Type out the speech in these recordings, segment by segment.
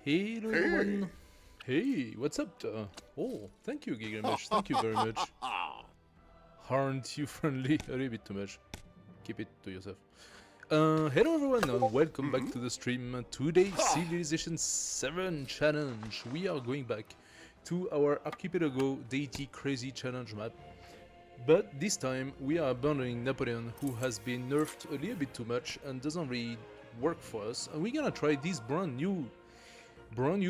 Hello everyone! Hey, what's up? Oh, thank you, Gilgamesh. Thank you very much. Aren't you friendly? A little bit too much. Keep it to yourself. Hello everyone and welcome back to the stream. Today, Civilization VII challenge. We are going back to our Archipelago Deity Crazy Challenge map. But this time, we are abandoning Napoleon, who has been nerfed a little bit too much and doesn't really work for us. And we're gonna try this brand new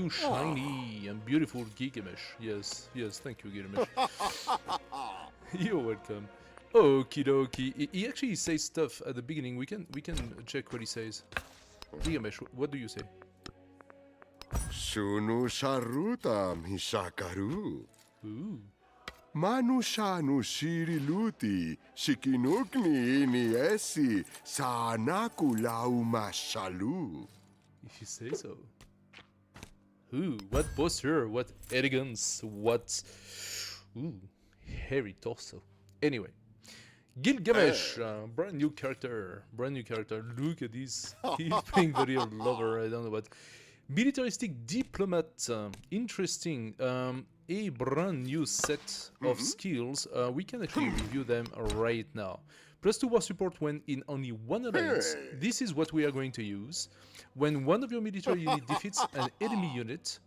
shiny and beautiful Gilgamesh. Yes, thank you, Gilgamesh. You're welcome. Okie dokie. He actually says stuff at the beginning. We can check what he says. Gilgamesh, what do you say? Shunu sharutam hishakaru. Ooh. Manushanu shiriluti shikinukni iniesi sanaku laumashalu. If you say so. Ooh, what posture, what elegance, what... Ooh, hairy torso. Anyway. Gilgamesh, brand new character. Look at this. He's playing the real lover, I don't know what. Militaristic diplomat, interesting. A brand new set of skills. We can actually review them right now. +2 war support when in only one alliance. This is what we are going to use. When one of your military unit defeats an enemy unit,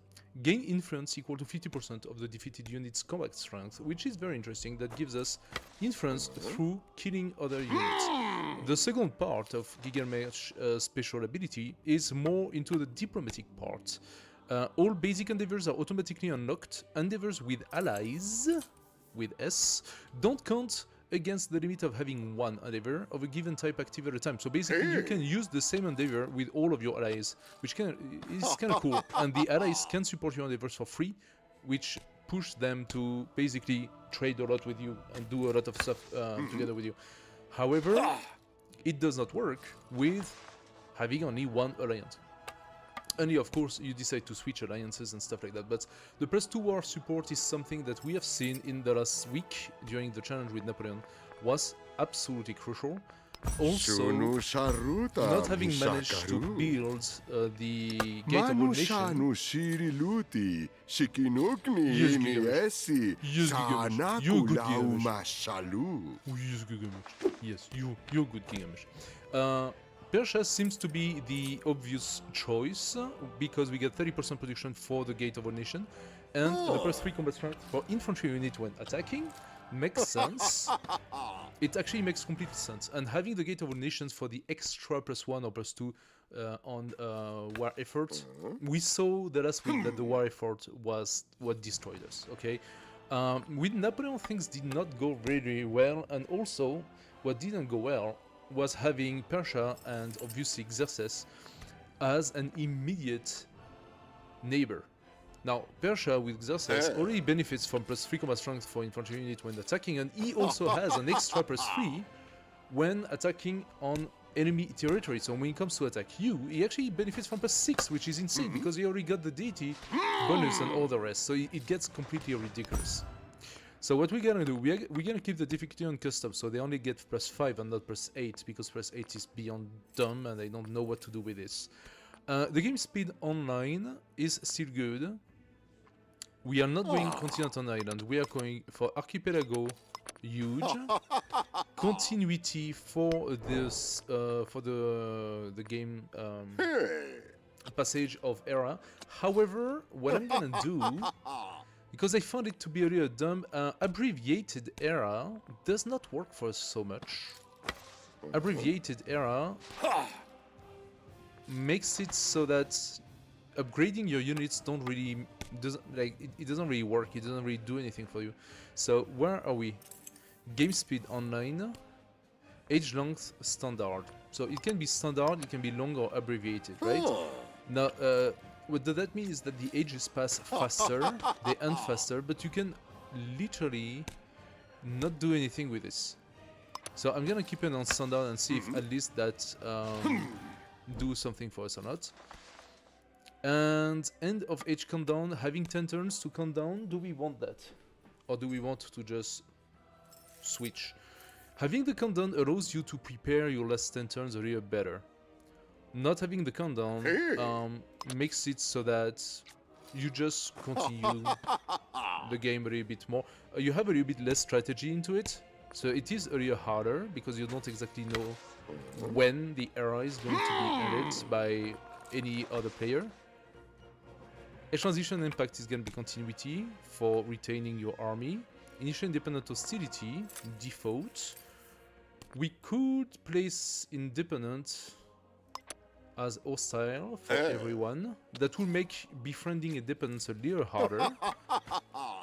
gain influence equal to 50% of the defeated unit's combat strength, which is very interesting. That gives us influence through killing other units. The second part of Gilgamesh's special ability is more into the diplomatic part. All basic endeavors are automatically unlocked. Endeavors with allies, with S, don't count against the limit of having one endeavor of a given type active at a time. So basically you can use the same endeavor with all of your allies, which is kind of cool. And the allies can support your endeavors for free, which push them to basically trade a lot with you and do a lot of stuff together with you. However, it does not work with having only one alliance. Only, of course, you decide to switch alliances and stuff like that, but the +2 war support is something that we have seen in the last week during the challenge with Napoleon was absolutely crucial. Also, not having managed to build the Gate of All Nations. Yes, you're good, Gilgamesh. Persia seems to be the obvious choice because we get 30% production for the Gate of All Nation and the +3 combat strength for infantry unit when attacking makes sense. It actually makes complete sense. And having the Gate of All Nations for the extra +1 or +2 on war effort, we saw the last week that the war effort was what destroyed us. Okay, with Napoleon things did not go really well, and also what didn't go well was having Persia and obviously Xerxes as an immediate neighbor. Now, Persia with Xerxes already benefits from +3 combat strength for infantry unit when attacking, and he also has an extra +3 when attacking on enemy territory. So when it comes to attack you, he actually benefits from +6, which is insane because he already got the deity bonus and all the rest. So it gets completely ridiculous. So what we're gonna do, we're gonna keep the difficulty on custom, so they only get +5 and not +8, because +8 is beyond dumb and I don't know what to do with this. The game speed online is still good. We are not going continent on island, we are going for Archipelago Huge. Continuity for this for the game passage of era. However, what I'm gonna do, because I found it to be a little dumb, abbreviated era does not work for us so much. Abbreviated era makes it so that upgrading your units it doesn't really work. It doesn't really do anything for you. So where are we? Game speed online, age length standard. So it can be standard, it can be long or abbreviated, right? Now, what does that mean is that the ages pass faster, they end faster, but you can literally not do anything with this. So I'm gonna keep it on standard and see if at least that do something for us or not. And end of age countdown, having 10 turns to count down, do we want that? Or do we want to just switch? Having the countdown allows you to prepare your last 10 turns a little better. not having the countdown makes it so that you just continue the game a little bit more. You have a little bit less strategy into it, so it is a little harder because you don't exactly know when the era is going to be ended by any other player. A transition impact is going to be continuity for retaining your army. Initial independent hostility, default. We could place independent as hostile for everyone. That will make befriending independence a little harder.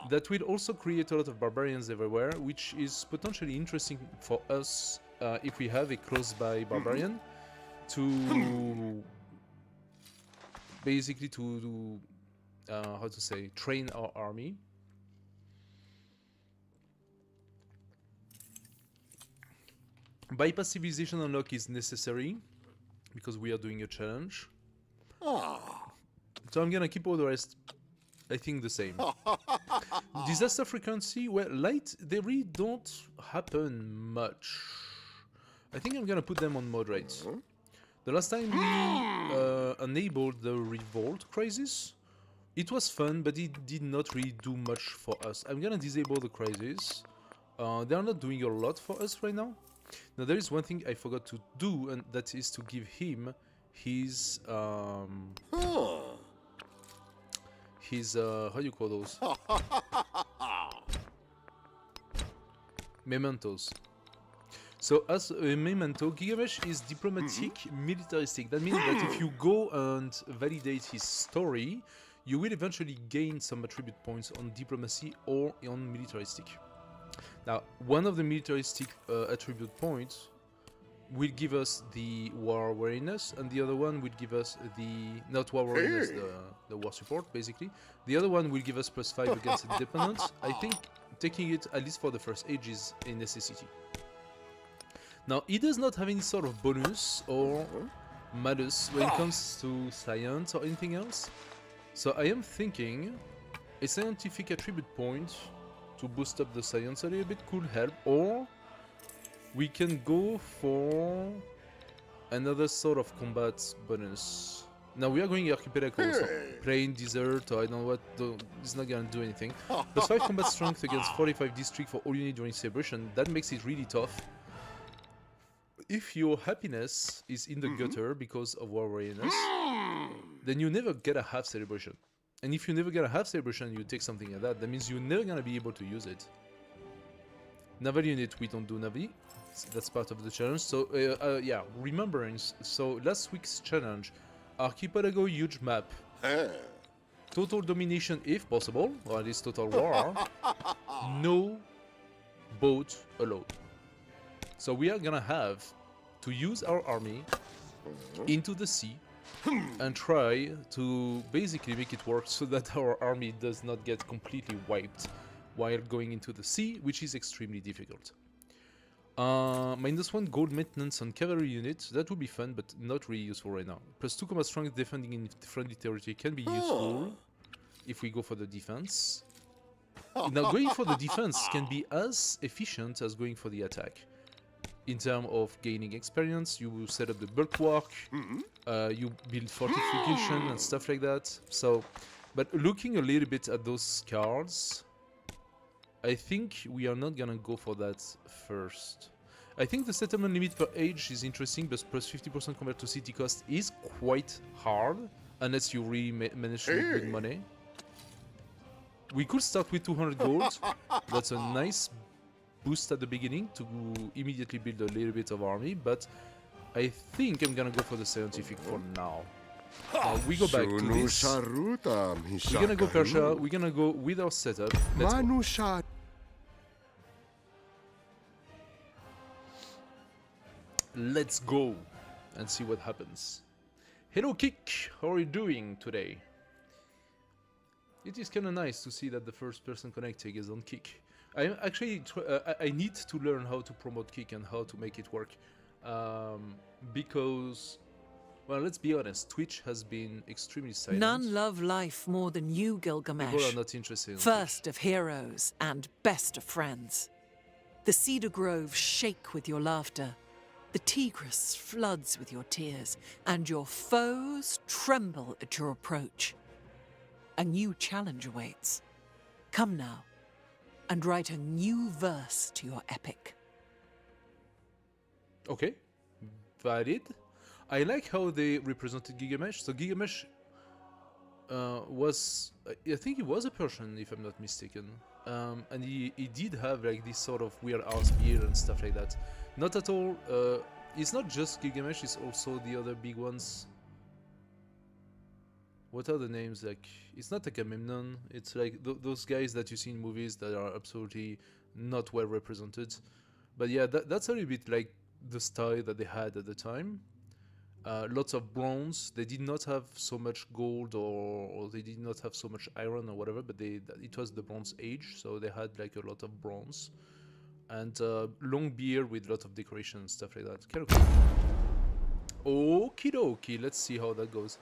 That will also create a lot of barbarians everywhere, which is potentially interesting for us if we have a close-by barbarian to basically to how to say, train our army. Bypass civilization unlock is necessary because we are doing a challenge. So I'm gonna keep all the rest, I think, the same. Disaster frequency, well, light, they really don't happen much. I think I'm gonna put them on moderate. The last time we enabled the revolt crisis, it was fun, but it did not really do much for us. I'm gonna disable the crisis. They are not doing a lot for us right now. Now there is one thing I forgot to do, and that is to give him his how do you call those? Mementos. So as a memento, Gilgamesh is diplomatic, militaristic. That means that if you go and validate his story, you will eventually gain some attribute points on diplomacy or on militaristic. Now, one of the militaristic attribute points will give us the war awareness, and the other one will give us the, not war awareness, the war support, basically. The other one will give us +5 against independence. I think taking it, at least for the first age, is a necessity. Now, he does not have any sort of bonus or malus when it comes to science or anything else. So I am thinking a scientific attribute point to boost up the science a little bit could help, or we can go for another sort of combat bonus. Now we are going archipelago, so plain, desert, or I don't know what, it's not gonna do anything. +5 combat strength against 45 district for all you need during celebration, that makes it really tough. If your happiness is in the gutter because of war awareness, then you never get a half celebration. And if you never get a half celebration, you take something like that, that means you're never gonna be able to use it. Naval unit, we don't do Navi. That's part of the challenge. So, yeah, remembrance. So, last week's challenge, Archipelago huge map. Total domination if possible, or at least total war. No boat allowed. So, we are gonna have to use our army into the sea and try to basically make it work so that our army does not get completely wiped while going into the sea, which is extremely difficult. -1 gold maintenance on cavalry units, that would be fun, but not really useful right now. +2 combat strength defending in friendly territory can be useful if we go for the defense. Now, going for the defense can be as efficient as going for the attack. In terms of gaining experience, you set up the bulwark, you build fortification and stuff like that. So, but looking a little bit at those cards, I think we are not gonna go for that first. I think the settlement limit per age is interesting, but +50% compared to city cost is quite hard, unless you really manage to make good money. We could start with 200 gold. That's a nice boost at the beginning to immediately build a little bit of army, but I think I'm gonna go for the scientific for now. We go back to this. We're gonna go Persia, we're gonna go with our setup. Let's go. Let's go and see what happens. Hello Kick, how are you doing today? It is kinda nice to see that the first person connecting is on Kick. I actually I need to learn how to promote Kick and how to make it work, because, well, let's be honest, Twitch has been extremely silent. None love life more than you, Gilgamesh. People are not interested in First of heroes and best of friends. The cedar groves shake with your laughter. The Tigris floods with your tears, and your foes tremble at your approach. A new challenge awaits. Come now, and write a new verse to your epic. Okay, valid. I like how they represented Gilgamesh. So Gilgamesh was, I think he was a Persian, if I'm not mistaken. And he did have like this sort of weird ass beard and stuff like that. Not at all, it's not just Gilgamesh, it's also the other big ones. What are the names? Like, it's not like Agamemnon, it's like those guys that you see in movies that are absolutely not well represented. But yeah, that's a little bit like the style that they had at the time. Lots of bronze. They did not have so much gold, or they did not have so much iron or whatever, but it was the Bronze Age, so they had like a lot of bronze. And long beard with a lot of decoration and stuff like that. Kind of cool. Okie dokie, let's see how that goes.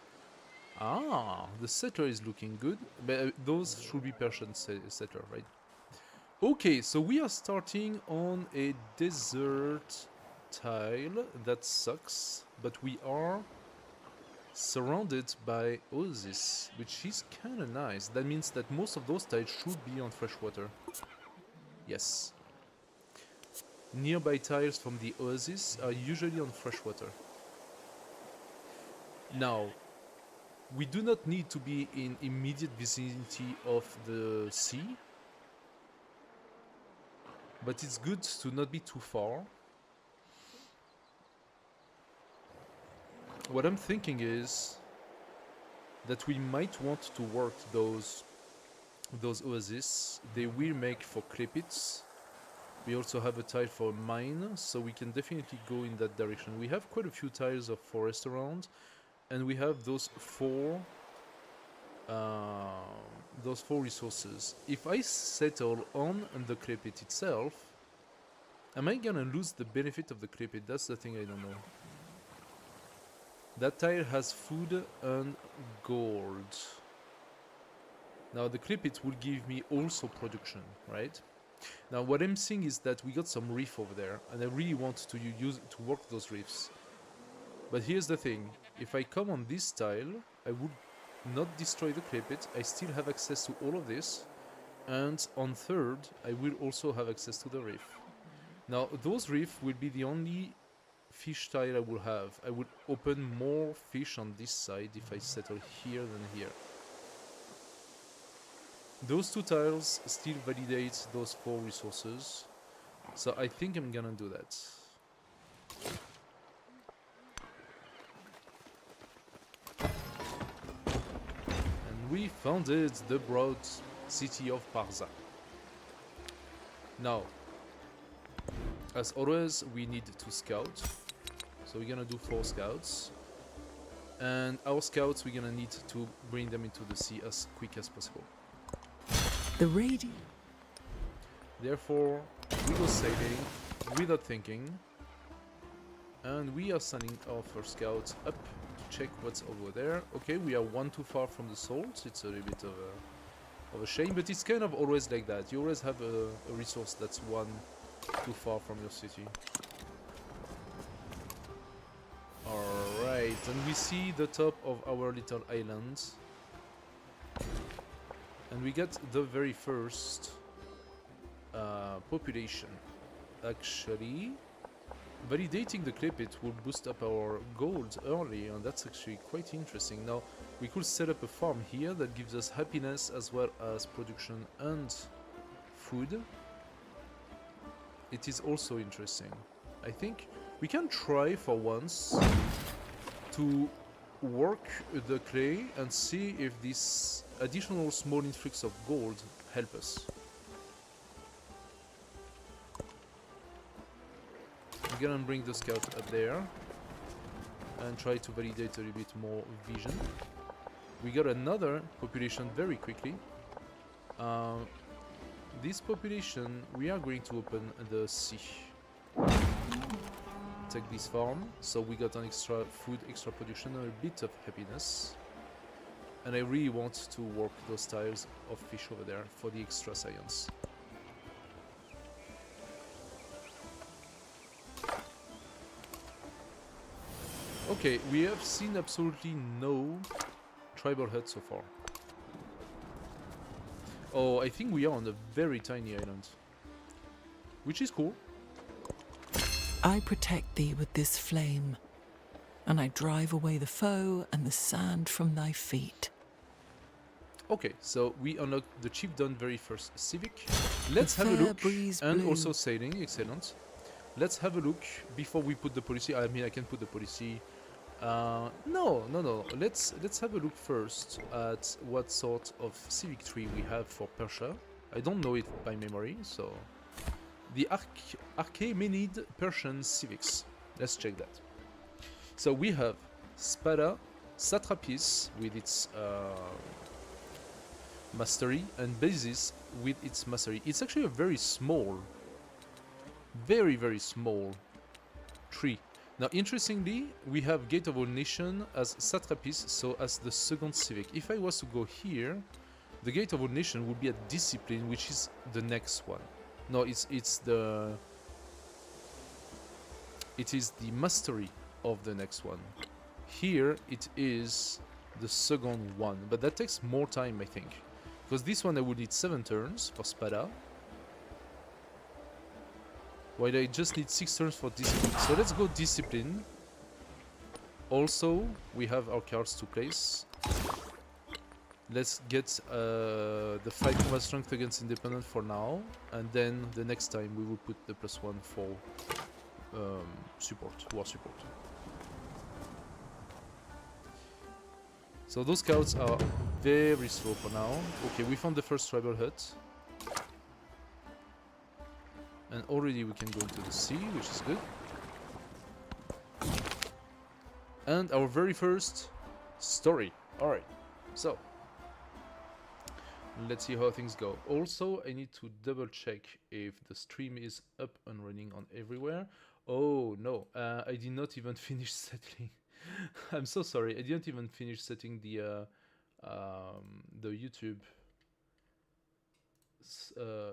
Ah, the settler is looking good. But those should be Persian settler, right? Okay, so we are starting on a desert tile. That sucks, but we are surrounded by oasis, which is kind of nice. That means that most of those tiles should be on fresh water. Yes. Nearby tiles from the oasis are usually on fresh water. Now, we do not need to be in immediate vicinity of the sea, but it's good to not be too far. What I'm thinking is that we might want to work those oases. They will make for clay pits. We also have a tile for a mine, so we can definitely go in that direction. We have quite a few tiles of forest around, and we have those four resources. If I settle on the clay pit itself, am I gonna lose the benefit of the clay pit? That's the thing I don't know. That tile has food and gold. Now the clay pit will give me also production, right? Now what I'm seeing is that we got some reef over there, and I really want to work those reefs. But here's the thing, if I come on this tile, I would not destroy the clay pit, I still have access to all of this, and on third, I will also have access to the reef. Now those reefs will be the only fish tile I will have. I would open more fish on this side if I settle here than here. Those two tiles still validate those four resources, so I think I'm gonna do that. And we founded the broad city of Parza. Now, as always, we need to scout, so we're gonna do 4 scouts. And our scouts, we're gonna need to bring them into the sea as quick as possible. The radiant. Therefore, we go sailing without thinking, and we are sending our first scouts up to check what's over there. Okay, we are one too far from the salt. It's a little bit of a shame, but it's kind of always like that. You always have a resource that's one too far from your city. Alright, and we see the top of our little island. And we get the very first population. Actually, validating the clay pit will boost up our gold early, and that's actually quite interesting. Now, we could set up a farm here that gives us happiness as well as production and food. It is also interesting. I think we can try for once to work the clay and see if this additional small influx of gold help us. I'm gonna bring the scout up there and try to validate a little bit more vision. We got another population very quickly. This population, we are going to open the sea. Take this farm, so we got an extra food, extra production, and a bit of happiness. And I really want to work those tiles of fish over there for the extra science. Okay, we have seen absolutely no tribal hut so far. Oh, I think we are on a very tiny island. Which is cool. I protect thee with this flame, and I drive away the foe and the sand from thy feet. Okay, so we unlocked the chieftain very first civic. Let's have a fair look. breeze And blew. also sailing, excellent. Let's have a look before we put the policy. I mean, I can put the policy. No. Let's have a look first at what sort of civic tree we have for Persia. I don't know it by memory, so the Achaemenid Persian civics. Let's check that. So we have Spada, Satrapis with its mastery, and Basis with its mastery. It's actually a very small, very small tree. Now, interestingly, we have Gate of All Nation as Satrapis, so as the second civic. If I was to go here, the Gate of All Nation would be at Discipline, which is the next one. No, it is the mastery of the next one. Here it is the second one, but that takes more time, I think, because this one I would need 7 turns for Spada, while I just need 6 turns for Discipline. So let's go Discipline. Also, we have our cards to place. Let's get the 5 combat strength against independent for now, and then the next time we will put the +1 for support, war support. So those cards are very slow for now. Okay, we found the first tribal hut. And already we can go into the sea, which is good. And our very first story. Alright, so let's see how things go. Also, I need to double check if the stream is up and running on everywhere. Oh no, I did not even finish settling. I'm so sorry, I didn't even finish setting the YouTube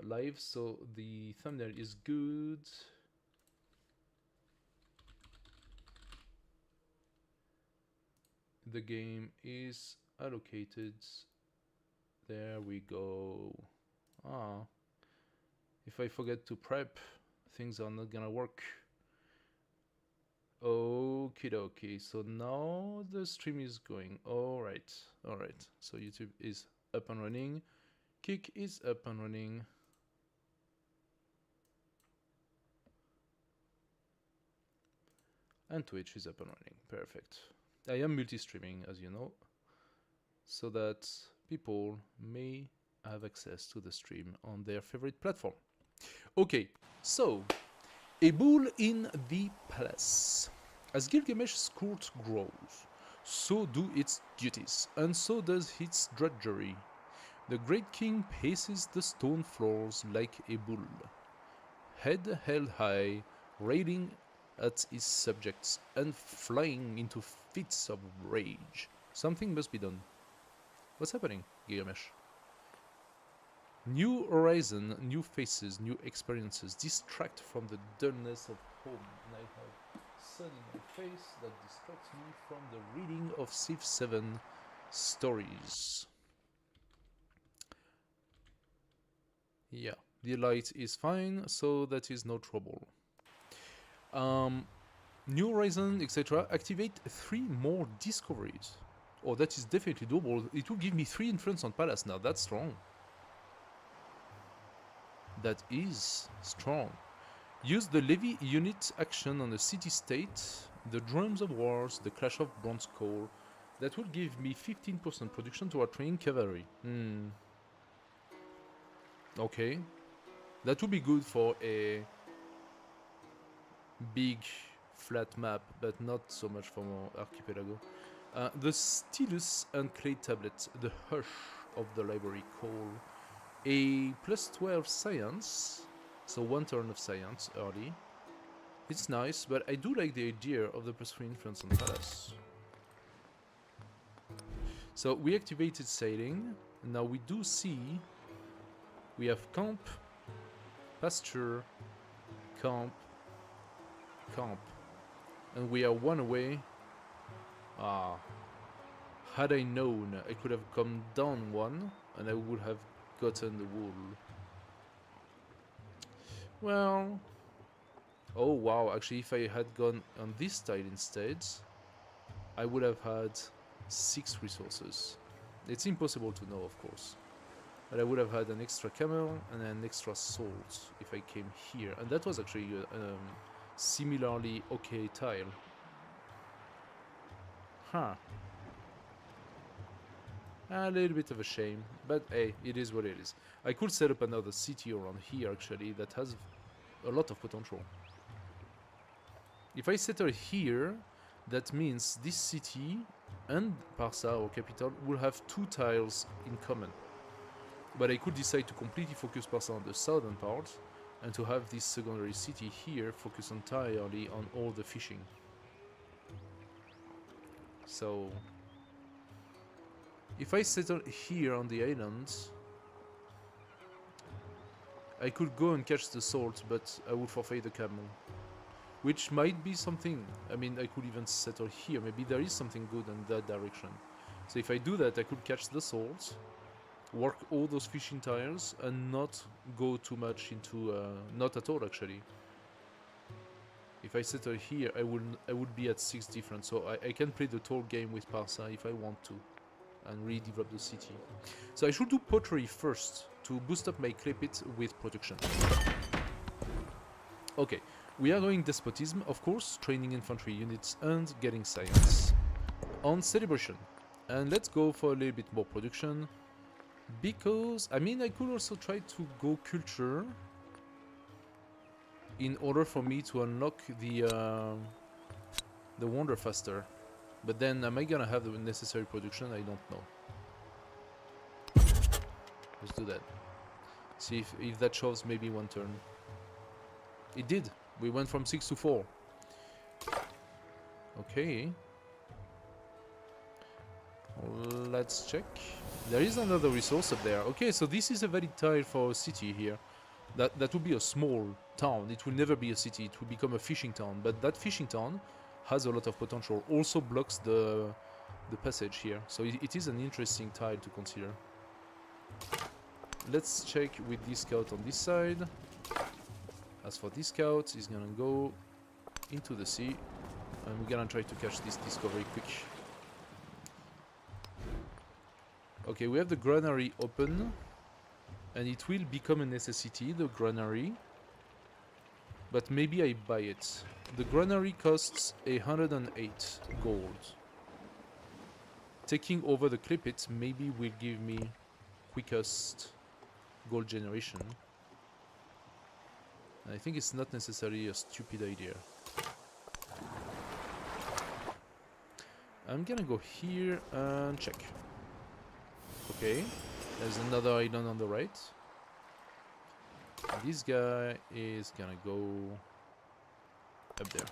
live, so the thumbnail is good. The game is allocated. There we go. If I forget to prep, things are not gonna work. Okie dokie, so now the stream is going. Alright. So YouTube is up and running. Kick is up and running. And Twitch is up and running. Perfect. I am multi-streaming, as you know, so that people may have access to the stream on their favorite platform. Okay, so a bull in the palace. As Gilgamesh's court grows, so do its duties, and so does its drudgery. The great king paces the stone floors like a bull, head held high, railing at his subjects and flying into fits of rage. Something must be done. What's happening, Gilgamesh? New horizon, new faces, new experiences distract from the dullness of home, and I have sun in my face that distracts me from the reading of Civ 7 stories. Yeah, the light is fine, so that is no trouble. New horizon, etc. Activate 3 more discoveries. Oh, that is definitely doable. It will give me 3 influence on Palace now. That's strong. That is strong. Use the Levy unit action on the city-state, the Drums of Wars, the Clash of Bronze Coal. That will give me 15% production toward training cavalry. Okay. That would be good for a big flat map, but not so much for Archipelago. The Stylus and Clay Tablet, the Hush of the Library Call. A +12 science, so 1 turn of science early. It's nice, but I do like the idea of the +3 influence on Palace. So we activated sailing. Now we do see we have camp, pasture, camp, camp, and we are 1 away Ah. Had I known, I could have come down one, and I would have gotten the wool. Well... Oh wow, actually if I had gone on this tile instead, I would have had 6 resources. It's impossible to know, of course. But I would have had an extra camel and an extra salt if I came here. And that was actually a similarly okay tile. Huh. A little bit of a shame, but hey, it is what it is. I could set up another city around here actually that has a lot of potential. If I settle here, that means this city and Parsa, or capital, will have 2 tiles in common. But I could decide to completely focus Parsa on the southern part, and to have this secondary city here focus entirely on all the fishing. So... if I settle here on the island, I could go and catch the salt, but I would forfeit the camel. Which might be something. I mean, I could even settle here. Maybe there is something good in that direction. So if I do that, I could catch the salt, work all those fishing tiles, and not go too much into... not at all, actually. If I settle here, I would be at 6 different. So I can play the tall game with Parsa if I want to, and redevelop the city. So I should do pottery first, to boost up my clay pit with production. Okay. We are going despotism, of course, training infantry units and getting science. On celebration. And let's go for a little bit more production. Because, I mean, I could also try to go culture in order for me to unlock the wonder faster. But then, am I gonna have the necessary production? I don't know. Let's do that. See if that shows maybe 1 turn. It did. We went from 6 to 4. Okay. Let's check. There is another resource up there. Okay, so this is a valid tile for a city here. That would be a small town. It will never be a city. It will become a fishing town. But that fishing town has a lot of potential. Also blocks the passage here. So it is an interesting tile to consider. Let's check with this scout on this side. As for this scout, he's gonna go into the sea, and we're gonna try to catch this discovery quick. Okay, we have the granary open, and it will become a necessity, the granary. But maybe I buy it. The granary costs 108 gold. Taking over the clay pit maybe will give me quickest gold generation. I think it's not necessarily a stupid idea. I'm gonna go here and check. Okay, there's another island on the right. This guy is gonna go up there.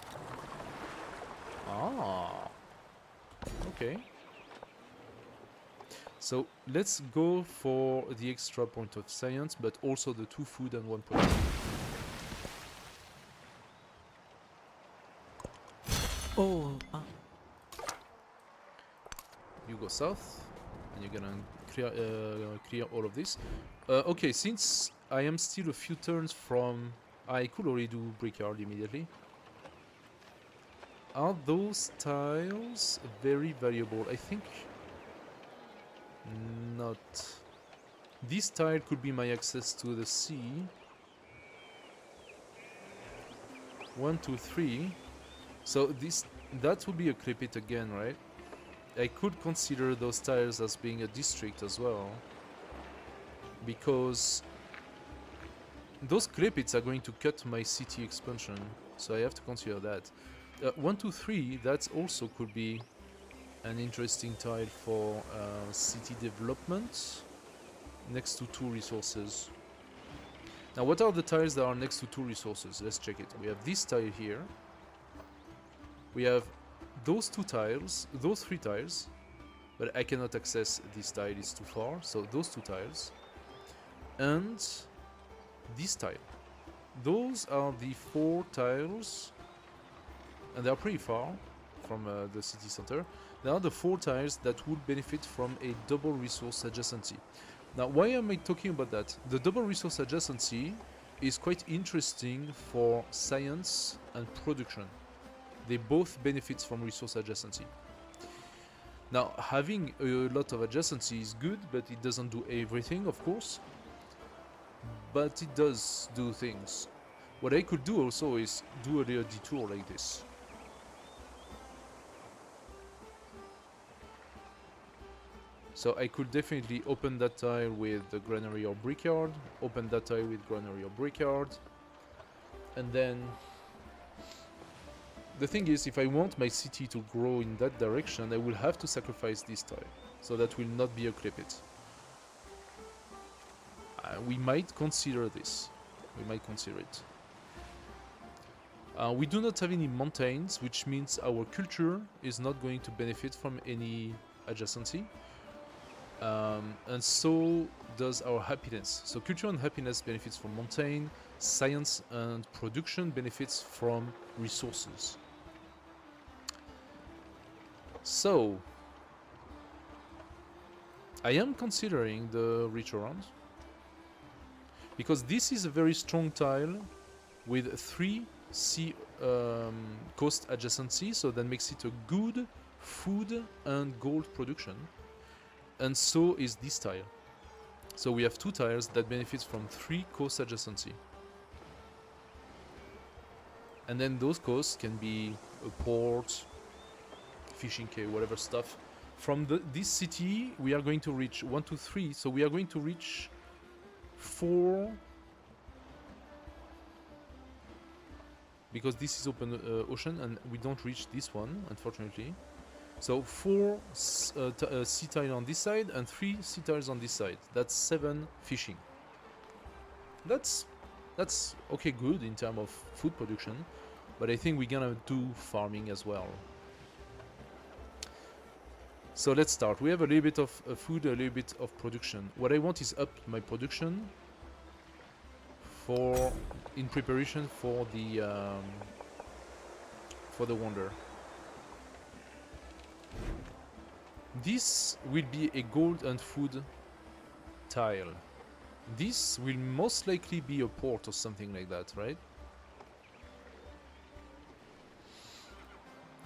Ah, okay. So let's go for the extra point of science, but also the 2 food and 1 point. All up. You go south, and you're gonna clear all of this. Okay, since I am still a few turns from... I could already do brickyard immediately. Are those tiles very valuable? I think not. This tile could be my access to the sea. 1, 2, 3. So that would be a clay pit again, right? I could consider those tiles as being a district as well, because those clay pits are going to cut my city expansion, so I have to consider that. 1, 2, 3, that also could be an interesting tile for city development next to 2 resources. Now, what are the tiles that are next to 2 resources? Let's check it. We have this tile here. We have those 2 tiles, those 3 tiles, but I cannot access this tile, it's too far, so those 2 tiles, and this tile. Those are the 4 tiles, and they are pretty far from the city center. There are the 4 tiles that would benefit from a double resource adjacency. Now, why am I talking about that? The double resource adjacency is quite interesting for science and production. They both benefit from resource adjacency. Now, having a lot of adjacency is good, but it doesn't do everything, of course. But it does do things. What I could do also is do a little detour like this. So I could definitely open that tile with the granary or brickyard, open that tile with granary or brickyard, and then the thing is, if I want my city to grow in that direction, I will have to sacrifice this tile, so that will not be a clip it. We might consider this. We might consider it. We do not have any mountains, which means our culture is not going to benefit from any adjacency. And so does our happiness. So culture and happiness benefits from mountain, science and production benefits from resources. So I am considering the reach around, because this is a very strong tile with 3 sea coast adjacency, so that makes it a good food and gold production. And so is this tile. So we have 2 tiles that benefit from 3 coast adjacency. And then those coasts can be a port, fishing quay, whatever stuff. From this city, we are going to reach 1, 2, 3. So we are going to reach 4. Because this is open ocean and we don't reach this one, unfortunately. So 4 sea tiles on this side and 3 sea tiles on this side. That's 7 fishing. That's okay, good in terms of food production, but I think we're gonna do farming as well. So let's start. We have a little bit of food, a little bit of production. What I want is up my production in preparation for the wonder. This will be a gold and food tile. This will most likely be a port or something like that, right?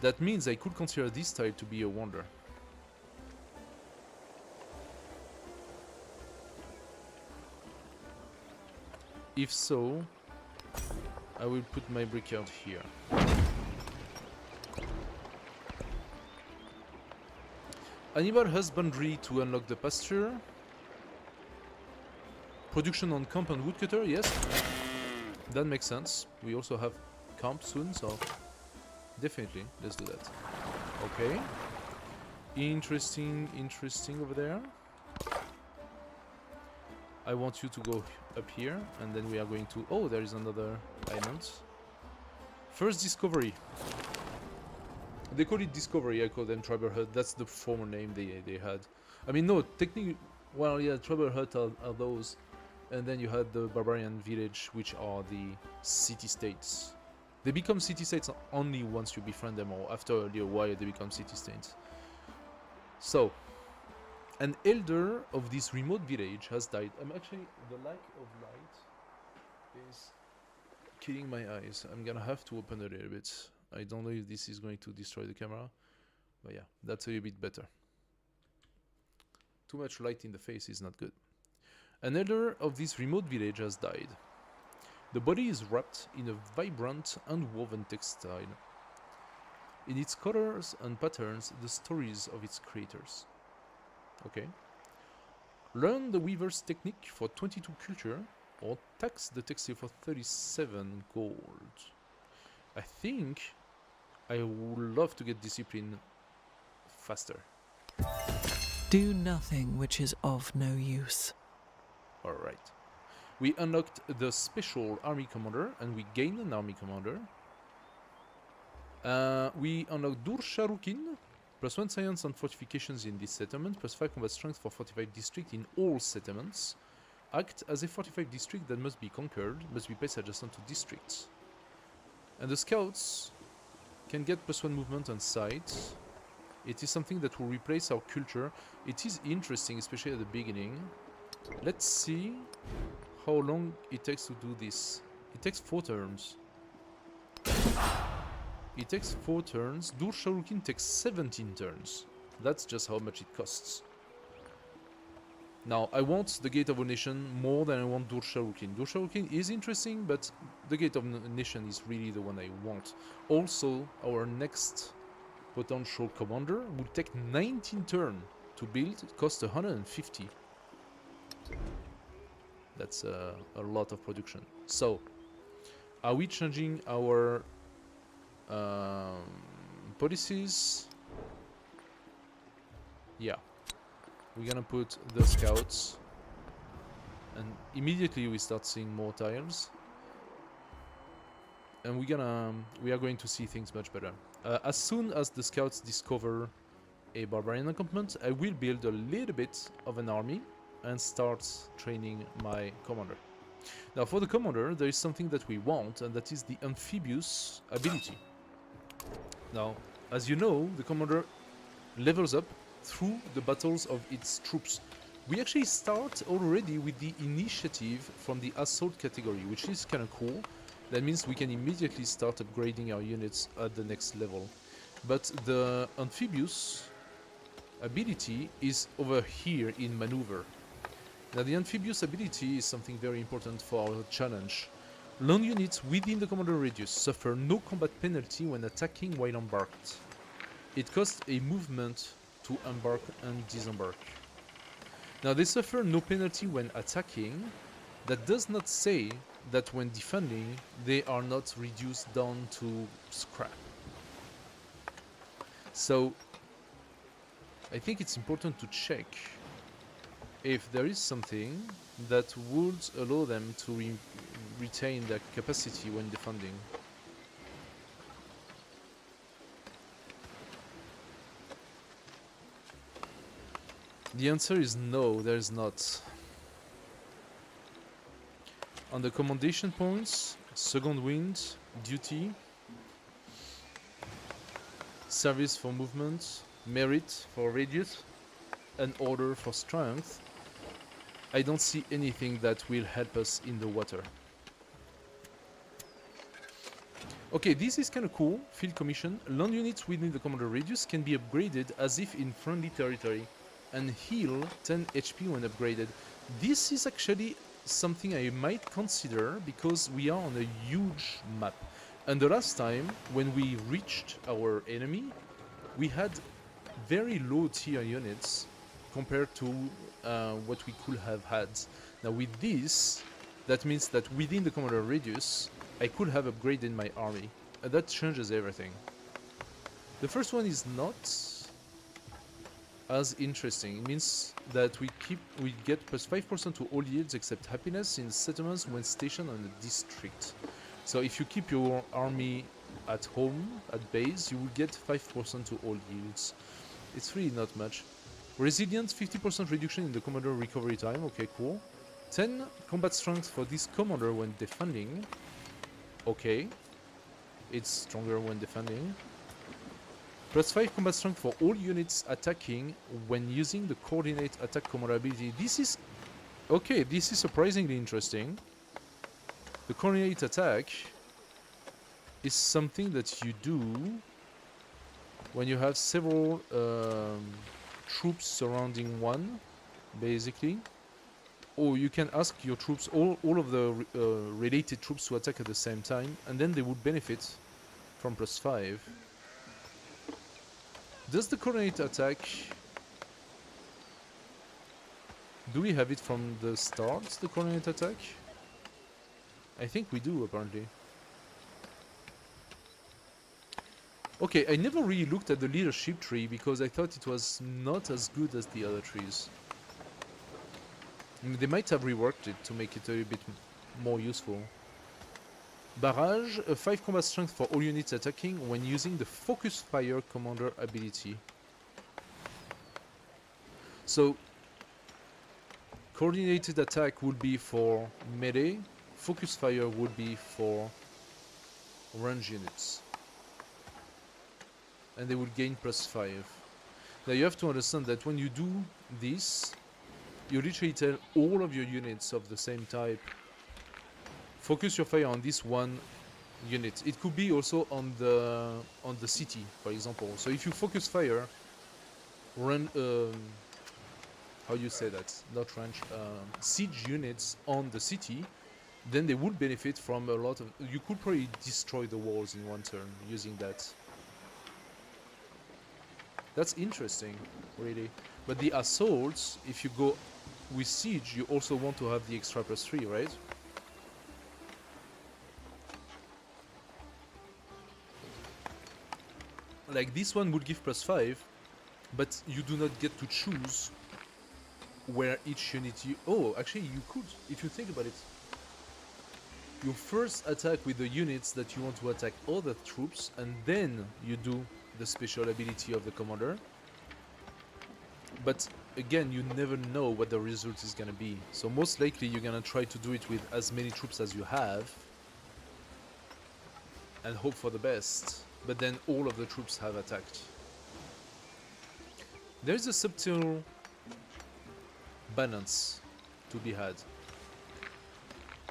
That means I could consider this tile to be a wonder. If so, I will put my brickyard here. Animal husbandry to unlock the pasture. Production on camp and woodcutter, yes. That makes sense. We also have camp soon, so definitely, let's do that. Okay. Interesting over there. I want you to go up here, and then we are going to... Oh, there is another island. First discovery. They call it Discovery, I call them Tribal Hut. That's the former name they had. I mean, no, technically... Well, yeah, Tribal Hut are those. And then you had the Barbarian Village, which are the city-states. They become city-states only once you befriend them, or after a little while they become city-states. So, an elder of this remote village has died. Actually, the lack of light is killing my eyes. I'm gonna have to open a little bit. I don't know if this is going to destroy the camera, but yeah, that's a little bit better. Too much light in the face is not good. An elder of this remote village has died. The body is wrapped in a vibrant and woven textile. In its colors and patterns, the stories of its creators. Okay. Learn the weaver's technique for 22 culture, or tax the textile for 37 gold. I think I would love to get discipline faster. Do nothing which is of no use. Alright. We unlocked the special army commander, and we gained an army commander. We unlocked Dur-Sharukin, +1 science and fortifications in this settlement, +5 combat strength for fortified district in all settlements. Act as a fortified district that must be conquered, must be placed adjacent to districts. And the scouts can get +1 movement on sight. It is something that will replace our culture. It is interesting, especially at the beginning. Let's see how long it takes to do this. It takes 4 turns. It takes 4 turns. Dur Sharukin takes 17 turns. That's just how much it costs. Now, I want the Gate of a Nation more than I want Dur Sharukin. Dur Sharukin is interesting, but the Gate of a Nation is really the one I want. Also, our next potential commander will take 19 turns to build. It costs 150. That's a lot of production. So, are we changing our policies? Yeah. We're gonna put the scouts, and immediately we start seeing more tiles, and we are going to see things much better. As soon as the scouts discover a barbarian encampment, I will build a little bit of an army and start training my commander. Now, for the commander, there is something that we want, and that is the amphibious ability. Now, as you know, the commander levels up through the battles of its troops. We actually start already with the initiative from the assault category, which is kind of cool. That means we can immediately start upgrading our units at the next level. But the amphibious ability is over here in maneuver. Now, the amphibious ability is something very important for our challenge. Lone units within the commander radius suffer no combat penalty when attacking while embarked. It costs a movement to embark and disembark. Now, they suffer no penalty when attacking. That does not say that when defending they are not reduced down to scrap. So I think it's important to check if there is something that would allow them to retain their capacity when defending. The answer is no, there is not. On the commendation points, second wind, duty, service for movement, merit for radius, and order for strength, I don't see anything that will help us in the water. Okay, this is kind of cool. Field commission. Land units within the commander radius can be upgraded as if in friendly territory and heal 10 HP when upgraded. This is actually something I might consider because we are on a huge map. And the last time when we reached our enemy, we had very low tier units compared to what we could have had. Now with this, that means that within the commander radius, I could have upgraded my army. And that changes everything. The first one is not as interesting. It means that we get plus 5% to all yields except happiness in settlements when stationed on a district. So if you keep your army at home, at base, you will get 5% to all yields. It's really not much. Resilience, 50% reduction in the commander recovery time. Okay, cool. 10 combat strength for this commander when defending. Okay. It's stronger when defending. Plus 5 combat strength for all units attacking when using the coordinate attack commander ability. This is... okay, this is surprisingly interesting. The coordinate attack is something that you do when you have several troops surrounding one, basically. Or you can ask your troops, all of the related troops to attack at the same time, and then they would benefit from plus 5. Does the coordinate attack... do we have it from the start, the coordinate attack? I think we do, apparently. Okay, I never really looked at the leadership tree because I thought it was not as good as the other trees. I mean, they might have reworked it to make it a little bit more useful. Barrage, 5 combat strength for all units attacking when using the focus fire commander ability. So, coordinated attack would be for melee, focus fire would be for range units. And they would gain plus 5. Now you have to understand that when you do this, you literally tell all of your units of the same type, focus your fire on this one unit. It could be also on the city, for example. So if you focus fire, run how you say that? Not range, siege units on the city, then they would benefit from a lot of. You could probably destroy the walls in one turn using that. That's interesting, really. But the assaults, if you go with siege, you also want to have the extra +3, right? Like this one would give +5, but you do not get to choose where each unit you... Oh, actually you could, if you think about it. You first attack with the units that you want to attack other troops, and then you do the special ability of the commander. But again, you never know what the result is gonna be. So most likely you're gonna try to do it with as many troops as you have and hope for the best. But then all of the troops have attacked. There's a subtle balance to be had.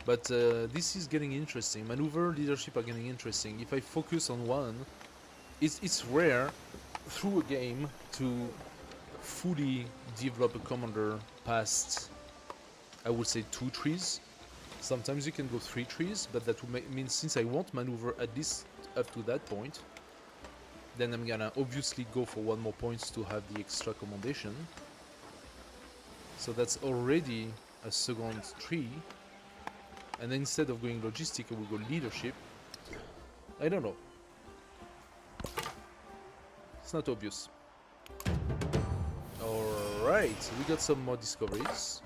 But this is getting interesting. Maneuver, leadership are getting interesting. If I focus on one, it's rare through a game to fully develop a commander past, I would say, 2 trees. Sometimes you can go 3 trees, but that would mean since I want maneuver at least up to that point, then I'm gonna obviously go for 1 more points to have the extra commendation. So that's already a second tree. And then instead of going logistic, I will go leadership. I don't know. It's not obvious. Alright, we got some more discoveries.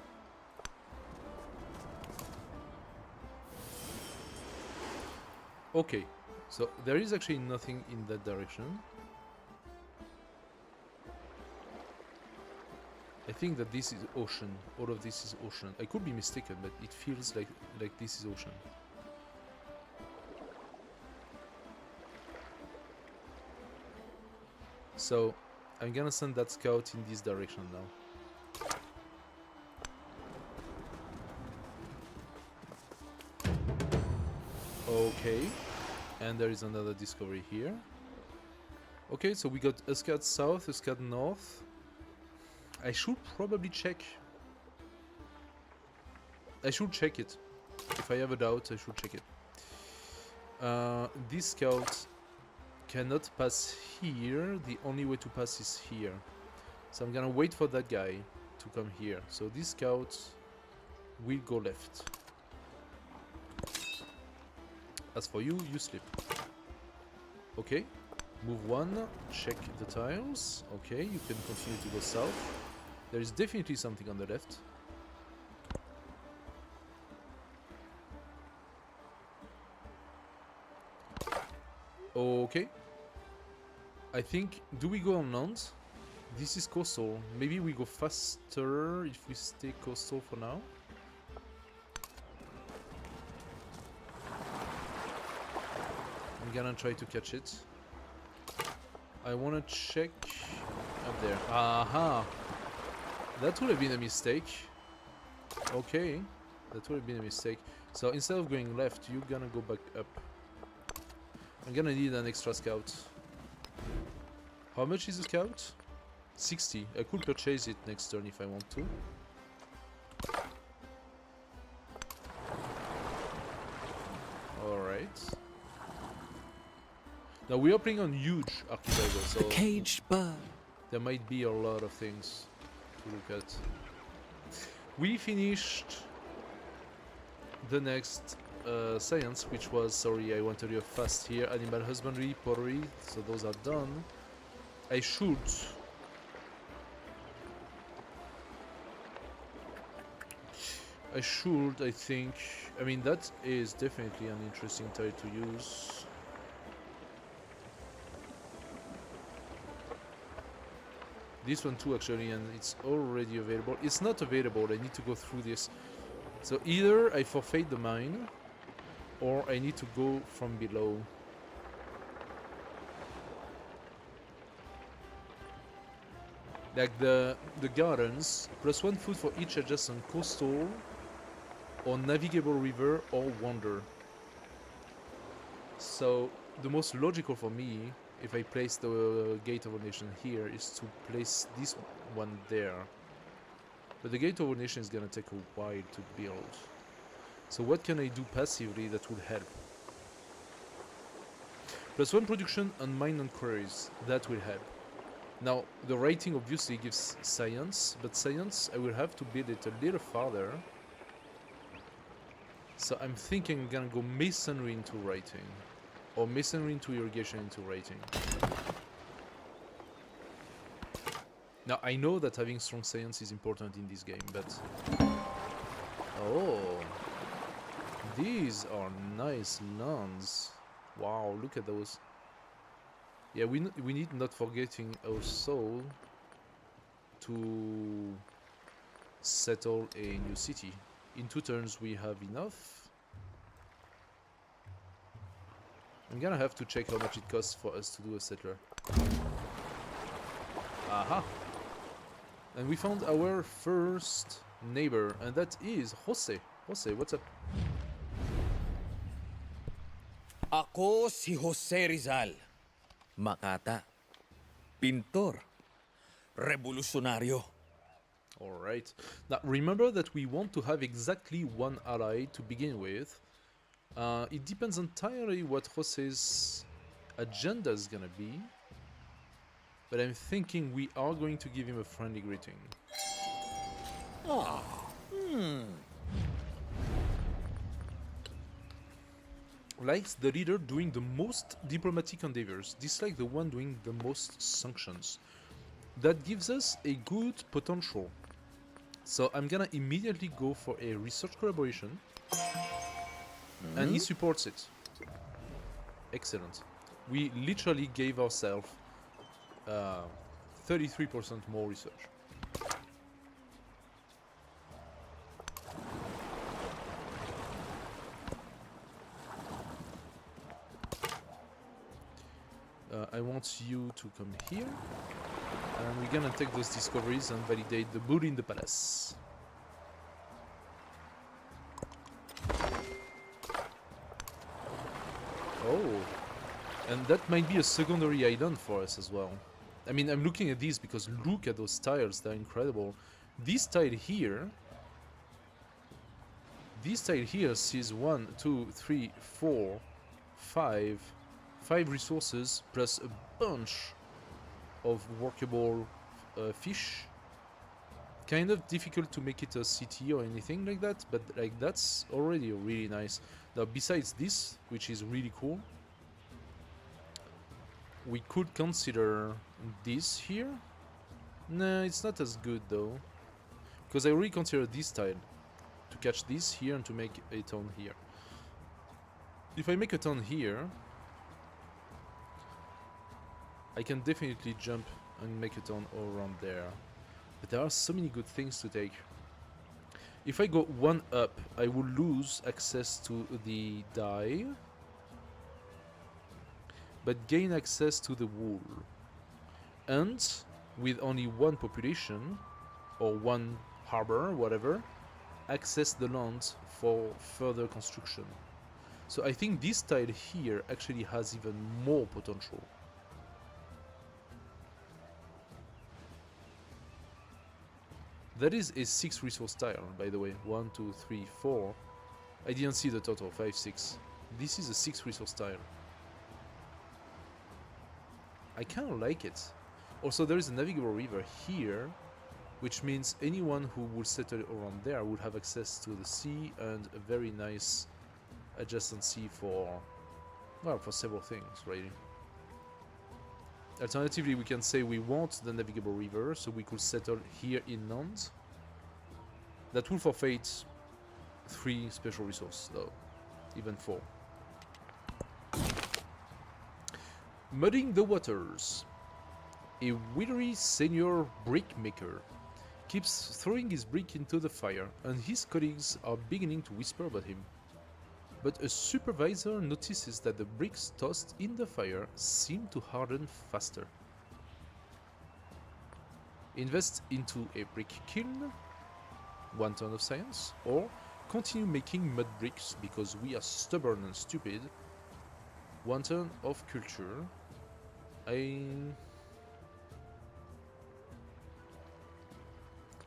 Okay, so there is actually nothing in that direction. I think that this is ocean. All of this is ocean. I could be mistaken, but it feels like this is ocean. So I'm gonna send that scout in this direction now. Okay, and there is another discovery here. Okay, so we got a scout south, a scout north. I should probably check. I should check it. If I have a doubt, I should check it. This scout cannot pass here. The only way to pass is here. So I'm gonna wait for that guy to come here. So this scout will go left. As for you, you slip. Okay. Move 1. Check the tiles. Okay, you can continue to go south. There is definitely something on the left. Okay. I think... Do we go on land? This is coastal. Maybe we go faster if we stay coastal for now. I'm gonna try to catch it. I wanna check up there. Aha! That would have been a mistake. Okay, that would have been a mistake. So instead of going left, you're gonna go back up. I'm gonna need an extra scout. How much is a scout? 60. I could purchase it next turn if I want to. Alright. Now we are playing on Huge Archipelago, so The caged bird. there might be a lot of things to look at. We finished the next science, which was, sorry, I went to do fast here, animal husbandry, pottery, so those are done. I should I think, I mean, that is definitely an interesting tile to use. This one too, actually, and it's already available. It's not available, I need to go through this. So either I forfeit the mine, or I need to go from below. Like the gardens, +1 food for each adjacent coastal or navigable river or wander. So the most logical for me, if I place the Gate of a Nation here, is to place this one there. But the Gate of a Nation is gonna take a while to build. So what can I do passively that will help? +1 production on mine and quarries, that will help. Now, the writing obviously gives science, but science, I will have to build it a little farther. So I'm thinking I'm gonna go masonry into writing, or masonry into irrigation into writing. Now, I know that having strong science is important in this game, but... Oh! These are nice lands. Wow, look at those. Yeah, we need not forgetting also to settle a new city. In 2 turns we have enough. I'm gonna have to check how much it costs for us to do a settler. Aha! And we found our first neighbor, and that is Jose. Jose, what's up? Ako si Jose Rizal. Makata. Pintor. Revolusyonaryo. Alright. Now, remember that we want to have exactly 1 ally to begin with. It depends entirely what Jose's agenda is gonna be. But I'm thinking we are going to give him a friendly greeting. Likes the leader doing the most diplomatic endeavors, dislike the one doing the most sanctions. That gives us a good potential. So I'm gonna immediately go for a research collaboration. And he supports it. Excellent. We literally gave ourselves 33% more research. I want you to come here. And we're gonna take those discoveries and validate the bull in the palace. Oh, and that might be a secondary island for us as well. I mean, I'm looking at these because look at those tiles, they're incredible. This tile here sees 1, 2, 3, 4, 5 resources plus a bunch of workable fish. Kind of difficult to make it a city or anything like that, but like that's already really nice. Now besides this, which is really cool, we could consider this here. Nah, it's not as good though, because I already consider this tile to catch this here and to make a town here. If I make a town here, I can definitely jump and make a town all around there. But there are so many good things to take. If I go 1 up, I will lose access to the dye, but gain access to the wool. And with only 1 population, or 1 harbor, whatever, access the land for further construction. So I think this tile here actually has even more potential. That is a 6 resource tile, by the way. 1, 2, 3, 4. I didn't see the total. 5, 6. This is a 6 resource tile. I kind of like it. Also, there is a navigable river here, which means anyone who will settle around there will have access to the sea and a very nice adjacent sea for, well, for several things, really. Alternatively, we can say we want the navigable river, so we could settle here inland. That will forfeit 3 special resources, though. Even 4. Mudding the waters. A withery senior brick maker keeps throwing his brick into the fire, and his colleagues are beginning to whisper about him. But a supervisor notices that the bricks tossed in the fire seem to harden faster. invest into a brick kiln, 1 ton of science, or continue making mud bricks because we are stubborn and stupid, 1 ton of culture.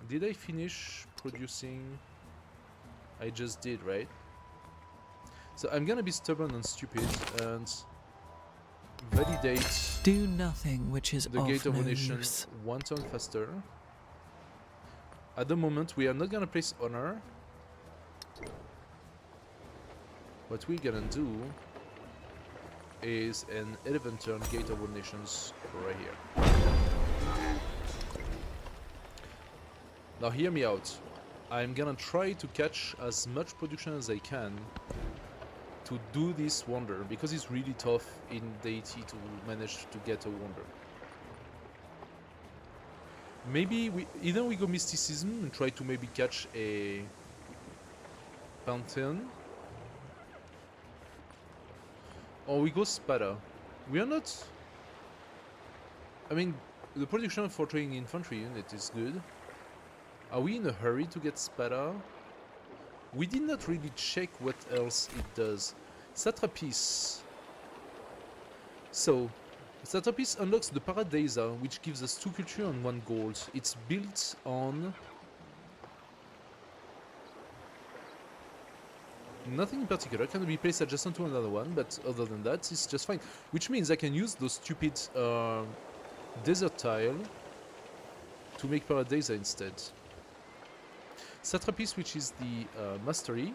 Did I finish producing? I just did, right? So I'm gonna be stubborn and stupid and validate Do nothing which is the of Gate of no Nation use. 1 ton faster. At the moment, we are not gonna place honor. What we're gonna do is an 11 turn Gate of All Nations right here. Now hear me out. I'm gonna try to catch as much production as I can to do this wonder, because it's really tough in Deity to manage to get a wonder. Maybe either we go mysticism and try to maybe catch a pantheon, or we go spada. We are not. I mean, the production for training infantry unit is good. Are we in a hurry to get spada? We did not really check what else it does. Satrapies. So, Satrapies unlocks the Paradisa, which gives us 2 culture and 1 gold. It's built on nothing in particular. Can be placed adjacent to another one, but other than that, it's just fine. Which means I can use those stupid desert tile to make Paradisa instead. Satrapies, which is the mastery.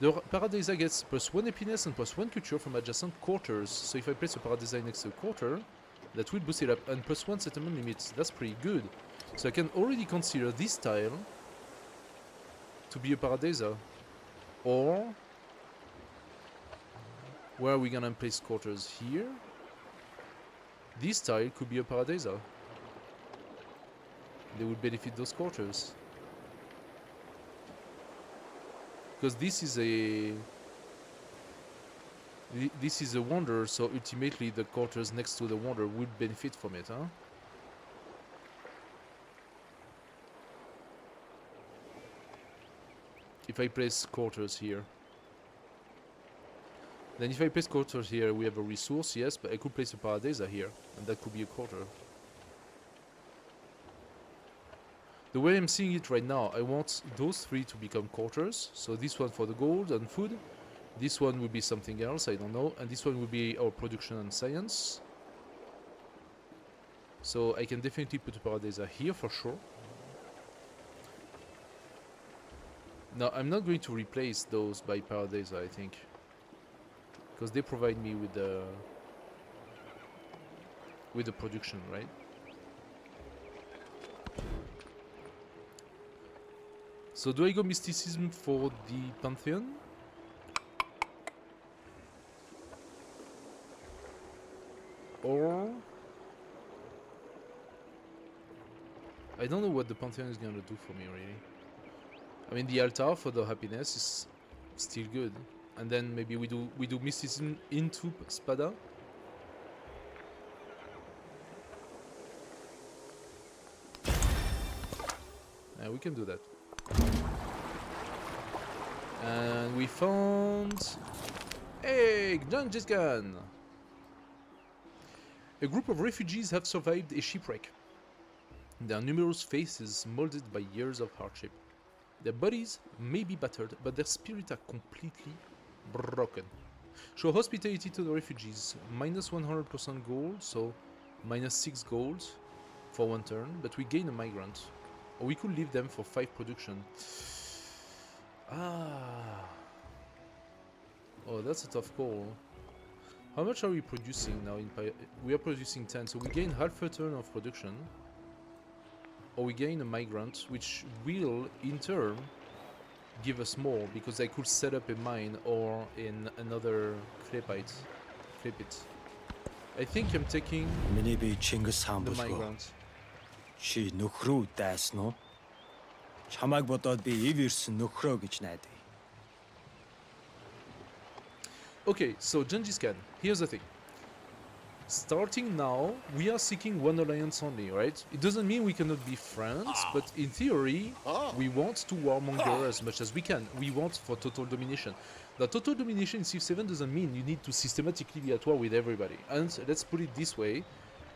The Paradisa gets +1 happiness and +1 culture from adjacent quarters. So if I place a Paradisa next to a quarter, that will boost it up. And +1 settlement limit. That's pretty good. So I can already consider this tile to be a Paradisa. Or where are we gonna place quarters? Here? This tile could be a Paradisa. They would benefit those quarters. Because this is a wonder, so ultimately the quarters next to the wonder would benefit from it, huh? If I place quarters here. Then if I place quarters here, we have a resource, yes, but I could place a Paradisa here, and that could be a quarter. The way I'm seeing it right now, I want those 3 to become quarters. So this one for the gold and food. This one will be something else, I don't know. And this one will be our production and science. So I can definitely put a Paradisa here for sure. Now, I'm not going to replace those by Paradisa, I think. Because they provide me with the production, right? So do I go mysticism for the Pantheon? Or I don't know what the Pantheon is gonna do for me really. I mean the altar for the happiness is still good. And then maybe we do mysticism into Spada. Yeah, we can do that. And we found... Hey, Genghis Khan! A group of refugees have survived a shipwreck. Their numerous faces molded by years of hardship. Their bodies may be battered, but their spirits are completely broken. Show hospitality to the refugees. Minus 100% gold, so minus 6 gold for 1 turn, but we gain a migrant. Or we could leave them for 5 production. Ah. Oh, that's a tough call. How much are we producing now? We are producing 10, so we gain half a turn of production. Or we gain a migrant, which will, in turn, give us more, because I could set up a mine or in another clay pit. I think I'm taking Миний Чингис хаан the болов. migrant. Чи нөхрөө дайсан уу? Чамайг бодоод би ив ирсэн нөхрөө гэж найдаа. Okay, so Genghis Khan, here's the thing. Starting now, we are seeking one alliance only, right? It doesn't mean we cannot be friends, but in theory, we want to warmonger as much as we can. We want for total domination. The total domination in Civ 7 doesn't mean you need to systematically be at war with everybody. And let's put it this way,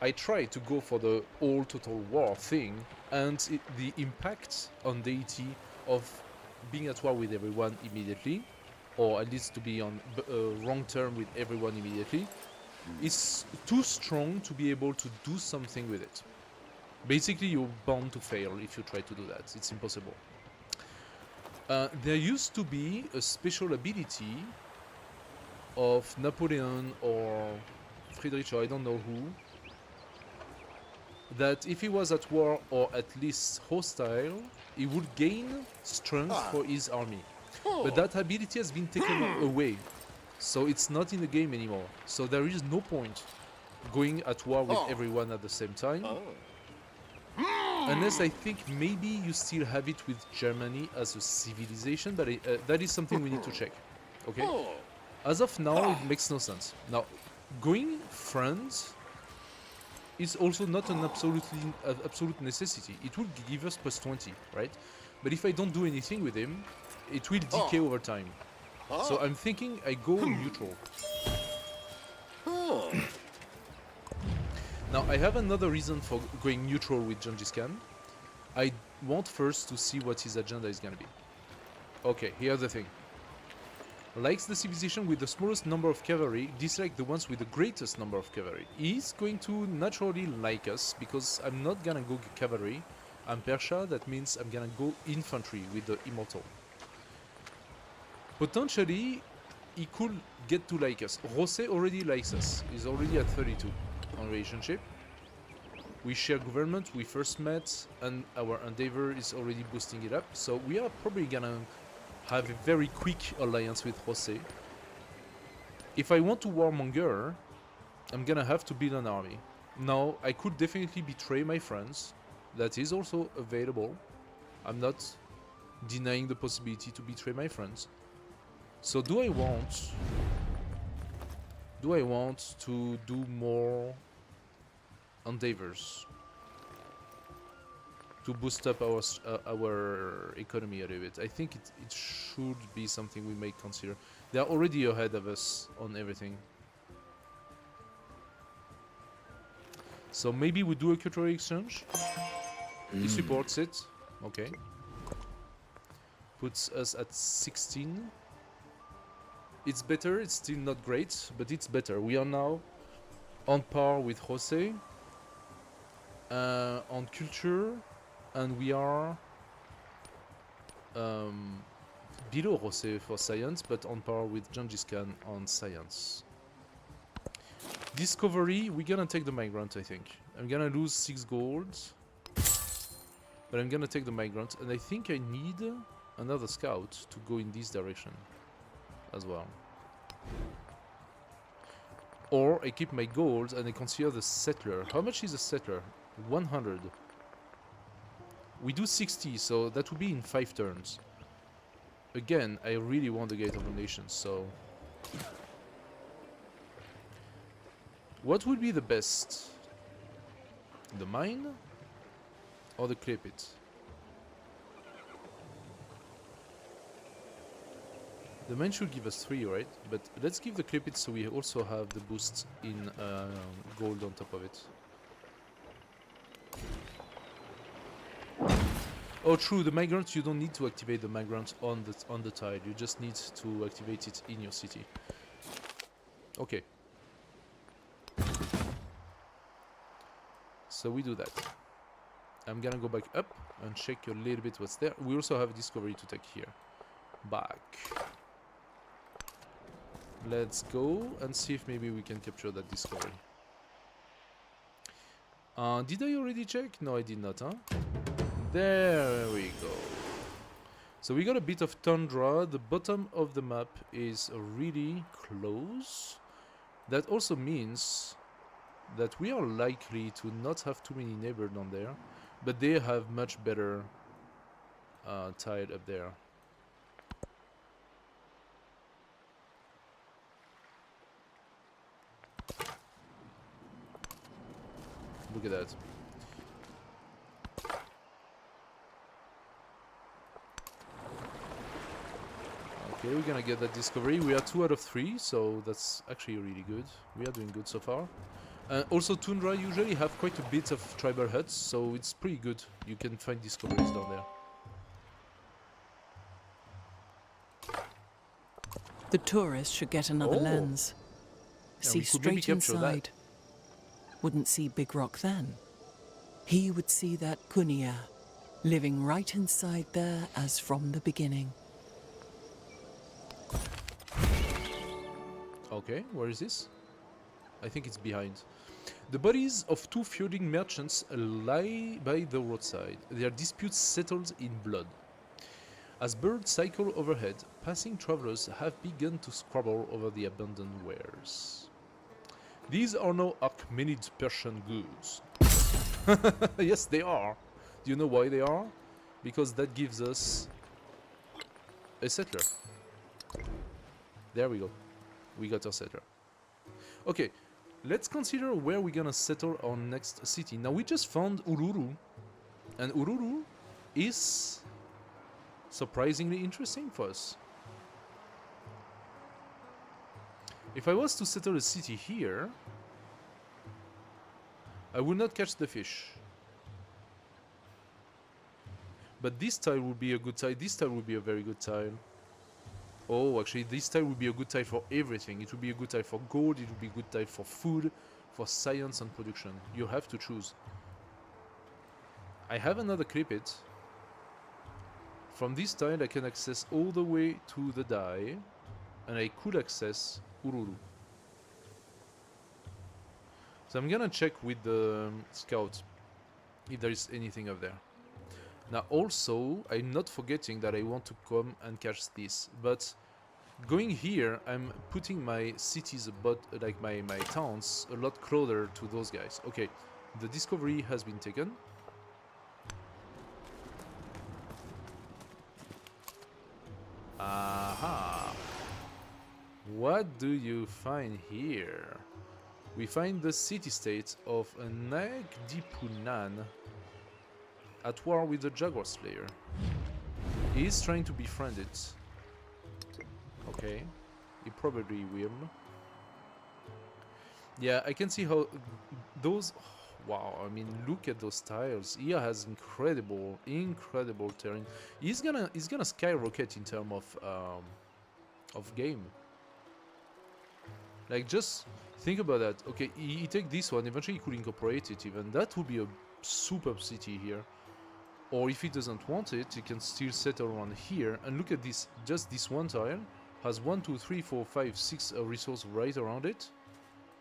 I try to go for the all total war thing, and the impact on Deity of being at war with everyone immediately, or at least to be on wrong term with everyone immediately, is too strong to be able to do something with it. Basically, you're bound to fail if you try to do that. It's impossible. There used to be a special ability of Napoleon or Friedrich, or I don't know who, that if he was at war or at least hostile, he would gain strength for his army. But that ability has been taken away. So it's not in the game anymore. So there is no point going at war with everyone at the same time. Unless I think maybe you still have it with Germany as a civilization, but that is something we need to check. Okay? As of now, it makes no sense. Now, going friends is also not an absolute necessity. It will give us plus 20, right? But if I don't do anything with him, it will decay over time. So I'm thinking I go neutral. Now I have another reason for going neutral with Gengis Khan. I want first to see what his agenda is gonna be. Okay, here's the thing. Likes the civilization with the smallest number of cavalry, dislike the ones with the greatest number of cavalry. He's going to naturally like us because I'm not gonna go cavalry. I'm Persia, that means I'm gonna go infantry with the immortal. Potentially, he could get to like us. Jose already likes us. He's already at 32 on relationship. We share government, we first met, and our endeavor is already boosting it up. So we are probably gonna have a very quick alliance with Jose. If I want to warmonger, I'm gonna have to build an army. Now, I could definitely betray my friends. That is also available. I'm not denying the possibility to betray my friends. So do I want to do more endeavors to boost up our economy a little bit? I think it should be something we may consider. They are already ahead of us on everything. So maybe we do a cultural exchange. He supports it. Okay. Puts us at 16. It's better, it's still not great, but it's better. We are now on par with Jose on culture, and we are below Jose for science, but on par with Gengis Khan on science. Discovery, we're gonna take the migrant, I think. I'm gonna lose 6 gold, but I'm gonna take the migrant, and I think I need another scout to go in this direction as well. Or I keep my gold and I consider the settler. How much is a settler? 100. We do 60, so that would be in 5 turns. Again, I really want the Gate of the Nations, so... What would be the best? The mine? Or the clay pit? The mine should give us 3, right? But let's give the clay pit so we also have the boost in gold on top of it. Oh, true. The migrant, you don't need to activate the migrant on the tile. You just need to activate it in your city. Okay. So we do that. I'm gonna go back up and check a little bit what's there. We also have a discovery to take here. Back. Let's go and see if maybe we can capture that discovery. Did I already check? No, I did not, huh? There we go. So we got a bit of tundra. The bottom of the map is really close. That also means that we are likely to not have too many neighbors down there, but they have much better tile up there. Look at that. Okay, we're gonna get that discovery. We are 2 out of 3, so that's actually really good. We are doing good so far. Also, Tundra usually have quite a bit of tribal huts, so it's pretty good. You can find discoveries down there. The tourist should get another Oh. lens. Yeah, See we could maybe straight capture that. inside. Wouldn't see Big Rock then. He would see that Kunia, living right inside there as from the beginning. Okay, where is this? I think it's behind. The bodies of 2 feuding merchants lie by the roadside, their disputes settled in blood. As birds cycle overhead, passing travelers have begun to squabble over the abandoned wares. These are no Achaemenid Persian goods. Yes, they are. Do you know why they are? Because that gives us a settler. There we go. We got our settler. Okay, let's consider where we're gonna settle our next city. Now, we just found Ururu, and Ururu is surprisingly interesting for us. If I was to settle a city here, I would not catch the fish. But this tile would be a good tile. This tile would be a very good tile. Oh, actually, this tile would be a good tile for everything. It would be a good tile for gold, it would be a good tile for food, for science and production. You have to choose. I have another clip it. From this tile I can access all the way to the dye, and I could access Ururu. So I'm gonna check with the scout if there is anything up there. Now also, I'm not forgetting that I want to come and catch this, but going here, I'm putting my cities, like my towns, a lot closer to those guys. Okay, the discovery has been taken. Aha! What do you find here? We find the city-state of Nagdipunan at war with the Jaguar Slayer. He is trying to befriend it. Okay, he probably will. Yeah, I can see how those... Wow, I mean, look at those tiles. He has incredible terrain. He's gonna skyrocket in terms of game. Like, just think about that. Okay, he take this one. Eventually, he could incorporate it. Even that would be a superb city here. Or if he doesn't want it, he can still settle around here. And look at this. Just this one tile has 1, 2, 3, 4, 5, 6 resources right around it.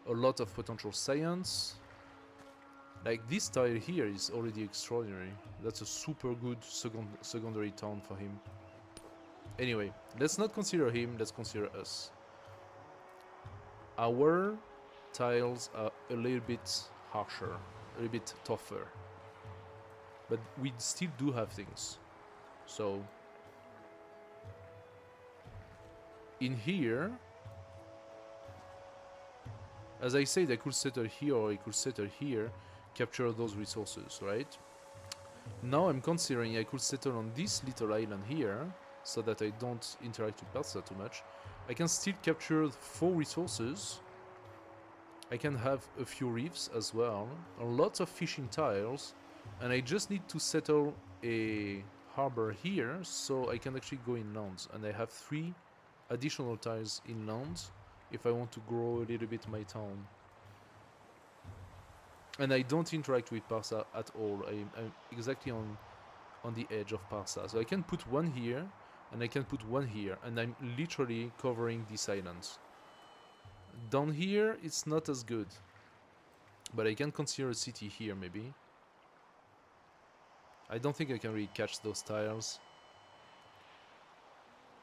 A lot of potential science. Like, this tile here is already extraordinary. That's a super good secondary town for him. Anyway, let's not consider him, let's consider us. Our tiles are a little bit harsher, a little bit tougher. But we still do have things. So, in here, as I said, I could settle here or I could settle here, capture those resources, right? Now I'm considering I could settle on this little island here, so that I don't interact with Persia too much. I can still capture 4 resources. I can have a few reefs as well, lots of fishing tiles, and I just need to settle a harbor here, so I can actually go inland. And I have 3 additional tiles inland if I want to grow a little bit my town. And I don't interact with Parsa at all. I'm exactly on the edge of Parsa. So I can put one here, and I can put one here, and I'm literally covering these islands. Down here, it's not as good. But I can consider a city here, maybe. I don't think I can really catch those tiles.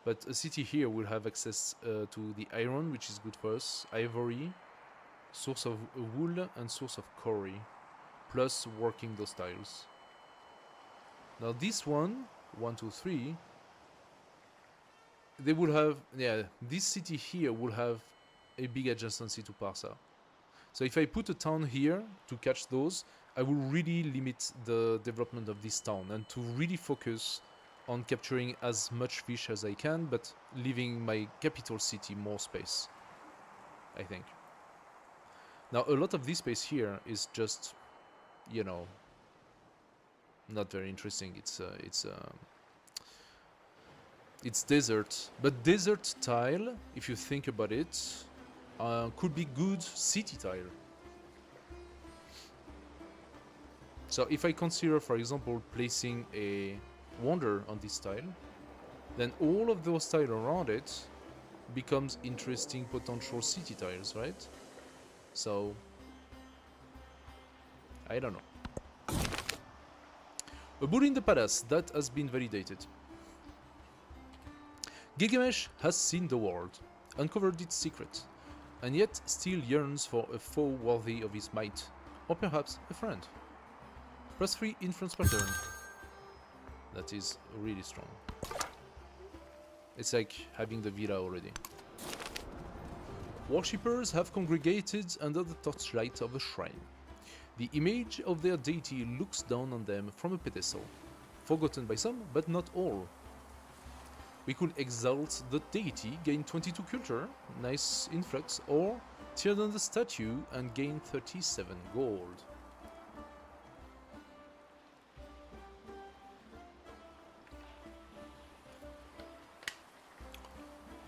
But a city here will have access to the iron, which is good for us. Ivory. Source of wool and source of quarry, plus working those tiles. Now this one, 1, 2, 3, they would have, yeah, this city here will have a big adjacency to Parsa. So if I put a town here to catch those, I will really limit the development of this town and to really focus on capturing as much fish as I can, but leaving my capital city more space, I think. Now, a lot of this space here is just, you know, not very interesting. It's desert, but desert tile, if you think about it, could be good city tile. So if I consider, for example, placing a wonder on this tile, then all of those tiles around it becomes interesting potential city tiles, right? So I don't know. A bull in the palace, that has been validated. Gilgamesh has seen the world, uncovered its secret, and yet still yearns for a foe worthy of his might, or perhaps a friend. +3 influence per turn. That is really strong. It's like having the villa already. Worshippers have congregated under the torchlight of a shrine. The image of their deity looks down on them from a pedestal, forgotten by some, but not all. We could exalt the deity, gain 22 culture, nice influx, or tear down the statue and gain 37 gold.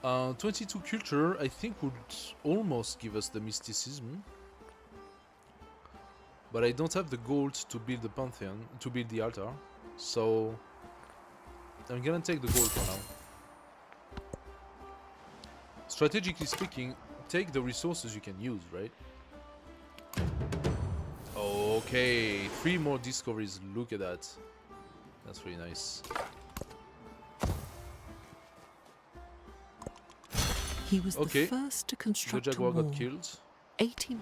Uh, 22 culture, I think, would almost give us the mysticism. But I don't have the gold to build the pantheon, to build the altar, so I'm gonna take the gold for now. Strategically speaking, take the resources you can use, right? Okay, 3 more discoveries, look at that. That's really nice. He was Okay, the first to the construct a jaguar wall. got killed. 18.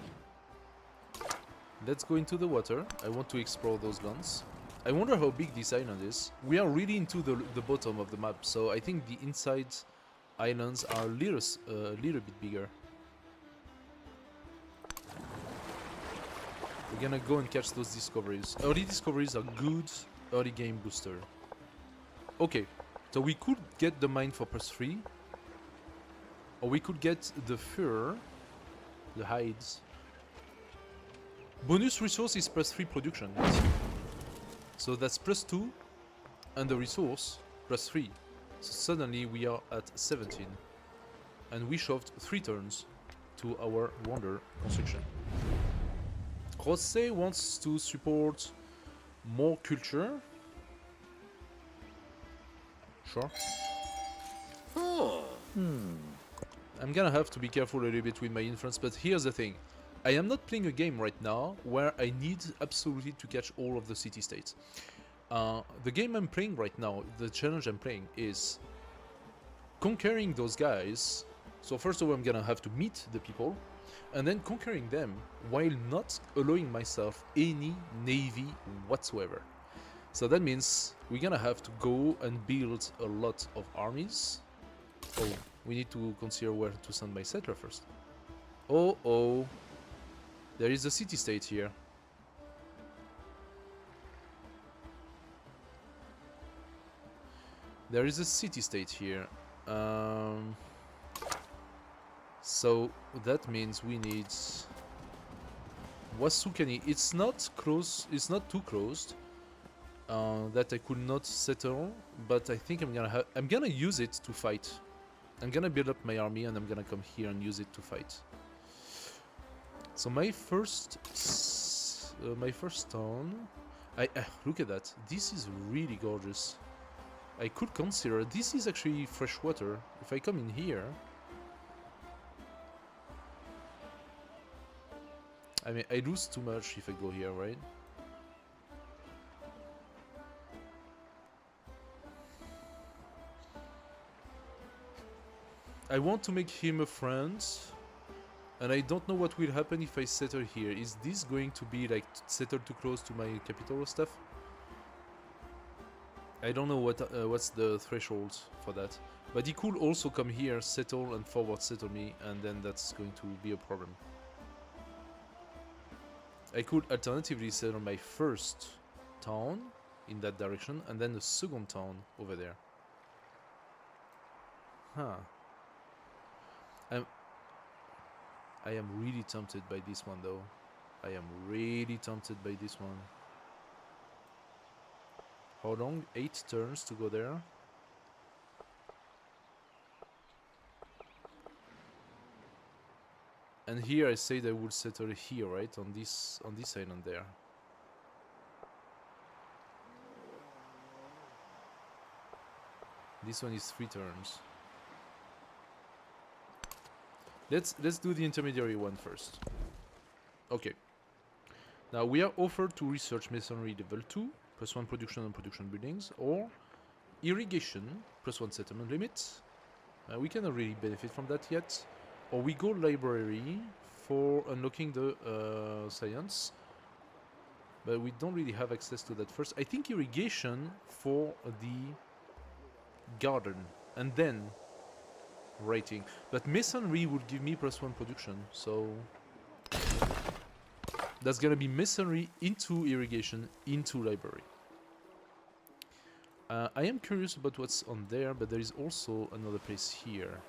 Let's go into the water. I want to explore those guns. I wonder how big this island is. We are really into the bottom of the map, so I think the inside islands are a little bit bigger. We're gonna go and catch those discoveries. Early discoveries are good early game booster. Okay, so we could get the mine for +3. Or we could get the fur, the hides. Bonus resource is +3 production. So that's +2, and the resource +3. So suddenly we are at 17. And we shoved 3 turns to our wonder construction. Jose wants to support more culture. Sure. I'm gonna have to be careful a little bit with my influence, but here's the thing. I am not playing a game right now where I need absolutely to catch all of the city-states. The game I'm playing right now, the challenge I'm playing is conquering those guys. So first of all, I'm gonna have to meet the people, and then conquering them while not allowing myself any navy whatsoever. So that means we're gonna have to go and build a lot of armies. Oh, we need to consider where to send my settler first. Oh, there is a city-state here. There is a city-state here. So that means we need Wasukani. It's not close. It's not too closed. That I could not settle, but I think I'm gonna use it to fight. I'm gonna build up my army and I'm gonna come here and use it to fight. So my first town. Look at that. This is really gorgeous. I could consider this is actually fresh water. If I come in here, I mean, I lose too much if I go here, right? I want to make him a friend, and I don't know what will happen if I settle here. Is this going to be like settled too close to my capital or stuff? I don't know what's the threshold for that. But he could also come here, settle, and forward settle me, and then that's going to be a problem. I could alternatively settle my first town in that direction and then the second town over there. Huh. I am really tempted by this one though. I am really tempted by this one. How long? 8 turns to go there. And here I said I would settle here, right? On this island there. This one is 3 turns. Let's do the intermediary one first. Okay. Now we are offered to research masonry level 2, +1 production and production buildings, or irrigation, +1 settlement limit. We cannot really benefit from that yet. Or we go library for unlocking the science, but we don't really have access to that first. I think irrigation for the garden, and then writing. But masonry would give me +1 production, so that's gonna be masonry into irrigation into library. I am curious about what's on there, but there is also another place here.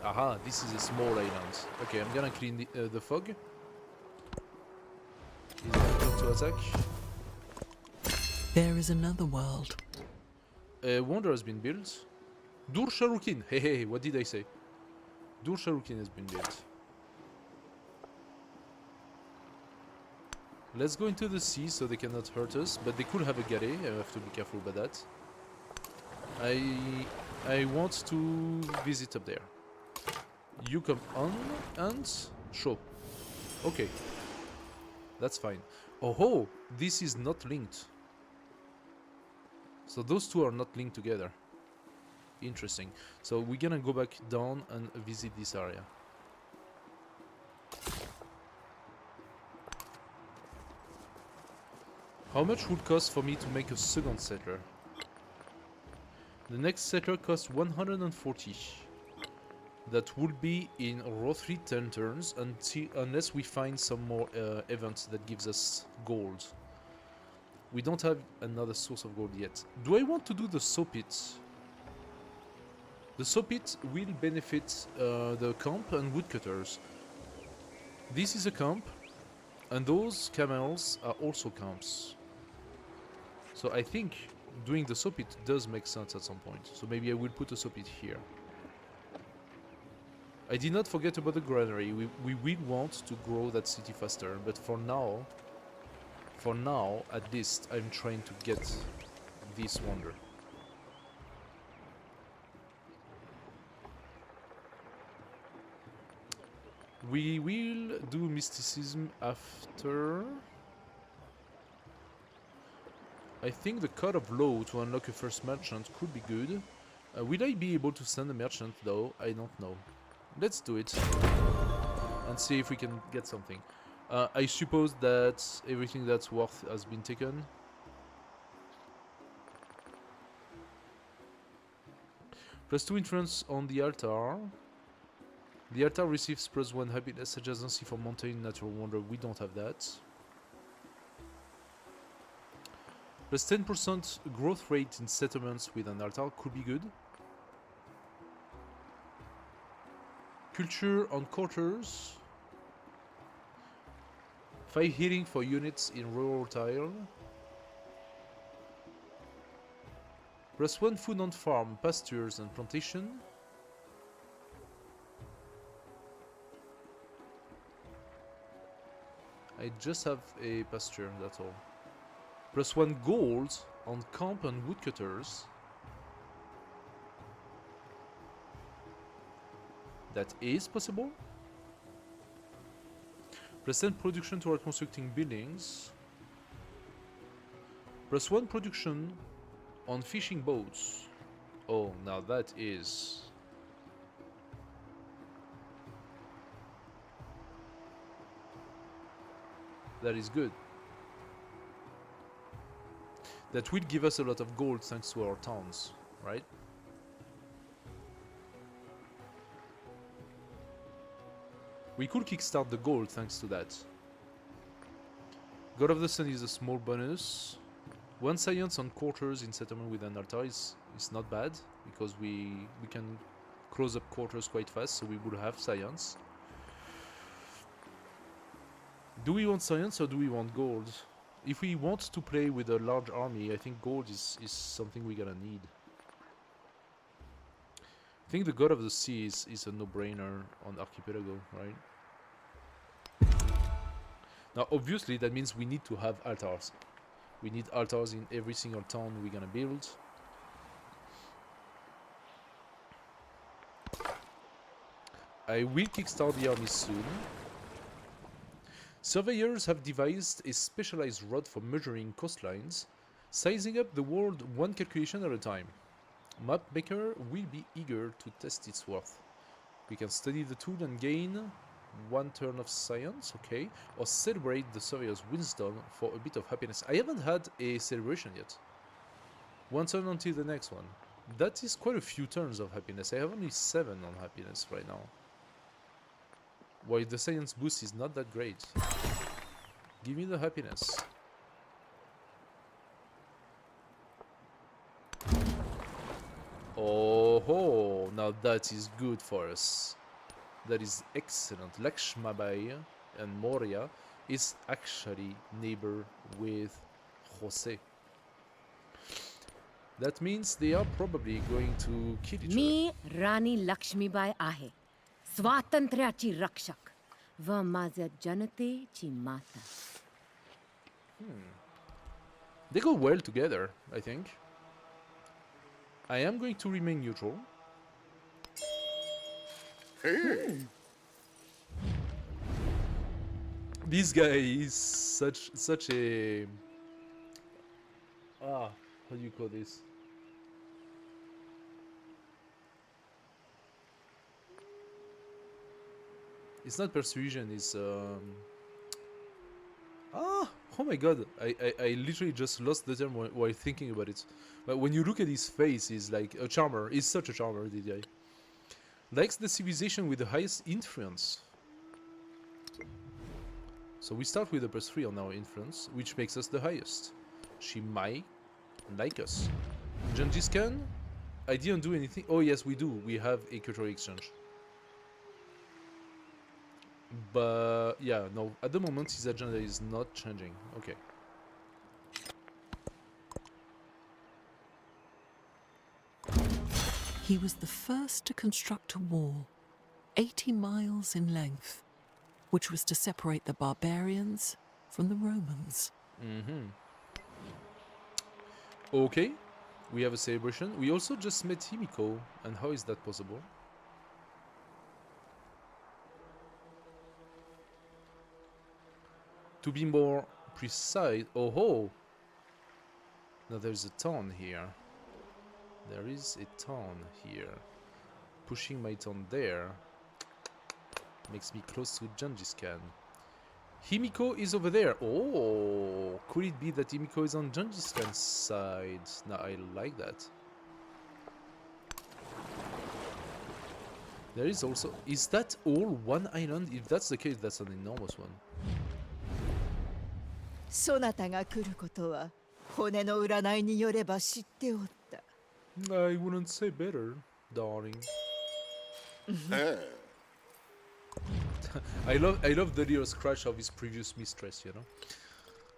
Aha, this is a small island. Okay, I'm gonna clean the fog. Is it going to attack? There is another world. A wonder has been built. Dur Sharukin. Hey, what did I say? Dur Sharukin has been built. Let's go into the sea so they cannot hurt us, but they could have a galley. I have to be careful about that. I want to visit up there. You come on and show. Okay. That's fine. Oh ho! This is not linked. So those two are not linked together. Interesting. So we're gonna go back down and visit this area. How much would it cost for me to make a second settler? The next settler costs 140. That would be in roughly 10 turns unless we find some more events that gives us gold. We don't have another source of gold yet. Do I want to do the saw pit? The saw pit will benefit the camp and woodcutters. This is a camp, and those camels are also camps. So I think doing the saw pit does make sense at some point. So maybe I will put a saw pit here. I did not forget about the granary. We will want to grow that city faster, but for now at least I'm trying to get this wonder. We will do mysticism after. I think the Code of Law to unlock a first merchant could be good. Will I be able to send a merchant though? I don't know. Let's do it and see if we can get something. I suppose that everything that's worth has been taken. +2 influence on the altar. The altar receives +1 happiness adjacency for mountain natural wonder. We don't have that. +10% growth rate in settlements with an altar could be good. Culture on quarters. 5 healing for units in rural tile. +1 food on farm, pastures and plantation. I just have a pasture, that's all. +1 gold on camp and woodcutters. That is possible. +10 production toward constructing buildings. +1 production on fishing boats. Oh, now that is... that is good. That will give us a lot of gold thanks to our towns, right? We could kickstart the gold thanks to that. God of the Sun is a small bonus. 1 science on quarters in settlement with an altar is not bad, because we can close up quarters quite fast, so we would have science. Do we want science or do we want gold? If we want to play with a large army, I think gold is something we're gonna need. I think the God of the Sea is a no-brainer on Archipelago, right? Now, obviously, that means we need to have altars. We need altars in every single town we're gonna build. I will kickstart the army soon. Surveyors have devised a specialized rod for measuring coastlines, sizing up the world 1 calculation at a time. Mapmaker will be eager to test its worth. We can study the tool and gain 1 turn of science, okay, or celebrate the surveyor's wisdom for a bit of happiness. I haven't had a celebration yet. 1 turn until the next one. That is quite a few turns of happiness. I have only 7 on happiness right now. While the science boost is not that great. Give me the happiness. Oh ho! Now that is good for us. That is excellent. Lakshmabai and Moria is actually neighbor with Jose. That means they are probably going to kill each other. मी राणी लक्ष्मीबाई आहे स्वातंत्र्याची रक्षक व माझ्या जनतेची माता. They go well together, I think. I am going to remain neutral. Hey, This guy is such a how do you call this? It's not persuasion, it's oh my god, I literally just lost the term while thinking about it. But when you look at his face, he's like a charmer. He's such a charmer, the guy. Likes the civilization with the highest influence. So we start with a +3 on our influence, which makes us the highest. She might like us. Gengis Khan? I didn't do anything. Oh yes, we do. We have a cultural exchange. But yeah, no, at the moment his agenda is not changing. Okay. He was the first to construct a wall, 80 miles in length, which was to separate the barbarians from the Romans. Okay, we have a celebration. We also just met Himiko, and how is that possible? To be more precise, oh ho! Now there's a town here. There is a town here. Pushing my town there makes me close to Gengis Khan. Himiko is over there. Oh, could it be that Himiko is on Gengis Khan's side? Now I like that. There is also... Is that all one island? If that's the case, that's an enormous one. そなたが来ることは骨の占いによれば知っておった。 I wouldn't say better, darling. I love the little scratch of his previous mistress, you know?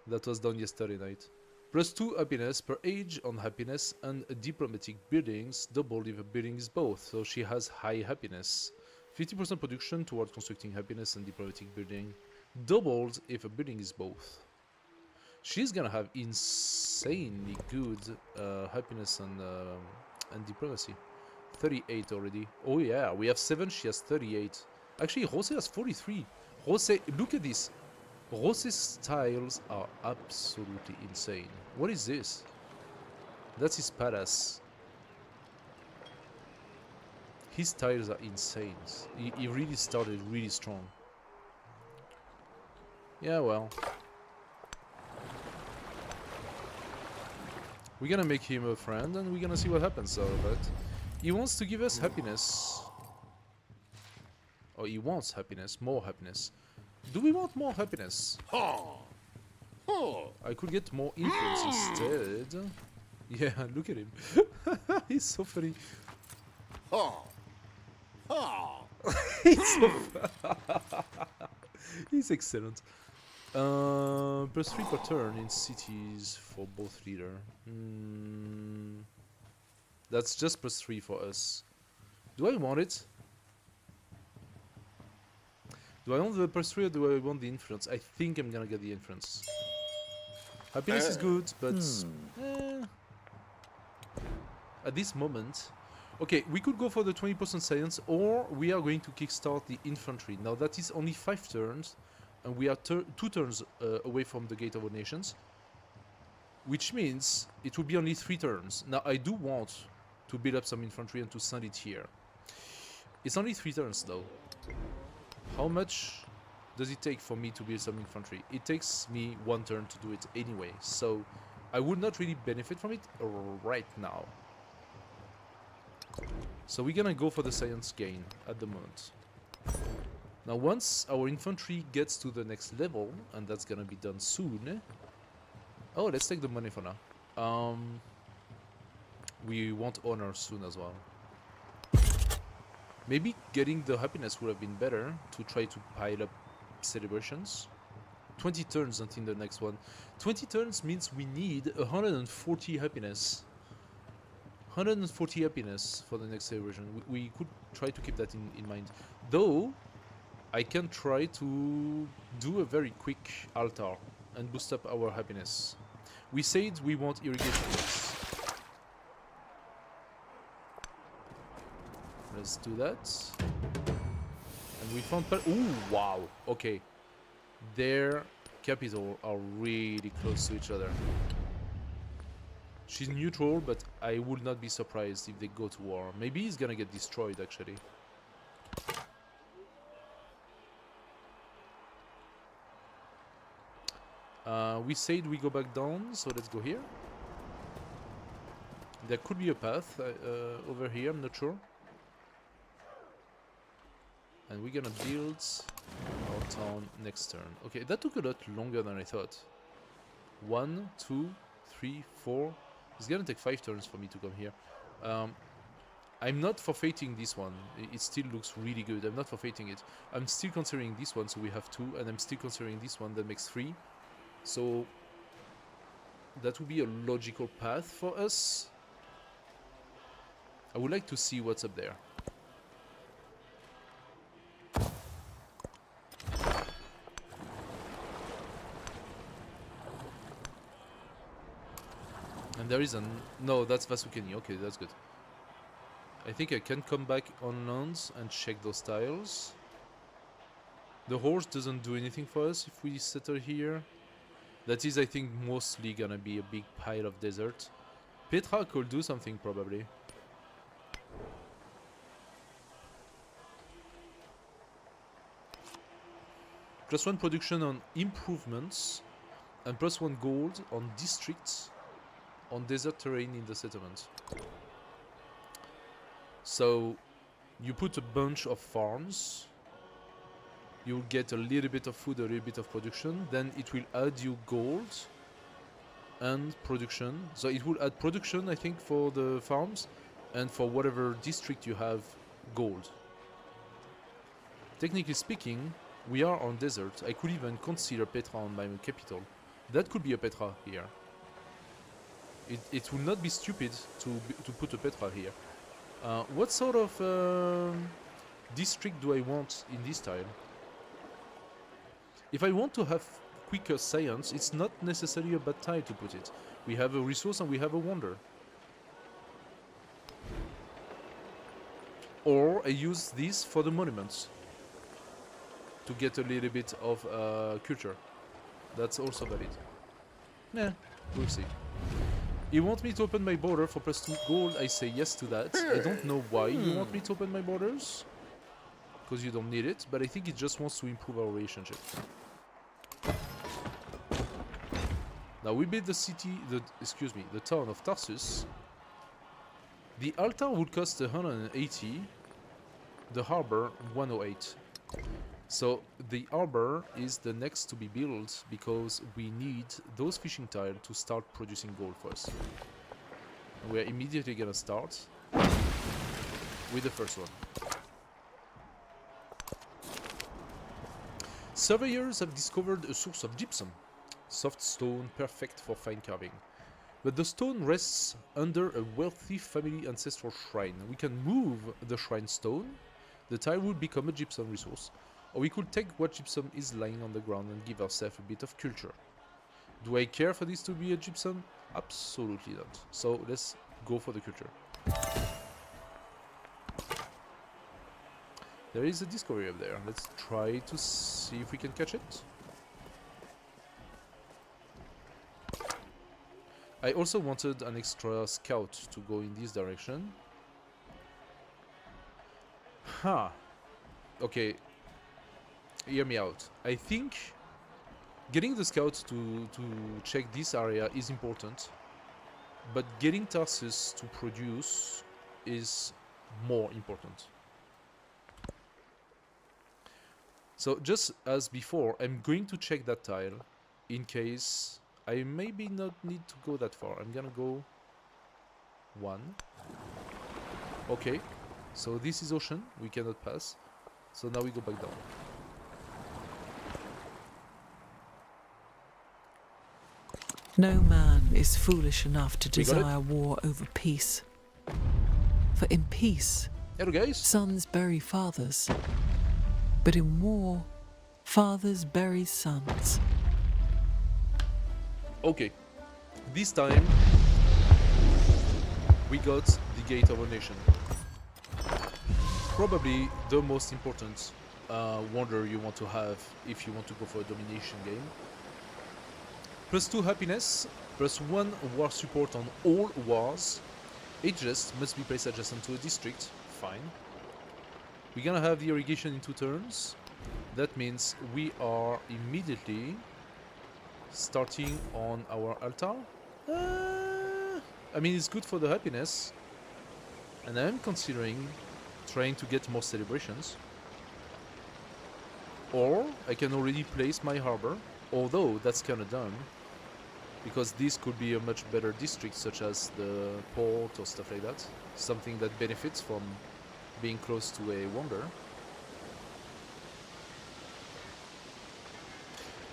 That was done yesterday night. +2 happiness per age on happiness and diplomatic buildings, doubled if a building is both, so she has high happiness. 50% production towards constructing happiness and diplomatic building, doubled if a building is both. She's gonna have insanely good happiness and diplomacy. 38 already. Oh yeah, we have 7, she has 38. Actually, Jose has 43. Jose, look at this. Jose's styles are absolutely insane. What is this? That's his palace. His styles are insane. He really started really strong. Yeah, well. We're gonna make him a friend and we're gonna see what happens out of it. He wants to give us happiness. Oh, he wants happiness, more happiness. Do we want more happiness? I could get more influence instead. Yeah, look at him. He's so funny. He's so He's excellent. +3 per turn in cities for both leader. That's just +3 for us. Do I want it? Do I want the +3 or do I want the influence? I think I'm gonna get the influence. Happiness is good, but at this moment, okay, we could go for the 20% science, or we are going to kickstart the infantry. Now that is only 5 turns, and we are 2 turns away from the Gate of All Nations, which means it will be only 3 turns. Now I do want to build up some infantry and to send it here. It's only 3 turns though. How much does it take for me to build some infantry? It takes me 1 turn to do it anyway, so I would not really benefit from it right now. So we're gonna go for the science gain at the moment. Now once our infantry gets to the next level, and that's gonna be done soon. Oh, let's take the money for now. We want honor soon as well. Maybe getting the happiness would have been better to try to pile up celebrations. 20 turns until the next one. 20 turns means we need 140 happiness. 140 happiness for the next celebration. We could try to keep that in mind. Though, I can try to do a very quick altar and boost up our happiness. We said we want irrigation works. Let's do that. And we found... Ooh, wow. Okay. Their capital are really close to each other. She's neutral, but I would not be surprised if they go to war. Maybe he's gonna get destroyed, actually. We said we go back down, so let's go here. There could be a path over here, I'm not sure. And we're gonna build our town next turn. Okay, that took a lot longer than I thought. 1, 2, 3, 4. It's gonna take 5 turns for me to come here. I'm not forfeiting this one. It still looks really good. I'm not forfeiting it. I'm still considering this one, so we have 2, and I'm still considering this one, that makes 3. So that would be a logical path for us. I would like to see what's up there. And there is an... No, that's Vasukeni. Okay, that's good. I think I can come back on lands and check those tiles. The horse doesn't do anything for us if we settle here. That is, I think, mostly gonna be a big pile of desert. Petra could do something, probably. +1 production on improvements, and +1 gold on districts on desert terrain in the settlement. So you put a bunch of farms, you'll get a little bit of food, a little bit of production, then it will add you gold and production. So it will add production, I think, for the farms, and for whatever district you have, gold. Technically speaking, we are on desert. I could even consider Petra on my capital. That could be a Petra here. It will not be stupid to put a Petra here. What sort of district do I want in this tile? If I want to have quicker science, it's not necessarily a bad tile to put it. We have a resource and we have a wonder. Or I use this for the monuments to get a little bit of culture. That's also valid. Yeah, we'll see. You want me to open my border for +2 gold? I say yes to that. I don't know why you want me to open my borders, because you don't need it, but I think it just wants to improve our relationship. Now we build the city, the town of Tarsus. The altar would cost 180, the harbor 108. So the harbor is the next to be built because we need those fishing tiles to start producing gold for us. And we're immediately gonna start with the first one. Surveyors have discovered a source of gypsum, soft stone perfect for fine carving. But the stone rests under a wealthy family ancestral shrine. We can move the shrine stone, the tile would become a gypsum resource, or we could take what gypsum is lying on the ground and give ourselves a bit of culture. Do I care for this to be a gypsum? Absolutely not. So let's go for the culture. There is a discovery up there. Let's try to see if we can catch it. I also wanted an extra scout to go in this direction. Huh. Okay. Hear me out. I think getting the scout to check this area is important, but getting Tarsus to produce is more important. So just as before, I'm going to check that tile in case I maybe not need to go that far. I'm gonna go 1. Okay, so this is ocean, we cannot pass. So now we go back down. No man is foolish enough to We got it? desire war over peace. For in peace, Hello guys! sons bury fathers. But in war, fathers bury sons. Okay, this time we got the Gate of a Nation. Probably the most important wonder you want to have if you want to go for a domination game. +2 happiness, +1 war support on all wars. Ages must be placed adjacent to a district. Fine. We're gonna have the irrigation in 2 turns. That means we are immediately starting on our altar. I mean, it's good for the happiness, and I'm considering trying to get more celebrations. Or I can already place my harbor, although that's kind of dumb, because this could be a much better district, such as the port or stuff like that. Something that benefits from being close to a wonder.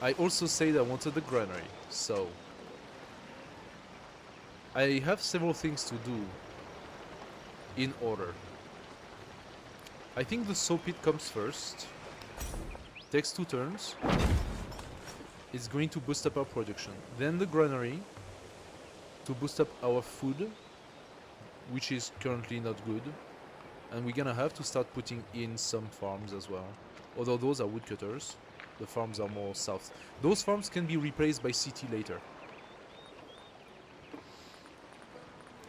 I also said I wanted the granary, so I have several things to do in order. I think the saw pit comes first, takes 2 turns, it's going to boost up our production. Then the granary to boost up our food, which is currently not good. And we're gonna have to start putting in some farms as well. Although those are woodcutters, the farms are more south. Those farms can be replaced by city later.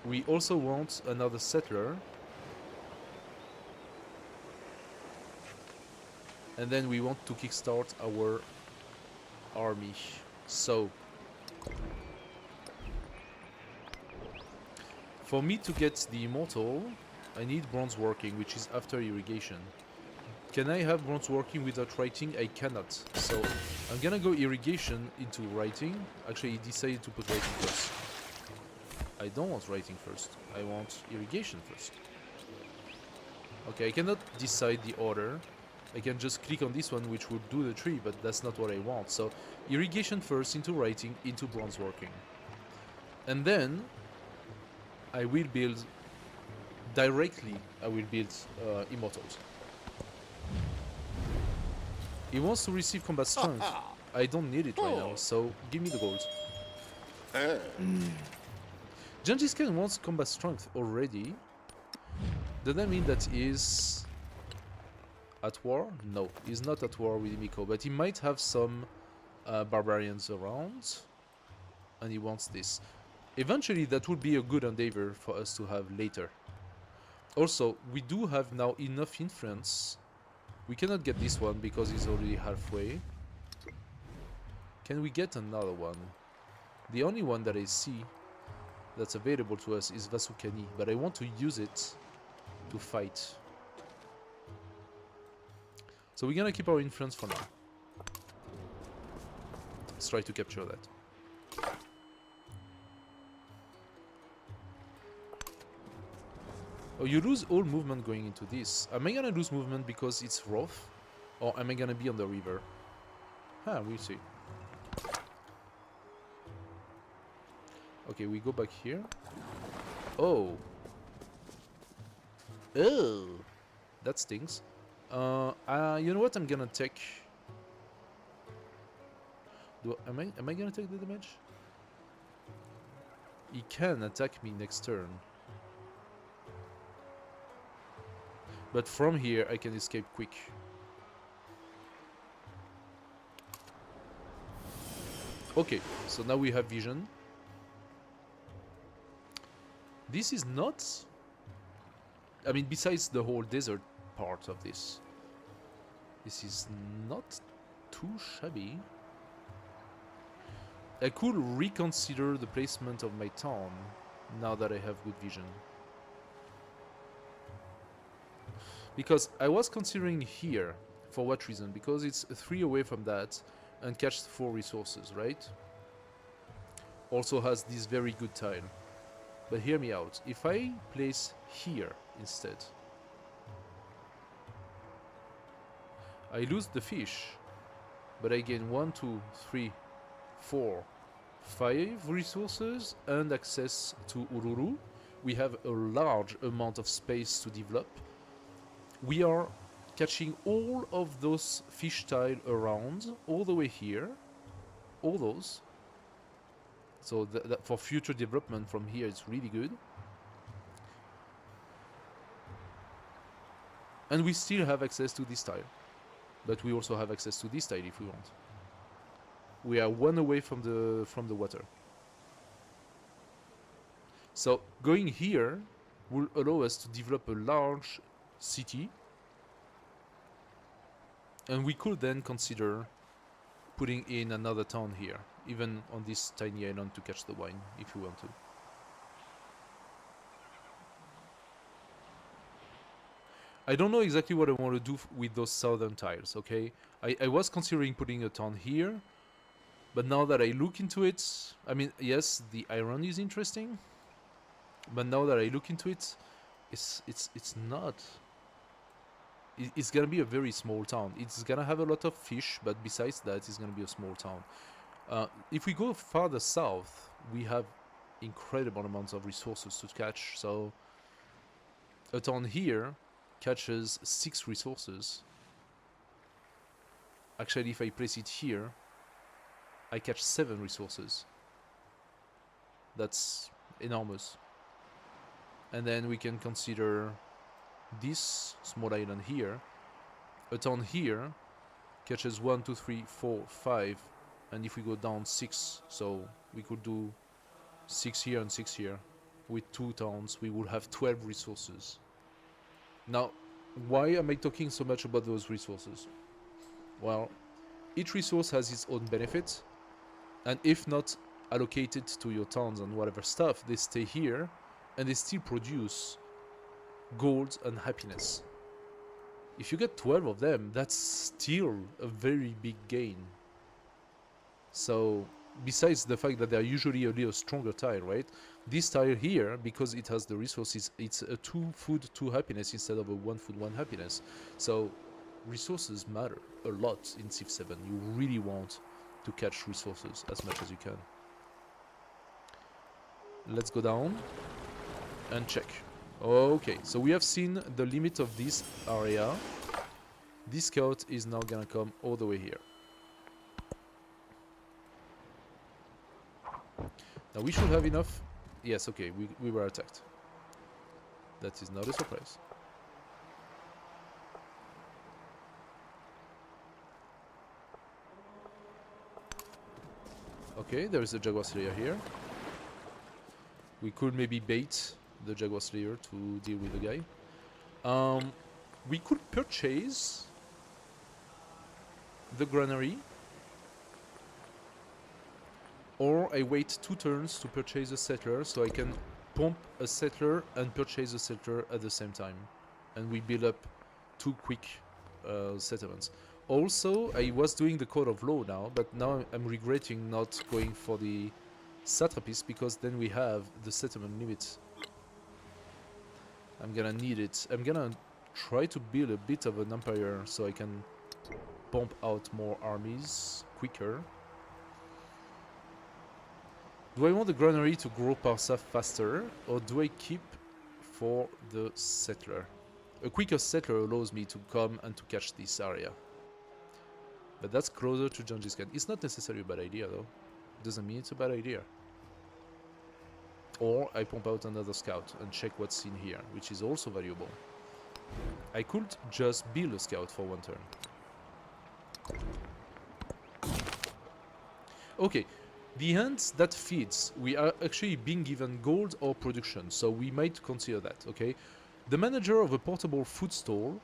We also want another settler. And then we want to kickstart our army. So for me to get the immortal, I need bronze working, which is after irrigation. Can I have bronze working without writing? I cannot. So I'm gonna go irrigation into writing. Actually, he decided to put writing first. I don't want writing first. I want irrigation first. Okay, I cannot decide the order. I can just click on this one, which would do the tree, but that's not what I want. So irrigation first, into writing, into bronze working. And then I will build directly, I will build immortals. He wants to receive combat strength. I don't need it right now, so give me the gold. Gengis Khan wants combat strength already. Does that mean that he is at war? No, he's not at war with Miko, but he might have some barbarians around, and he wants this. Eventually, that would be a good endeavor for us to have later. Also, we do have now enough influence. We cannot get this one because he's already halfway. Can we get another one? The only one that I see that's available to us is Vasukani, but I want to use it to fight. So we're gonna keep our influence for now. Let's try to capture that. Oh, you lose all movement going into this. Am I gonna lose movement because it's rough? Or am I gonna be on the river? Ah, we'll see. Okay, we go back here. Oh. Oh. That stings. You know what? I'm gonna take... Am I gonna take the damage? He can attack me next turn. But from here, I can escape quick. Okay, so now we have vision. This is not... I mean, besides the whole desert part of this, this is not too shabby. I could reconsider the placement of my town now that I have good vision. Because I was considering here. For what reason? Because it's 3 away from that and catch 4 resources, right? Also has this very good tile. But hear me out. If I place here instead, I lose the fish, but I gain 1, 2, 3, 4, 5 resources and access to Ururu. We have a large amount of space to develop. We are catching all of those fish tile around, all the way here, all those. So for future development from here, it's really good. And we still have access to this tile. But we also have access to this tile if we want. We are 1 away from the water. So going here will allow us to develop a large city. And we could then consider putting in another town here, even on this tiny island to catch the wine, if you want to. I don't know exactly what I want to do with those southern tiles, okay? I was considering putting a town here, but now that I look into it, I mean, yes, the iron is interesting, but now that I look into it, it's not. It's gonna be a very small town. It's gonna have a lot of fish, but besides that, it's gonna be a small town. If we go farther south, we have incredible amounts of resources to catch. So a town here catches 6 resources. Actually, if I place it here, I catch 7 resources. That's enormous. And then we can consider this small island here. A town here catches 1, 2, 3, 4, 5, and if we go down 6, so we could do 6 here and 6 here. With 2 towns, we would have 12 resources. Now, why am I talking so much about those resources? Well, each resource has its own benefit, and if not allocated to your towns and whatever stuff, they stay here, and they still produce gold and happiness. If you get 12 of them, that's still a very big gain. So, besides the fact that they're usually a little stronger tile, right? This tile here, because it has the resources, it's a 2 food, 2 happiness instead of a 1 food, 1 happiness. So, resources matter a lot in Civ 7. You really want to catch resources as much as you can. Let's go down and check. Okay, so we have seen the limit of this area. This scout is now gonna come all the way here. Now we should have enough. Yes, okay, we were attacked. That is not a surprise. Okay, there is a Jaguar Slayer here. We could maybe bait the Jaguar Slayer to deal with the guy. We could purchase the granary, or I wait 2 turns to purchase a settler, so I can pump a settler and purchase a settler at the same time, and we build up 2 quick settlements. Also, I was doing the Code of Law now, but now I'm regretting not going for the satrapies because then we have the settlement limit. I'm gonna need it. I'm gonna try to build a bit of an empire so I can pump out more armies quicker. Do I want the granary to grow parsa faster, or do I keep for the settler? A quicker settler allows me to come and to catch this area. But that's closer to Genghis Khan. It's not necessarily a bad idea though. Doesn't mean it's a bad idea. Or I pump out another scout and check what's in here, which is also valuable. I could just build a scout for one turn. Okay, the ants that feeds, we are actually being given gold or production, so we might consider that, okay? The manager of a portable food stall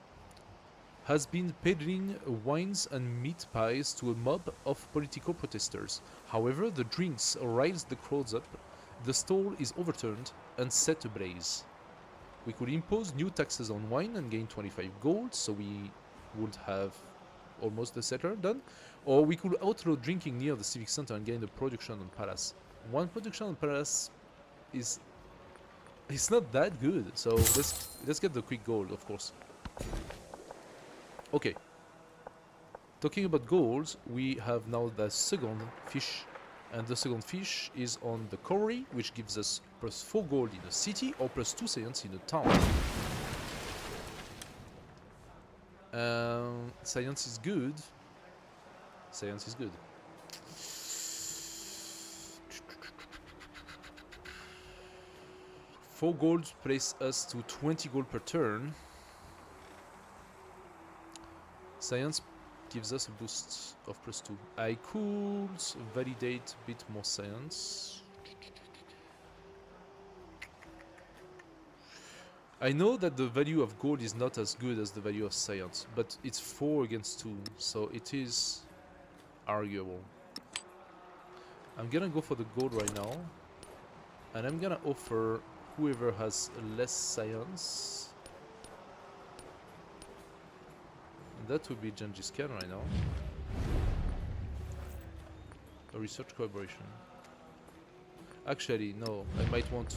has been peddling wines and meat pies to a mob of political protesters. However, the drinks rile the crowds up, the stall is overturned and set ablaze. We could impose new taxes on wine and gain 25 gold, so we would have almost the settler done. Or we could outlaw drinking near the civic center and gain the production on palace. One production on palace is... it's not that good, so let's get the quick gold, of course. Okay. Talking about gold, we have now the second fish. And the second fish is on the Corey, which gives us plus 4 gold in a city or plus 2 science in a town. Science is good. Science is good. Four gold place us to 20 gold per turn. Science gives us a boost of plus 2. I could validate a bit more science. I know that the value of gold is not as good as the value of science, but it's 4 against 2, so it is arguable. I'm gonna go for the gold right now, and I'm gonna offer whoever has less science. That would be Genghis Khan right now. A research collaboration. Actually, no. I might want.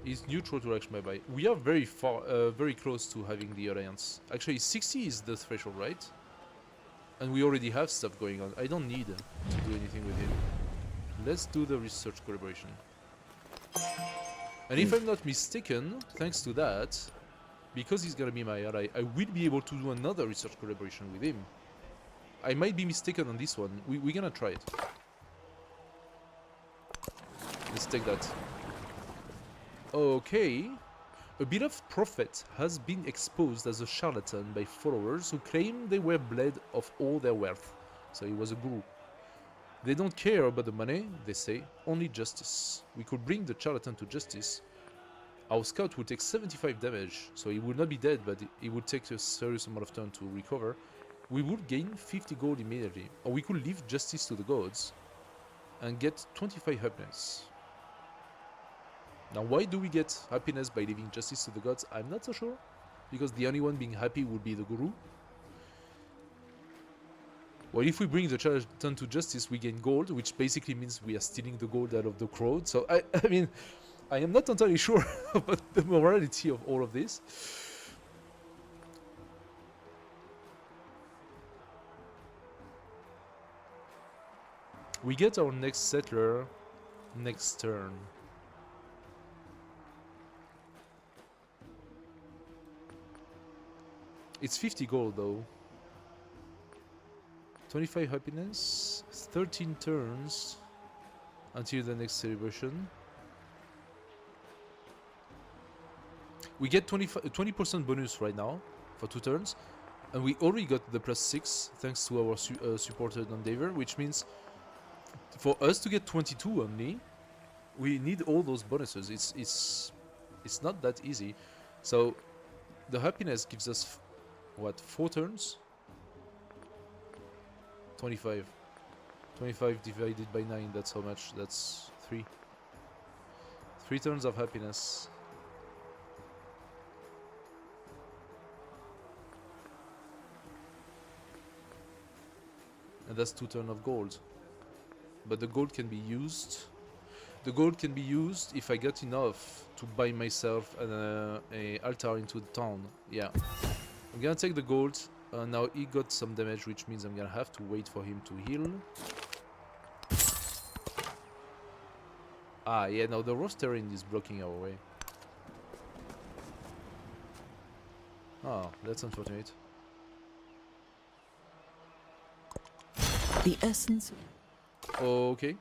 He's neutral to action by. We are very far, very close to having the alliance. Actually, 60 is the threshold, right? And we already have stuff going on. I don't need to do anything with him. Let's do the research collaboration. And if I'm not mistaken, thanks to that, because he's gonna be my ally, I will be able to do another research collaboration with him. I might be mistaken on this one. We're gonna try it. Let's take that. Okay. A beloved prophet has been exposed as a charlatan by followers who claim they were bled of all their wealth. So he was a guru. They don't care about the money, they say, only justice. We could bring the charlatan to justice. Our scout will take 75 damage, so he will not be dead, but he would take a serious amount of time to recover. We would gain 50 gold immediately, or we could leave justice to the gods and get 25 happiness. Now, why do we get happiness by leaving justice to the gods? I'm not so sure, because the only one being happy would be the guru. Well, if we bring the charlatan to justice, we gain gold, which basically means we are stealing the gold out of the crowd. So, I mean, I am not entirely sure about the morality of all of this. We get our next settler next turn. It's 50 gold though. 25 happiness, 13 turns until the next celebration. We get 20% bonus right now for 2 turns, and we already got the +6 thanks to our supported endeavor, which means for us to get 22 only, we need all those bonuses. It's not that easy. So the happiness gives us what, 4 turns? 25. 25 divided by 9, that's how much? That's 3. 3 turns of happiness. And that's 2 turns of gold. But the gold can be used. The gold can be used if I get enough to buy myself a altar into the town. Yeah. I'm gonna take the gold. Now he got some damage, which means I'm gonna have to wait for him to heal. Ah, yeah, now the rose terrain is blocking our way. Oh, that's unfortunate. The essence. Okay.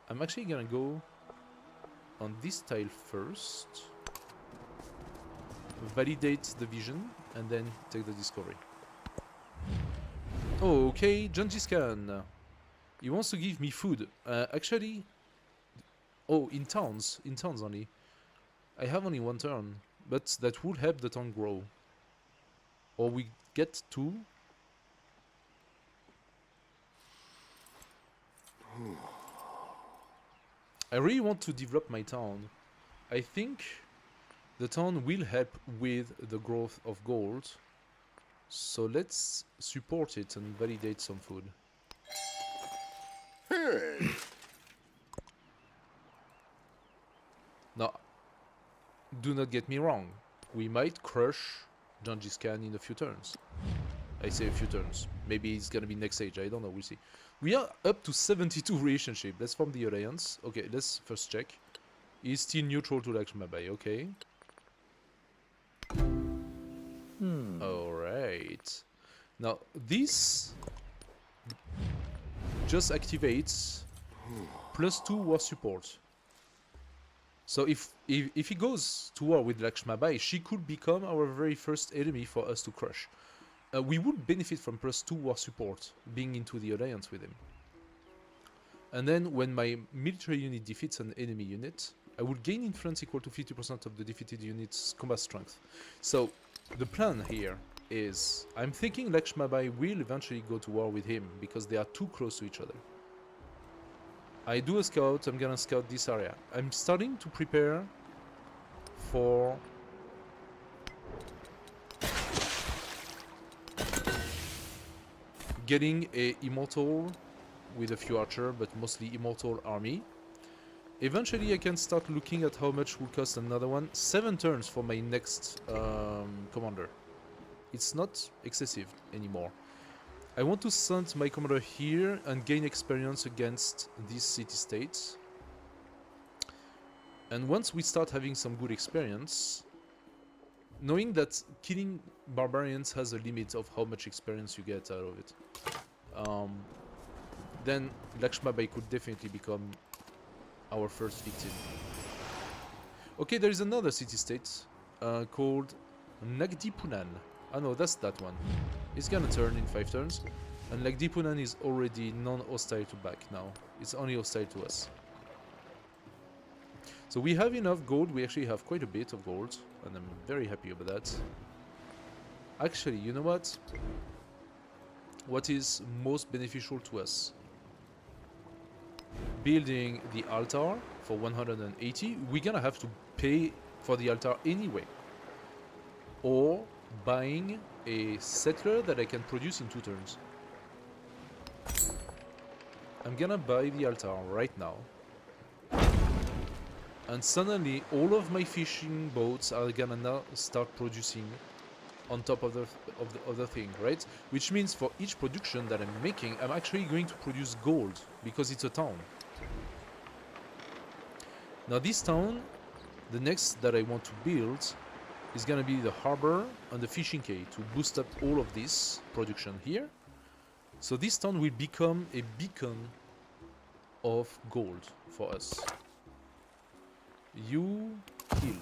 I'm actually gonna go on this tile first. Validate the vision and then take the discovery. Oh, okay, Gengis Khan. He wants to give me food. Actually, oh, in towns only. I have only 1 turn, but that would help the town grow. Or we get 2. I really want to develop my town. I think the town will help with the growth of gold. So let's support it and validate some food. Hey, Now, do not get me wrong. We might crush Gengis Khan in a few turns. I say a few turns. Maybe it's gonna be next stage. I don't know. We'll see. We are up to 72 relationship. Let's form the alliance. Okay, let's first check. He's still neutral to Lakshmabai. Okay. Alright. Now, this just activates +2 war support. So if he goes to war with Lakshmabai, she could become our very first enemy for us to crush. We would benefit from +2 war support, being into the alliance with him. And then when my military unit defeats an enemy unit, I would gain influence equal to 50% of the defeated unit's combat strength. So the plan here is, I'm thinking Lakshmabai will eventually go to war with him, because they are too close to each other. I do a scout, I'm gonna scout this area. I'm starting to prepare for getting a immortal with a few archer, but mostly immortal army. Eventually I can start looking at how much will cost another one. 7 turns for my next commander. It's not excessive anymore. I want to send my commander here and gain experience against these city-states. And once we start having some good experience, knowing that killing barbarians has a limit of how much experience you get out of it, then Lakshmabai could definitely become our first victim. Okay, there is another city-state called Nagdipunan. Ah no, that's that one. It's gonna turn in 5 turns, and Nagdipunan is already non-hostile to back now. It's only hostile to us. So we have enough gold. We actually have quite a bit of gold, and I'm very happy about that. Actually, you know what? What is most beneficial to us? Building the altar for 180. We're gonna have to pay for the altar anyway. Or buying a settler that I can produce in 2 turns. I'm gonna buy the altar right now. And suddenly all of my fishing boats are gonna now start producing on top of the thing, right? Which means for each production that I'm making, I'm actually going to produce gold because it's a town. Now this town, the next that I want to build is gonna be the harbor and the fishing quay to boost up all of this production here. So this town will become a beacon of gold for us. You heal.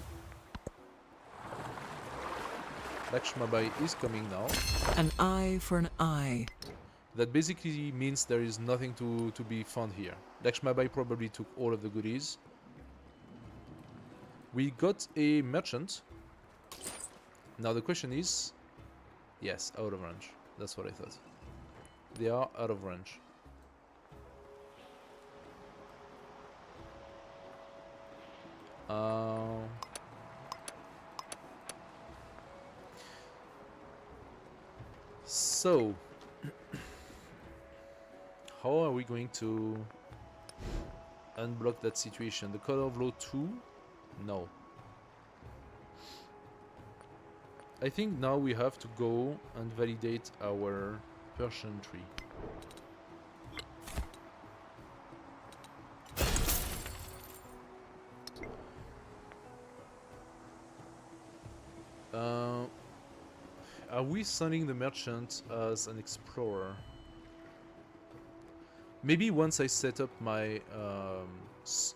Lakshmabai is coming now. An eye for an eye. That basically means there is nothing to be found here. Lakshmabai probably took all of the goodies. We got a merchant. Now the question is, yes, out of range. That's what I thought. They are out of range. So how are we going to unblock that situation? The color of law 2? No. I think now we have to go and validate our Persian tree. Are we sending the merchant as an explorer? Maybe once I set up my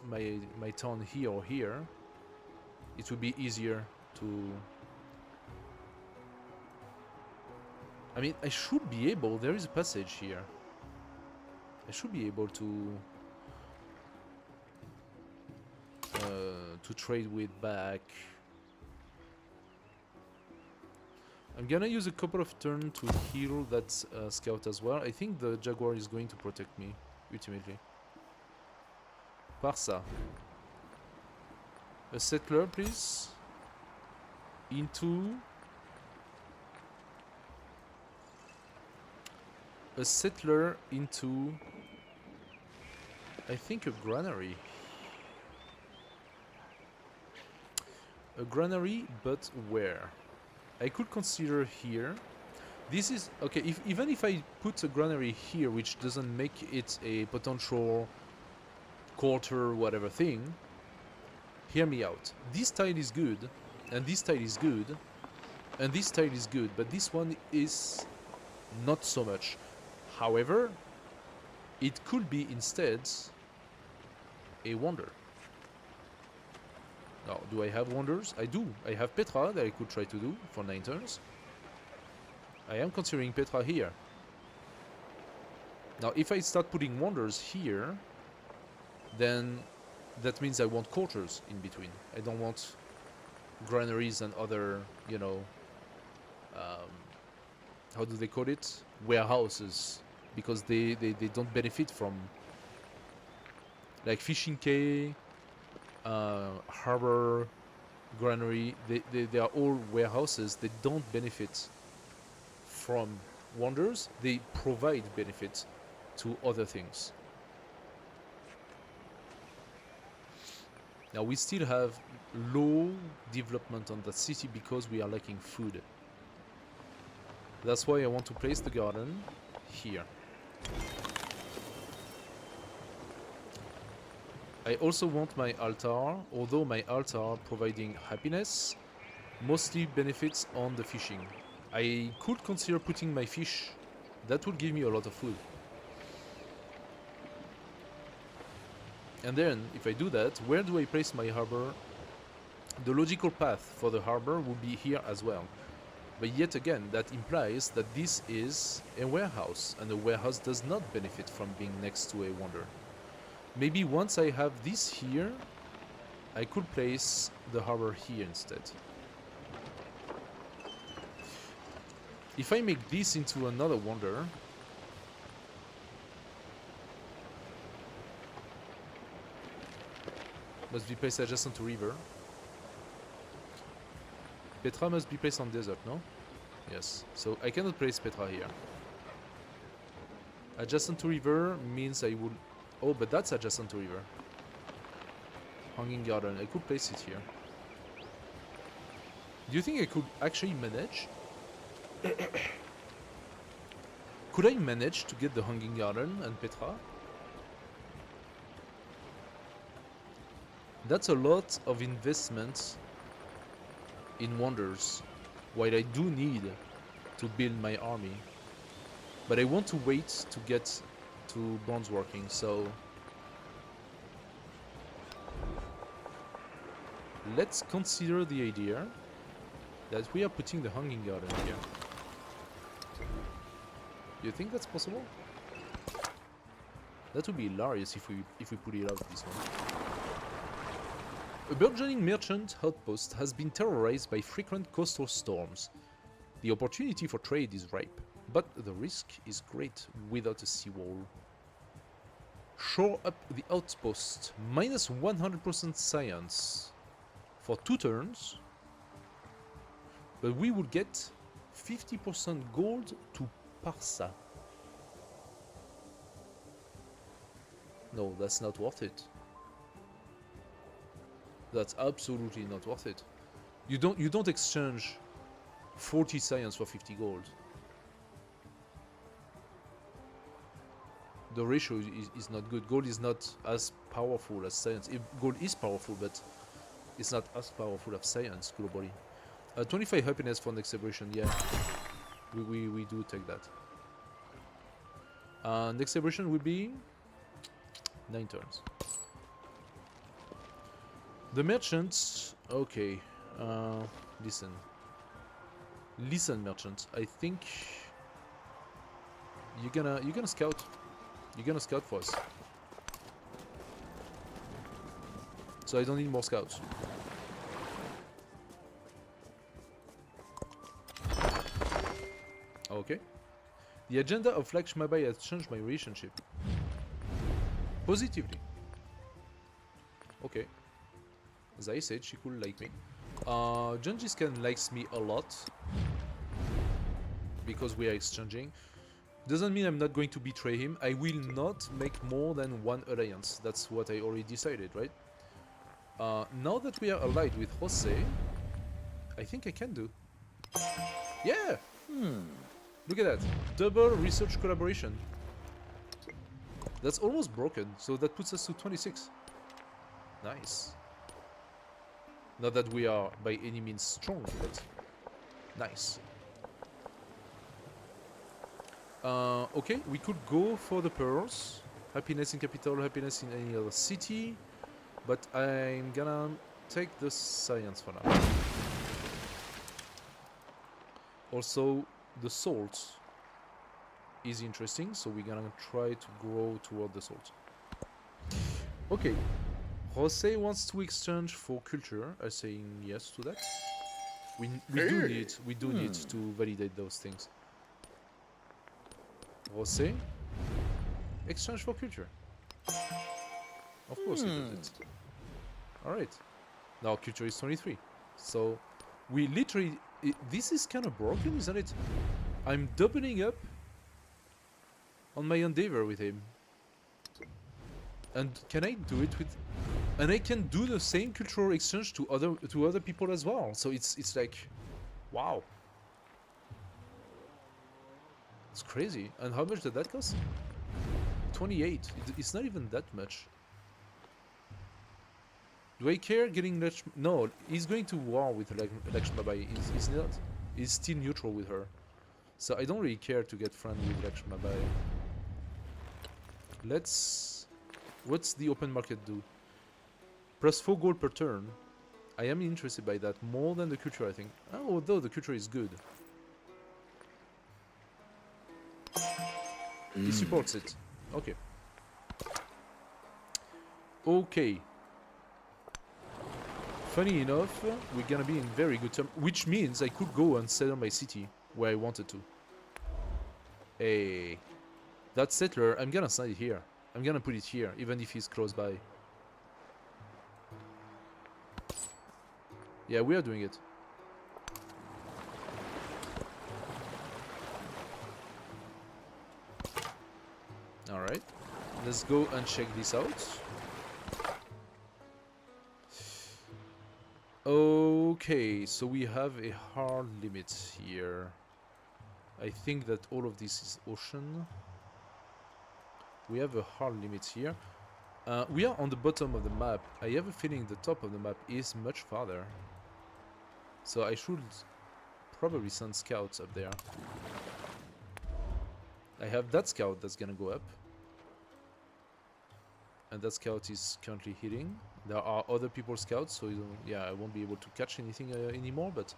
my town here or here, it will be easier to. I mean, I should be able. There is a passage here. I should be able to trade with back. I'm gonna use a couple of turns to heal that scout as well. I think the jaguar is going to protect me, ultimately. Parsa. A settler, please. Into... A settler into... I think a granary. A granary, but where? I could consider here. This is okay. Even if I put a granary here, which doesn't make it a potential quarter whatever thing, hear me out. This tile is good, and this tile is good, and this tile is good, but this one is not so much. However, it could be instead a wonder. Now, do I have wonders? I do. I have Petra that I could try to do for 9 turns. I am considering Petra here. Now, if I start putting wonders here, then that means I want quarters in between. I don't want granaries and other, you know, how do they call it? Warehouses. Because they don't benefit from, like, fishing quay, harbor, granary, they are all warehouses. They don't benefit from wonders. They provide benefit to other things. Now we still have low development on that city because we are lacking food. That's why I want to place the garden here. I also want my altar, although my altar providing happiness mostly benefits on the fishing. I could consider putting my fish. That would give me a lot of food. And then, if I do that, where do I place my harbor? The logical path for the harbor would be here as well. But yet again, that implies that this is a warehouse, and a warehouse does not benefit from being next to a wonder. Maybe once I have this here, I could place the harbor here instead. If I make this into another wonder, must be placed adjacent to river. Petra must be placed on desert, no? Yes. So I cannot place Petra here. Adjacent to river means I would... Oh, but that's adjacent to river. Hanging garden. I could place it here. Do you think I could actually manage? Could I manage to get the hanging garden and Petra? That's a lot of investment in wonders, while I do need to build my army. But I want to wait to get to bronze working, so let's consider the idea that we are putting the hanging garden here. Do you think that's possible? That would be hilarious if we put it out this way. A burgeoning merchant outpost has been terrorized by frequent coastal storms. The opportunity for trade is ripe, but the risk is great without a seawall. Shore up the outpost, minus 100% science for 2 turns, but we will get 50% gold to Parsa. No, that's not worth it. That's absolutely not worth it. You don't exchange 40 science for 50 gold. The ratio is not good. Gold is not as powerful as science. Gold is powerful, but it's not as powerful as science globally. 25 happiness for next celebration, yeah. We do take that. Next celebration will be 9 turns. The merchants, okay. Listen, merchants. I think you're gonna scout. You're gonna scout for us. So I don't need more scouts. Okay. The agenda of Lakshmabai has changed my relationship. Positively. Okay. As I said, she could like me. Gengis Khan likes me a lot. Because we are exchanging. Doesn't mean I'm not going to betray him. I will not make more than one alliance. That's what I already decided, right? Now that we are allied with Jose, I think I can do. Yeah! Look at that. Double research collaboration. That's almost broken, so that puts us to 26. Nice. Not that we are by any means strong, but nice. Okay, we could go for the pearls. Happiness in capital, happiness in any other city. But I'm gonna take the science for now. Also, the salt is interesting, so we're gonna try to grow toward the salt. Okay, Jose wants to exchange for culture. I'm saying yes to that. We do need to validate those things. Jose, exchange for culture. Of course he did it. Alright. Now culture is 23. So we literally... this is kind of broken, isn't it? I'm doubling up on my endeavor with him. And can I do it with... and I can do the same cultural exchange to other people as well. So it's like... wow. It's crazy. And how much did that cost? 28. It's not even that much. Do I care getting Lakshmi? No, he's going to war with Lakshmabai. He's not. He's still neutral with her. So I don't really care to get friendly with Lakshmabai. Let's... what's the open market do? Plus 4 gold per turn. I am interested by that more than the culture, I think. Oh, although the culture is good. He supports it. Okay. Okay. Funny enough, we're gonna be in very good terms, which means I could go and settle my city where I wanted to. Hey, that settler, I'm gonna sign it here. I'm gonna put it here, even if he's close by. Yeah, we are doing it. Alright, let's go and check this out. Okay, so we have a hard limit here. I think that all of this is ocean. We have a hard limit here. We are on the bottom of the map. I have a feeling the top of the map is much farther. So I should probably send scouts up there. I have that scout that's gonna go up. And that scout is currently hitting. There are other people's scouts, so yeah, I won't be able to catch anything anymore, but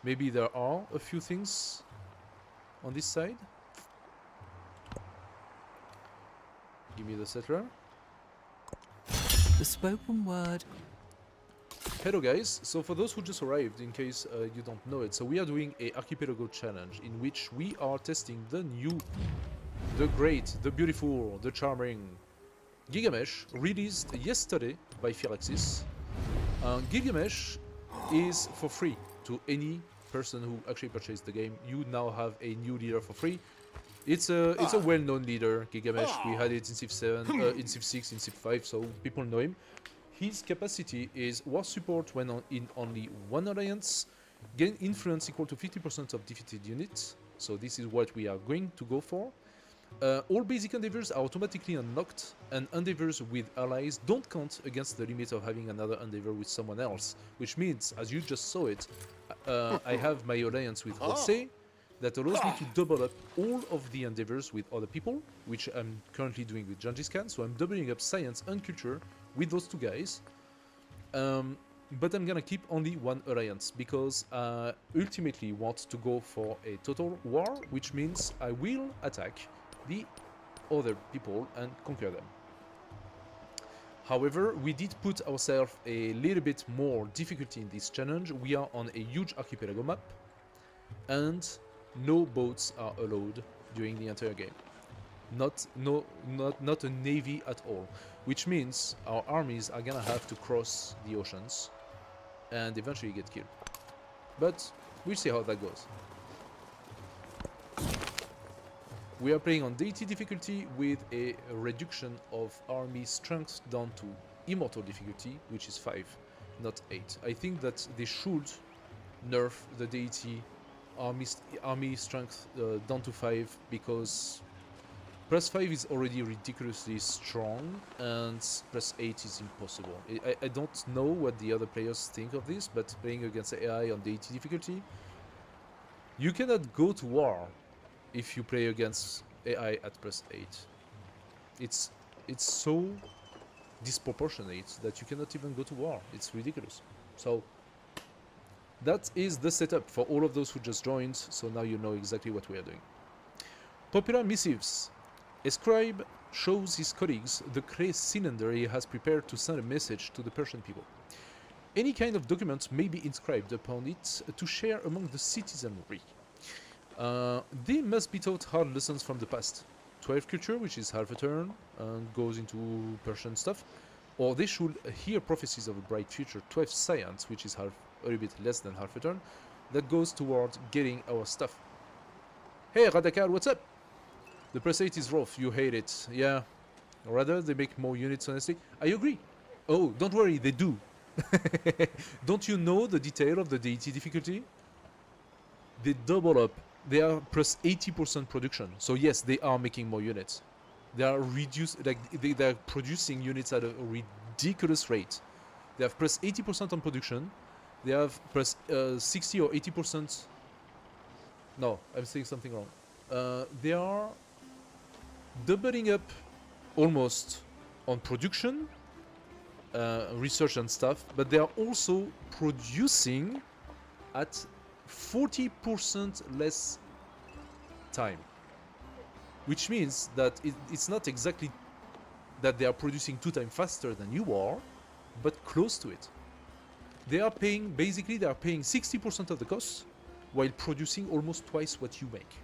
maybe there are a few things on this side. Give me the settler. The spoken word. Hello guys, so for those who just arrived, in case you don't know it, so we are doing a Archipelago challenge in which we are testing the new, the great, the beautiful, the charming Gilgamesh, released yesterday by Firaxis. Gilgamesh is for free to any person who actually purchased the game. You now have a new leader for free. It's a well-known leader, Gilgamesh. We had it in Civ 7, in Civ 6, in Civ 5, so people know him. His capacity is war support when in only one alliance, gain influence equal to 50% of defeated units. So this is what we are going to go for. All basic endeavors are automatically unlocked, and endeavors with allies don't count against the limit of having another endeavor with someone else. Which means, as you just saw it, I have my alliance with Jose that allows me to double up all of the endeavors with other people, which I'm currently doing with Gengis Khan. So I'm doubling up science and culture with those two guys. But I'm gonna keep only one alliance because I ultimately want to go for a total war, which means I will attack the other people and conquer them. However, we did put ourselves a little bit more difficulty in this challenge. We are on a huge archipelago map, and no boats are allowed during the entire game. Not a navy at all, which means our armies are gonna have to cross the oceans and eventually get killed. But we'll see how that goes. We are playing on Deity difficulty with a reduction of army strength down to Immortal difficulty, which is 5, not 8. I think that they should nerf the Deity army strength down to 5 because +5 is already ridiculously strong and +8 is impossible. I don't know what the other players think of this, but playing against AI on Deity difficulty, you cannot go to war if you play against AI at +8. It's so disproportionate that you cannot even go to war. It's ridiculous. So that is the setup for all of those who just joined, so now you know exactly what we are doing. Popular missives. A scribe shows his colleagues the clay cylinder he has prepared to send a message to the Persian people. Any kind of document may be inscribed upon it to share among the citizenry. They must be taught hard lessons from the past. 12 culture, which is half a turn, and goes into Persian stuff. Or they should hear prophecies of a bright future. 12 science, which is a little bit less than half a turn, that goes towards getting our stuff. Hey Radakar, what's up? The +8 is rough, you hate it. Yeah, rather they make more units, honestly. I agree. Oh, don't worry, they do. Don't you know the detail of the Deity difficulty? They double up. They are +80% production. So yes, they are making more units. They are they are producing units at a ridiculous rate. They have +80% on production. They have +60 or 80%. No, I'm saying something wrong. They are doubling up almost on production, research and stuff, but they are also producing at 40% less time, which means that it's not exactly that they are producing 2 times faster than you are, but close to it. They are paying 60% of the costs while producing almost twice what you make.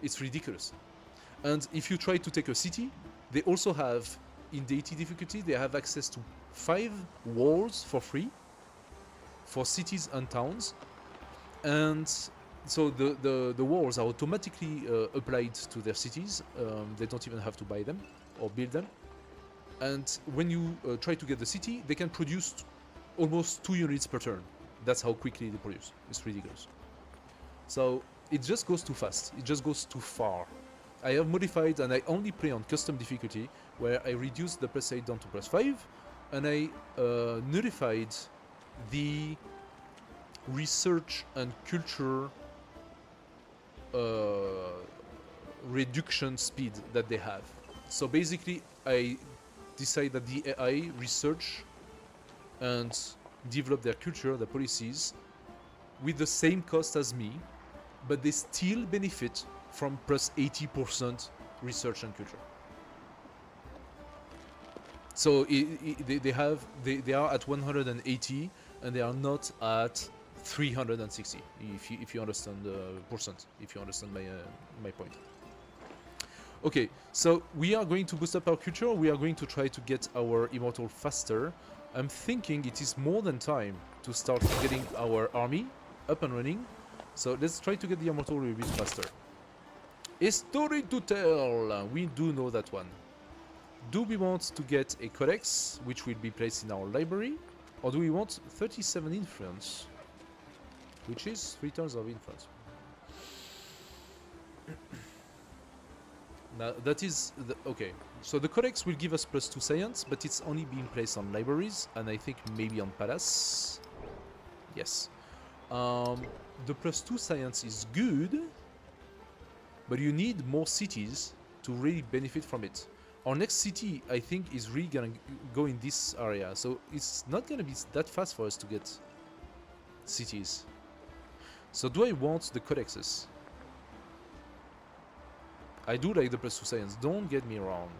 It's ridiculous. And if you try to take a city, they also have, in Deity difficulty, they have access to 5 walls for free for cities and towns. And so the walls are automatically applied to their cities. They don't even have to buy them or build them. And when you try to get the city, they can produce almost 2 units per turn. That's how quickly they produce. It's ridiculous. So it just goes too fast. It just goes too far. I have modified, and I only play on custom difficulty, where I reduced the +8 down to +5, and I nullified the research and culture reduction speed that they have. So basically, I decide that the AI research and develop their culture, their policies, with the same cost as me, but they still benefit from +80% research and culture. So they are at 180 and they are not at 360. If you understand the percent, if you understand my point. Okay, so we are going to boost up our culture. We are going to try to get our immortal faster. I'm thinking it is more than time to start getting our army up and running. So let's try to get the immortal a little bit faster. A story to tell. We do know that one. Do we want to get a codex, which will be placed in our library, or do we want 37 influence, which is 3 turns of influence? Now that is the, okay. So the codex will give us +2 science, but it's only being placed on libraries, and I think maybe on palace. Yes. The +2 science is good, but you need more cities to really benefit from it. Our next city, I think, is really gonna go in this area, so it's not gonna be that fast for us to get cities. So do I want the codexes? I do like the +2 science, don't get me wrong.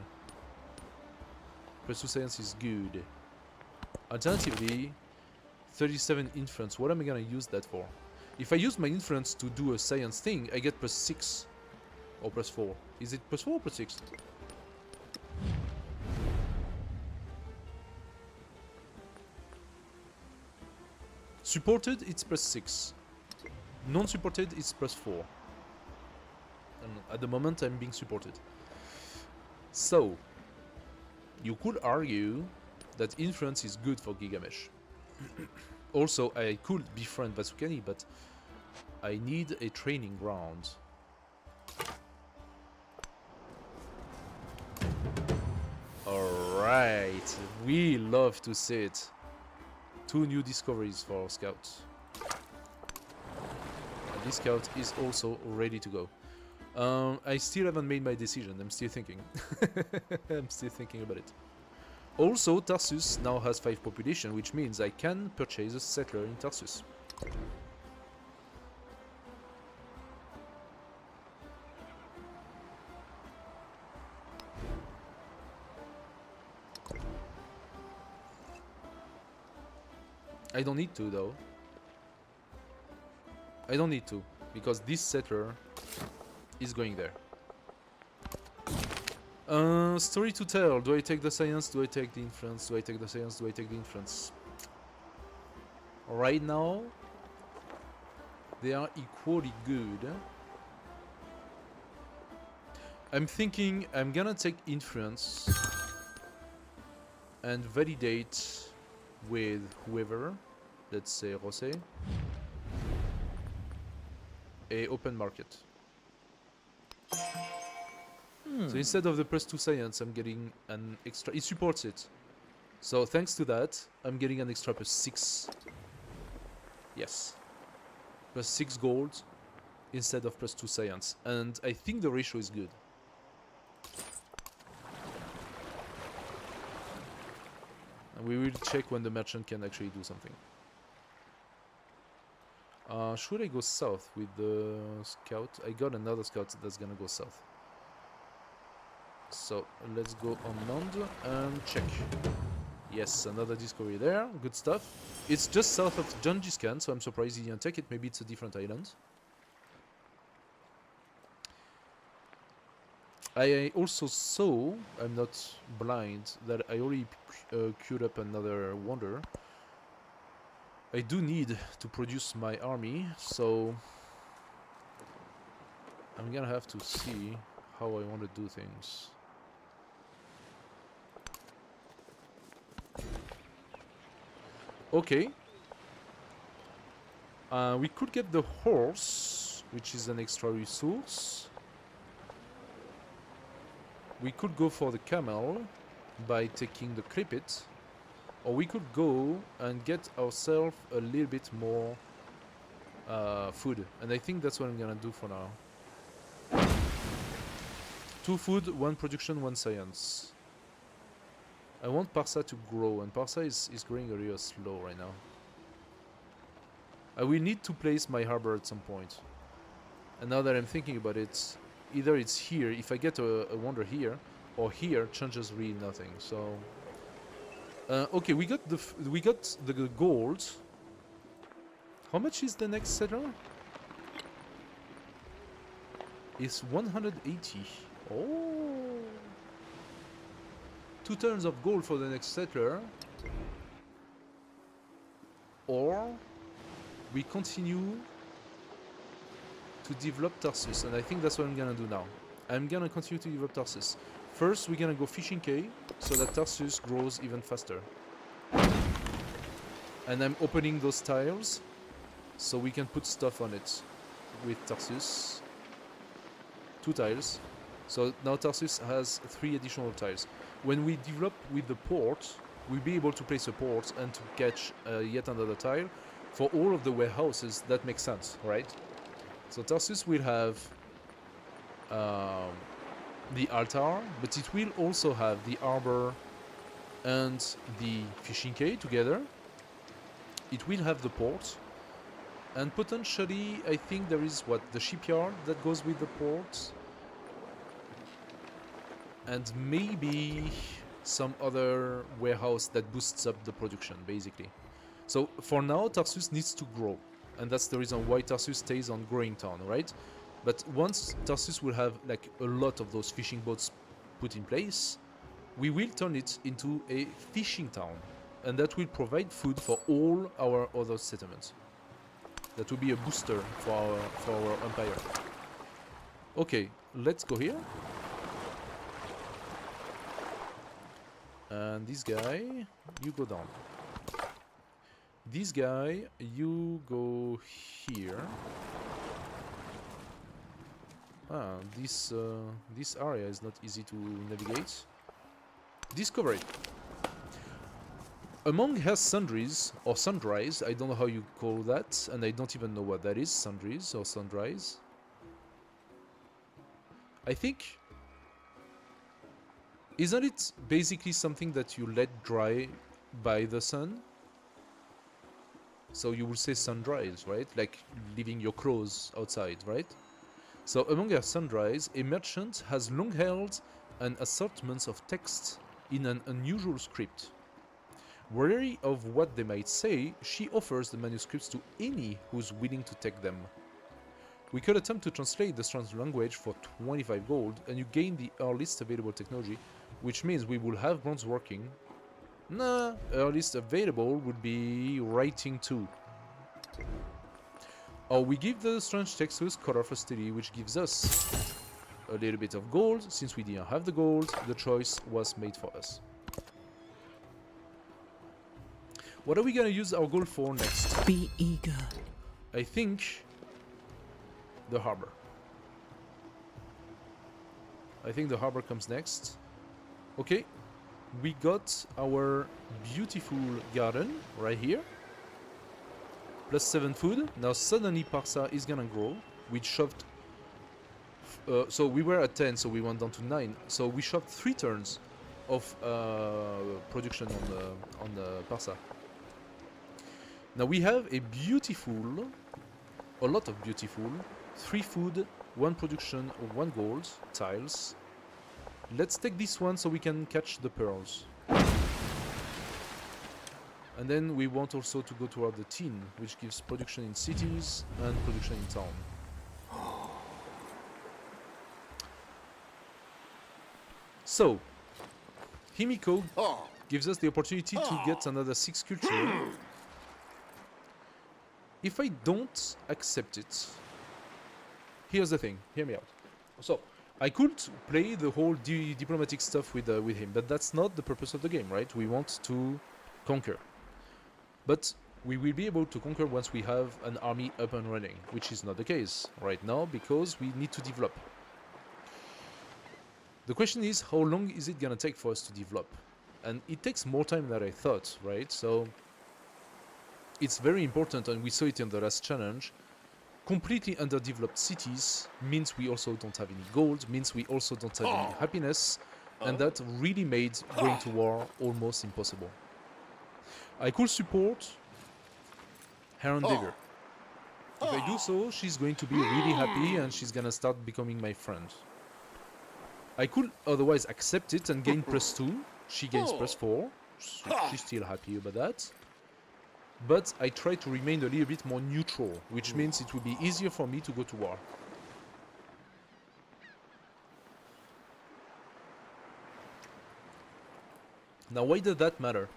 +2 science is good. Alternatively, 37 influence, what am I gonna use that for? If I use my influence to do a science thing, I get +6 or +4. Is it +4 or +6? Supported, it's +6. Non-supported, it's +4. And at the moment, I'm being supported. So, you could argue that influence is good for Gilgamesh. Also, I could befriend Vasukani, but I need a training ground. Alright, we love to see it. 2 new discoveries for our scouts. And this scout is also ready to go. I still haven't made my decision, I'm still thinking. I'm still thinking about it. Also, Tarsus now has 5 population, which means I can purchase a settler in Tarsus. I don't need to, though. I don't need to, because this settler is going there. Story to tell. Do I take the science? Do I take the influence? Do I take the science? Do I take the influence? Right now, they are equally good. I'm thinking I'm gonna take influence and validate with whoever, let's say Rosé, a open market. So instead of the +2 science, I'm getting an extra. It supports it. So thanks to that, I'm getting an extra +6. Yes. +6 gold instead of +2 science. And I think the ratio is good. And we will check when the merchant can actually do something. Should I go south with the scout? I got another scout that's gonna go south. So let's go on land and check. Yes, another discovery there. Good stuff. It's just south of Gengis Khan, so I'm surprised he didn't take it. Maybe it's a different island. I also saw, I'm not blind, that I already queued up another wonder. I do need to produce my army, so I'm gonna have to see how I want to do things. Okay. We could get the horse, which is an extra resource. We could go for the camel by taking the clipit, or we could go and get ourselves a little bit more food, and I think that's what I'm gonna do for now. 2 food, 1 production, 1 science. I want Parsa to grow, and Parsa is growing a little slow right now. I will need to place my harbor at some point. And now that I'm thinking about it, either it's here, if I get a wonder here, or here, changes really nothing. So, okay, we got the gold. How much is the next settler? It's 180. Oh, 2 turns of gold for the next settler, or we continue to develop Tarsus, and I think that's what I'm gonna do now. I'm gonna continue to develop Tarsus. First, we're gonna go fishing K, so that Tarsus grows even faster. And I'm opening those tiles, so we can put stuff on it with Tarsus. 2 tiles. So now Tarsus has 3 additional tiles. When we develop with the port, we'll be able to place a port and to catch yet another tile. For all of the warehouses, that makes sense, right? So Tarsus will have the altar, but it will also have the harbor and the fishing quay together. It will have the port, and potentially I think there is the shipyard that goes with the port, and maybe some other warehouse that boosts up the production, basically. So for now, Tarsus needs to grow, and that's the reason why Tarsus stays on Growing Town, right? But once Tarsus will have like a lot of those fishing boats put in place, we will turn it into a fishing town, and that will provide food for all our other settlements. That will be a booster for our empire. Okay, let's go here. And this guy, you go down. This guy, you go here. Ah, this area is not easy to navigate. Discovery. Among her sundries, or sundries, I don't know how you call that, and I don't even know what that is, sundries or sundries. I think... Isn't it basically something that you let dry by the sun? So you will say sundries, right? Like leaving your clothes outside, right? So among her sundries, a merchant has long held an assortment of texts in an unusual script. Wary of what they might say, she offers the manuscripts to any who's willing to take them. We could attempt to translate the strange language for 25 gold, and you gain the earliest available technology, which means we will have bronze working. Nah, earliest available would be writing 2. Or we give the strange text to Scholar for Study, which gives us a little bit of gold. Since we didn't have the gold, the choice was made for us. What are we gonna use our gold for next? Be eager. I think the harbor. I think the harbor comes next. Okay, we got our beautiful garden right here. Plus 7 food. Now suddenly Parsa is gonna grow. We shoved... so we were at 10, so we went down to 9. So we shoved 3 turns of production on the Parsa. Now we have a lot of beautiful, 3 food, 1 production, 1 gold tiles. Let's take this one so we can catch the pearls. And then we want also to go toward the tin, which gives production in cities and production in town. So, Himiko gives us the opportunity to get another 6 culture. If I don't accept it, here's the thing, hear me out. So, I could play the whole diplomatic stuff with him, but that's not the purpose of the game, right? We want to conquer. But we will be able to conquer once we have an army up and running, which is not the case right now because we need to develop. The question is, how long is it gonna take for us to develop? And it takes more time than I thought, right? So it's very important, and we saw it in the last challenge. Completely underdeveloped cities means we also don't have any gold, means we also don't have any happiness, and that really made going to war almost impossible. I could support her endeavor. If I do so, she's going to be really happy and she's gonna start becoming my friend. I could otherwise accept it and gain +2. She gains +4. She's still happy about that. But I try to remain a little bit more neutral, which means it will be easier for me to go to war. Now, why does that matter?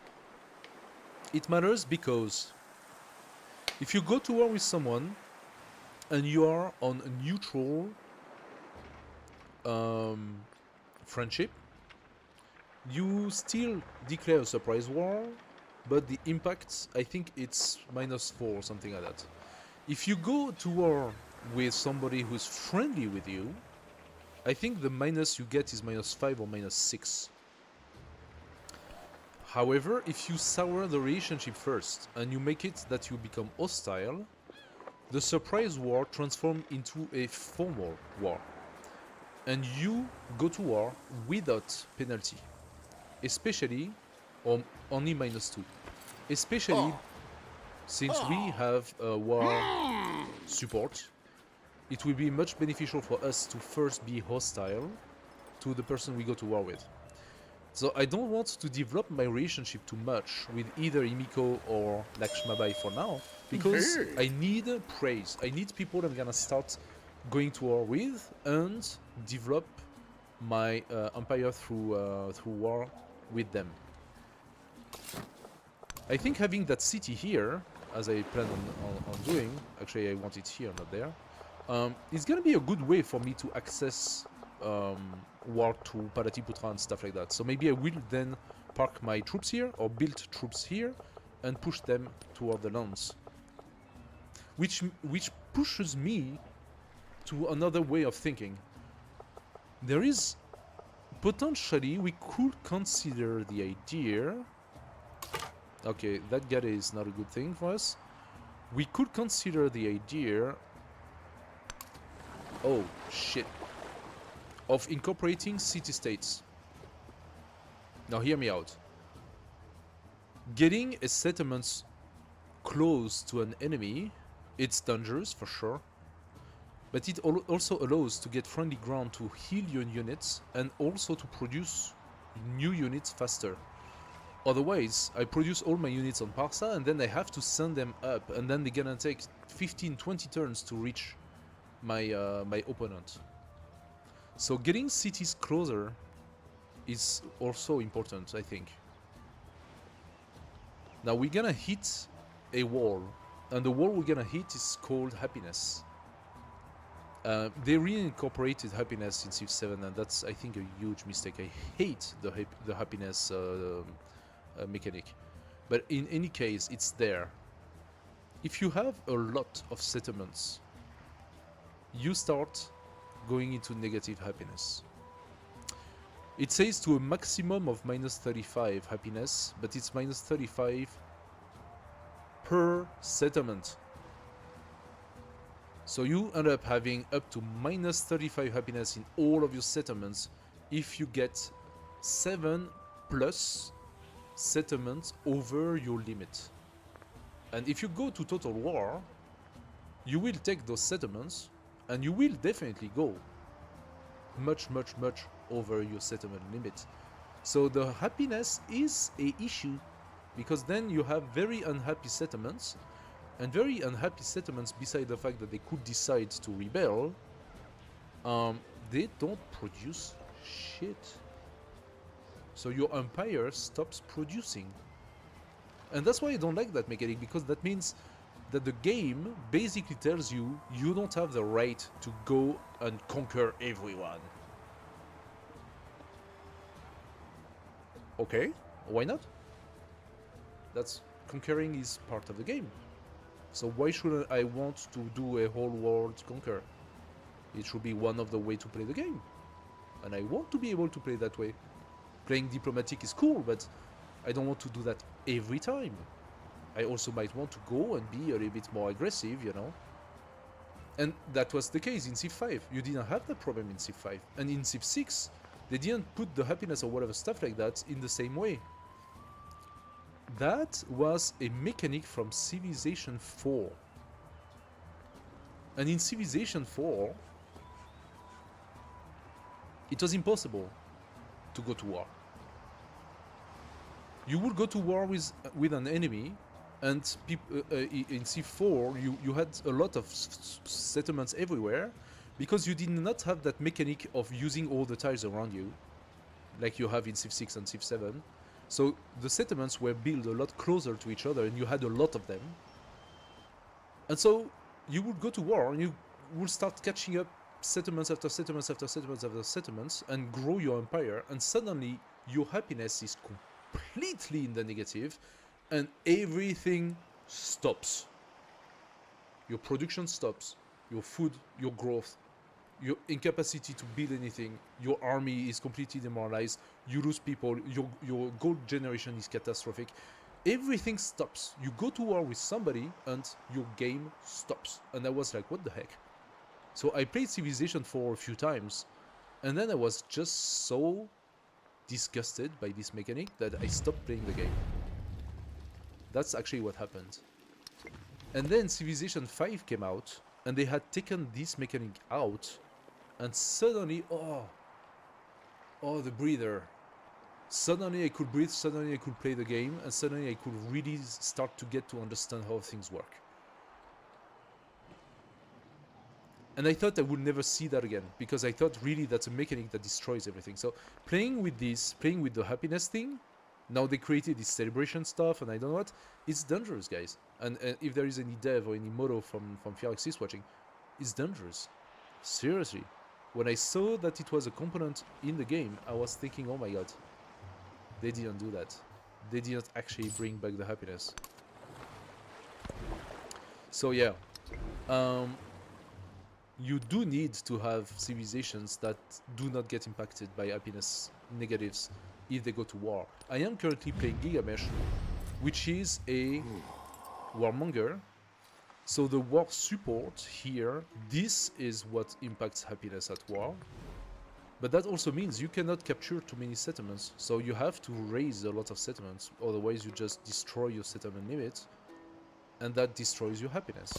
It matters because if you go to war with someone and you are on a neutral friendship, you still declare a surprise war, but the impact, I think it's -4 or something like that. If you go to war with somebody who's friendly with you, I think the minus you get is -5 or -6. However, if you sour the relationship first and you make it that you become hostile, the surprise war transforms into a formal war. And you go to war without penalty. Especially, or only -2. Especially since we have war support, it will be much beneficial for us to first be hostile to the person we go to war with. So I don't want to develop my relationship too much with either Himiko or Lakshmabai for now, because I need praise. I need people I'm gonna start going to war with and develop my empire through war with them. I think having that city here, as I plan on doing, actually I want it here, not there, it's gonna be a good way for me to access war to Pataliputra and stuff like that. So maybe I will then park my troops here or build troops here and push them toward the lands. Which pushes me to another way of thinking. There is potentially we could consider the idea. Okay, that guy is not a good thing for us. We could consider the idea. Oh shit. Of incorporating city-states. Now hear me out. Getting a settlement close to an enemy, it's dangerous for sure, but it also allows to get friendly ground to heal your units and also to produce new units faster. Otherwise, I produce all my units on Parsa and then I have to send them up, and then they're gonna take 15-20 turns to reach my my opponent. So getting cities closer is also important, I think. Now we're gonna hit a wall, and the wall we're gonna hit is called happiness. They reincorporated happiness in Civ 7, and that's, I think, a huge mistake. I hate the happiness mechanic. But in any case, it's there. If you have a lot of settlements, you start going into negative happiness. It says to a maximum of -35 happiness, but it's -35 per settlement. So you end up having up to -35 happiness in all of your settlements if you get 7+ settlements over your limit. And if you go to total war, you will take those settlements and you will definitely go much over your settlement limit. So the happiness is a issue, because then you have very unhappy settlements, and very unhappy settlements, beside the fact that they could decide to rebel, they don't produce shit. So your empire stops producing. And that's why I don't like that mechanic, because that means that the game basically tells you you don't have the right to go and conquer everyone. Okay, why not? That's conquering is part of the game. So why shouldn't I want to do a whole world conquer? It should be one of the way to play the game. And I want to be able to play that way. Playing diplomatic is cool, but I don't want to do that every time. I also might want to go and be a little bit more aggressive, you know. And that was the case in Civ 5. You didn't have that problem in Civ 5. And in Civ 6, they didn't put the happiness or whatever stuff like that in the same way. That was a mechanic from Civilization 4. And in Civilization 4, it was impossible to go to war. You would go to war with an enemy, and in C4 you had a lot of settlements everywhere, because you did not have that mechanic of using all the tiles around you, like you have in Civ 6 and Civ 7. So the settlements were built a lot closer to each other, and you had a lot of them. And so you would go to war and you will start catching up settlements after settlements after settlements after settlements and grow your empire, and suddenly your happiness is completely in the negative and everything stops. Your production stops, your food, your growth, your incapacity to build anything, your army is completely demoralized, you lose people, your gold generation is catastrophic. Everything stops. You go to war with somebody and your game stops. And I was like, what the heck? So I played Civilization for a few times, and then I was just so disgusted by this mechanic that I stopped playing the game. That's actually what happened. And then Civilization V came out, and they had taken this mechanic out, and suddenly, oh, the breather. Suddenly I could breathe, suddenly I could play the game, and suddenly I could really start to get to understand how things work. And I thought I would never see that again, because I thought really that's a mechanic that destroys everything. So playing with this, playing with the happiness thing, now they created this celebration stuff, and I don't know what, it's dangerous, guys. And if there is any dev or any modo from Firaxis watching, it's dangerous. Seriously. When I saw that it was a component in the game, I was thinking, oh my god, they didn't do that. They didn't actually bring back the happiness. So yeah, you do need to have civilizations that do not get impacted by happiness negatives if they go to war. I am currently playing Gilgamesh, which is a warmonger. So the war support here, this is what impacts happiness at war. But that also means you cannot capture too many settlements. So you have to raise a lot of settlements, otherwise you just destroy your settlement limit, and that destroys your happiness.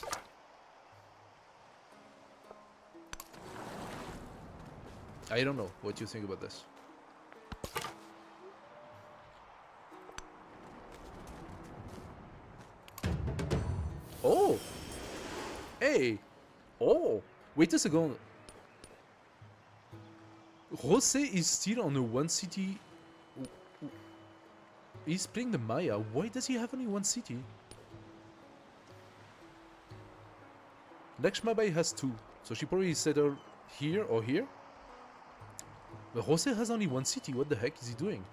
I don't know what you think about this. Oh! Hey! Oh! Wait a second. Jose is still on a one city. He's playing the Maya. Why does he have only one city? Lakshmabai has two, so she probably settled here or here. But Jose has only one city. What the heck is he doing?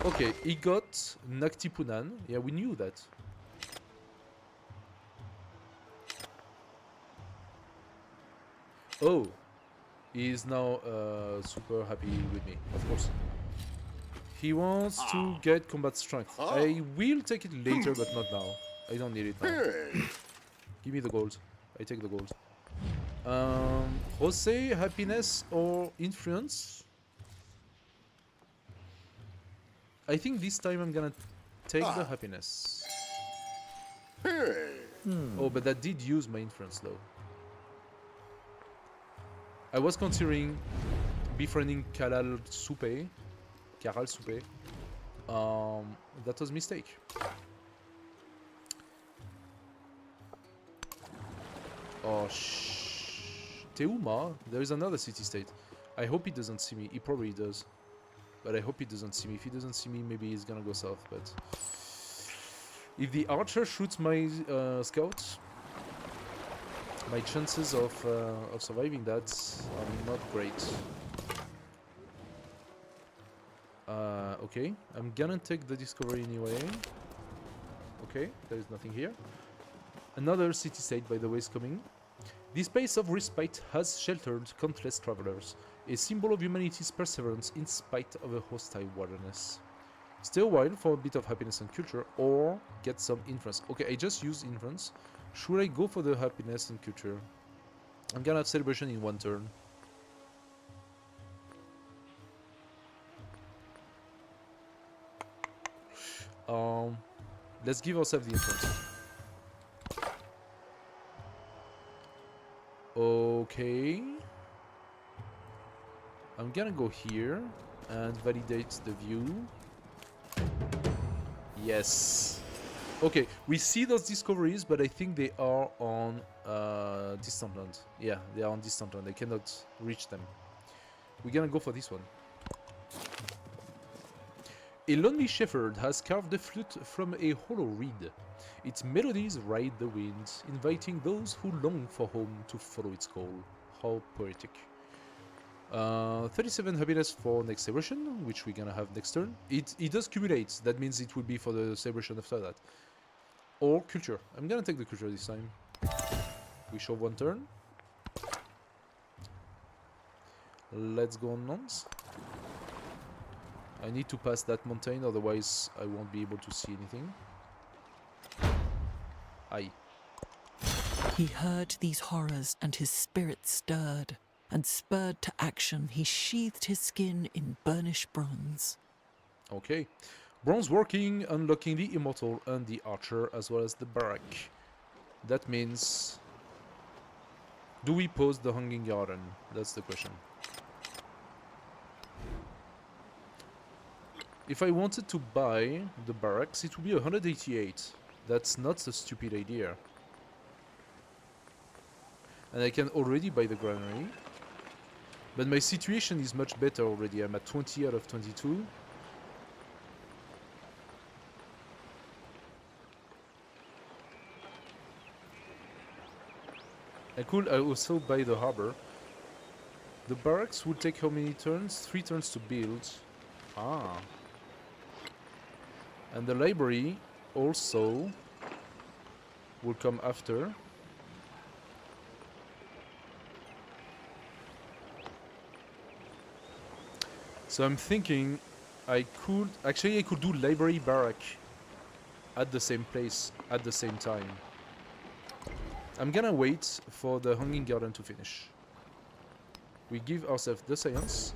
Okay, he got Naktipunan. Yeah, we knew that. Oh, he is now super happy with me, of course. He wants to get combat strength. I will take it later, but not now. I don't need it now. Give me the gold. I take the gold. Jose, happiness or influence? I think this time I'm gonna take the happiness. Oh, but that did use my influence though. I was considering befriending Karal Soupe. That was a mistake. Oh, Teuma, there is another city-state. I hope he doesn't see me. He probably does. But I hope he doesn't see me. If he doesn't see me, maybe he's gonna go south. But if the archer shoots my scout, my chances of surviving that are not great. Okay, I'm gonna take the discovery anyway. Okay, there is nothing here. Another city-state, by the way, is coming. This place of respite has sheltered countless travelers, a symbol of humanity's perseverance in spite of a hostile wilderness. Stay a while for a bit of happiness and culture, or get some influence. Okay, I just used influence. Should I go for the happiness and culture? I'm gonna have celebration in one turn. Let's give ourselves the influence. Okay. I'm gonna go here and validate the view. Yes. Okay, we see those discoveries, but I think they are on distant land. Yeah, they are on distant land. I cannot reach them. We're gonna go for this one. A lonely shepherd has carved a flute from a hollow reed. Its melodies ride the wind, inviting those who long for home to follow its call. How poetic. 37 happiness for next celebration, which we're gonna have next turn. It does cumulate, that means it will be for the celebration after that. Or culture. I'm gonna take the culture this time. We show one turn. Let's go on nonce. I need to pass that mountain, otherwise I won't be able to see anything. Aye. He heard these horrors and his spirit stirred, and spurred to action he sheathed his skin in burnished bronze. Okay. Bronze working, unlocking the immortal and the archer, as well as the barrack. That means... do we pose the hanging garden? That's the question. If I wanted to buy the barracks, it would be 188. That's not a stupid idea. And I can already buy the granary. But my situation is much better already. I'm at 20 out of 22. I could also buy the harbor. The barracks would take how many turns? 3 turns to build. Ah. And the library also will come after. So I'm thinking I could do library barrack at the same place at the same time. I'm gonna wait for the hanging garden to finish. We give ourselves the science.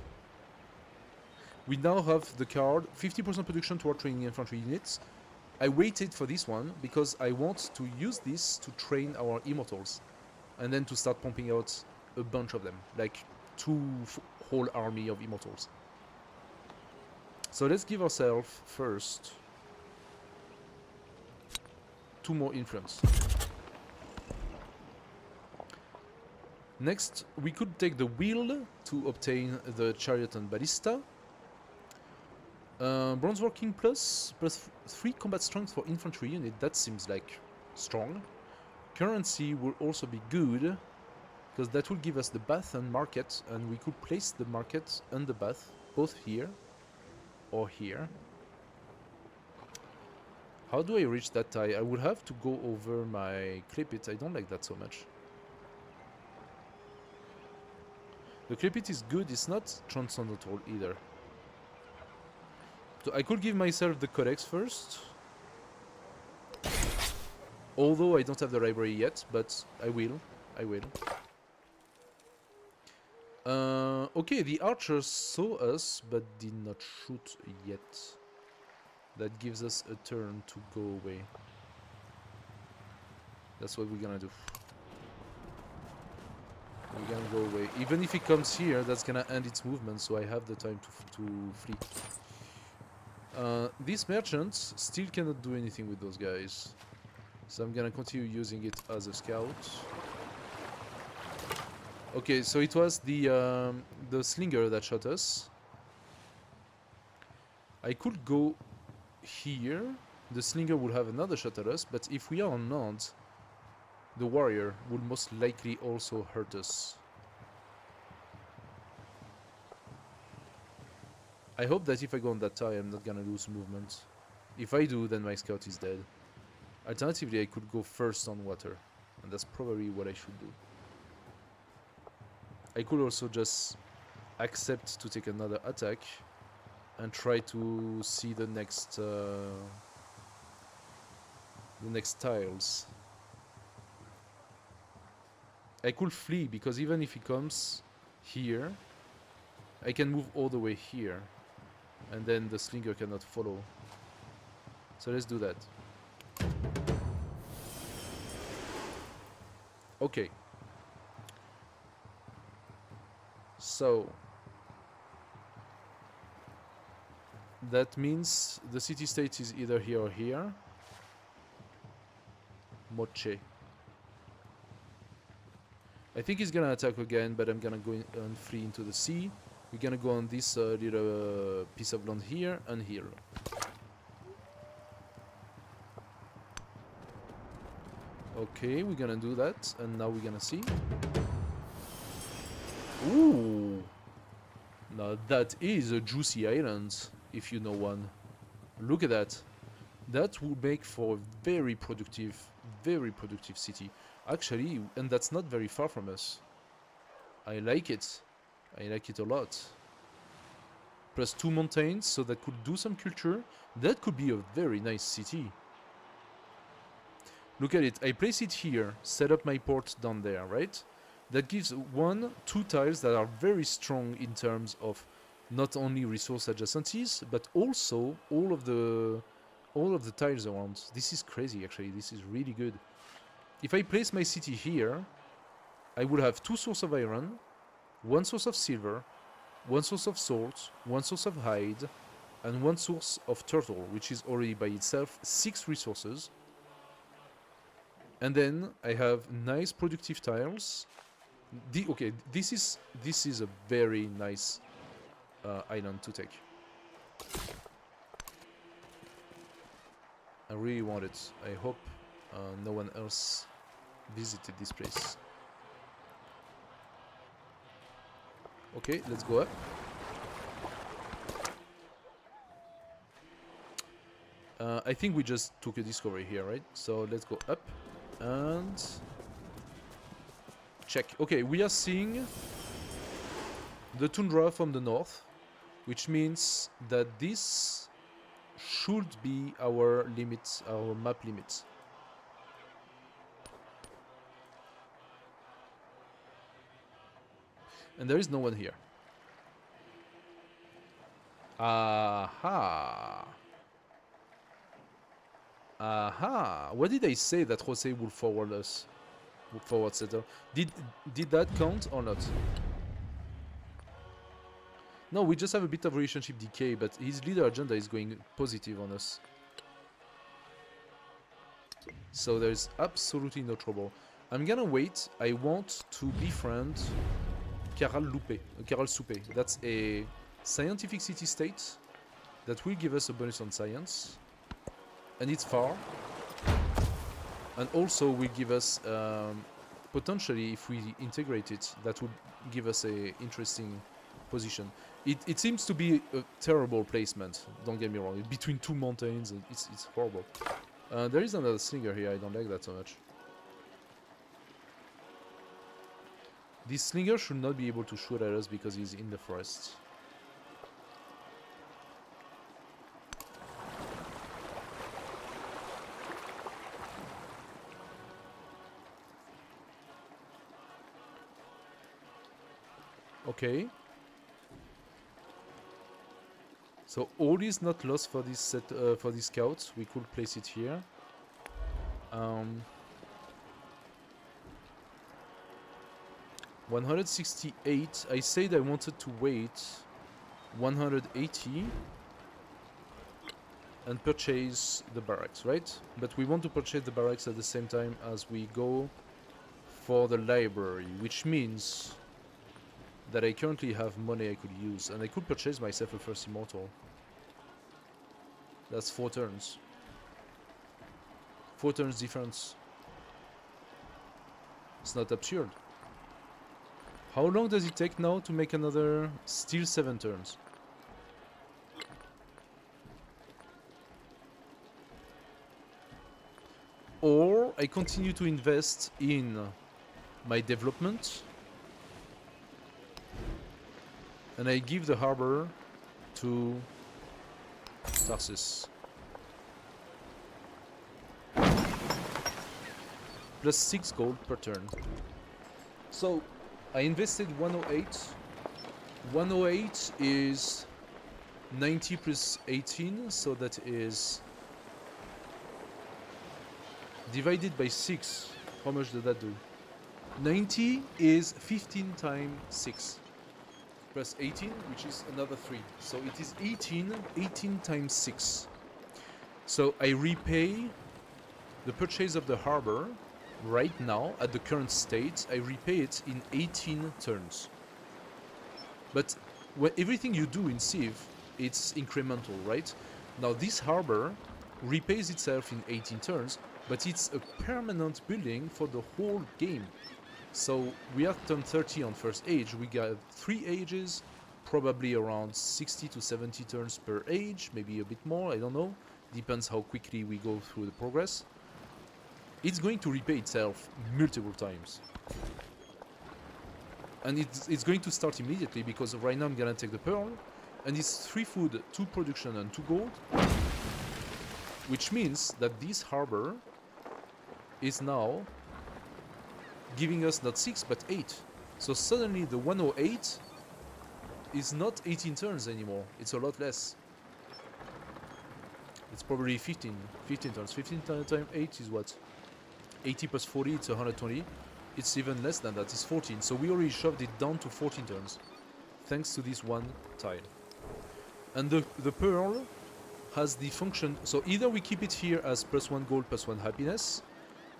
We now have the card 50% production toward training infantry units. I waited for this one because I want to use this to train our immortals and then to start pumping out a bunch of them, like 2 whole army of immortals. So let's give ourselves first 2 more influence. Next, we could take the wheel to obtain the chariot and ballista. Bronze working plus 3 combat strength for infantry unit. That seems like strong. Currency will also be good because that will give us the bath and market, and we could place the market and the bath both here or here. How do I reach that tie? I would have to go over my clip it. I don't like that so much. The clip it is good, it's not transcendental either. So I could give myself the codex first. Although I don't have the library yet, but I will. Okay, the archers saw us, but did not shoot yet. That gives us a turn to go away. That's what we're gonna do. We're gonna go away. Even if he comes here, that's gonna end its movement, so I have the time to flee. This merchant still cannot do anything with those guys. So I'm gonna continue using it as a scout. Okay, so it was the slinger that shot us. I could go here. The slinger will have another shot at us, but if we are unarmed, the warrior will most likely also hurt us. I hope that if I go on that tie, I'm not gonna lose movement. If I do, then my scout is dead. Alternatively, I could go first on water, and that's probably what I should do. I could also just accept to take another attack and try to see the next tiles. I could flee because even if he comes here, I can move all the way here, and then the slinger cannot follow. So let's do that. Okay. So that means the city-state is either here or here. Moche. I think he's gonna attack again, but I'm gonna go in and flee into the sea. We're gonna go on this little piece of land here and here. Okay, we're gonna do that, and now we're gonna see. Ooh! Now that is a juicy island, if you know one. Look at that. That would make for a very productive city. Actually, and that's not very far from us. I like it. I like it a lot. Plus 2 mountains, so that could do some culture. That could be a very nice city. Look at it. I place it here, set up my port down there, right? That gives 1, 2 tiles that are very strong in terms of not only resource adjacencies, but also all of the tiles around. This is crazy, actually. This is really good. If I place my city here, I would have 2 sources of iron, 1 source of silver, 1 source of salt, 1 source of hide, and 1 source of turtle, which is already by itself 6 resources. And then I have nice productive tiles. Okay, this is a very nice island to take. I really want it. I hope no one else visited this place. Okay, let's go up. I think we just took a discovery here, right? So let's go up and check. Okay, we are seeing the tundra from the north, which means that this should be our limit, our map limit. And there is no one here. Aha! Aha! What did I say that Jose would forward us? Would forward settle? Did that count or not? No, we just have a bit of relationship decay, but his leader agenda is going positive on us. So there's absolutely no trouble. I'm gonna wait. I want to befriend Caral Soupe. That's a scientific city-state that will give us a bonus on science. And it's far. And also will give us, potentially, if we integrate it, that would give us a interesting position. It seems to be a terrible placement, don't get me wrong. Between 2 mountains, it's horrible. There is another slinger here, I don't like that so much. This slinger should not be able to shoot at us because he's in the forest. Okay. So all is not lost for this set for this scout. We could place it here. 168. I said I wanted to wait 180 and purchase the barracks, right? But we want to purchase the barracks at the same time as we go for the library, which means that I currently have money I could use, and I could purchase myself a first immortal. That's 4 turns. 4 turns difference. It's not absurd. How long does it take now to make another? Still 7 turns. Or I continue to invest in my development and I give the harbor to Tarsus. Plus 6 gold per turn. So I invested 108. 108 is 90 plus 18, so that is divided by 6. How much did that do? 90 is 15 times 6 plus 18, which is another 3. So it is 18 times 6. So I repay the purchase of the harbor right now at the current state. I repay it in 18 turns. But everything you do in Civ, it's incremental, right? Now this harbor repays itself in 18 turns, but it's a permanent building for the whole game. So we are turn 30 on first age, we got 3 ages, probably around 60 to 70 turns per age, maybe a bit more, I don't know. Depends how quickly we go through the progress. It's going to repay itself multiple times. And it's going to start immediately, because right now I'm gonna take the pearl, and it's 3 food, 2 production and 2 gold, which means that this harbor is now giving us not 6 but 8. So suddenly the 108 is not 18 turns anymore, it's a lot less. It's probably 15 turns. 15 times 8 is what? 80 plus 40, it's 120. It's even less than that, it's 14. So we already shoved it down to 14 turns, thanks to this one tile. And the pearl has the function, so either we keep it here as +1 gold, +1 happiness,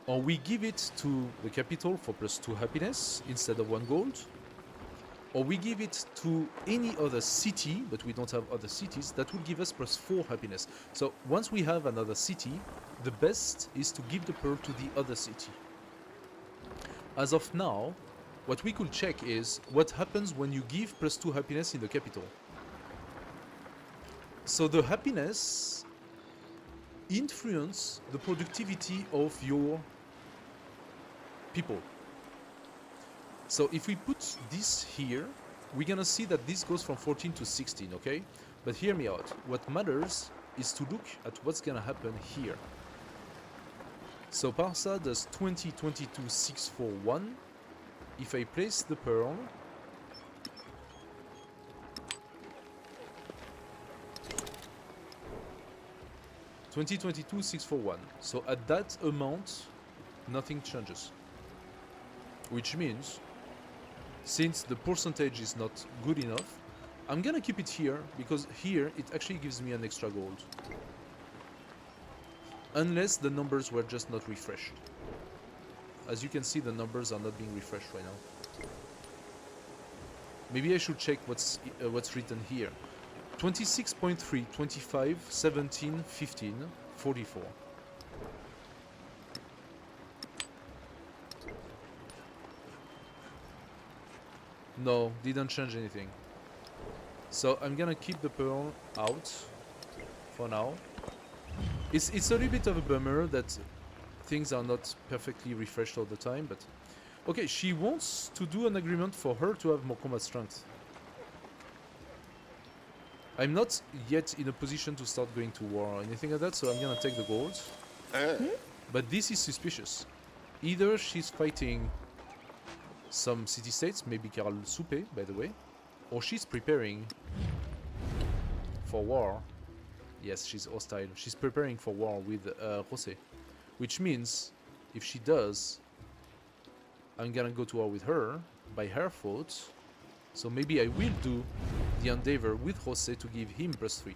or we give it to the capital for +2 happiness instead of 1 gold, or we give it to any other city, but we don't have other cities, that will give us +4 happiness. So once we have another city, the best is to give the pearl to the other city. As of now, what we could check is what happens when you give +2 happiness in the capital. So the happiness influence the productivity of your people. So if we put this here, we're gonna see that this goes from 14 to 16, okay? But hear me out. What matters is to look at what's gonna happen here. So Parsa does 20, 22, 6, 4, 1. If I place the pearl, (20, 22, 6, 4, 1). So at that amount, nothing changes. Which means, since the percentage is not good enough, I'm gonna keep it here, because here it actually gives me an extra gold. Unless the numbers were just not refreshed. As you can see, the numbers are not being refreshed right now. Maybe I should check what's written here. 26.3, 25, 17, 15, 44. No, didn't change anything. So I'm gonna keep the pearl out for now. It's a little bit of a bummer that things are not perfectly refreshed all the time, but okay, she wants to do an agreement for her to have more combat strength. I'm not yet in a position to start going to war or anything like that, so I'm gonna take the gold. But this is suspicious. Either she's fighting some city-states, maybe Karl Supe, by the way, or she's preparing for war. Yes, she's hostile. She's preparing for war with Jose. Which means, if she does, I'm gonna go to war with her, by her fault. So maybe I will do the endeavor with Jose to give him +3.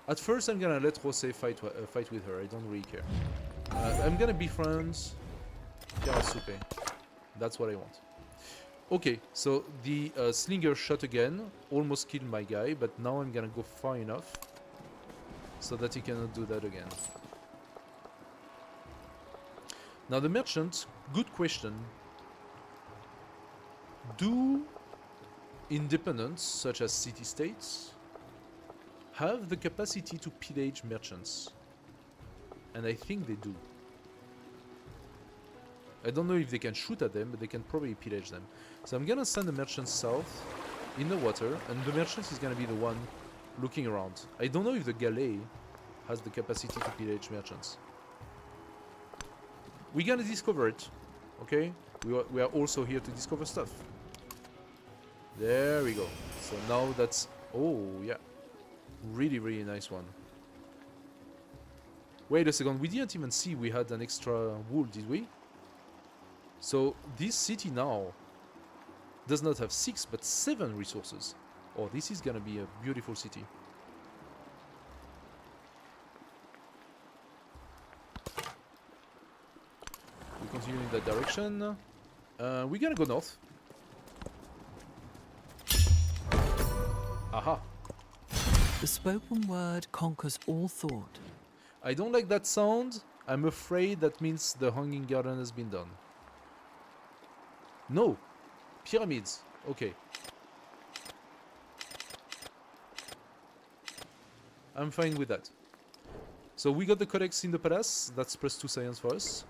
At first I'm gonna let Jose fight with her, I don't really care. I'm gonna befriend Karasupe. That's what I want. Okay, so the slinger shot again, almost killed my guy, but now I'm gonna go far enough so that he cannot do that again. Now the merchant, good question. Do independents, such as city-states, have the capacity to pillage merchants? And I think they do. I don't know if they can shoot at them, but they can probably pillage them. So I'm gonna send the merchant south in the water, and the merchant is gonna be the one looking around. I don't know if the galley has the capacity to pillage merchants. We're gonna discover it, okay? We are also here to discover stuff. There we go. So now that's... Oh, yeah. Really, really nice one. Wait a second, we didn't even see we had an extra wool, did we? So this city now does not have 6 but 7 resources. Oh, this is gonna be a beautiful city. We continue in that direction. We're gonna go north. The spoken word conquers all thought. I don't like that sound. I'm afraid that means the Hanging Garden has been done. No! Pyramids. Okay. I'm fine with that. So we got the Codex in the palace. That's +2 science for us.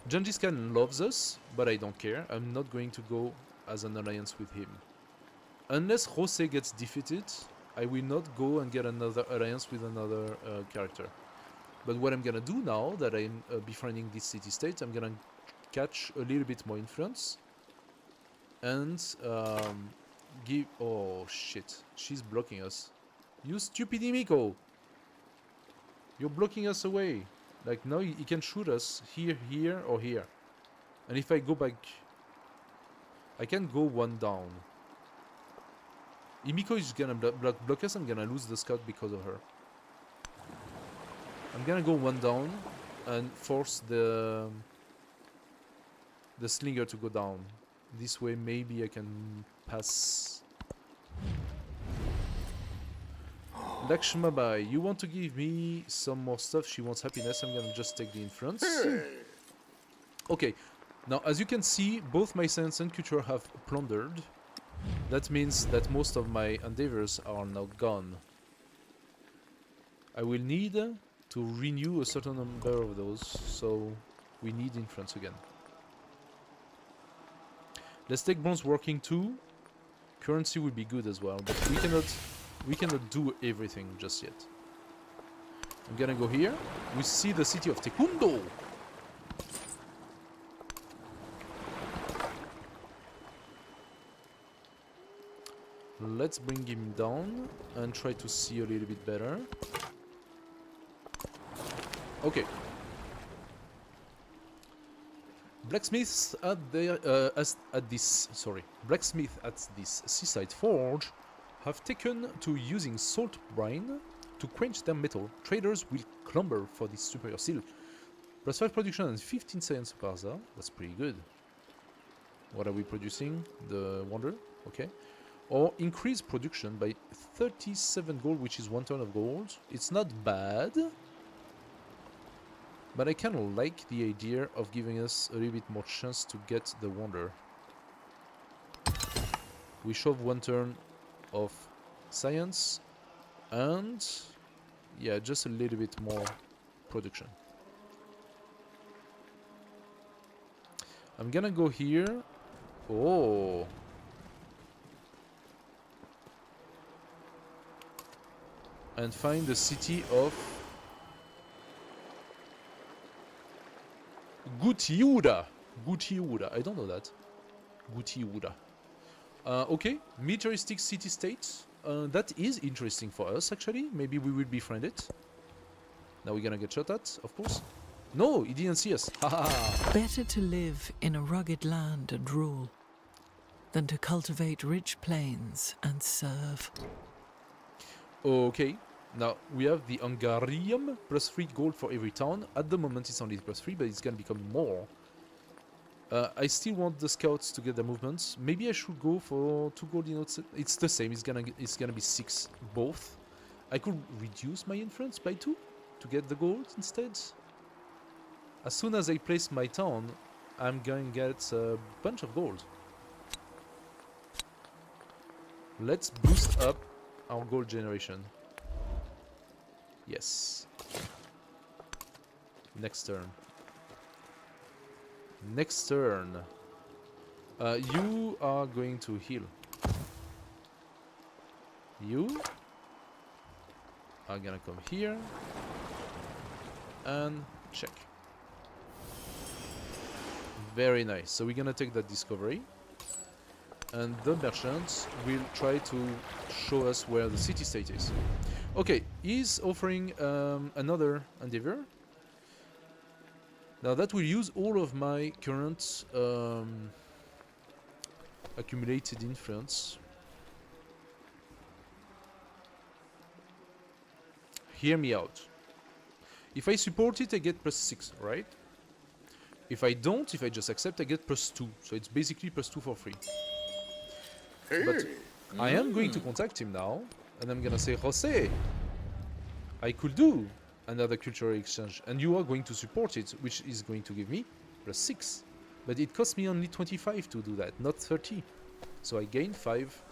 Gengis Khan loves us, but I don't care. I'm not going to go as an alliance with him. Unless Jose gets defeated, I will not go and get another alliance with another character. But what I'm gonna do now that I'm befriending this city-state, I'm gonna catch a little bit more influence. And give... Oh shit, she's blocking us. You stupid Imiko! You're blocking us away. Like now he can shoot us here, here or here. And if I go back... I can go one down. Imiko is gonna block us. I'm gonna lose the scout because of her. I'm gonna go one down and force the slinger to go down. This way maybe I can pass. Lakshmabai, you want to give me some more stuff? She wants happiness. I'm gonna just take the influence. Okay, now as you can see, both my science and culture have plundered. That means that most of my endeavors are now gone. I will need to renew a certain number of those, so we need influence again. Let's take bronze working too. Currency would be good as well, but we cannot do everything just yet. I'm gonna go here. We see the city of Tekundo. Let's bring him down and try to see a little bit better. Okay. Blacksmiths at this seaside forge have taken to using salt brine to quench their metal. Traders will clamber for this superior silk. +5 production and 15 science per hour. That's pretty good. What are we producing? The wonder? Okay. Or increase production by 37 gold, which is 1 ton of gold. It's not bad. But I kind of like the idea of giving us a little bit more chance to get the wonder. We shove 1 turn of science and yeah, just a little bit more production. I'm gonna go here. Oh, and find the city of Gutiura. Gutiura. I don't know that. Gutiura. Okay, militaristic city-state. That is interesting for us, actually. Maybe we will befriend it. Now we're gonna get shot at, of course. No, he didn't see us. Haha. Better to live in a rugged land and rule than to cultivate rich plains and serve. Okay. Now we have the Hungarium, +3 gold for every town. At the moment it's only +3, but it's gonna become more. I still want the scouts to get their movements. Maybe I should go for 2 gold in outside. It's the same. It's gonna be 6 both. I could reduce my influence by 2 to get the gold instead. As soon as I place my town, I'm going to get a bunch of gold. Let's boost up our gold generation. Yes. Next turn. Next turn. You are going to heal. You are gonna come here and check. Very nice. So we're gonna take that discovery, and the merchants will try to show us where the city-state is. Okay, he's offering another endeavor. Now that will use all of my current accumulated influence. Hear me out. If I support it, I get +6, right? If I don't, if I just accept, I get +2. So it's basically +2 for free. But I am going to contact him now and I'm gonna say, Jose, I could do another cultural exchange, and you are going to support it, which is going to give me +6. But it cost me only 25 to do that, not 30. So I gain 5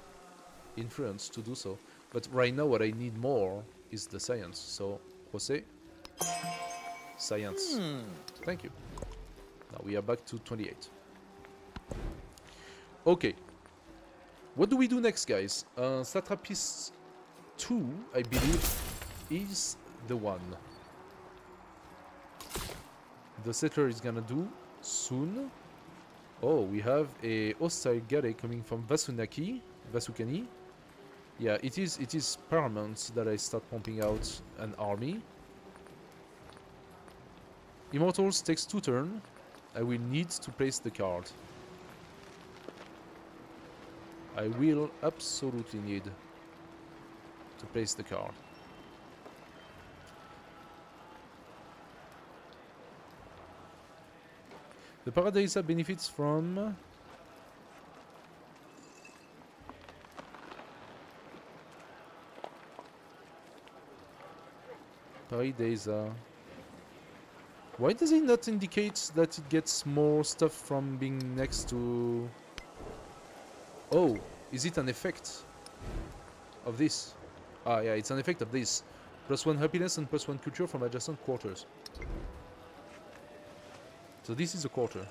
influence to do so. But right now what I need more is the science. So, Jose, science. Thank you. Now we are back to 28. Okay. What do we do next, guys? Satrapist 2, I believe, is the one. The settler is gonna do soon. Oh, we have a hostile galley coming from Vasukani. Yeah, it is paramount that I start pumping out an army. Immortals takes 2 turns. I will need to place the card. I will absolutely need to place the card. The Paradisa benefits from Paradisa. Why does it not indicate that it gets more stuff from being next to... Oh, is it an effect of this? Ah, yeah, it's an effect of this. +1 happiness and +1 culture from adjacent quarters. So this is a quarter.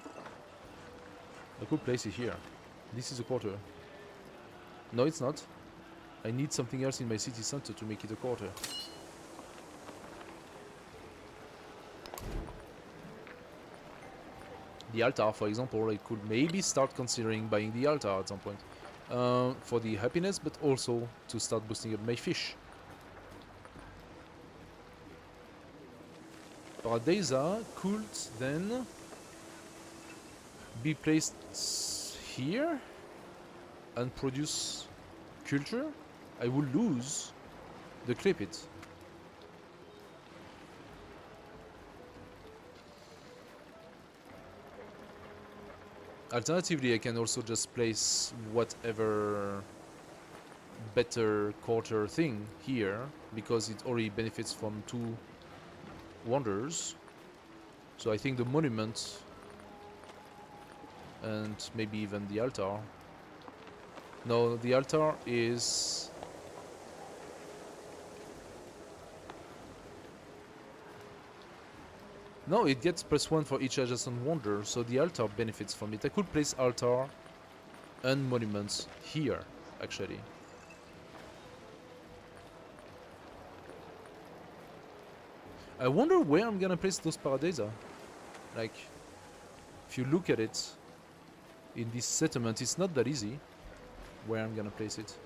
I could place it here. This is a quarter. No, it's not. I need something else in my city center to make it a quarter. The altar, for example, I could maybe start considering buying the altar at some point. For the happiness, but also to start boosting up my fish. Paradisa could then be placed here and produce culture. I will lose the Crepit. Alternatively, I can also just place whatever better quarter thing here, because it already benefits from 2 wonders. So I think the monument and maybe even the altar. No, the altar is... No, it gets +1 for each adjacent wonder, so the altar benefits from it. I could place altar and monuments here, actually. I wonder where I'm gonna place those Paradisa. Like, if you look at it, in this settlement, it's not that easy where I'm gonna place it.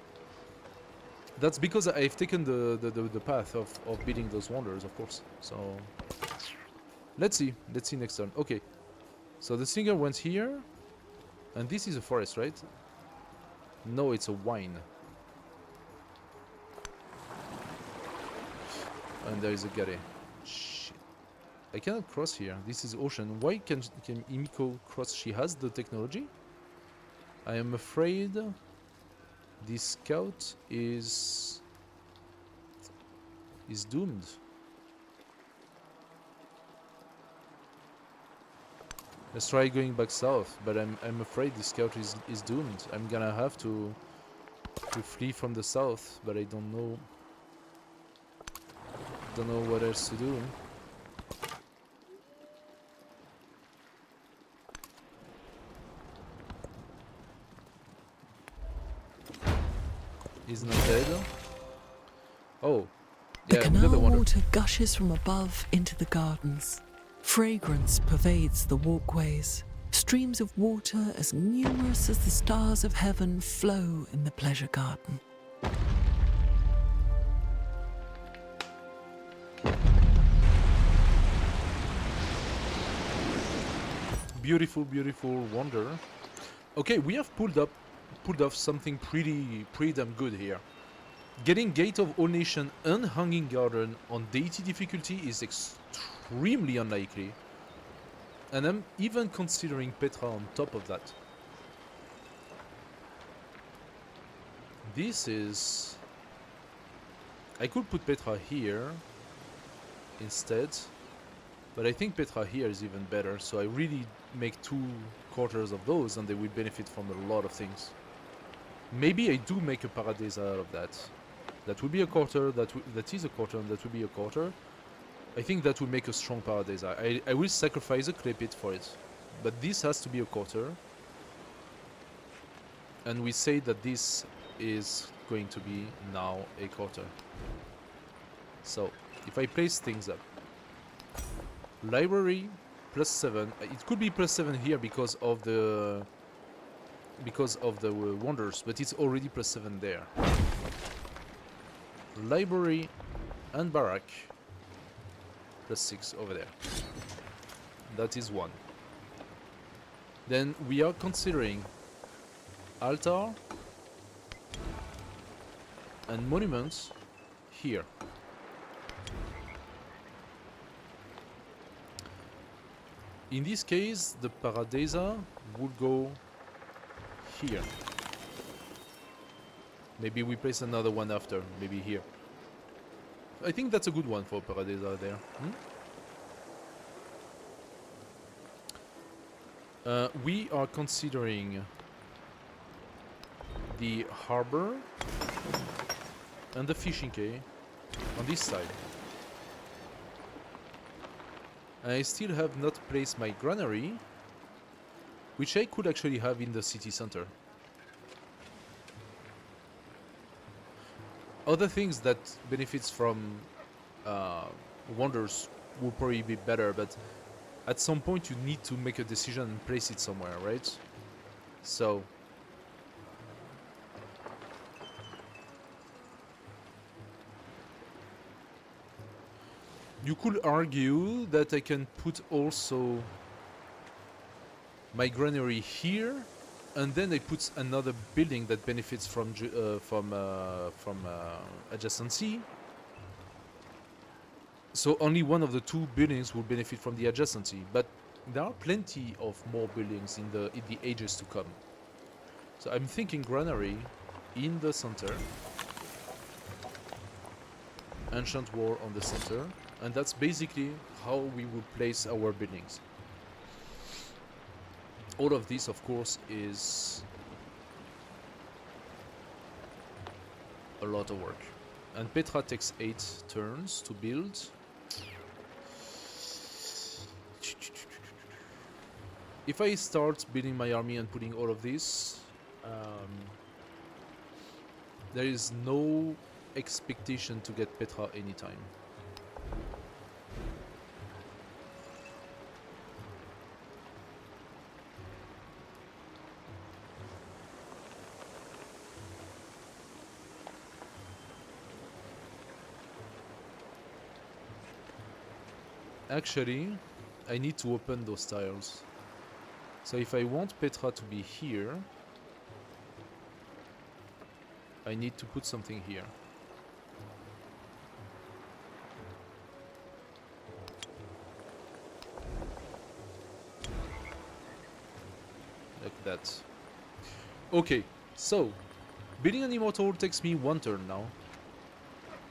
That's because I've taken the path of building those wonders, of course. So let's see next turn. Okay, so the singer went here, and this is a forest, right? No, it's a wine. And there is a galley. Shit. I cannot cross here. This is ocean. Why can Imiko cross? She has the technology. I am afraid this scout is doomed. Let's try going back south, but I'm afraid this scout is doomed. I'm gonna have to flee from the south, but I don't know what else to do. He's not dead. Oh, The yeah, we got the canal wonder. water gushes from above into the gardens. Fragrance pervades the walkways. Streams of water as numerous as the stars of heaven flow in the pleasure garden. Beautiful, beautiful wonder. Okay, we have pulled off something pretty damn good here. Getting Gate of All Nation and Hanging Garden on Deity difficulty is extremely unlikely. And I'm even considering Petra on top of that. This is I could put Petra here instead, but I think Petra here is even better, so I really make 2 quarters of those and they will benefit from a lot of things. Maybe I do make a Paradisa out of that. That will be a quarter, that is a quarter, and that will be a quarter. I think that will make a strong Paradisa. I will sacrifice a clay pit for it, but this has to be a quarter. And we say that this is going to be now a quarter. So, if I place things up, library +7. It could be +7 here because of the wonders, but it's already +7 there. Library and barrack +6 over there. That is 1. Then we are considering altar and monuments here. In this case, the Paradisa would go here. Maybe we place another one after, maybe here. I think that's a good one for Paradisa there. We are considering the harbor and the fishing quay on this side. I still have not placed my granary, which I could actually have in the city center. Other things that benefits from wonders will probably be better, but at some point you need to make a decision and place it somewhere, right? So you could argue that I can put also my granary here, and then I put another building that benefits from adjacency. So only one of the 2 buildings will benefit from the adjacency, but there are plenty of more buildings in the ages to come. So I'm thinking granary in the center, ancient wall on the center, and that's basically how we would place our buildings. All of this, of course, is a lot of work. And Petra takes 8 turns to build. If I start building my army and putting all of this, there is no expectation to get Petra anytime. Actually, I need to open those tiles. So if I want Petra to be here, I need to put something here. Like that. Okay, so building an immortal takes me 1 turn now.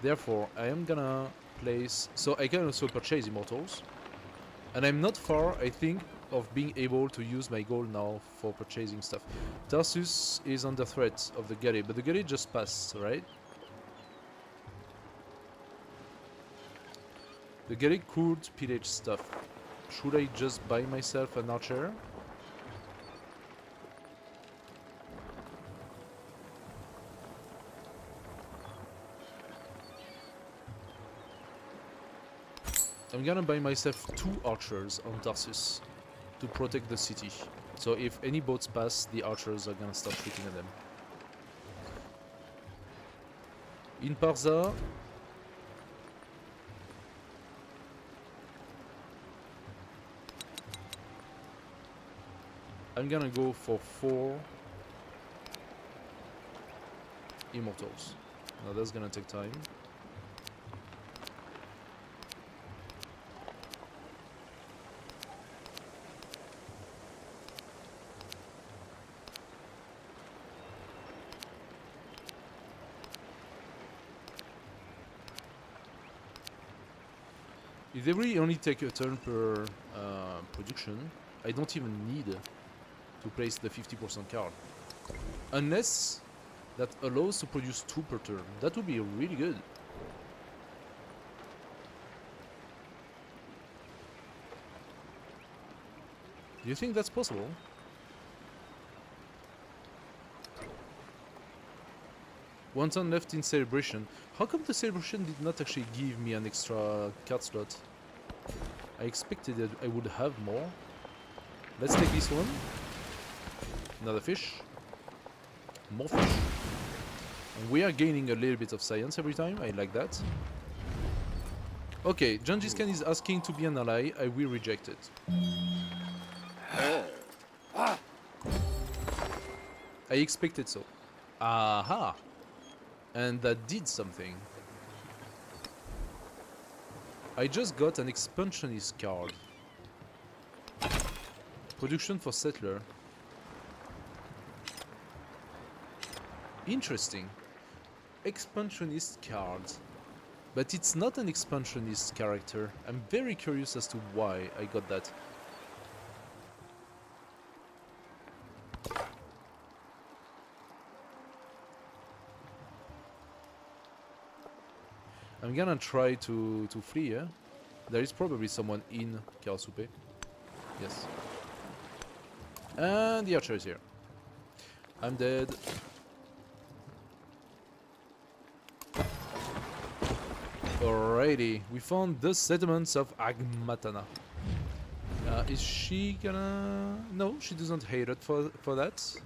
Therefore, I am gonna place... So I can also purchase immortals. And I'm not far, I think, of being able to use my gold now for purchasing stuff. Tarsus is under threat of the galley, but the galley just passed, right? The galley could pillage stuff. Should I just buy myself an archer? I'm gonna buy myself 2 archers on Tarsus to protect the city. So if any boats pass, the archers are gonna start shooting at them. In Parza, I'm gonna go for 4 immortals. Now that's gonna take time. If they really only take a turn per production, I don't even need to place the 50% card. Unless that allows to produce 2 per turn. That would be really good. Do you think that's possible? One turn left in celebration. How come the celebration did not actually give me an extra card slot? I expected that I would have more. Let's take this one. Another fish. More fish. And we are gaining a little bit of science every time. I like that. Okay, Gengis Khan is asking to be an ally. I will reject it. I expected so. Aha! And that did something. I just got an expansionist card. Production for settler. Interesting. Expansionist card. But it's not an expansionist character. I'm very curious as to why I got that. I'm gonna try to flee, yeah? There is probably someone in Karasupe. Yes. And the archer is here. I'm dead. Alrighty, we found the settlements of Agmatana. Is she gonna... No, she doesn't hate it for that.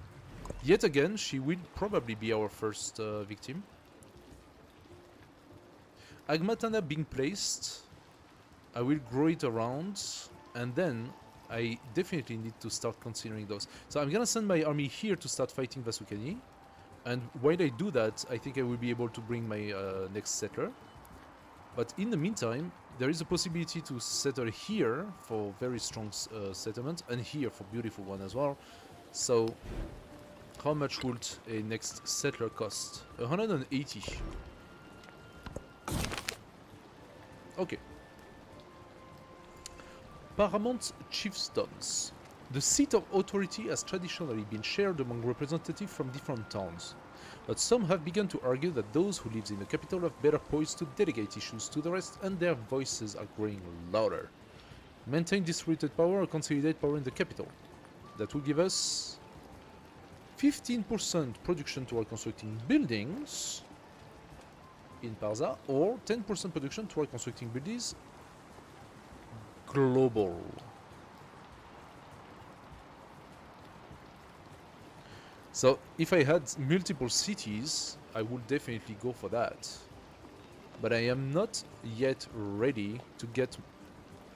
Yet again, she will probably be our first victim. Agmatana being placed, I will grow it around, and then I definitely need to start considering those. So I'm gonna send my army here to start fighting Vasukani, and while I do that, I think I will be able to bring my next settler. But in the meantime, there is a possibility to settle here for very strong settlement, and here for beautiful one as well. So, how much would a next settler cost? 180. Okay. Paramount Chiefdoms. The seat of authority has traditionally been shared among representatives from different towns, but some have begun to argue that those who live in the capital are better poised to delegate issues to the rest, and their voices are growing louder. Maintain distributed power or consolidate power in the capital. That will give us 15% production toward constructing buildings in Parza, or 10% production toward constructing buildings global. So if I had multiple cities, I would definitely go for that. But I am not yet ready to get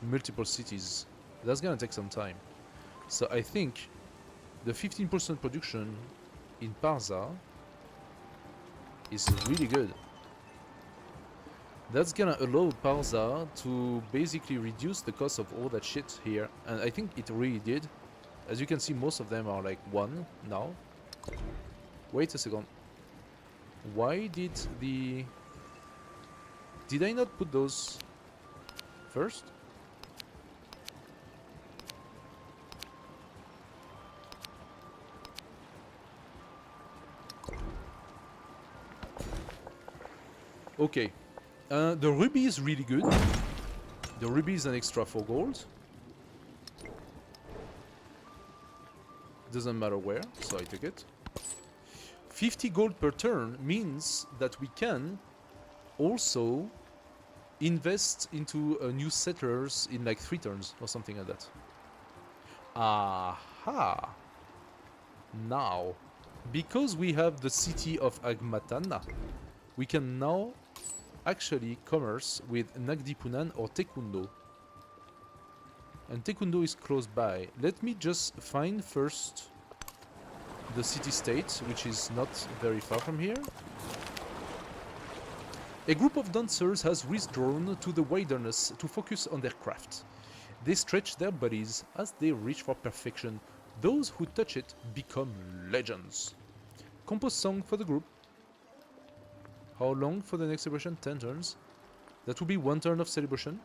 multiple cities. That's gonna take some time. So I think the 15% production in Parza is really good. That's gonna allow Parza to basically reduce the cost of all that shit here, and I think it really did. As you can see, most of them are like 1 now. Wait a second. Why did the... Did I not put those first? Okay. The ruby is really good. The ruby is an extra 4 gold. Doesn't matter where, so I take it. 50 gold per turn means that we can also invest into new settlers in like 3 turns or something like that. Aha! Now, because we have the city of Agmatana, we can now actually commerce with Nagdipunan or Tekundo. And Tekundo is close by. Let me just find first the city-state, which is not very far from here. A group of dancers has withdrawn to the wilderness to focus on their craft. They stretch their bodies as they reach for perfection. Those who touch it become legends. Compose song for the group. How long for the next celebration? 10 turns. That will be 1 turn of celebration.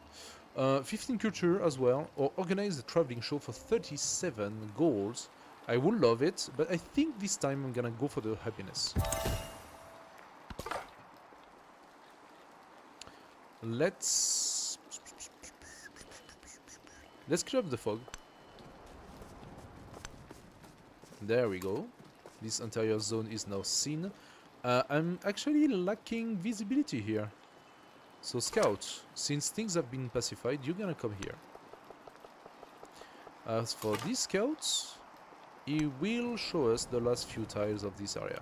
15 culture as well, or organize a traveling show for 37 gold. I would love it, but I think this time I'm gonna go for the happiness. Let's clear up the fog. There we go. This entire zone is now seen. I'm actually lacking visibility here. So scout, since things have been pacified, you're gonna come here. As for these scouts, he will show us the last few tiles of this area.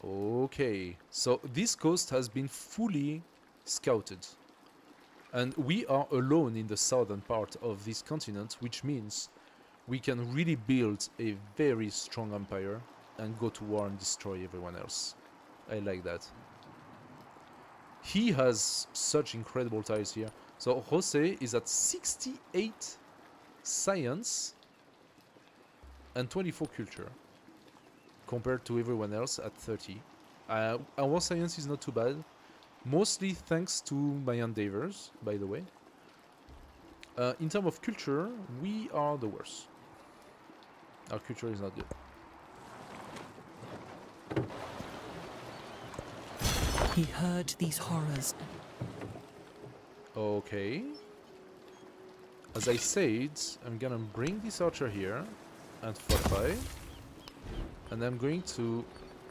Okay, so this coast has been fully scouted. And we are alone in the southern part of this continent, which means we can really build a very strong empire and go to war and destroy everyone else. I like that. He has such incredible tiles here. So Jose is at 68 science and 24 culture compared to everyone else at 30. Our science is not too bad, mostly thanks to my endeavors, by the way. In terms of culture, we are the worst. Our culture is not good. He heard these horrors. Okay. As I said, I'm gonna bring this archer here and fortify. And I'm going to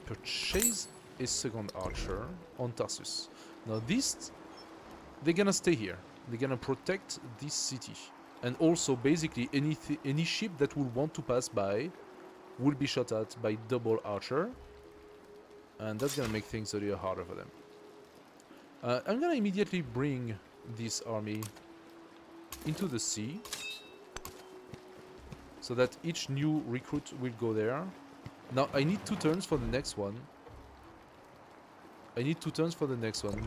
purchase a second archer on Tarsus. Now this, they're gonna stay here. They're gonna protect this city. And also basically any ship that will want to pass by will be shot at by double archer. And that's gonna make things a little harder for them. I'm gonna immediately bring this army into the sea, so that each new recruit will go there. Now I need 2 turns for the next one.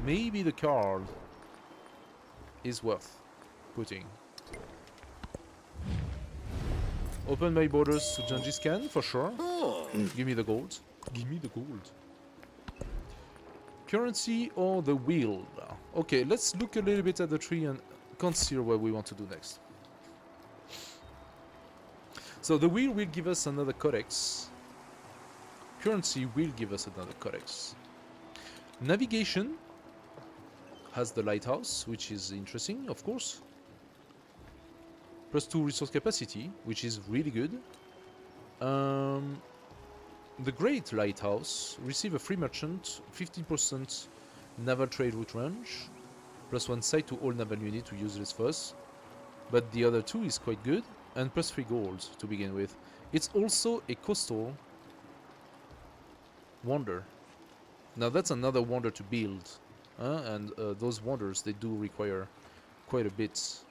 Maybe the card is worth putting. Open my borders to Gengis Khan for sure. Give me the gold. Currency or the wheel? Okay, let's look a little bit at the tree and consider what we want to do next. So the wheel will give us another codex. Currency will give us another codex. Navigation has the lighthouse, which is interesting, of course. +2 resource capacity, which is really good. The Great Lighthouse receive a free merchant, 15% naval trade route range, +1 sight to all naval units to use this first. But the other 2 is quite good, and +3 gold to begin with. It's also a coastal wonder. Now that's another wonder to build, and those wonders, they do require quite a bit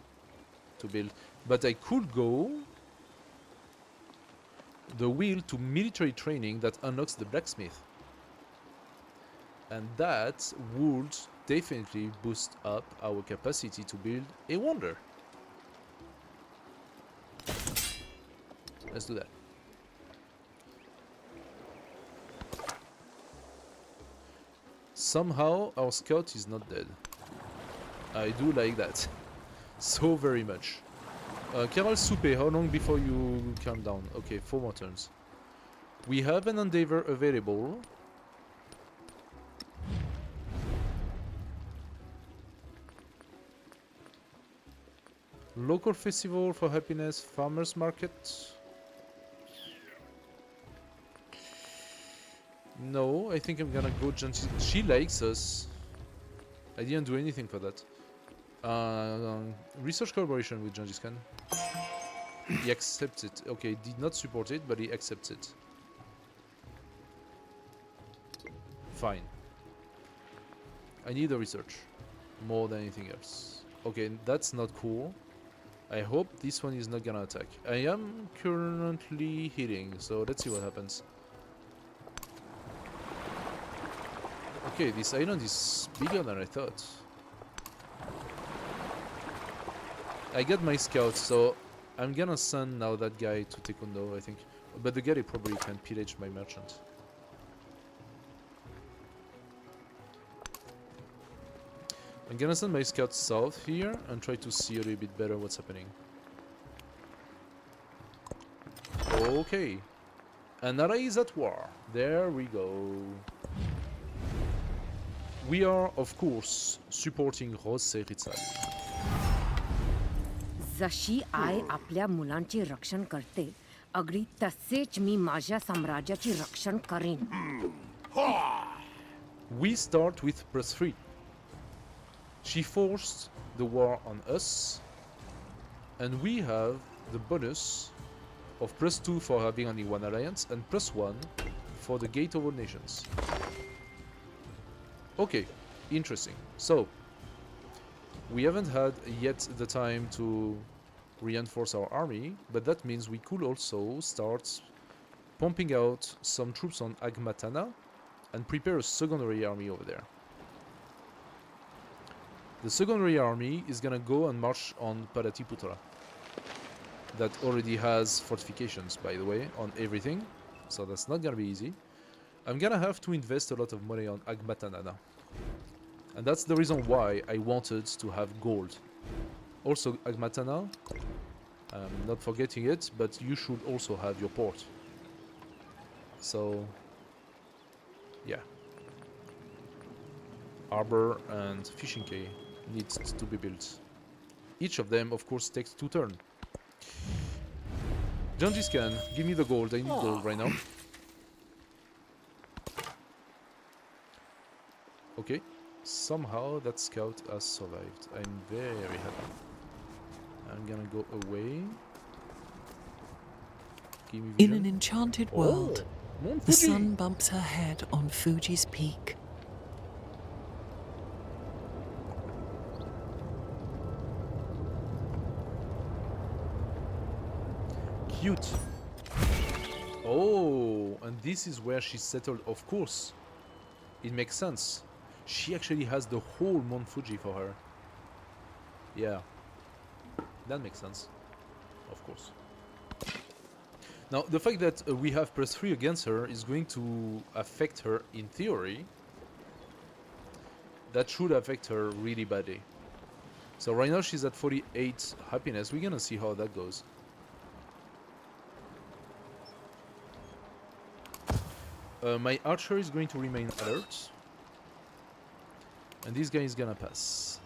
to build. But I could go the wheel to military training that unlocks the blacksmith, and that would definitely boost up our capacity to build a wonder. Let's do that. Somehow our scout is not dead. I do like that so very much. Carol Soupe, how long before you calm down? Okay, 4 more turns. We have an endeavor available. Local festival for happiness, farmers market. No, I think I'm gonna go Jansi. She likes us. I didn't do anything for that. Research collaboration with Gengis Khan. He accepts it. Okay, did not support it, but he accepts it. Fine. I need a research more than anything else. Okay, that's not cool. I hope this one is not gonna attack. I am currently healing, so let's see what happens. Okay, this island is bigger than I thought. I got my scout, so I'm gonna send now that guy to Taekwondo, I think. But the guy probably can pillage my merchant. I'm gonna send my scouts south here and try to see a little bit better what's happening. Okay. Anara is at war. There we go. We are, of course, supporting Jose Rizal. जशी आई आपल्या मुलांचे रक्षण करते अगदी तसेच मी माझ्या साम्राज्याचे रक्षण करेन. We start with +3. She forced the war on us, and we have the bonus of +2 for having only one alliance and +1 for the Gate of All Nations. Okay, interesting. So, we haven't had yet the time to reinforce our army, but that means we could also start pumping out some troops on Agmatana and prepare a secondary army over there. The secondary army is gonna go and march on Paratiputra. That already has fortifications, by the way, on everything, so that's not gonna be easy. I'm gonna have to invest a lot of money on Agmatana now. And that's the reason why I wanted to have gold. Also, Agmatana, I'm not forgetting it, but you should also have your port. So, yeah. Harbor and fishing quay needs to be built. Each of them, of course, takes 2 turns. Gengis Khan, give me the gold. I need gold right now. Okay. Somehow that scout has survived. I'm very happy. I'm gonna go away. Give me In vision. an enchanted world, Mount the Fuji. sun bumps her head on Fuji's peak. Cute. Oh, and this is where she settled, of course. It makes sense. She actually has the whole Mount Fuji for her. Yeah. That makes sense. Of course. Now, the fact that we have +3 against her is going to affect her in theory. That should affect her really badly. So right now she's at 48 happiness. We're gonna see how that goes. My archer is going to remain alert. And this guy is gonna pass.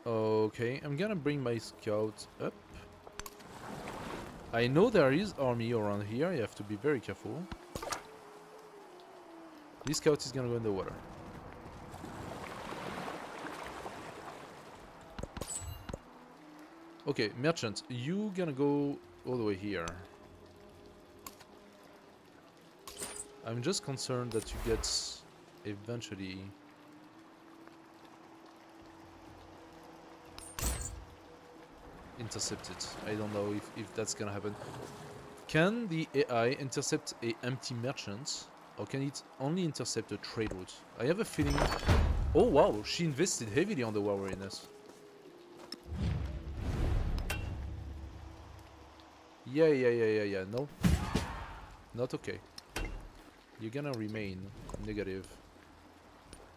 Okay, I'm gonna bring my scout up. I know there is army around here, you have to be very careful. This scout is gonna go in the water. Okay, merchant, you gonna go all the way here. I'm just concerned that you get eventually intercepted. I don't know if that's gonna happen. Can the AI intercept a empty merchant, or can it only intercept a trade route? I have a feeling... Oh wow, she invested heavily on the war readiness. Yeah, no. Not okay. You're gonna remain negative.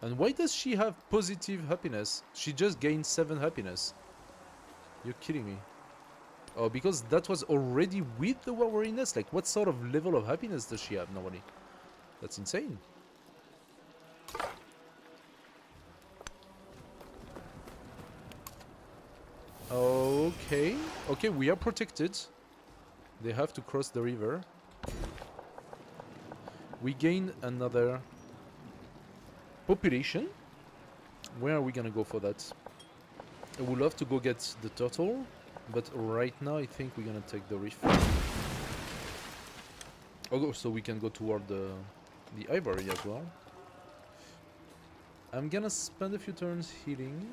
And why does she have positive happiness? She just gained 7 happiness. You're kidding me. Oh, because that was already with the war weariness? Like, what sort of level of happiness does she have normally? That's insane. Okay. Okay, we are protected. They have to cross the river. We gain another population. Where are we gonna go for that? I would love to go get the turtle, but right now I think we're gonna take the reef. Oh, so we can go toward the ivory as well. I'm gonna spend a few turns healing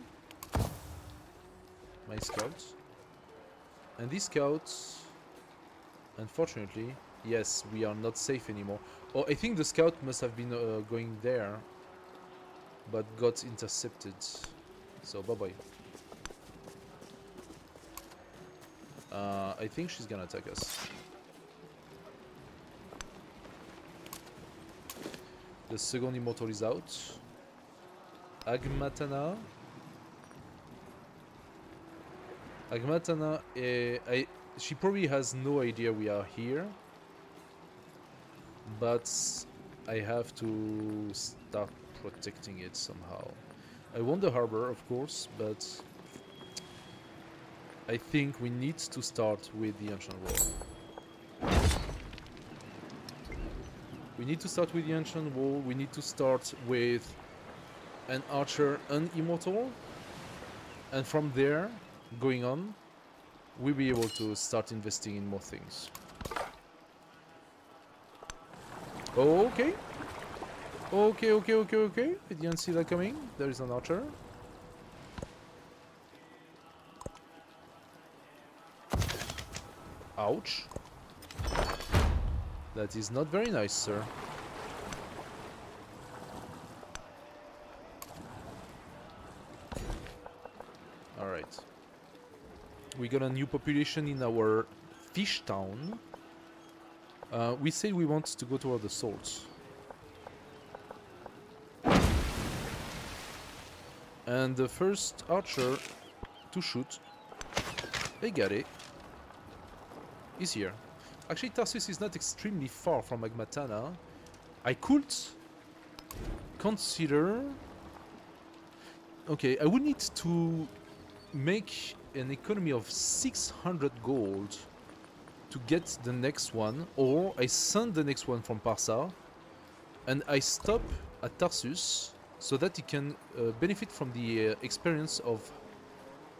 my scouts. And these scouts, unfortunately, yes, we are not safe anymore. Oh, I think the scout must have been going there, but got intercepted. So bye-bye. I think she's gonna attack us. The second immortal is out. Agmatana. Agmatana, she probably has no idea we are here. But I have to start protecting it somehow. I want the harbor, of course, but I think we need to start with the ancient wall. We need to start with the ancient wall. We need to start with an archer and immortal, and from there, going on, we'll be able to start investing in more things. Okay. Okay. I didn't see that coming. There is an archer. Ouch. That is not very nice, sir. Alright. We got a new population in our fish town. We say we want to go toward the salt. And the first archer to shoot, I got it, is here. Actually, Tarsus is not extremely far from Agmatana. I could consider... Okay, I would need to make an economy of 600 gold to get the next one, or I send the next one from Parsa and I stop at Tarsus so that he can benefit from the experience of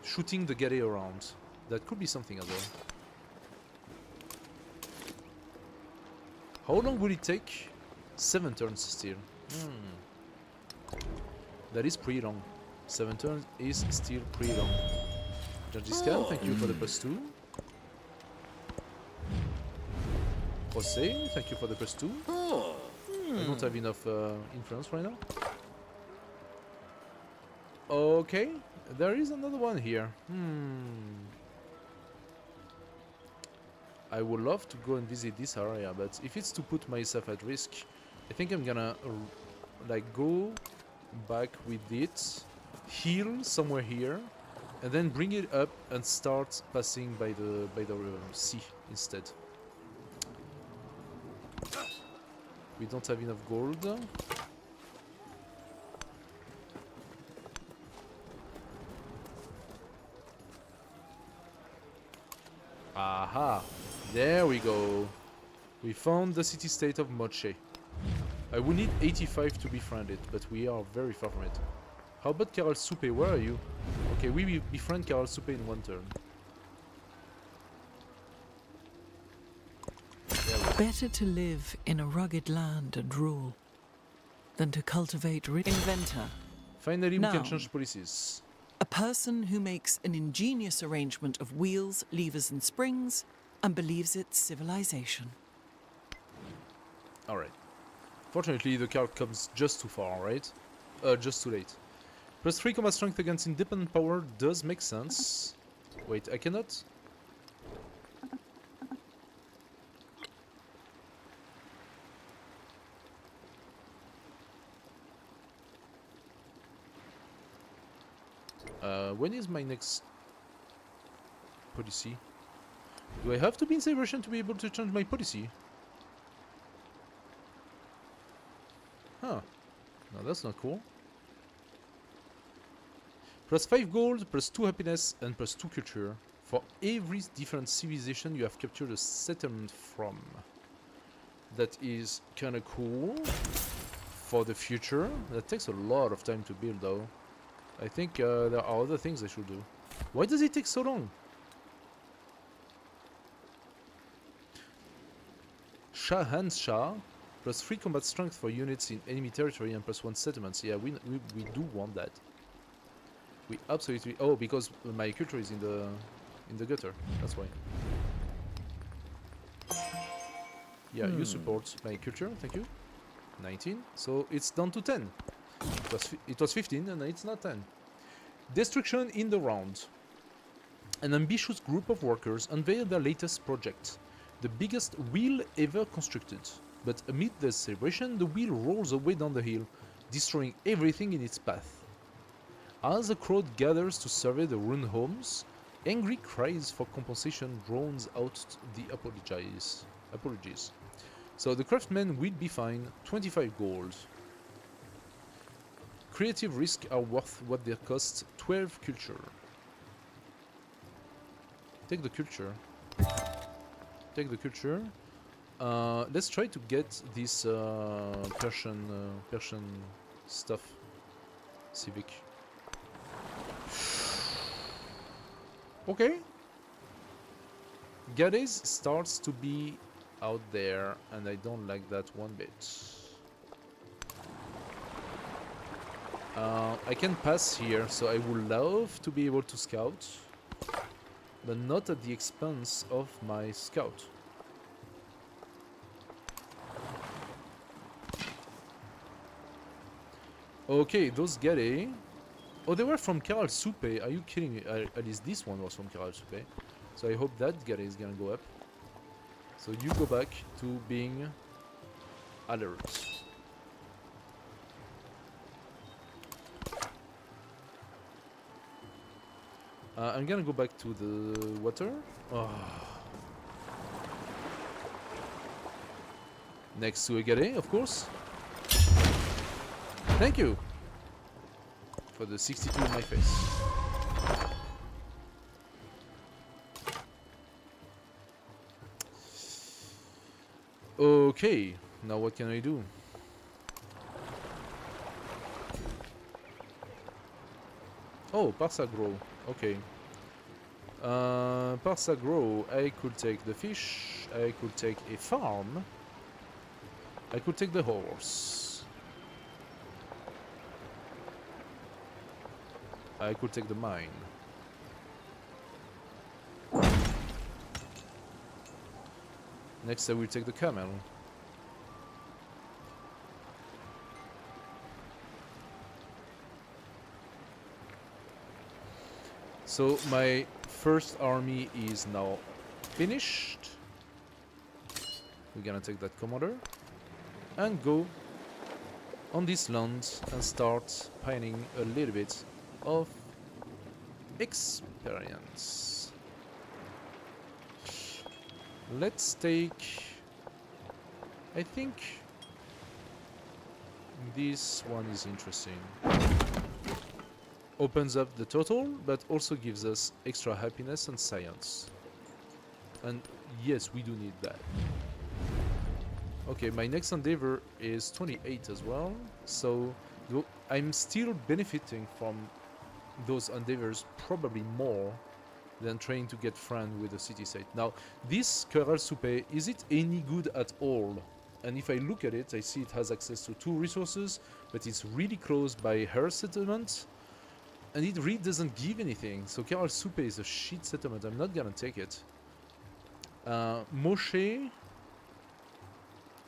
shooting the galley around. That could be something as well. How long will it take? 7 turns still. That is pretty long. 7 turns is still pretty long. Jargiscan, thank you for the +2. Jose, thank you for the +2. I don't have enough influence right now. Okay, there is another one here. I would love to go and visit this area, but if it's to put myself at risk, I think I'm gonna like go back with it, heal somewhere here, and then bring it up and start passing by the sea instead. We don't have enough gold. Aha! There we go. We found the city-state of Moche. I would need 85 to befriend it, but we are very far from it. How about Karal Soupe? Where are you? Okay, we befriend Karal Soupe in 1 turn. Better to live in a rugged land and rule than to cultivate inventor. Finally, we Now, can change policies. a person who makes an ingenious arrangement of wheels, levers and springs and believes it's civilization. Alright. Fortunately, the card comes just too far, right? Just too late. +3 combat strength against independent power does make sense. Wait, I cannot... when is my next policy? Do I have to be in Civilization to be able to change my policy? Huh. No, that's not cool. +5 gold, +2 happiness, and +2 culture for every different civilization you have captured a settlement from. That is kinda cool for the future. That takes a lot of time to build though. I think there are other things I should do. Why does it take so long? Shahan Shah, +3 combat strength for units in enemy territory and +1 settlements. Yeah, we do want that. We absolutely... Oh, because my culture is in the gutter. That's why. Yeah, you support my culture. Thank you. 19. So it's down to 10. It was 15 and it's not 10. Destruction in the round. An ambitious group of workers unveiled their latest project. The biggest wheel ever constructed. but amid the celebration, the wheel rolls away down the hill, destroying everything in its path. As the crowd gathers to survey the ruined homes, angry cries for compensation drowns out the apologies. So the craftsmen will be fined 25 gold. Creative risks are worth what they cost, 12 culture. Take the culture. Take the culture. Let's try to get this Persian stuff. Civic. Okay. Gades starts to be out there, and I don't like that one bit. I can pass here, so I would love to be able to scout, but not at the expense of my scout. Okay, those Gade. Oh, they were from Karal Soupe. Are you kidding me? At least this one was from Karal Soupe. So I hope that Gade is gonna go up. So you go back to being alert. I'm gonna go back to the water. Oh. Next to a Gade, of course. Thank you for the 62 in my face. Okay, now what can I do? Oh, Parsagro. Okay. Parsagro, I could take the fish, I could take a farm, I could take the horse, I could take the mine. Next I will take the camel. So my first army is now finished. We're gonna take that commander and go on this land and start piling a little bit of experience. Let's take, I think this one is interesting. Opens up the total, but also gives us extra happiness and science. And yes, we do need that. Okay, my next endeavor is 28 as well, so I'm still benefiting from those endeavors probably more than trying to get friend with the city state. Now, this Keral Soupe, is it any good at all? And if I look at it, I see it has access to 2 resources, but it's really close by her settlement. And it really doesn't give anything. So Keral Soupe is a shit settlement. I'm not gonna take it. Moshe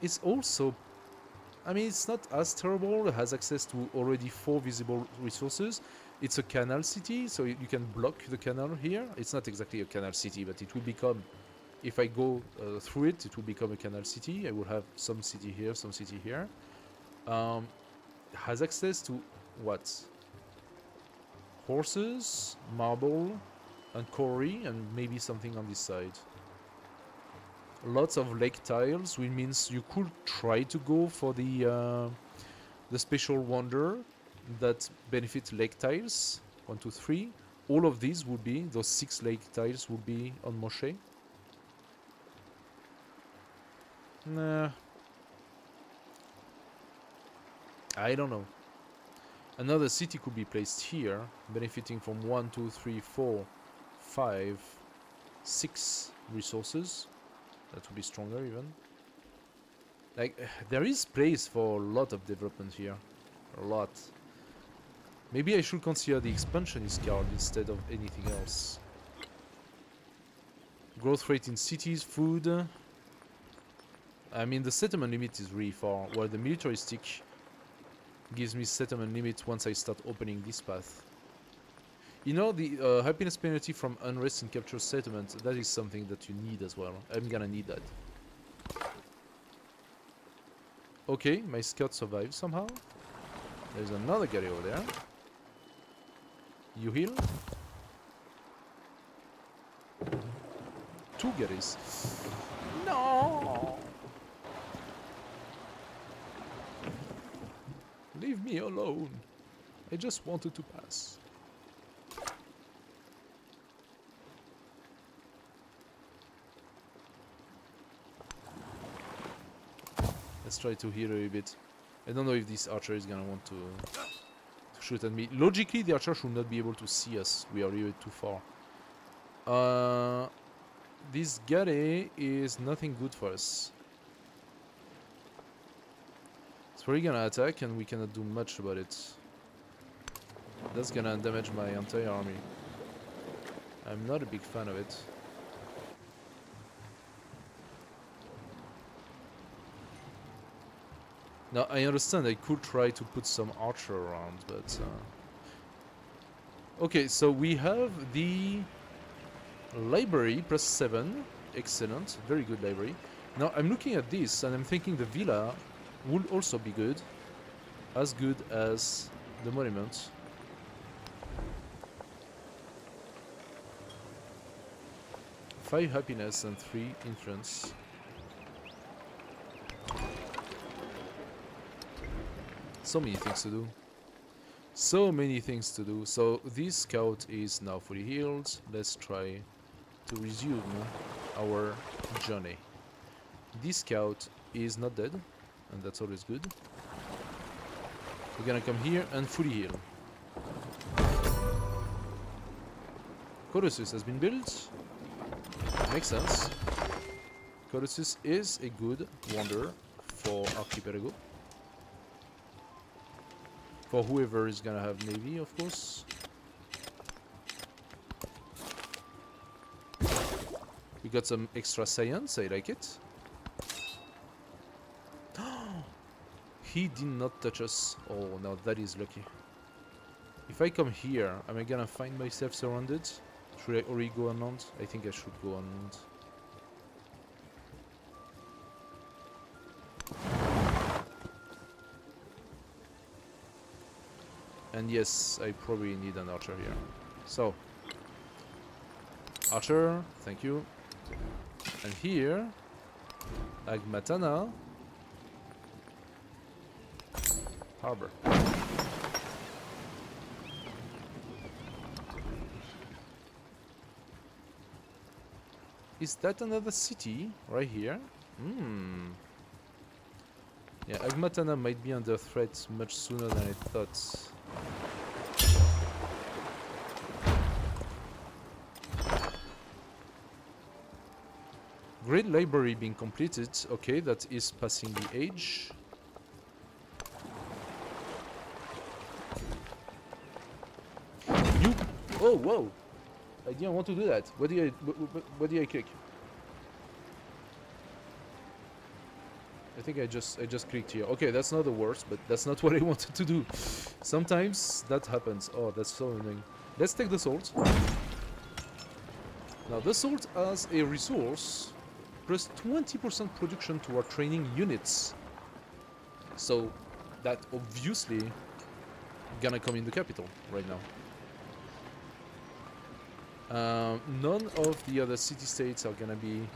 is also, I mean, it's not as terrible. It has access to already 4 visible resources. It's a canal city, so you can block the canal here. It's not exactly a canal city, but it will become, if I go through it, it will become a canal city. I will have some city here, some city here. Has access to what? Horses, marble, and quarry, and maybe something on this side. Lots of lake tiles, which means you could try to go for the special wonder that benefits lake tiles. 1, 2, 3. All of these would be, those 6 lake tiles would be on Moshe. Nah. I don't know. Another city could be placed here, benefiting from 1, 2, 3, 4, 5, 6 resources. That would be stronger even. Like, there is place for a lot of development here. A lot. Maybe I should consider the expansionist card instead of anything else. Growth rate in cities, food. I mean, the settlement limit is really far, while the militaristic gives me settlement limit once I start opening this path. You know, the happiness penalty from unrest and capture settlement, that is something that you need as well. I'm gonna need that. Okay, my scout survived somehow. There's another guy over there. You heal? 2 Garys. No! Leave me alone. I just wanted to pass. Let's try to heal a bit. I don't know if this archer is gonna want to shoot at me. Logically, the archer should not be able to see us. We are really too far. This Gary is nothing good for us. It's probably gonna attack and we cannot do much about it. That's gonna damage my entire army. I'm not a big fan of it. Now, I understand I could try to put some archer around, but... Okay, so we have the library, +7. Excellent, very good library. Now, I'm looking at this, and I'm thinking the villa would also be good. As good as the monument. Five happiness and 3 influence. So many things to do. So many things to do. So this scout is now fully healed. Let's try to resume our journey. This scout is not dead, and that's always good. We're gonna come here and fully heal. Colossus has been built. Makes sense. Colossus is a good wonder for Archipelago. For whoever is gonna have navy, of course. We got some extra science, I like it. He did not touch us. Oh, now that is lucky. If I come here, am I gonna find myself surrounded? Should I already go on land? I think I should go on land. And yes, I probably need an archer here. So, archer, thank you. And here, Agmatana, harbor. Is that another city right here? Hmm. Yeah, Agmatana might be under threat much sooner than I thought. Great library being completed. Okay, that is passing the age. You. Oh, whoa! I didn't want to do that. What did I click? I think I just clicked here. Okay, that's not the worst, but that's not what I wanted to do. Sometimes that happens. Oh, that's so annoying. Let's take the salt. Now, the salt as a resource plus 20% production to our training units. So, that obviously gonna come in the capital right now. None of the other city-states are gonna be...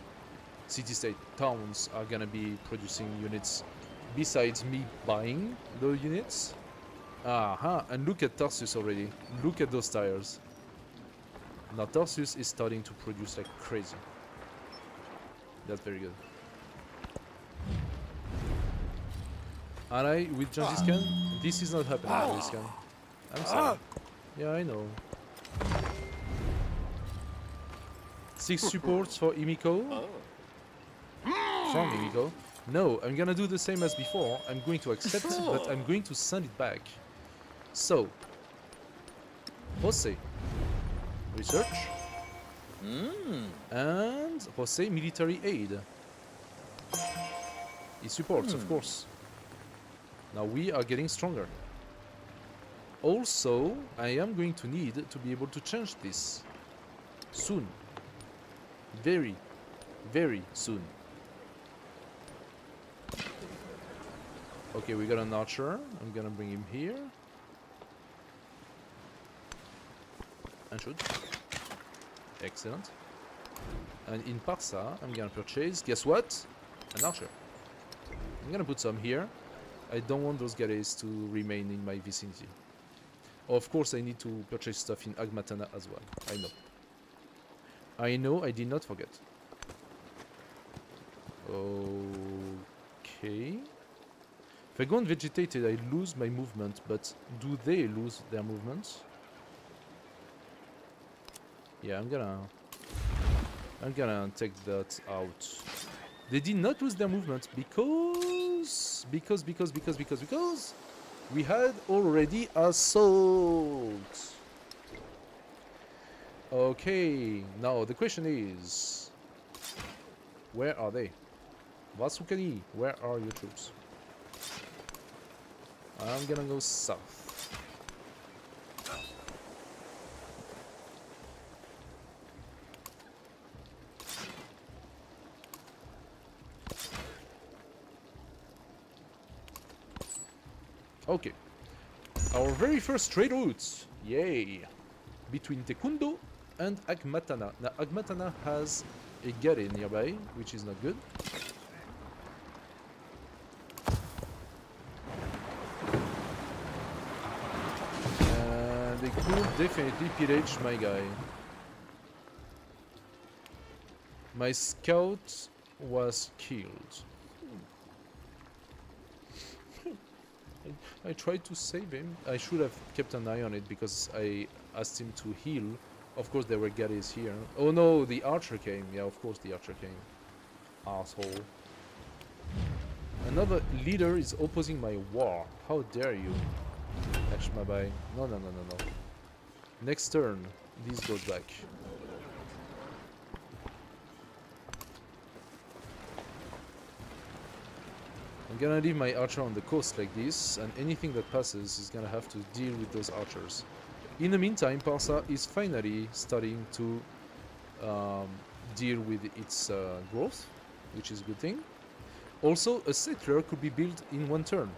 City-state towns are gonna be producing units besides me buying the units. Aha, and look at Tarsus already. Look at those tires. Now Tarsus is starting to produce like crazy. That's very good. Alright, with Genghis Khan, this is not happening, Genghis Khan. I'm sorry. Yeah, I know. 6 supports for Imiko. From Imiko. No, I'm gonna do the same as before. I'm going to accept, but I'm going to send it back. So, Jose, research. And Jose, military aid. He supports, of course. Now we are getting stronger. Also, I am going to need to be able to change this soon. Very, very soon. Okay, we got an archer. I'm gonna bring him here. And shoot. Excellent. And in Parsa, I'm gonna purchase, guess what? An archer. I'm gonna put some here. I don't want those galleys to remain in my vicinity. Of course, I need to purchase stuff in Agmatana as well. I know. I know, I did not forget. Okay. If I go unvegetated, I lose my movement, but do they lose their movement? Yeah, I'm gonna take that out. They did not lose their movement because we had already assault. Okay, now the question is, where are they? Vasukani, where are your troops? I'm gonna go south. Okay, our very first trade route, yay, between Tekundo and Agmatana. Now Agmatana has a galley nearby, which is not good. They could definitely pillage my guy. My scout was killed. I tried to save him. I should have kept an eye on it because I asked him to heal. Of course there were galleys here. Oh no, the archer came. Yeah, of course the archer came. Asshole. Another leader is opposing my war. How dare you? Ashmabai. No. Next turn, this goes back. I'm gonna leave my archer on the coast like this, and anything that passes is gonna have to deal with those archers. In the meantime, Parsa is finally starting to deal with its growth, which is a good thing. Also, a settler could be built in one turn.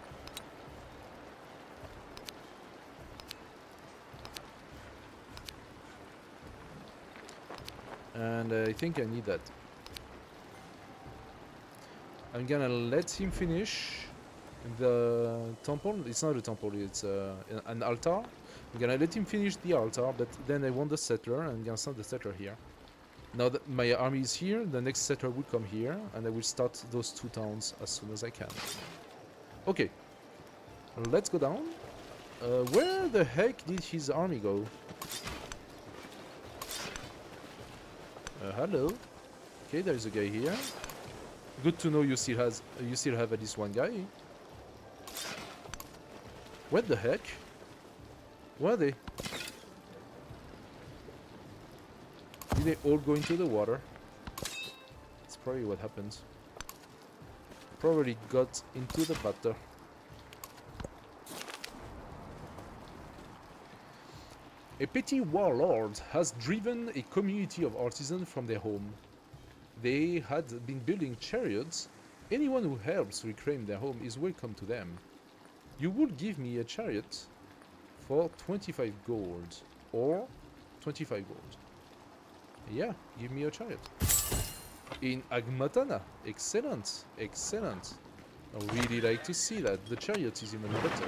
And I think I need that. I'm gonna let him finish the temple. It's not a temple, it's an altar. I'm gonna let him finish the altar, but then I want the settler, and I'm gonna send the settler here. Now that my army is here, the next settler will come here, and I will start those two towns as soon as I can. Okay, let's go down. Where the heck did his army go? Hello. Okay, there's a guy here. Good to know you still have at least one guy. What the heck? Where are they? Did they all go into the water? That's probably what happened. Probably got into the butter. A petty warlord has driven a community of artisans from their home. They had been building chariots. Anyone who helps reclaim their home is welcome to them. You would give me a chariot for 25 gold. Or 25 gold. Yeah, give me a chariot. In Agmatana. Excellent. Excellent. I really like to see that. The chariot is even better.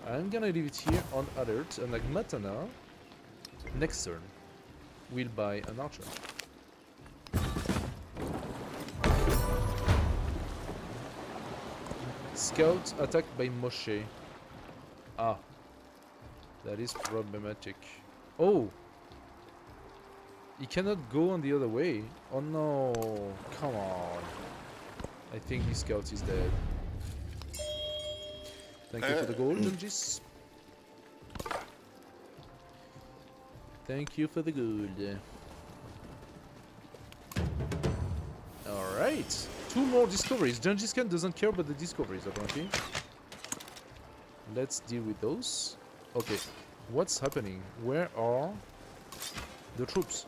I'm gonna leave it here on alert. And Agmatana, next turn, will buy an archer. Scout attacked by Moshe. Ah. That is problematic. Oh! He cannot go on the other way. Oh no. Come on. I think this scout is dead. Thank you for the gold, Jungis. Thank you for the gold. Alright. 2 more discoveries. Gengis Khan doesn't care about the discoveries, apparently. Let's deal with those. Okay. What's happening? Where are the troops?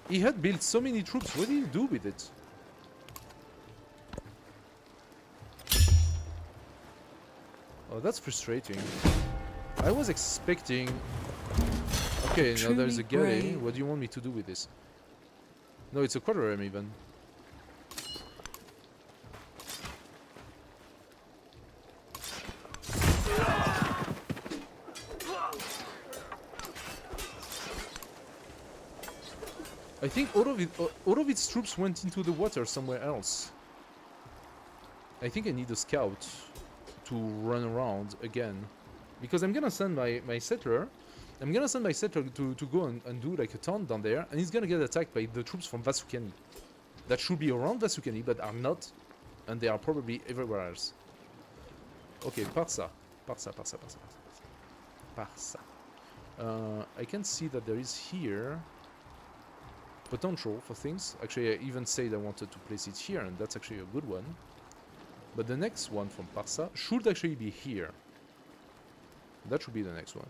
He had built so many troops. What did he do with it? Oh, that's frustrating. I was expecting... Okay, now there's a Truly galley. brave. What do you want me to do with this? No, it's a quadrireme even. I think all of its troops went into the water somewhere else. I think I need a scout to run around again. Because I'm gonna send my settler. I'm gonna send my settler to go and do like a town down there, and he's gonna get attacked by the troops from Vasukani. That should be around Vasukani, but are not, and they are probably everywhere else. Okay, Parsa. I can see that there is here potential for things. Actually, I even said I wanted to place it here, and that's actually a good one. But the next one from Parsa should actually be here. That should be the next one.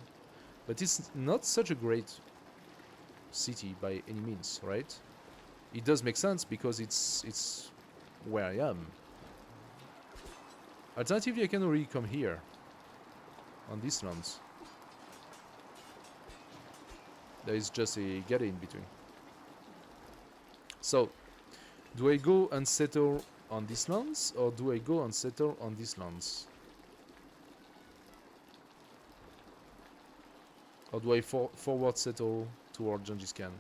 But it's not such a great city by any means, right? It does make sense because it's where I am. Alternatively, I can already come here on these lands. There is just a gate in between. So, do I go and settle on these lands, or do I go and settle on these lands? Or do I forward settle toward Gengis Khan,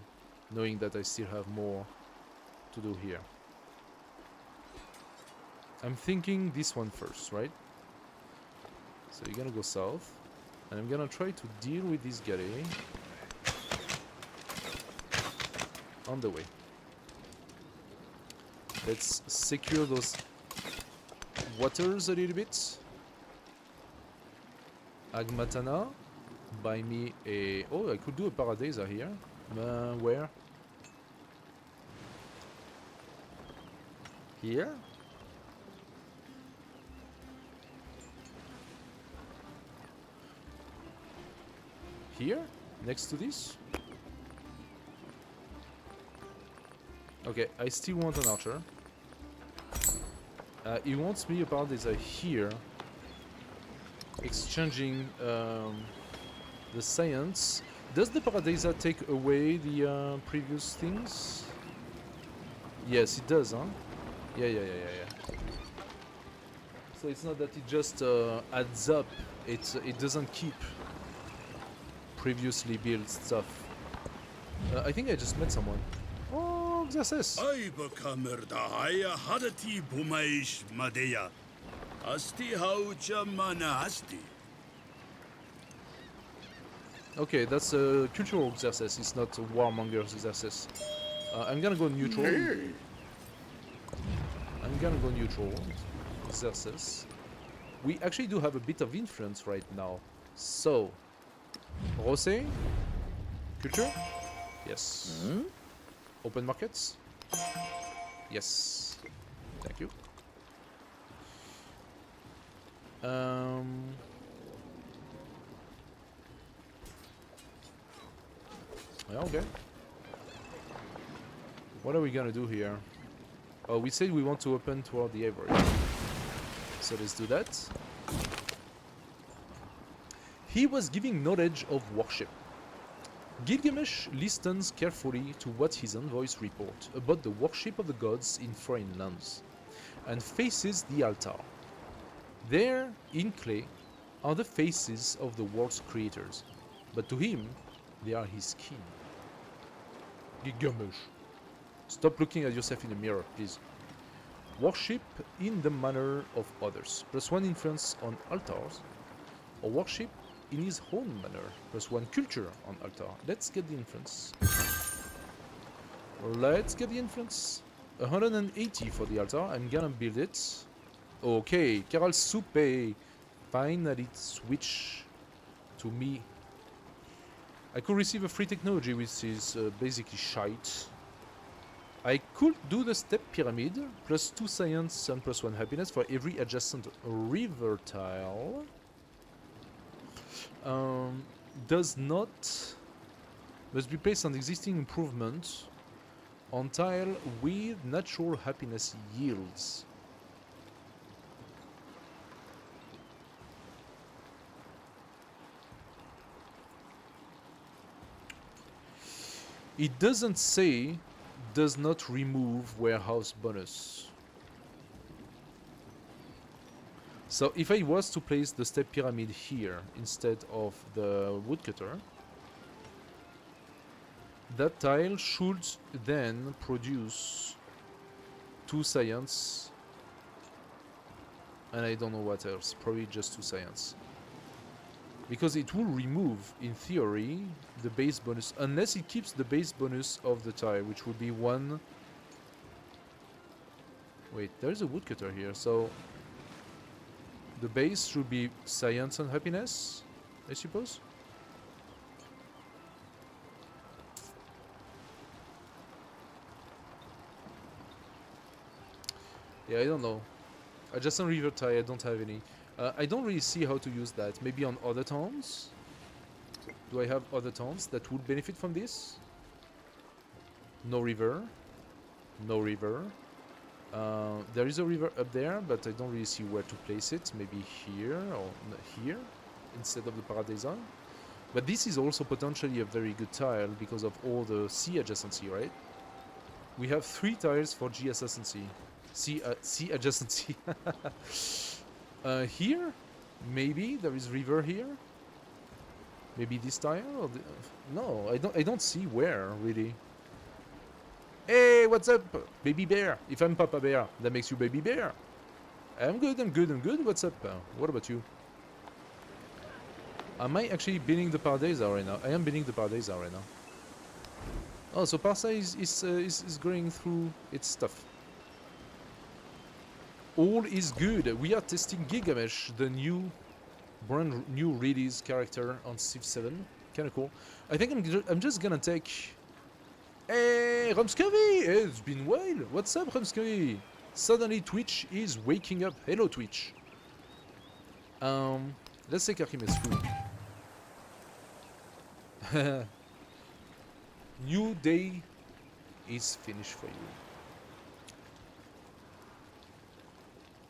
knowing that I still have more to do here? I'm thinking this one first, right? So you're gonna go south, and I'm gonna try to deal with this galley on the way. Let's secure those waters a little bit. Agmatana, buy me a... Oh, I could do a Paradisa here. Where? Here? Here? Next to this? Okay, I still want an archer. He wants me a Paradisa here. Exchanging the science. Does the Paradisa take away the previous things? Yes, it does, huh? Yeah. So it's not that it just adds up. It doesn't keep previously built stuff. I think I just met someone. Oh, Xerxes. Aiba kamerdahaya hadati bumaish madeya. Asti haucha mana asti. Okay, that's a cultural Xerxes. It's not a warmonger Xerxes. I'm gonna go neutral. Hey, I'm gonna go neutral. Xerxes. We actually do have a bit of influence right now. So, Rosé? Culture? Yes. Open markets? Yes. Thank you. Yeah, okay. What are we gonna do here? Oh, we said we want to open toward the Ivory. So let's do that. He was giving knowledge of worship. Gilgamesh listens carefully to what his envoys report about the worship of the gods in foreign lands, and faces the altar. There, in clay, are the faces of the world's creators, but to him, they are his kin. Gilgamesh, stop looking at yourself in the mirror, please. Worship in the manner of others, +1 influence on altars, or worship in his own manner, +1 culture on altar. Let's get the influence. Let's get the influence. 180 for the altar. I'm gonna build it. Okay, Karal Soupe finally switch to me. I could receive a free technology, which is basically shite. I could do the step pyramid, +2 science and +1 happiness for every adjacent river tile. Does not... Must be placed on existing improvement. on tile with natural happiness yields. It doesn't say does not remove warehouse bonus. So if I was to place the step pyramid here instead of the woodcutter, that tile should then produce 2 science, and I don't know what else, probably just 2 science. Because it will remove, in theory, the base bonus, unless it keeps the base bonus of the tile, which would be 1... Wait, there's a woodcutter here, so... The base should be science and happiness, I suppose? Yeah, I don't know. Adjacent river tile, I don't have any. I don't really see how to use that. Maybe on other towns? Do I have other towns that would benefit from this? No river. No river. There is a river up there, but I don't really see where to place it. Maybe here or here instead of the Paradise Zone. But this is also potentially a very good tile because of all the sea adjacency, right? We have 3 tiles for G adjacency. Sea adjacency. Here, maybe there is river here. Maybe this tile. Or no, I don't see where really. Hey, what's up, baby bear? If I'm Papa Bear, that makes you baby bear. I'm good. I'm good. What's up? What about you? Am I actually building the Paradise right now? I am building the Paradise right now. Oh, so Parsa is going through its stuff. All is good. We are testing Gilgamesh, the brand new release character on Civ 7. Kinda cool. I think I'm just gonna take... Hey, Rumscurvy! Hey, it's been a while. What's up, Rumscurvy? Suddenly Twitch is waking up. Hello, Twitch. Let's take Archimedes food. New day is finished for you.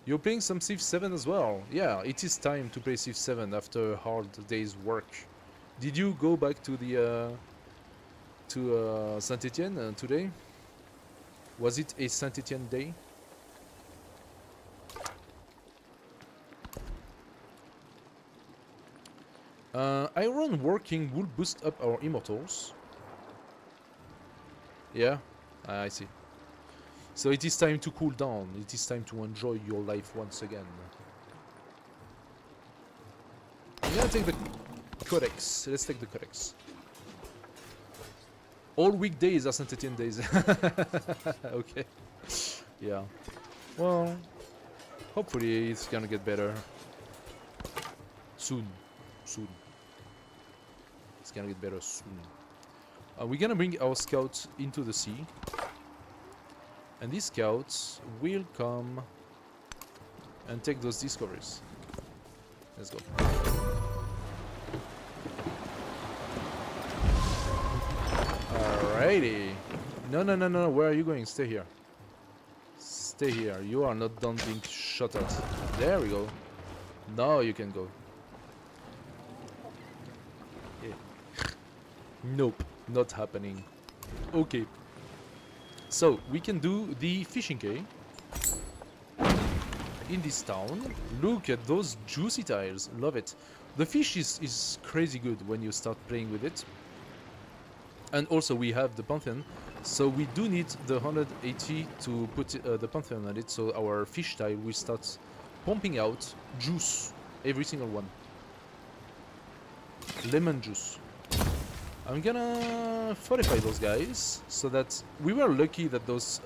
You're playing some Civ 7 as well. Yeah, it is time to play Civ 7 after a hard day's work. Did you go back to the Saint Etienne today? Was it a Saint Etienne day? Iron working will boost up our immortals. Yeah, I see. So it is time to cool down. It is time to enjoy your life once again. I'm gonna take the Codex. Let's take the Codex. All weekdays are Saint Etienne days. Okay. Yeah. Well, hopefully it's gonna get better. Soon. Soon. It's gonna get better soon. We're gonna bring our scouts into the sea. And these scouts will come and take those discoveries. Let's go. Alrighty. No. Where are you going? Stay here. Stay here. You are not done being shot at. There we go. Now you can go. Yeah. Nope. Not happening. Okay. So, we can do the fishing quay in this town. Look at those juicy tiles. Love it. The fish is crazy good when you start playing with it. And also we have the Pantheon. So we do need the 180 to put the Pantheon on it. So our fish tile will start pumping out juice. Every single one. Lemon juice. I'm gonna fortify those guys, so that we were lucky that those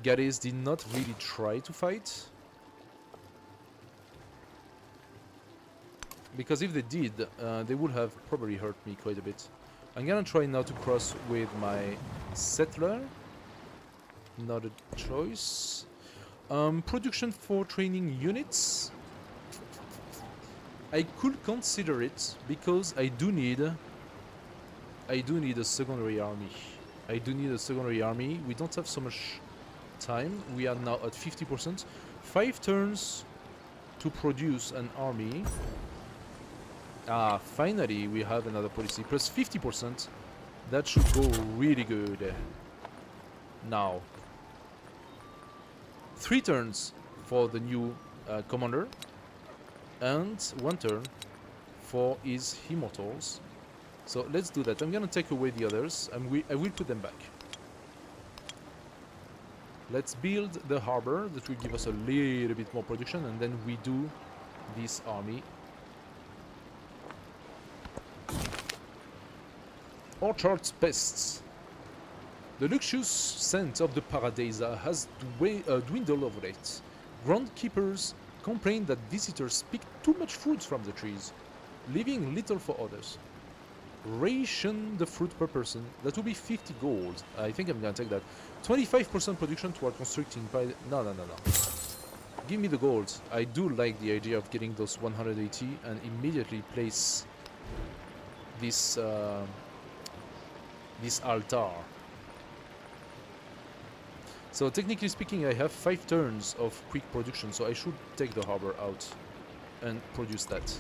Gares did not really try to fight. Because if they did, they would have probably hurt me quite a bit. I'm gonna try now to cross with my settler. Not a choice. Production for training units. I could consider it, because I do need a secondary army. I do need a secondary army. We don't have so much time. We are now at 50%. 5 turns to produce an army. Ah, finally we have another policy. Plus 50%. That should go really good. Now. 3 turns for the new commander. And 1 turn for his immortals. So let's do that. I'm gonna take away the others and I will put them back. Let's build the harbor. That will give us a little bit more production, and then we do this army. Orchard's pests. The luxurious scent of the Paradisa has dwindled of late. Groundkeepers complain that visitors pick too much fruit from the trees, leaving little for others. Ration the fruit per person. That will be 50 gold. I think I'm gonna take that. 25% production toward constructing by... No. Give me the gold. I do like the idea of getting those 180 and immediately place this this altar. So technically speaking, I have 5 turns of quick production, so I should take the harbor out and produce that.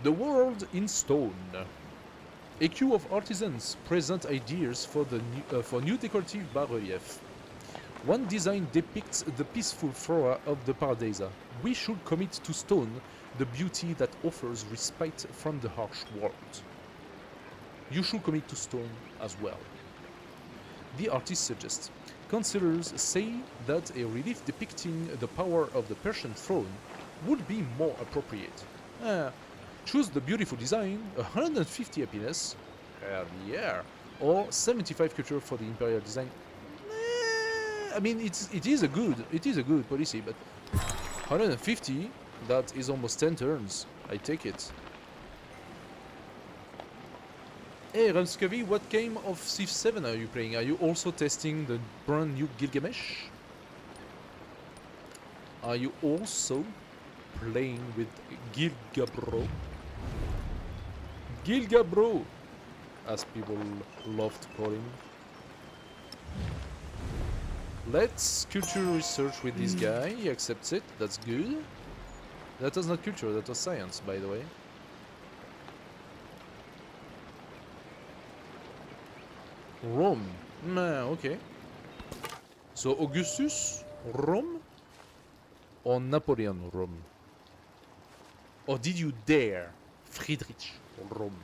The world in stone. A queue of artisans present ideas for new decorative bas-relief. One design depicts the peaceful flora of the Paradisa. We should commit to stone the beauty that offers respite from the harsh world. You should commit to stone as well. The artist suggests. Connoisseurs say that a relief depicting the power of the Persian throne would be more appropriate. Choose the beautiful design, 150 happiness, hell yeah, or 75 culture for the imperial design. I mean, it is a good policy, but 150, that is almost 10 turns. I take it. Hey Ramscovy, what game of Civ 7 are you playing? Are you also testing the brand new Gilgamesh? Are you also playing with Gilgabro? Gilgabro, as people love to call him. Let's culture research with this guy. He accepts it. That's good. That was not culture, that was science, by the way. Rome. Nah, okay. So Augustus, Rome? Or Napoleon, Rome? Or did you dare Friedrich, Rome?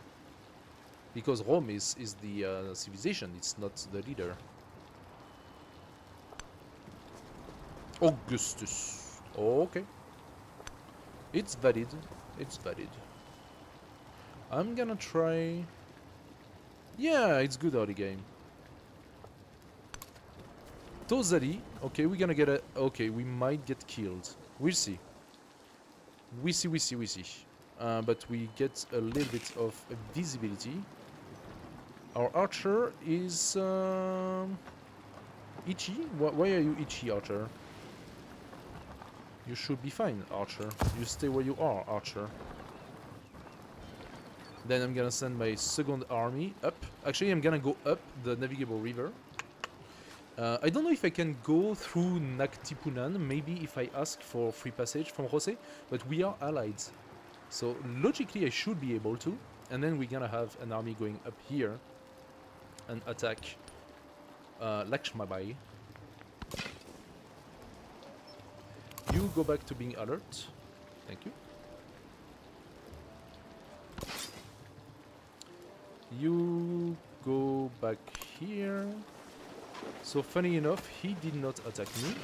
Because Rome is the civilization, it's not the leader. Augustus. Okay. It's valid. It's valid. I'm gonna try... Yeah, it's good early game. Tozali. Okay, we're gonna get a... Okay, we might get killed. We'll see. We see. But we get a little bit of visibility. Our archer is... itchy? Why are you itchy, archer? You should be fine, archer. You stay where you are, archer. Then I'm gonna send my second army up. Actually, I'm gonna go up the navigable river. I don't know if I can go through Naktipunan, maybe if I ask for free passage from Jose, but we are allied. So logically I should be able to, and then we're gonna have an army going up here and attack Lakshmabai. You go back to being alert. Thank you. You go back here. So funny enough, he did not attack me.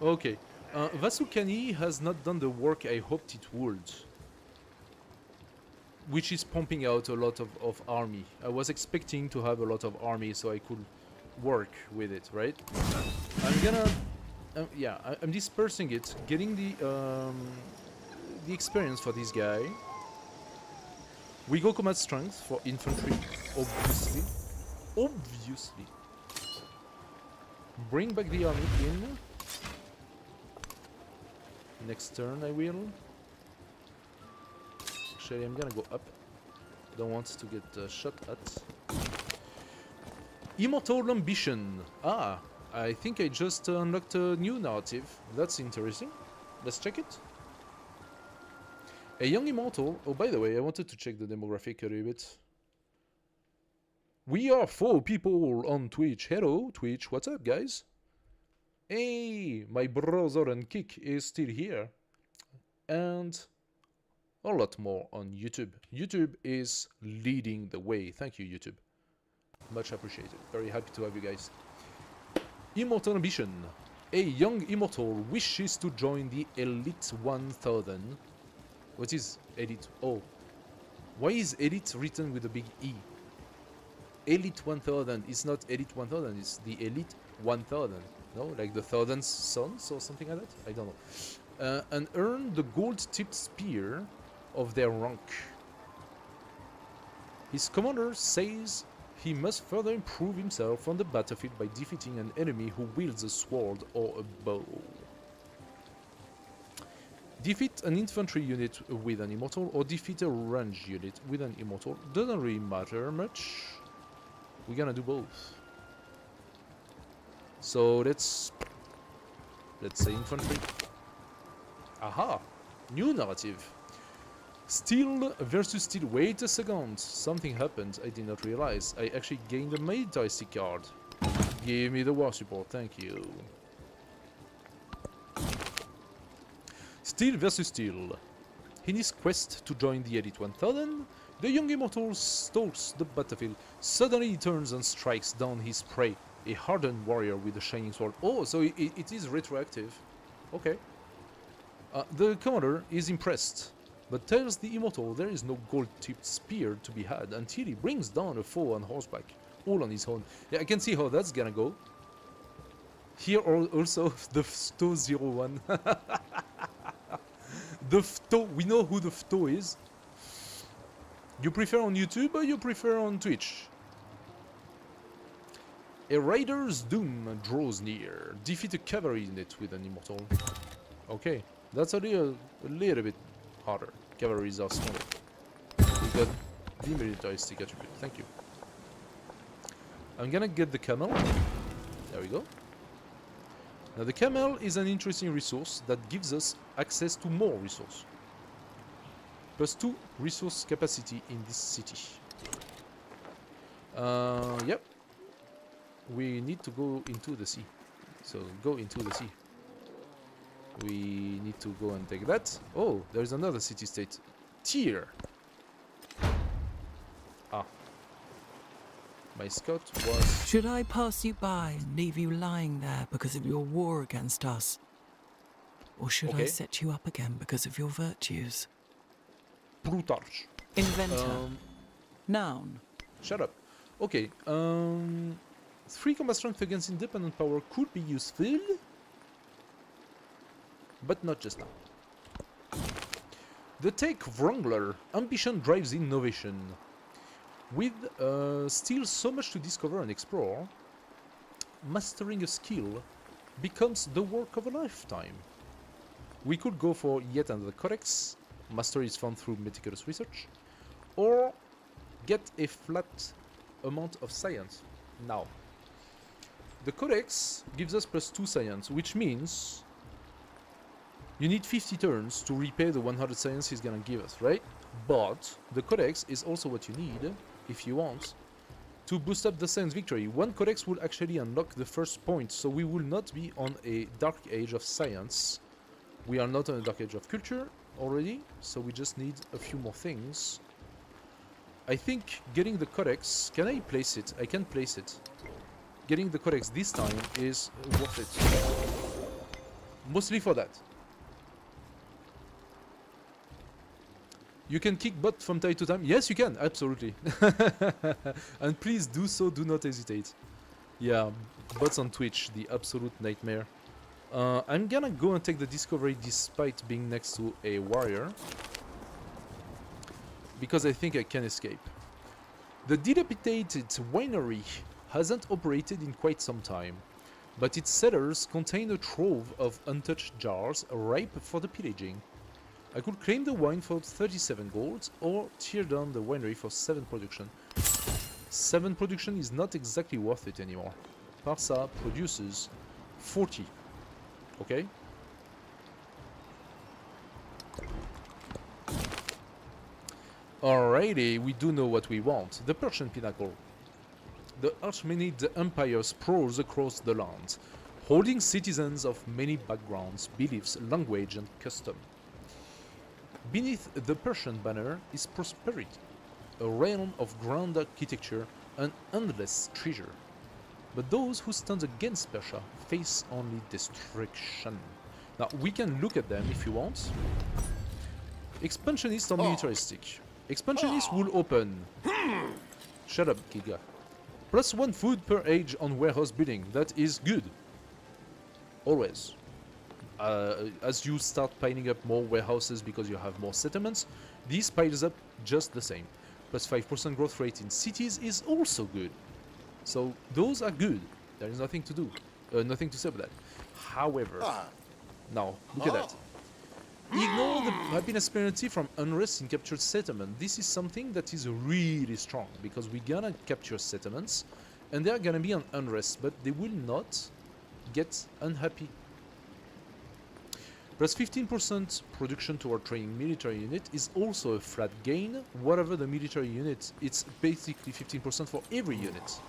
Okay. Vasukani has not done the work I hoped it would. Which is pumping out a lot of army. I was expecting to have a lot of army so I could work with it, right? I'm gonna... yeah, I'm dispersing it, getting the experience for this guy. We go combat strength for infantry, obviously. Obviously. Bring back the army in. Next turn I will. Actually, I'm gonna go up. Don't want to get shot at. Immortal Ambition. Ah, I think I just unlocked a new narrative. That's interesting. Let's check it. A young immortal. Oh, by the way, I wanted to check the demographic a little bit. We are 4 people on Twitch. Hello, Twitch. What's up, guys? Hey, my brother and Kick is still here. And a lot more on YouTube. YouTube is leading the way. Thank you, YouTube. Much appreciated. Very happy to have you guys. Immortal Ambition. A young immortal wishes to join the Elite 1000. What is Elite? Oh. Why is Elite written with a big E? Elite 1000 is not Elite 1000, it's the Elite 1000. No? Like the thousandth sons or something like that? I don't know. And earn the gold-tipped spear of their rank. His commander says he must further improve himself on the battlefield by defeating an enemy who wields a sword or a bow. Defeat an infantry unit with an immortal or defeat a range unit with an immortal. Doesn't really matter much. We're gonna do both. So let's say infantry. Aha! New narrative. Steel versus steel. Wait a second. Something happened. I did not realize. I actually gained a militaristic card. Give me the war support. Thank you. Steel versus steel. In his quest to join the Elite 1000, the young immortal stalks the battlefield. Suddenly he turns and strikes down his prey, a hardened warrior with a shining sword. Oh, so it is retroactive. Okay. The commander is impressed, but tells the immortal there is no gold-tipped spear to be had until he brings down a foe on horseback, all on his own. Yeah, I can see how that's gonna go. Here also the Fto 01. The Fto, we know who the Fto is. You prefer on YouTube or you prefer on Twitch? A rider's doom draws near. Defeat a cavalry unit with an immortal. Okay, that's a little bit harder. Cavalries are stronger. We got the militaristic attribute. Thank you. I'm gonna get the camel. There we go. Now the camel is an interesting resource that gives us access to more resource. +2 resource capacity in this city. Yep. We need to go into the sea. So go into the sea. We need to go and take that. Oh, there's another city-state. Tyr. Ah. My scout was... Should I pass you by and leave you lying there because of your war against us? Or should I set you up again because of your virtues? Plutarch. Inventor. Noun. Shut up. Okay. 3 combat strength against independent power could be useful, but not just now. The Tech Wrangler. Ambition drives innovation. With still so much to discover and explore, mastering a skill becomes the work of a lifetime. We could go for yet another codex. Mastery is found through meticulous research, or get a flat amount of science. Now, the codex gives us +2 science, which means you need 50 turns to repay the 100 science he's gonna give us, right? But the codex is also what you need, if you want, to boost up the science victory. 1 codex will actually unlock the first point, so we will not be on a dark age of science. We are not on a dark age of culture already, so we just need a few more things. I think getting the codex... Can I place it? I can place it. Getting the codex this time is worth it. Mostly for that. You can kick butt from time to time. Yes, you can, absolutely. And please do so, do not hesitate. Yeah, bots on Twitch, the absolute nightmare. I'm gonna go and take the discovery despite being next to a warrior, because I think I can escape. The dilapidated winery hasn't operated in quite some time, but its cellars contain a trove of untouched jars ripe for the pillaging. I could claim the wine for 37 gold or tear down the winery for 7 production. 7 production is not exactly worth it anymore. Parsa produces 40. Okay? Alrighty, we do know what we want. The Persian Pinnacle. The Archaemenid Empire sprawls across the land, holding citizens of many backgrounds, beliefs, language, and custom. Beneath the Persian banner is prosperity, a realm of grand architecture and endless treasure. But those who stand against Persia face only destruction. Now, we can look at them if you want. Expansionist or militaristic? Expansionist will open. Shut up, Giga. +1 food per age on warehouse building. That is good. Always. As you start piling up more warehouses because you have more settlements, this piles up just the same. +5% growth rate in cities is also good. So those are good. There is nothing to do. Nothing to say about that. However, now look at that. Ignore the happiness penalty from unrest in captured settlement. This is something that is really strong because we're gonna capture settlements and they are gonna be on unrest, but they will not get unhappy. +15% production toward training military unit is also a flat gain. Whatever the military unit, it's basically 15% for every unit.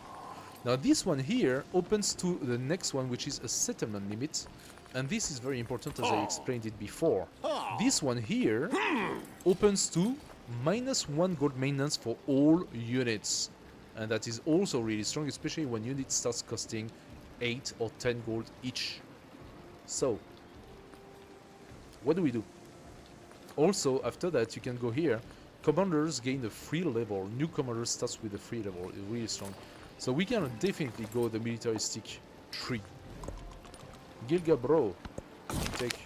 Now this one here opens to the next one, which is a settlement limit. And this is very important, as I explained it before. This one here opens to -1 gold maintenance for all units. And that is also really strong, especially when unit starts costing 8 or 10 gold each. So, what do we do? Also, after that, you can go here. Commanders gain a free level. New commander starts with a free level. It's really strong. So we can definitely go the militaristic tree. Gilga bro, take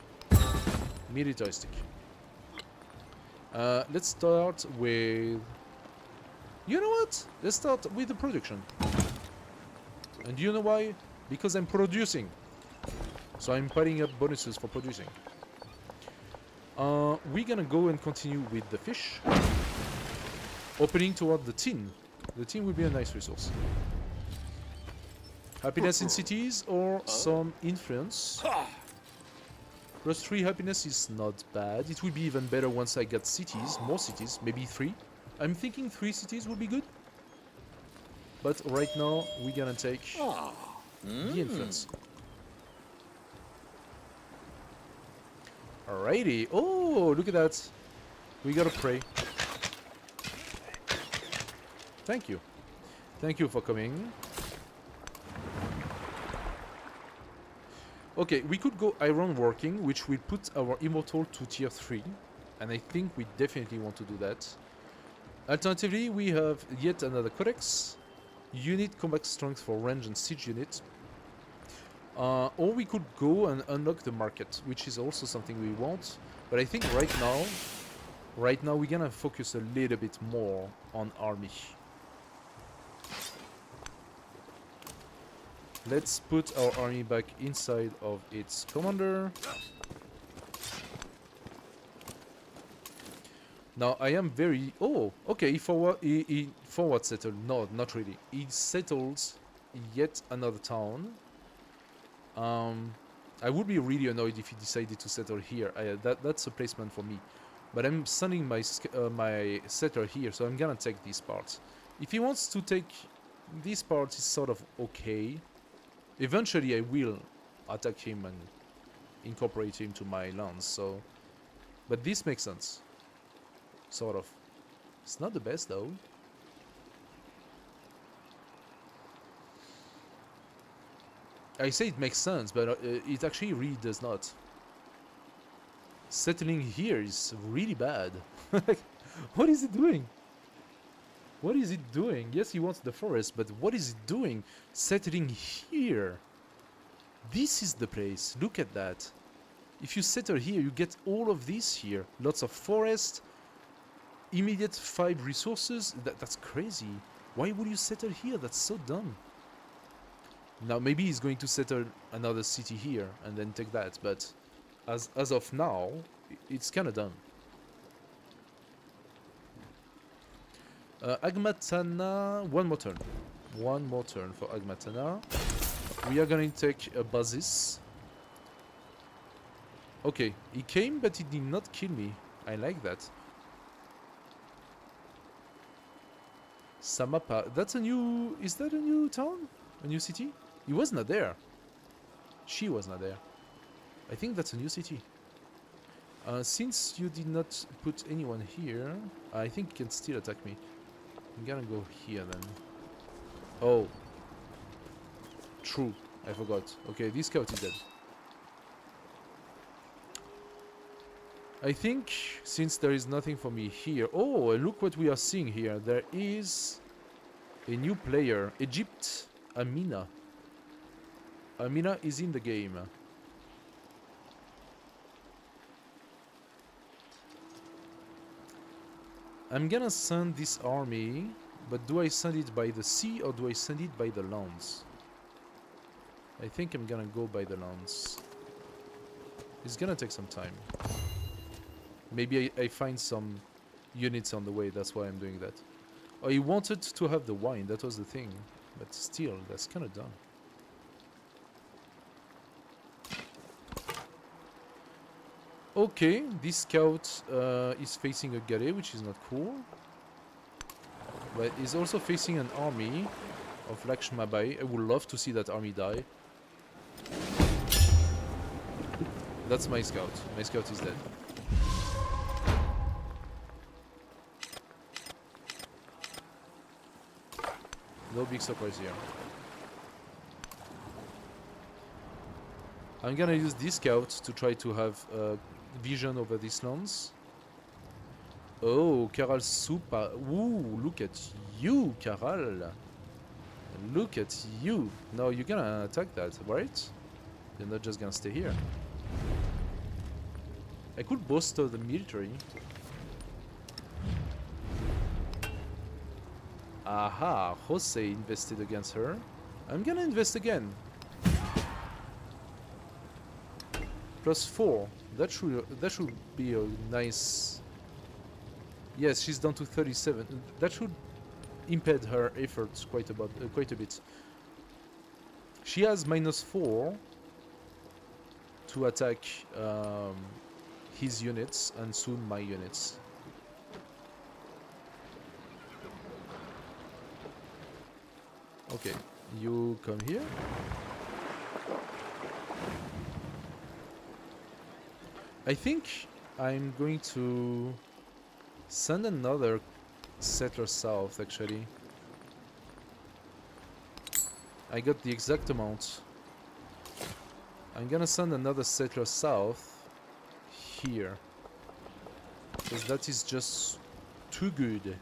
militaristic. Let's start with... You know what? Let's start with the production. And you know why? Because I'm producing. So I'm piling up bonuses for producing. We're gonna go and continue with the fish. Opening toward the tin. The tin will be a nice resource. Happiness in cities or some influence. +3 happiness is not bad. It will be even better once I get cities, more cities, maybe 3. I'm thinking 3 cities would be good. But right now, we're gonna take the influence. Alrighty. Oh, look at that. We gotta pray. Thank you. Thank you for coming. Okay, we could go iron working, which will put our immortal to tier 3. And I think we definitely want to do that. Alternatively, we have yet another codex. Unit combat strength for range and siege unit. Or we could go and unlock the market, which is also something we want. But I think right now we're gonna focus a little bit more on army. Let's put our army back inside of its commander. Now I am very... Oh, okay, he forward settled. No, not really. He settled yet another town. I would be really annoyed if he decided to settle here. That's a placement for me. But I'm sending my settler here, so I'm gonna take these parts. If he wants to take these parts, it's sort of okay. Eventually I will attack him and incorporate him to my lands, so... But this makes sense. Sort of. It's not the best though. I say it makes sense, but it actually really does not. Settling here is really bad. What is it doing? What is it doing? Yes, he wants the forest, but what is it doing? Settling here. This is the place. Look at that. If you settle here, you get all of this here. Lots of forest. Immediate 5 resources. That's crazy. Why would you settle here? That's so dumb. Now maybe he's going to settle another city here and then take that, but as of now, it's kind of dumb. Agmatana, one more turn. One more turn for Agmatana. We are going to take a basis. Okay, he came, but he did not kill me. I like that. Samapa, that's a new... Is that a new town? A new city? He was not there. She was not there. I think that's a new city. Since you did not put anyone here, I think you can still attack me. I'm gonna go here then. Oh. True. I forgot. Okay, this scout is dead. I think since there is nothing for me here... Oh, look what we are seeing here. There is a new player. Egypt. Amina. Amina is in the game. I'm gonna send this army, but do I send it by the sea or do I send it by the lands? I think I'm gonna go by the lands. It's gonna take some time. Maybe I find some units on the way, that's why I'm doing that. Oh, he wanted to have the wine, that was the thing. But still, that's kinda dumb. Okay, this scout is facing a gare, which is not cool. But he's also facing an army of Lakshmabai. I would love to see that army die. That's my scout. My scout is dead. No big surprise here. I'm gonna use this scout to try to have vision over these lands. Oh, Karal Supa. Ooh, look at you, Karal. Look at you. No, you're gonna attack that, right? You're not just gonna stay here. I could bolster the military. Aha, Jose invested against her. I'm gonna invest again. +4. That should be a nice... Yes, she's down to 37. That should impede her efforts quite a bit. She has -4 to attack his units and soon my units. Okay, you come here. I think I'm going to send another settler south, actually. I got the exact amount. I'm gonna send another settler south here. Because that is just too good.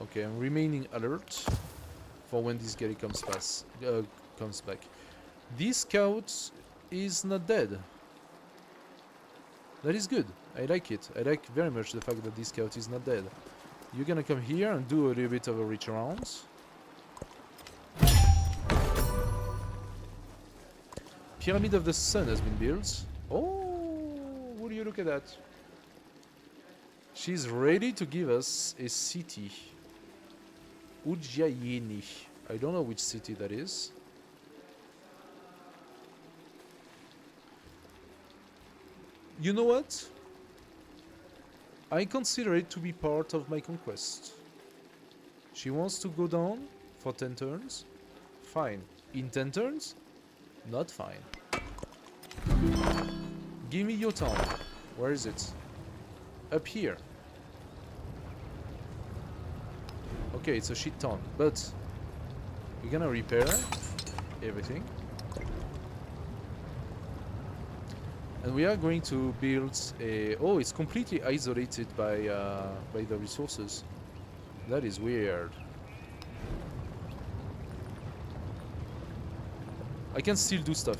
Okay, I'm remaining alert for when this guy comes back. This scout is not dead. That is good. I like it. I like very much the fact that this scout is not dead. You're gonna come here and do a little bit of a reach around. Pyramid of the Sun has been built. Oh, would you look at that? She's ready to give us a city. Ujjayini. I don't know which city that is. You know what? I consider it to be part of my conquest. She wants to go down for 10 turns. Fine. In 10 turns? Not fine. Give me your town. Where is it? Up here. Okay, it's a shit town, but we're gonna repair everything. And we are going to build a... Oh, it's completely isolated by the resources. That is weird. I can still do stuff.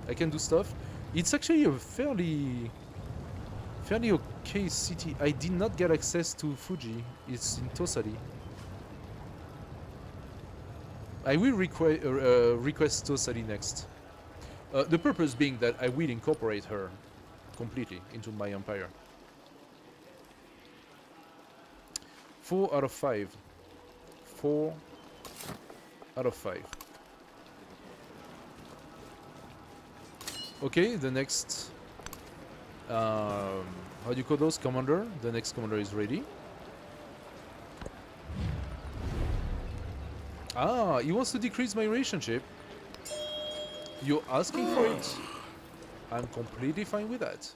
I can do stuff. It's actually a fairly okay city. I did not get access to Fuji. It's in Tosari. I will request Tosari next. The purpose being that I will incorporate her completely into my empire. 4 out of 5. 4 out of 5. Okay, the next... how do you call those? Commander? The next commander is ready. Ah, he wants to decrease my relationship. You're asking for it. I'm completely fine with that.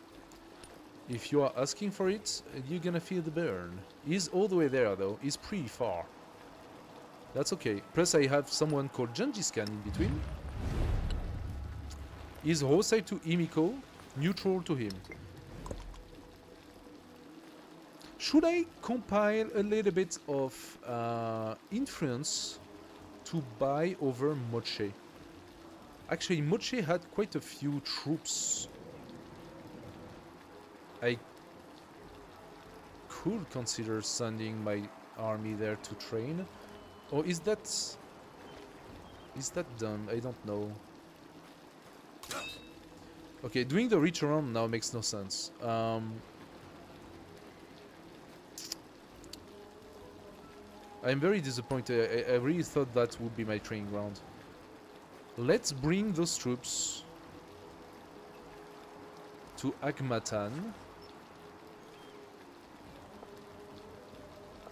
If you are asking for it, you're gonna feel the burn. He's all the way there though. He's pretty far. That's okay. Plus I have someone called Gengis Khan in between. He's hostile to Himiko, neutral to him. Should I compile a little bit of influence to buy over Moche? Actually, Moche had quite a few troops. I could consider sending my army there to train. Or is that done? I don't know. Okay, doing the reach around now makes no sense. I'm very disappointed. I really thought that would be my training ground. Let's bring those troops to Agmatan.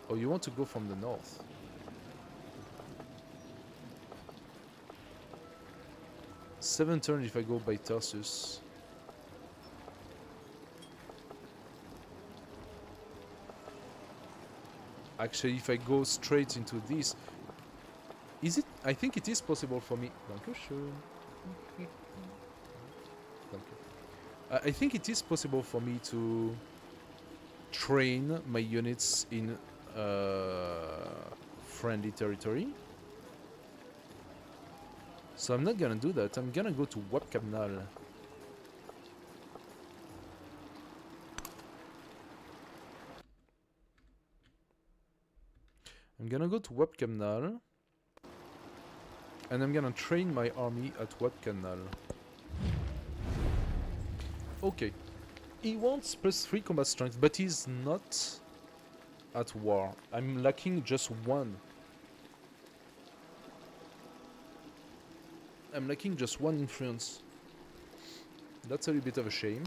Oh, you want to go from the north? Seven turns if I go by Tarsus. Actually, if I go straight into this, is it? I think it is possible for me. Dankeschön. Danke. I think it is possible for me to train my units in friendly territory. So I'm not gonna do that. I'm gonna go to Wapkamnal. I'm gonna go to Wapkamnal. And I'm gonna train my army at Wapkamnal. Okay. He wants +3 combat strength, but he's not at war. I'm lacking just 1. I'm lacking just 1 influence. That's a little bit of a shame.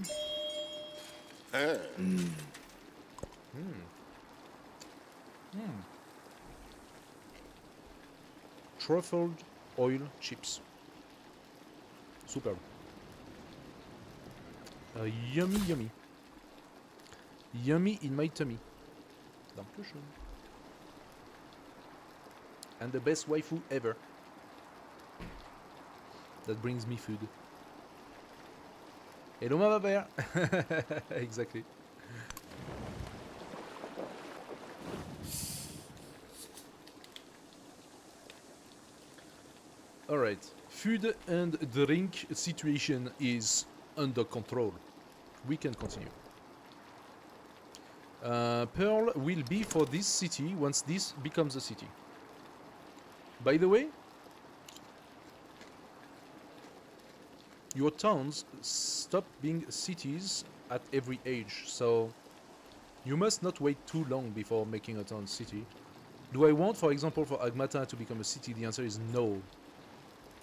Truffled oil chips. Superb. Yummy, yummy. Yummy in my tummy. Dankeschön. And the best waifu ever. That brings me food. Hello, ma bear. Exactly. Alright. Food and drink situation is under control. We can continue. Pearl will be for this city once this becomes a city. By the way, your towns stop being cities at every age, so you must not wait too long before making a town city. Do I want, for example, for Agmata to become a city? The answer is no.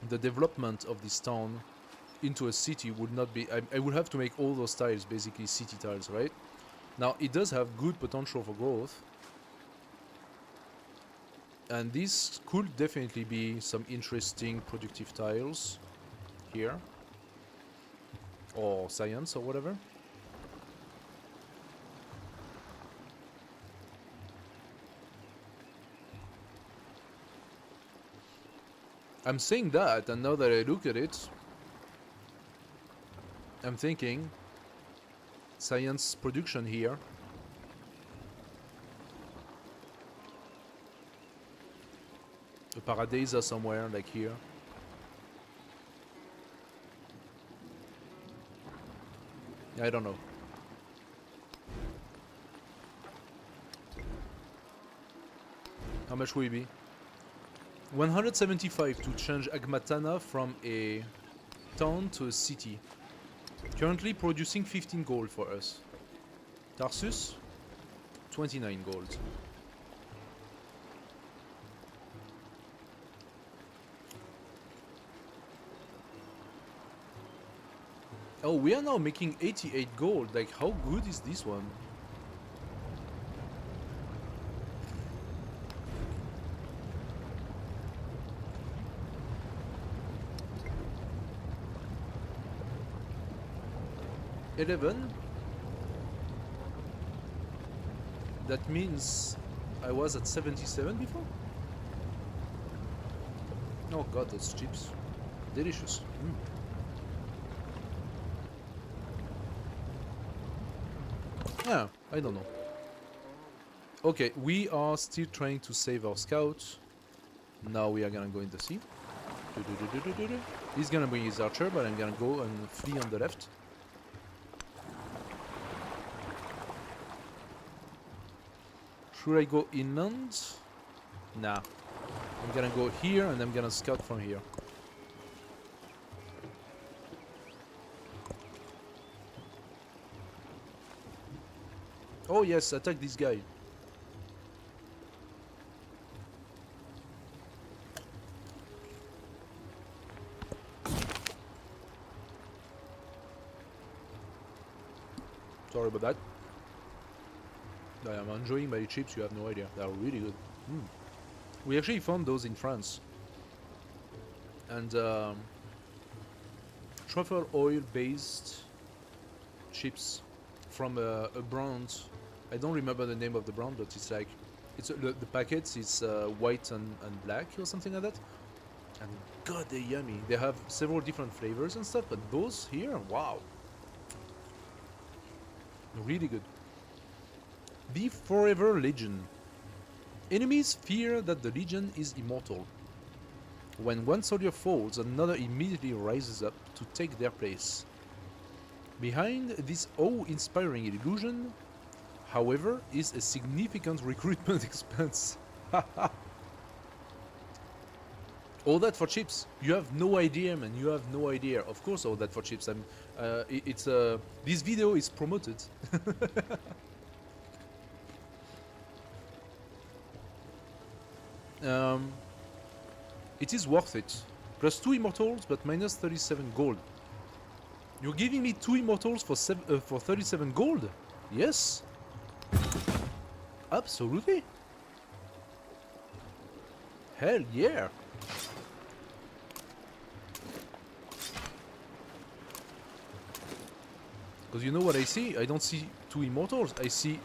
The development of this town into a city would not be... I would have to make all those tiles basically city tiles, right? Now, it does have good potential for growth. And this could definitely be some interesting productive tiles here. Or science or whatever. I'm saying that, and now that I look at it, I'm thinking science production here. A Paradisa somewhere, like here. I don't know. How much will it be? 175 to change Agmatana from a town to a city. Currently producing 15 gold for us. Tarsus, 29 gold. Oh, we are now making 88 gold. Like, how good is this one? $11. That means I was at 77 before? Oh god, those chips. Delicious. Yeah, I don't know. Okay, we are still trying to save our scouts. Now we are gonna go in the sea. He's gonna bring his archer, but I'm gonna go and flee on the left. Should I go inland? Nah. I'm gonna go here and I'm gonna scout from here. Oh yes, attack this guy. Sorry about that. I am enjoying my chips, you have no idea. They are really good. We actually found those in France. And truffle oil based chips from a brand. I don't remember the name of the brand, but it's like the packets is white and black or something like that. And god, they're yummy. They have several different flavors and stuff, but those here, wow, really good. The Forever Legion. Enemies fear that the Legion is immortal. When one soldier falls, another immediately rises up to take their place. Behind this awe-inspiring illusion, however, is a significant recruitment expense. All that for chips. You have no idea, man. You have no idea. Of course, all that for chips. This video is promoted. It is worth it. Plus 2 immortals, but minus 37 gold. You're giving me 2 immortals for 37 gold? Yes. Absolutely. Hell yeah. Because you know what I see? I don't see 2 immortals. I see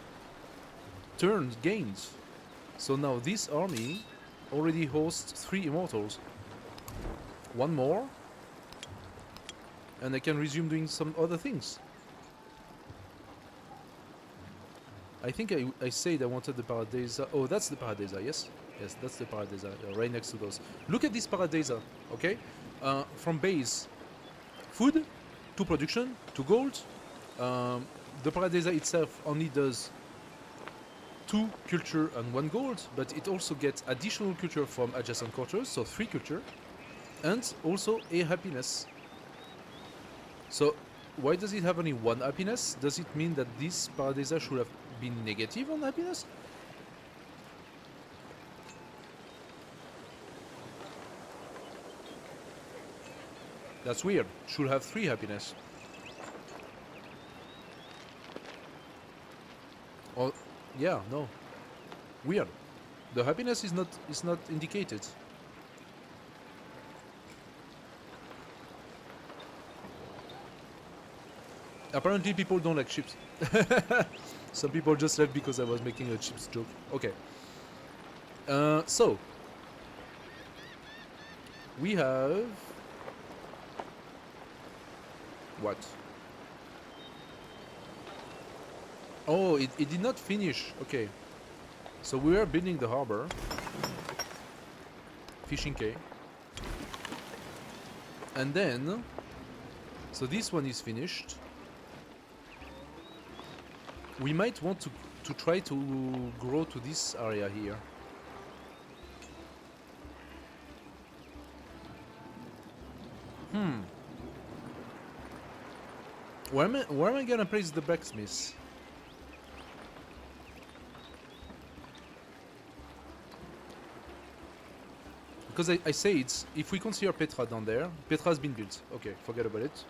turns gained. So now this army already hosts 3 immortals. 1 more. And I can resume doing some other things. I think I said I wanted the Paradisa. Oh, that's the Paradisa, yes? Yes, that's the Paradisa, right next to those. Look at this Paradisa, okay? From base, food, to production, to gold. The Paradisa itself only does 2 culture and 1 gold, but it also gets additional culture from adjacent quarters, so 3 culture, and also a happiness. So, why does it have only 1 happiness? Does it mean that this Paradisa should have been negative on happiness? That's weird. Should have 3 happiness. Or, yeah, no. Weird. The happiness is not indicated. Apparently people don't like chips. Some people just left because I was making a chips joke. Okay. So we have what? Oh, it did not finish. Okay. So we are building the harbor. Fishing quay. And then, so this one is finished. We might want to try to grow to this area here. Where am I gonna place the blacksmith? Because I say it's, if we consider Petra down there, Petra's been built. Okay, forget about it.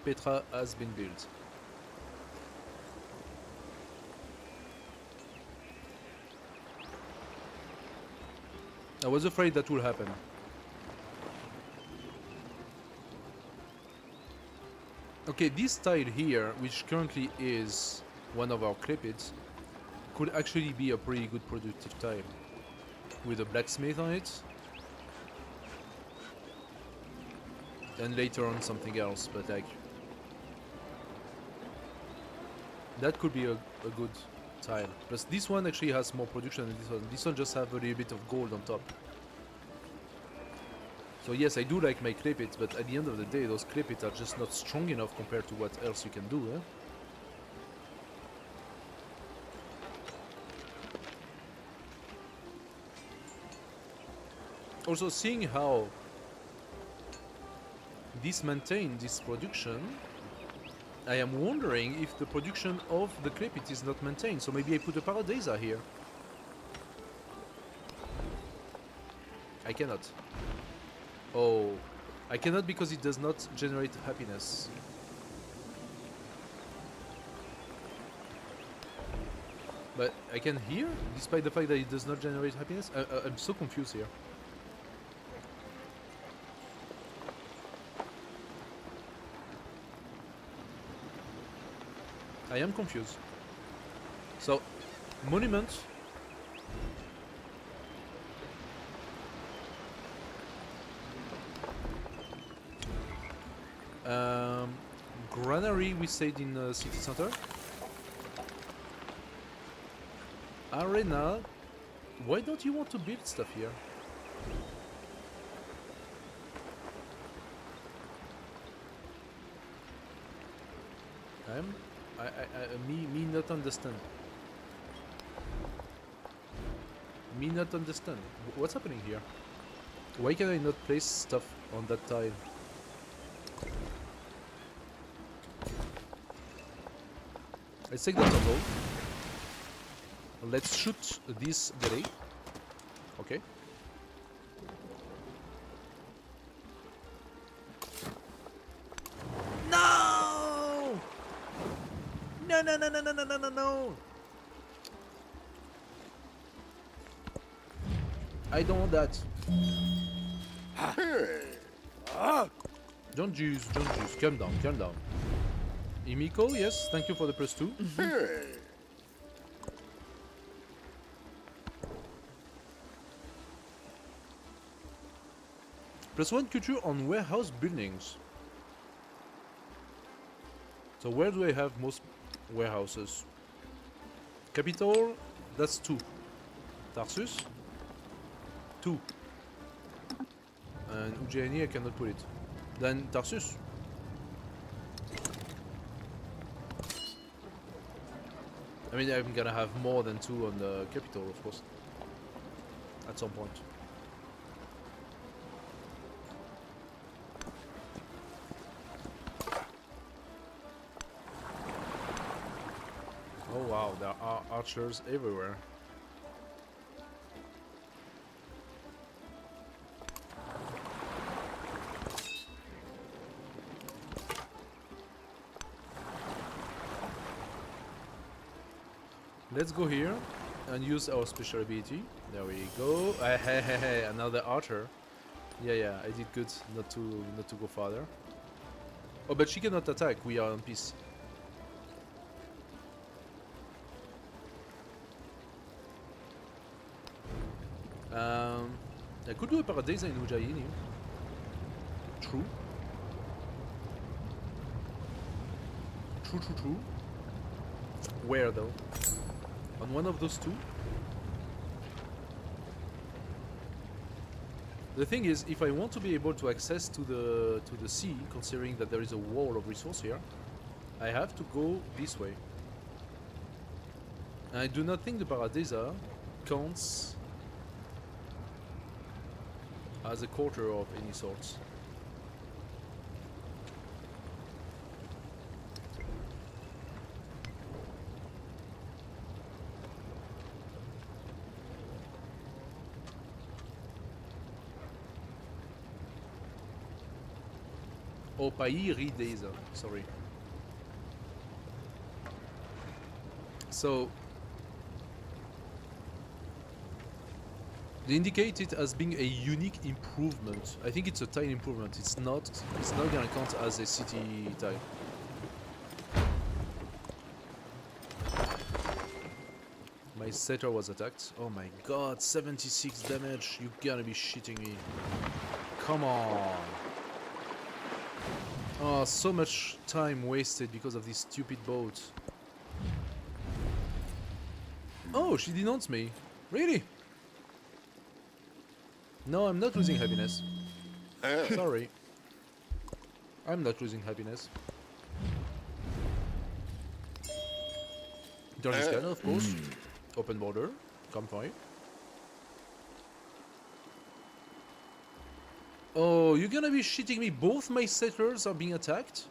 Petra has been built. I was afraid that would happen. Okay, this tile here, which currently is one of our clipids, could actually be a pretty good productive tile. With a blacksmith on it. And later on something else, but like... that could be a good tile. Plus this one actually has more production than this one. This one just has a little bit of gold on top. So yes, I do like my clipids, but at the end of the day, those clipids are just not strong enough compared to what else you can do, eh? Also, seeing how this maintains this production, I am wondering if the production of the clipit is not maintained. So maybe I put a Paradisa here. I cannot. Oh, I cannot because it does not generate happiness. But I can hear, despite the fact that it does not generate happiness? I'm so confused here. I am confused. So, monument. Granary we stayed in city center. Arena. Why don't you want to build stuff here? Me not understand. Me not understand. What's happening here? Why can I not place stuff on that tile? Let's take the total. Let's shoot this delay. Okay. No! No, no, no, no, no, no, no, no, no! I don't want that. Don't juice, don't juice. Calm down, calm down. Imiko, yes, thank you for the +2. +1 culture on warehouse buildings. So where do I have most warehouses? Capital, that's 2. Tarsus, 2. And Ujjaini, I cannot put it. Then Tarsus. I mean, I'm gonna have more than 2 on the capital, of course. At some point. Oh wow, there are archers everywhere. Let's go here and use our special ability. There we go. Hey, another archer. Yeah, I did good not to go farther. Oh, but she cannot attack. We are on peace. I could do a Paradisa in Ujjaini. True. True. Where though? On one of those 2? The thing is, if I want to be able to access to the sea, considering that there is a wall of resource here, I have to go this way. And I do not think the Paradisa counts as a quarter of any sorts. Au pays rides. Sorry. So they indicate it as being a unique improvement. I think it's a tile improvement. It's not gonna count as a city tile. My setter was attacked. Oh my god, 76 damage. You gotta be shitting me. Come on. Oh, so much time wasted because of this stupid boat. Oh, she denounced me. Really? No, I'm not losing happiness. Sorry. I'm not losing happiness. Turn scanner, of course. Open border. Come fine. Oh, you're gonna be shitting me. Both my settlers are being attacked?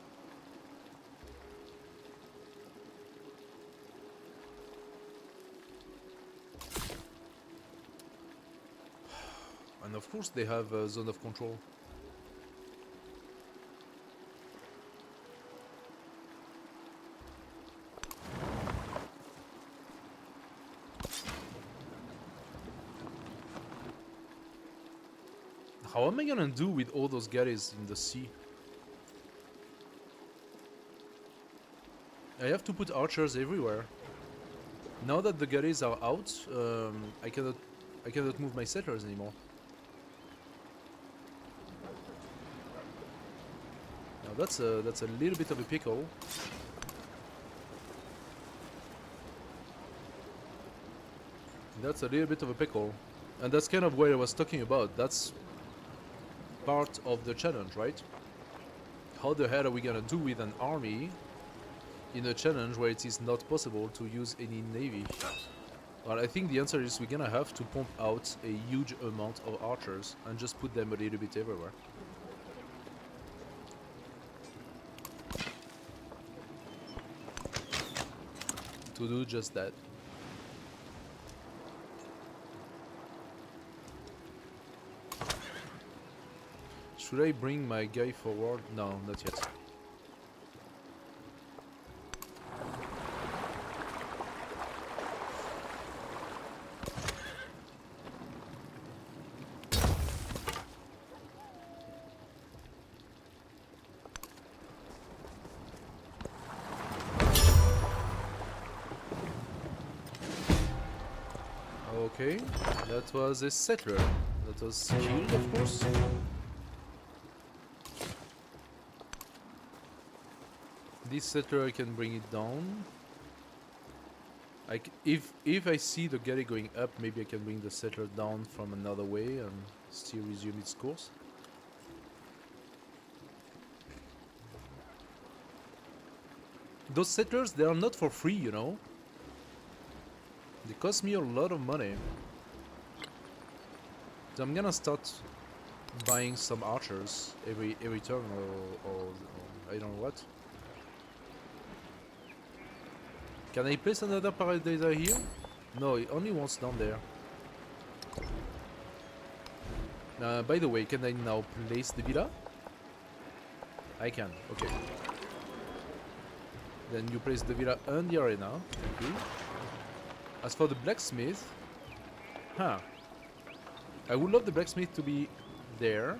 And of course they have a zone of control. How am I gonna do with all those galleys in the sea? I have to put archers everywhere. Now that the galleys are out, I cannot move my settlers anymore. Now that's a little bit of a pickle. That's a little bit of a pickle, and that's kind of what I was talking about. That's part of the challenge, right? How the hell are we gonna do with an army in a challenge where it is not possible to use any navy? Well, I think the answer is we're gonna have to pump out a huge amount of archers and just put them a little bit everywhere. To do just that. Should I bring my guy forward? No, not yet. Okay, that was a settler. That was killed, of course. This settler, I can bring it down. If I see the galley going up, maybe I can bring the settler down from another way and still resume its course. Those settlers, they are not for free, you know. They cost me a lot of money. So I'm gonna start buying some archers every turn or I don't know what. Can I place another paradiser here? No, it only wants down there. By the way, can I now place the villa? I can, okay. Then you place the villa and the arena. Thank you. As for the blacksmith, I would love the blacksmith to be there.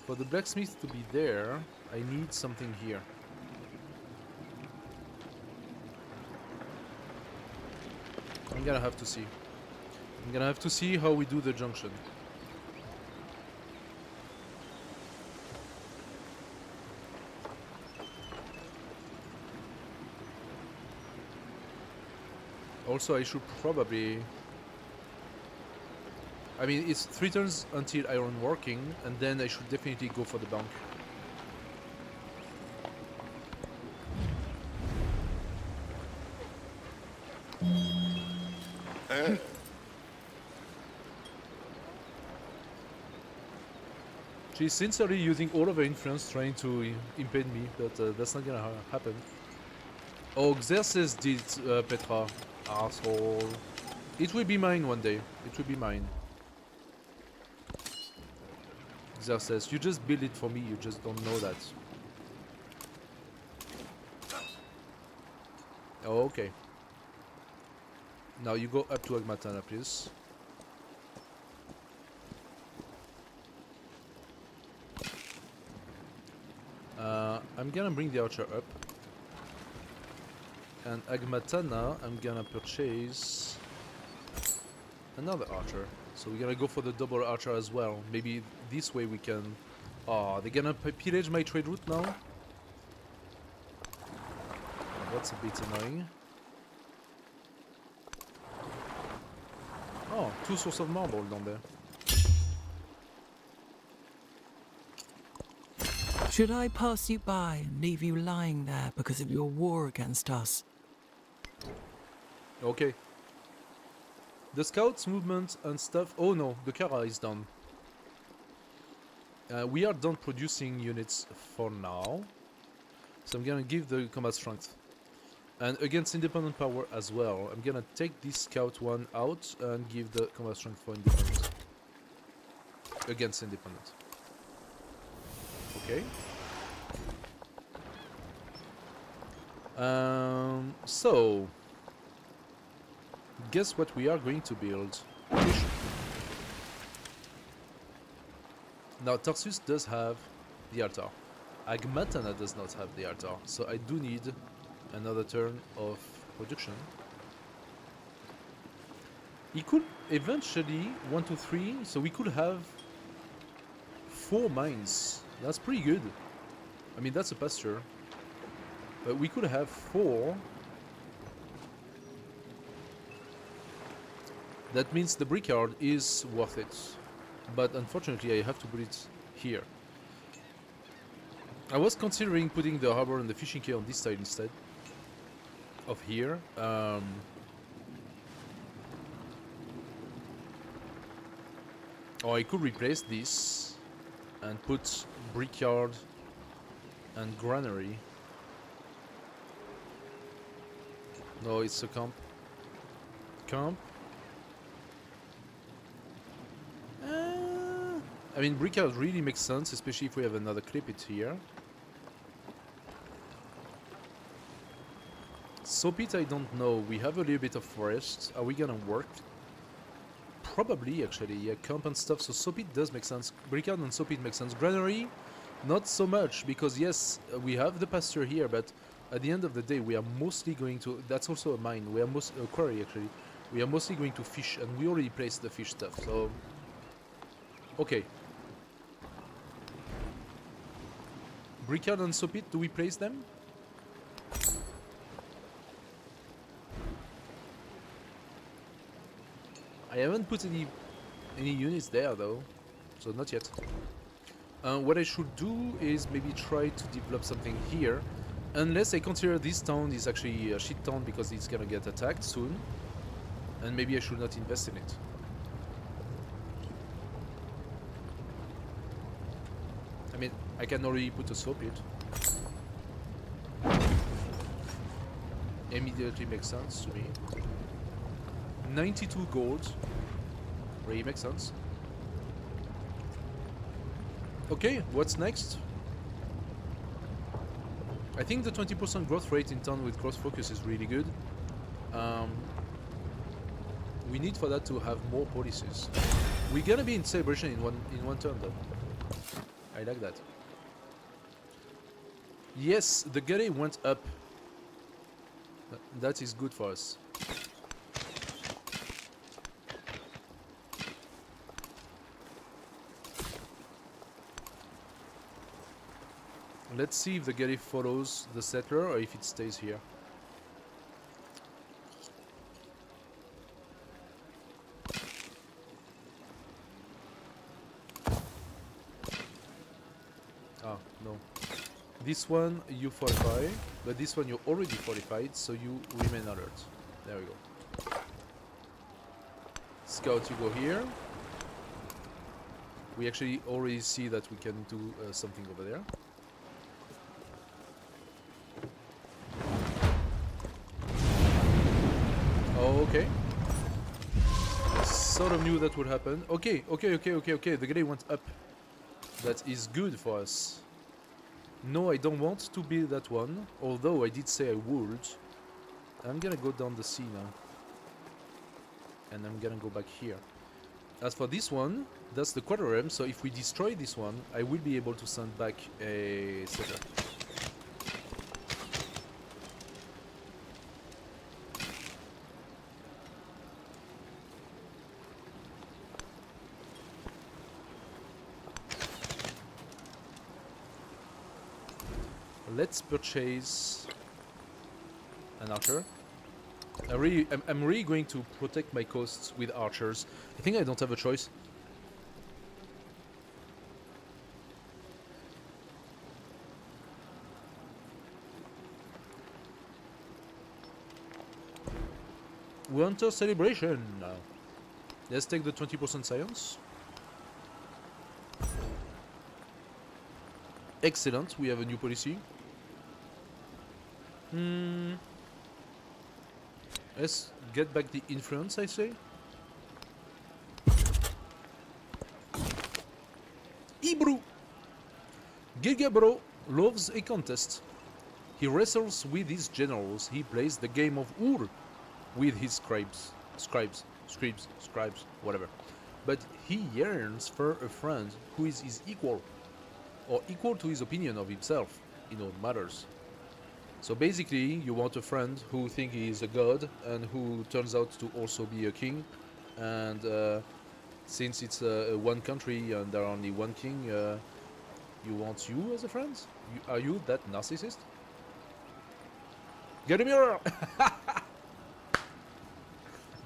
For the blacksmith to be there, I need something here. I'm gonna have to see. I'm gonna have to see how we do the junction. Also, I should probably... I mean, it's 3 turns until iron working, and then I should definitely go for the bank. She's sincerely using all of her influence trying to impede me, but that's not gonna happen. Oh, Xerxes did, Petra. Asshole. It will be mine one day. It will be mine. Xerxes. You just build it for me, you just don't know that. Oh, okay. Now you go up to Agmatana, please. I'm gonna bring the archer up. And Agmatana, I'm gonna purchase another archer. So we're gonna go for the double archer as well. Maybe this way we can... Oh, they're gonna pillage my trade route now? That's a bit annoying. Oh, 2 sources of marble down there. Should I pass you by and leave you lying there because of your war against us? Okay. The scouts movement and stuff... Oh no, the Kara is done. We are done producing units for now. So I'm gonna give the combat strength. And against independent power as well. I'm gonna take this scout one out and give the combat strength for independent. Against independent. Okay. So guess what we are going to build? Now Tarsus does have the altar. Agmatana does not have the altar, so I do need another turn of production. He could eventually 1, 2, 3, so we could have 4 mines. That's pretty good. I mean, that's a pasture. But we could have 4. That means the brickyard is worth it. But unfortunately, I have to put it here. I was considering putting the harbor and the fishing quay on this side instead of here. Or I could replace this and put brickyard and granary. No, it's a camp. Camp. I mean, brickyard really makes sense, especially if we have another clip it here. Soapit, I don't know. We have a little bit of forest. Are we gonna work? Probably, actually. Yeah, camp and stuff. So Soapit does make sense. Brickyard and Soapit make sense. Granary, not so much, because yes, we have the pasture here, but at the end of the day, we are mostly going to... That's also a mine. We are a quarry, actually. We are mostly going to fish, and we already placed the fish stuff, so... Okay. Brickyard and Soapit, do we place them? I haven't put any units there though, so not yet. What I should do is maybe try to develop something here, unless I consider this town is actually a shit town because it's gonna get attacked soon, and maybe I should not invest in it. I mean, I can already put a Soapit. Immediately makes sense to me. 92 gold. Really makes sense. Okay, what's next? I think the 20% growth rate in town with growth focus is really good. We need for that to have more policies. We're gonna be in celebration in one turn though. I like that. Yes, the galley went up. That is good for us. Let's see if the galley follows the settler or if it stays here. Ah, no. This one you fortify, but this one you're already fortified, so you remain alert. There we go. Scout, you go here. We actually already see that we can do something over there. Okay. Sort of knew that would happen. Okay. The galley went up. that is good for us. No, I don't want to build that one, although I did say I would. I'm gonna go down the sea now. And I'm gonna go back here. As for this one, that's the quadrirem, so if we destroy this one, I will be able to send back a settler. Let's purchase an archer. I'm really going to protect my coasts with archers. I think I don't have a choice. Winter celebration. Let's take the 20% science. Excellent, we have a new policy. Let's get back the influence, I say. Hebrew! Gilgamesh loves a contest. He wrestles with his generals. He plays the game of Ur with his scribes, whatever. But he yearns for a friend who is his equal, or equal to his opinion of himself in all matters. So basically, you want a friend who thinks he is a god and who turns out to also be a king. And since it's one country and there are only one king, you want you as a friend? Are you that narcissist? Get a mirror!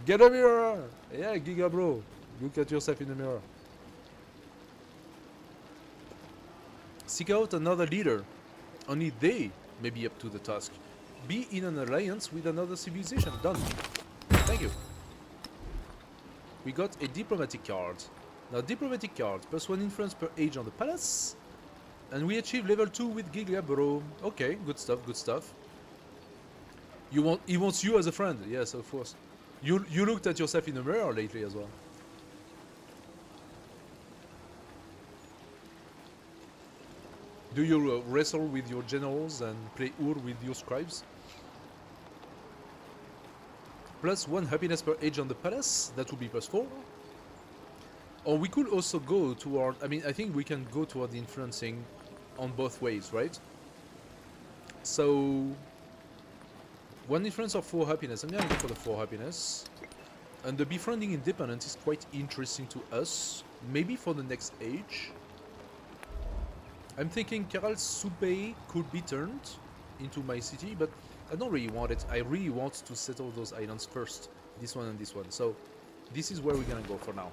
Get a mirror! Yeah, Giga bro. Look at yourself in the mirror. Seek out another leader. Only they may be up to the task. Be in an alliance with another civilization. Done. Thank you. We got a diplomatic card. Now diplomatic card, +1 influence per age on the palace. And we achieve level 2 with Gilgamesh. Okay, good stuff, good stuff. He wants you as a friend. Yes, of course. You looked at yourself in the mirror lately as well. Do you wrestle with your generals and play Ur with your scribes? +1 happiness per age on the palace, that would be +4. Or we could also go toward, I mean, I think we can go toward the influencing on both ways, right? So, 1 influence or 4 happiness. I'm gonna go for the 4 happiness. And the befriending independence is quite interesting to us. Maybe for the next age. I'm thinking Karal Subei could be turned into my city, but I don't really want it. I really want to settle those islands first. This one and this one. So, this is where we're gonna go for now.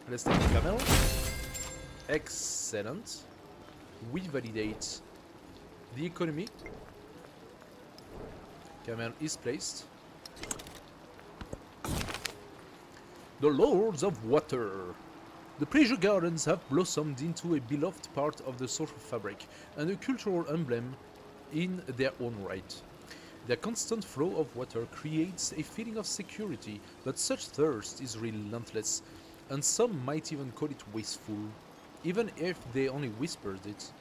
Let's take the camel. Excellent. We validate the economy. Camel is placed. The Lords of Water. The pleasure gardens have blossomed into a beloved part of the social fabric and a cultural emblem in their own right. Their constant flow of water creates a feeling of security, but such thirst is relentless, and some might even call it wasteful, even if they only whispered it.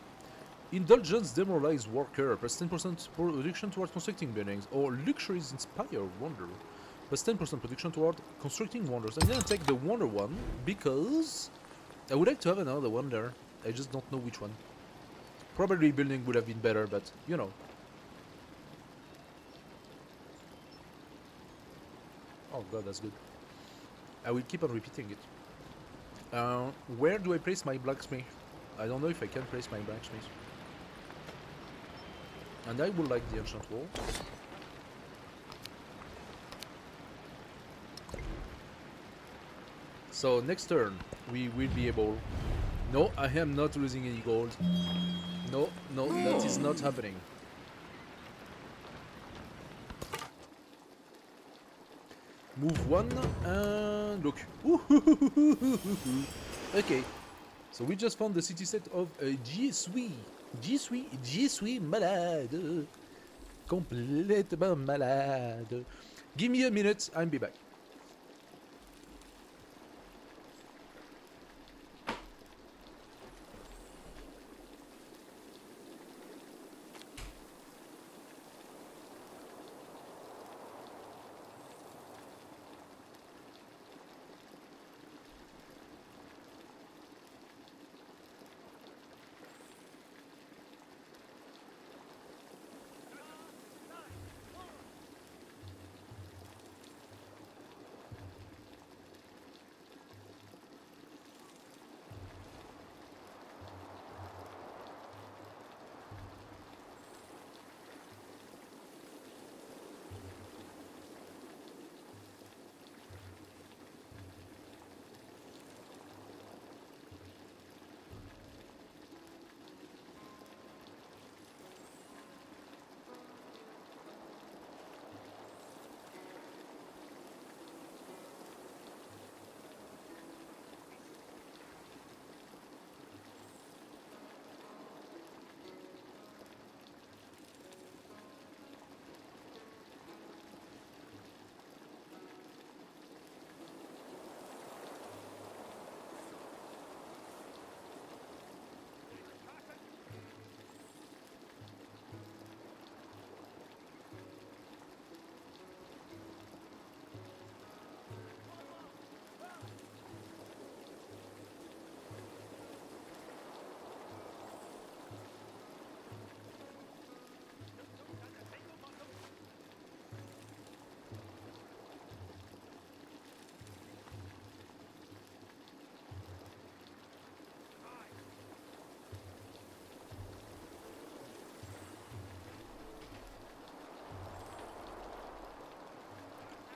Indulgence demoralize worker, +10% production toward constructing buildings, or luxuries inspire wonder. +10% production toward constructing wonders. I'm gonna take the wonder one because I would like to have another wonder. I just don't know which one. Probably building would have been better, but you know. Oh god, that's good. I will keep on repeating it. Where do I place my blacksmith? I don't know if I can place my blacksmith. And I would like the ancient wall. So next turn we will be able... No, I am not losing any gold. No, no, that is not happening. Move 1 and look. Okay, so we just found the city set of J'y suis malade. Complètement malade. Give me a minute, I'll be back.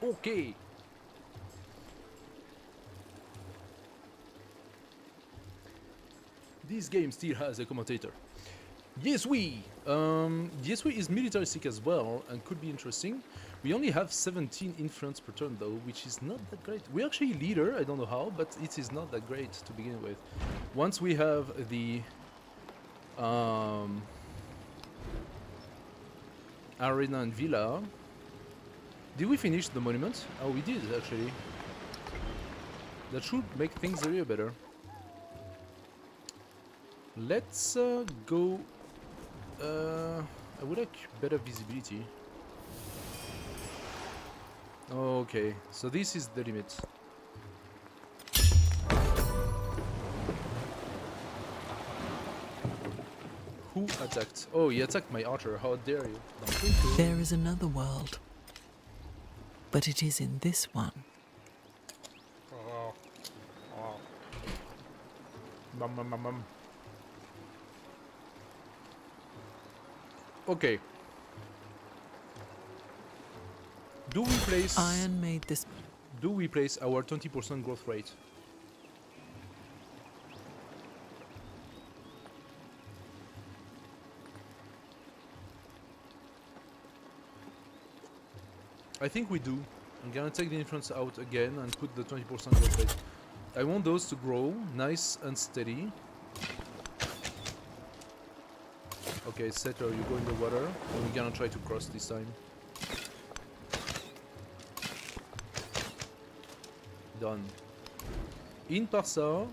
Okay. This game still has a commentator. Yes, we is militaristic as well and could be interesting. We only have 17 influence per turn though, which is not that great. We're actually leader, I don't know how, but it is not that great to begin with. Once we have the arena and villa. Did we finish the monument? Oh, we did actually. That should make things a little better. Let's go. I would like better visibility. Okay, so this is the limit. Who attacked? Oh, he attacked my archer. How dare you? There is another world, but it is in this one. Okay. Do we place? Iron made this. Do we place our 20% growth rate? I think we do. I'm gonna take the influence out again and put the 20% growth rate. I want those to grow nice and steady. Okay, setter, you go in the water. And we're gonna try to cross this time. Done. In Parsa,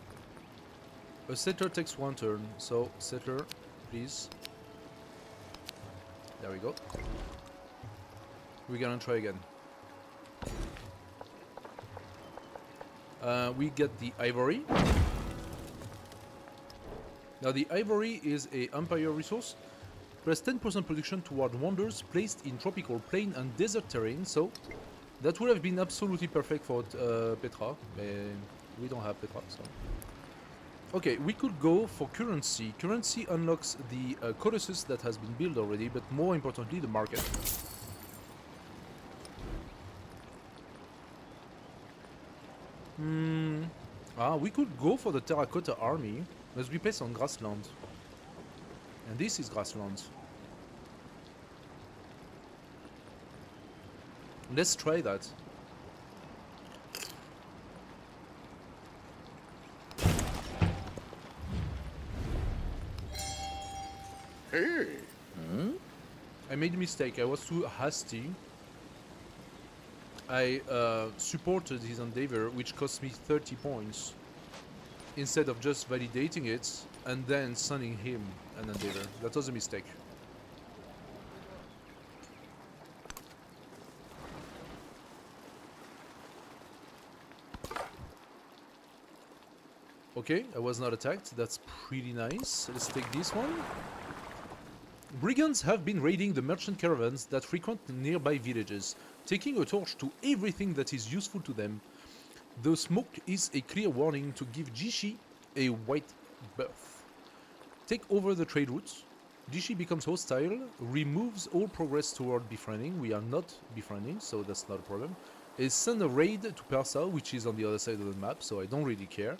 a setter takes 1 turn. So, setter, please. There we go. We're gonna try again. We get the ivory. Now the ivory is a empire resource. Plus 10% production toward wonders placed in tropical plain and desert terrain. So that would have been absolutely perfect for Petra. But we don't have Petra, so. Okay, we could go for currency. Currency unlocks the Colossus that has been built already, but more importantly, the market. We could go for the terracotta army. Let's be placed on grassland. And this is grassland. Let's try that. Hey! I made a mistake. I was too hasty. I supported his endeavor, which cost me 30 points, instead of just validating it and then sending him an endeavor. That was a mistake. Okay, I was not attacked. That's pretty nice. Let's take this one. Brigands have been raiding the merchant caravans that frequent nearby villages, taking a torch to everything that is useful to them. The smoke is a clear warning to give Jishi a white berth. Take over the trade routes. Jishi becomes hostile, removes all progress toward befriending. We are not befriending, so that's not a problem. Send a raid to Persa, which is on the other side of the map, so I don't really care.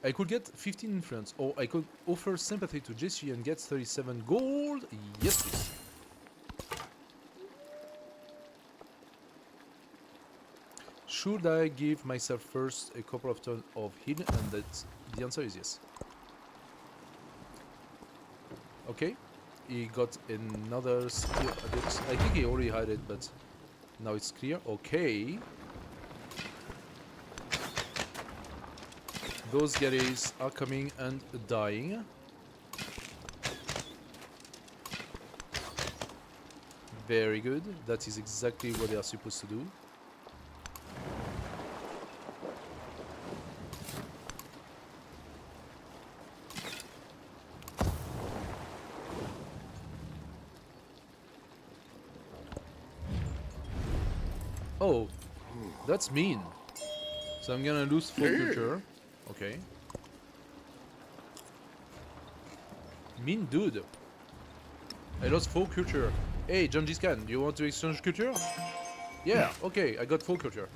I could get 15 influence, or I could offer sympathy to Jesse and get 37 gold. Yes, please. Should I give myself first a couple of turns of heal? And the answer is yes. Okay, he got another skill adept. I think he already had it, but now it's clear. Okay. Those galleys are coming and dying. Very good. That is exactly what they are supposed to do. Oh, that's mean. So I'm gonna lose full culture. Okay. Mean dude. I lost 4 culture. Hey, Gengis Khan, do you want to exchange culture? Yeah, okay, I got full culture.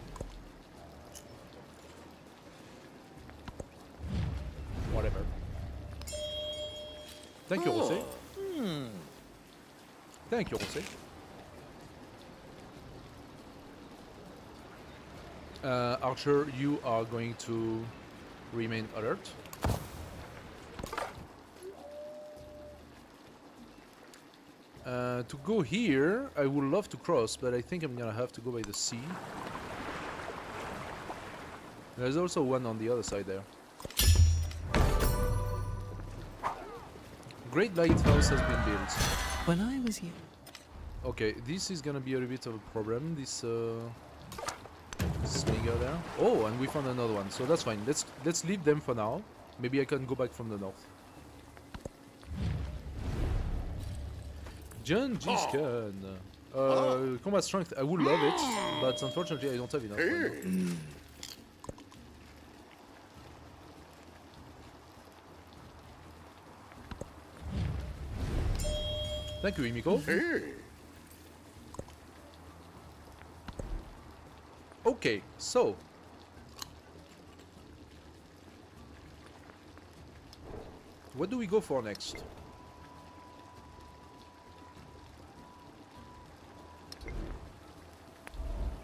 Whatever. Thank you, Jose. Thank you, Jose. Archer, you are going to remain alert. To go here, I would love to cross, but I think I'm gonna have to go by the sea. There's also one on the other side there. Great lighthouse has been built. When I was young. Okay, this is gonna be a little bit of a problem. This slinger there. Oh, and we found another one, so that's fine. Let's leave them for now. Maybe I can go back from the north. Gengis Khan. Combat strength. I would love it, but unfortunately I don't have enough. Right now. Thank you, Imiko. Hey. Okay, so what do we go for next?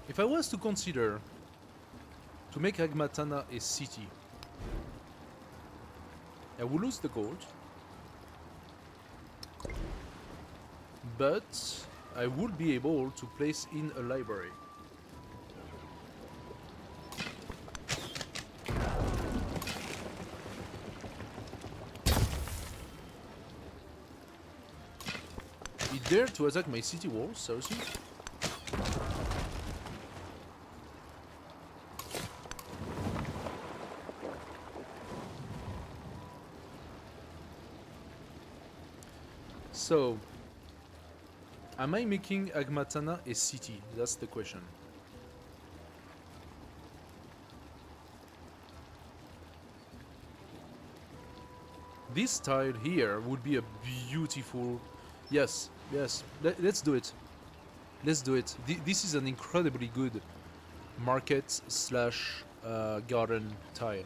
If I was to consider to make Agmatana a city, I would lose the gold, but I would be able to place in a library. He dared to attack my city walls, seriously? So, am I making Agmatana a city? That's the question. This tile here would be a beautiful... Yes, yes, let's do it. Let's do it. This is an incredibly good market slash garden tile.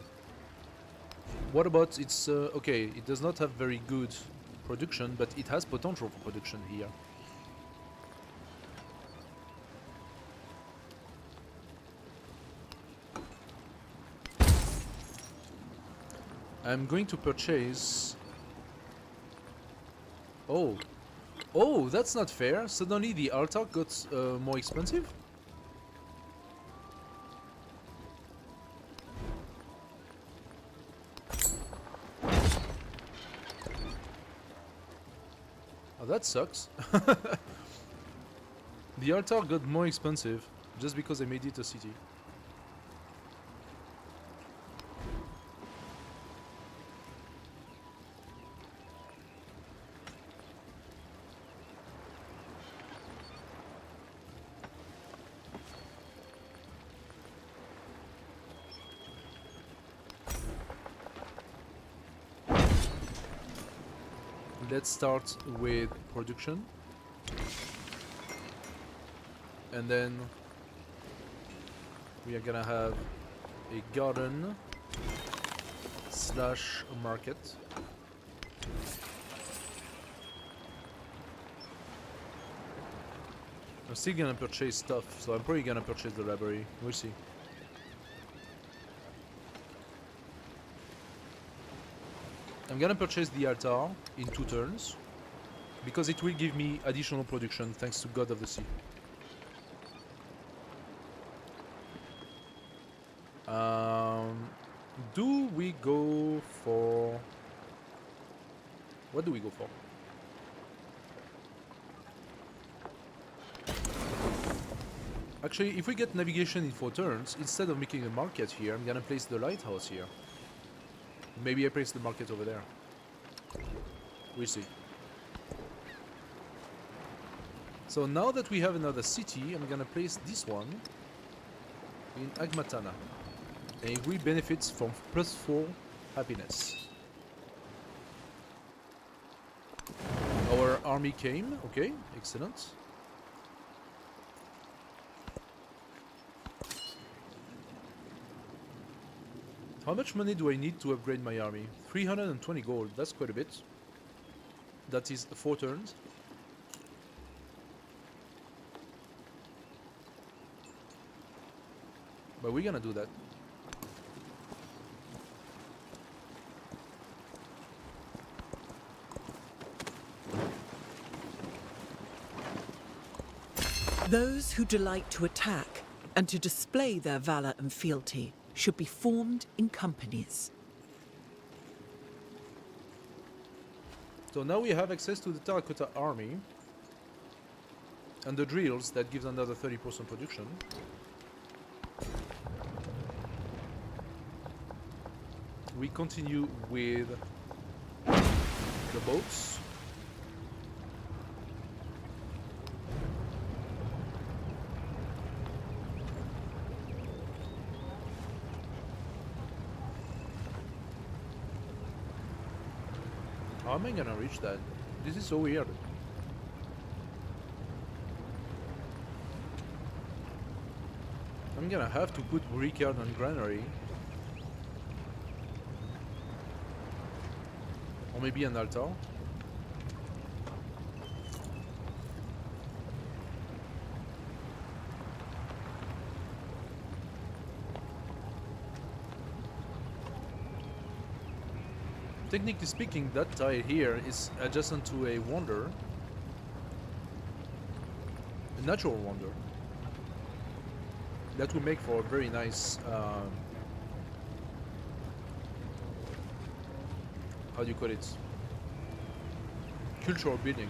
What about its... okay, it does not have very good production, but it has potential for production here. I'm going to purchase... Oh. Oh, that's not fair. Suddenly the altar got more expensive? Oh, that sucks. The altar got more expensive just because I made it a city. Let's start with production, and then we are gonna have a garden slash a market. I'm still gonna purchase stuff, so I'm probably gonna purchase the library. We'll see. I'm gonna purchase the altar in 2 turns, because it will give me additional production thanks to God of the Sea. Do we go for... What do we go for? Actually, if we get navigation in 4 turns, instead of making a market here, I'm gonna place the lighthouse here. Maybe I place the market over there. We'll see. So now that we have another city, I'm gonna place this one in Agmatana. And it will benefit from +4 happiness. Our army came, okay, excellent. How much money do I need to upgrade my army? 320 gold, that's quite a bit. That is 4 turns. But we're gonna do that. Those who delight to attack and to display their valor and fealty should be formed in companies. So now we have access to the terracotta army and the drills that gives another 30% production. We continue with the boats. How am I gonna reach that? This is so weird. I'm gonna have to put brickyard and granary. Or maybe an altar. Technically speaking, that tile here is adjacent to a wonder. A natural wonder. That will make for a very nice how do you call it? Cultural building.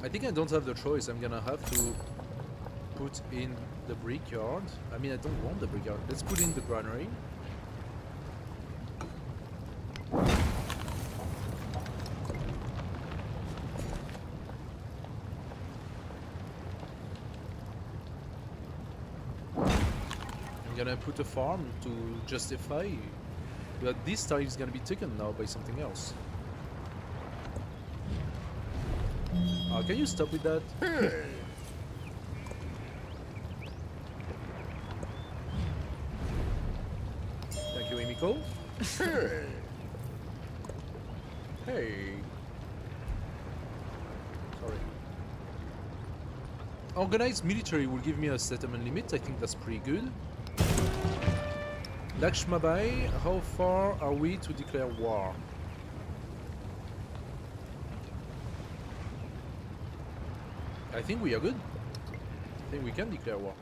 I think I don't have the choice. I'm gonna have to put in the brickyard. I mean, I don't want the brickyard. Let's put in the granary. I'm gonna put a farm to justify that this tile is gonna be taken now by something else. Can you stop with that? Thank you, Emiko. Hey. Sorry. Organized military will give me a settlement limit. I think that's pretty good. Lakshmabai, how far are we to declare war? I think we are good. I think we can declare war.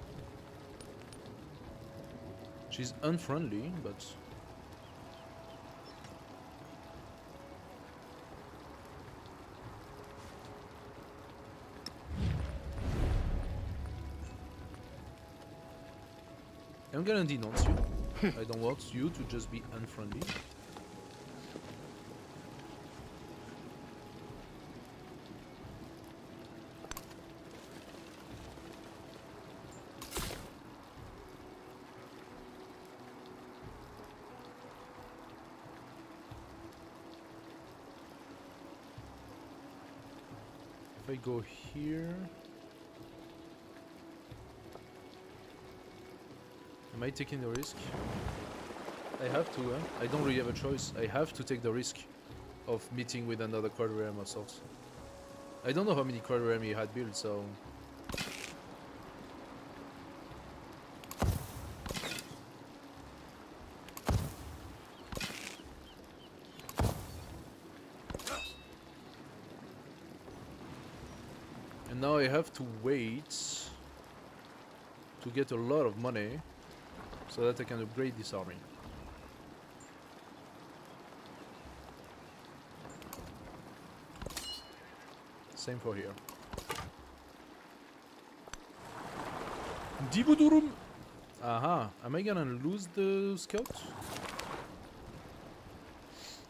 She's unfriendly, but... I'm gonna denounce you. I don't want you to just be unfriendly. If I go here... Am I taking the risk? I have to, huh? I don't really have a choice. I have to take the risk of meeting with another quadrireme of sorts. I don't know how many quadrireme he had built, so... And now I have to wait to get a lot of money so that I can upgrade this army. Same for here. Divodurum! Aha, am I gonna lose the scout?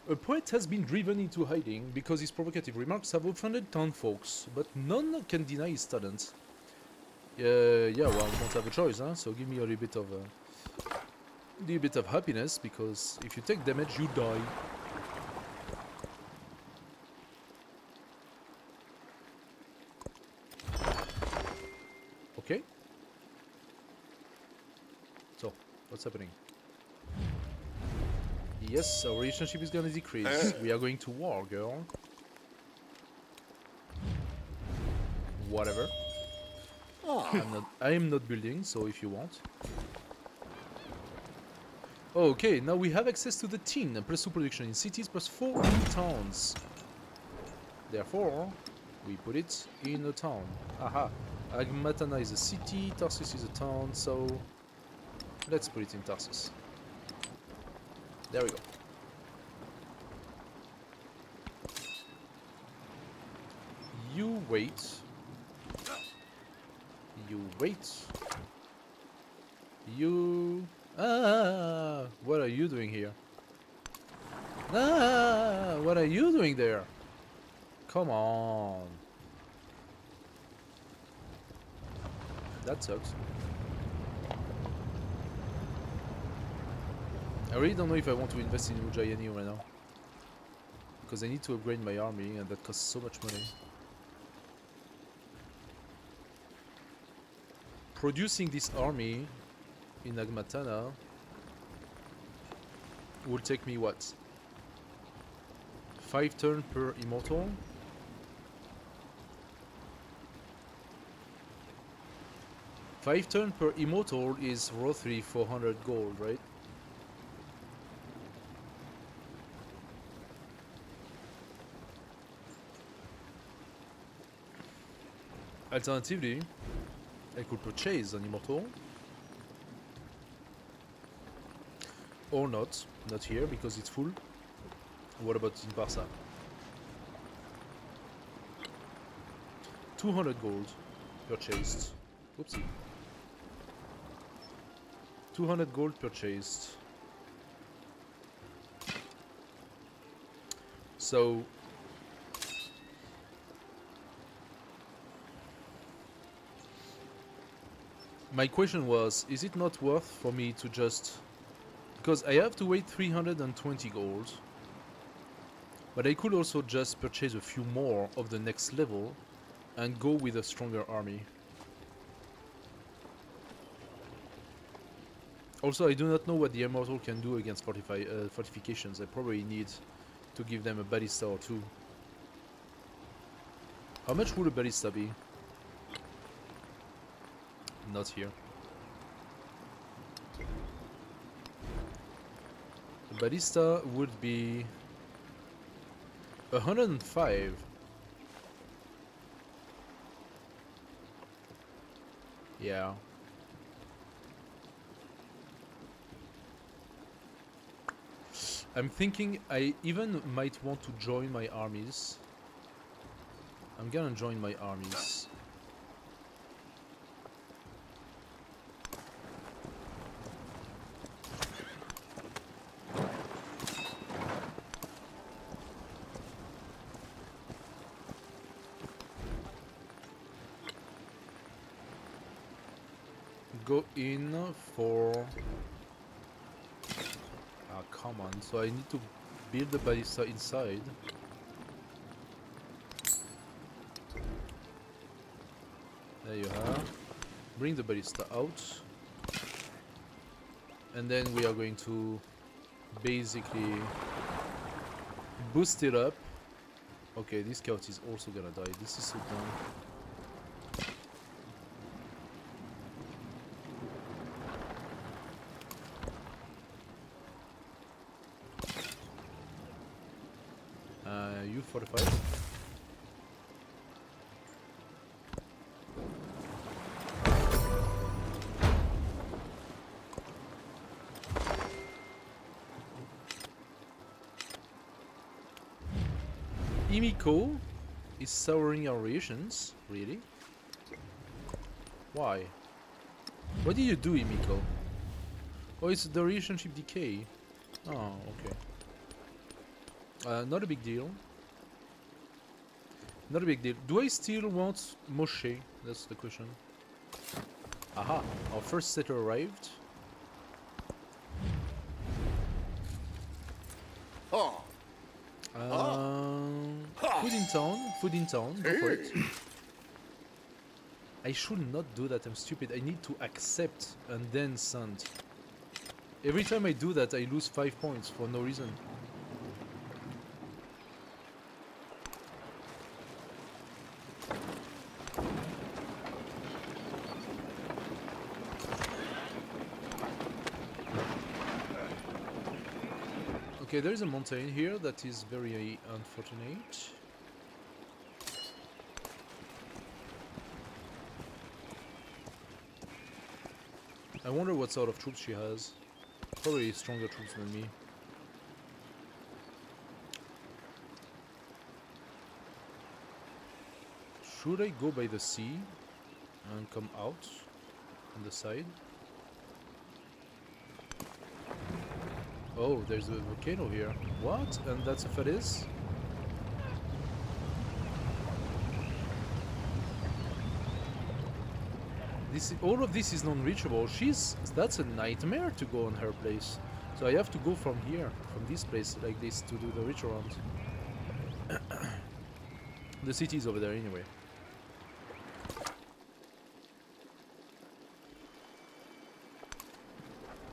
A poet has been driven into hiding because his provocative remarks have offended townfolks, but none can deny his talent. Yeah, well, I don't have a choice, huh? So give me a little bit of happiness, because if you take damage, you die. Okay. So, what's happening? Yes, our relationship is gonna decrease. We are going to war, girl. Whatever. I am not building, so if you want. Okay, now we have access to the tin, plus 2 production in cities, plus 4 in towns. Therefore, we put it in a town. Aha. Agmatana is a city, Tarsus is a town, so let's put it in Tarsus. There we go. You wait. You wait. You... Ah! What are you doing here? Ah! What are you doing there? Come on. That sucks. I really don't know if I want to invest in Ujjayini right now. Because I need to upgrade my army and that costs so much money. Producing this army in Agmatana will take me what? 5 turns per immortal? Five turns per immortal is roughly 400 gold, right? Alternatively, I could purchase an immortal. Or not. Not here because it's full. What about in Barca? 200 gold purchased. Oopsie. 200 gold purchased. So my question was, is it not worth for me to just... Because I have to wait 320 gold. But I could also just purchase a few more of the next level and go with a stronger army. Also, I do not know what the Immortal can do against fortifications. I probably need to give them a ballista or two. How much would a ballista be? Not here. A ballista would be 105. Yeah. I'm thinking I even might want to join my armies. I'm gonna join my armies. Go in for... Ah, come on. So I need to build the ballista inside. There you are. Bring the ballista out. And then we are going to basically boost it up. Okay, this scout is also gonna die. This is so dumb. You 45. Imiko is souring our relations, really? Why? What did you do, Imiko? Oh, it's the relationship decay. Oh, okay. Not a big deal. Not a big deal. Do I still want Moshe? That's the question. Aha, our first setter arrived. Oh, Food in town, go for it. I should not do that, I'm stupid. I need to accept and then send. Every time I do that, I lose 5 points for no reason. Okay, there is a mountain here that is very unfortunate. I wonder what sort of troops she has. Probably stronger troops than me. Should I go by the sea and come out on the side? Oh, there's a volcano here. What? And that's a Fariz? All of this is non-reachable. That's a nightmare to go on her place. So I have to go from here, from this place like this, to do the reach around. The city is over there anyway.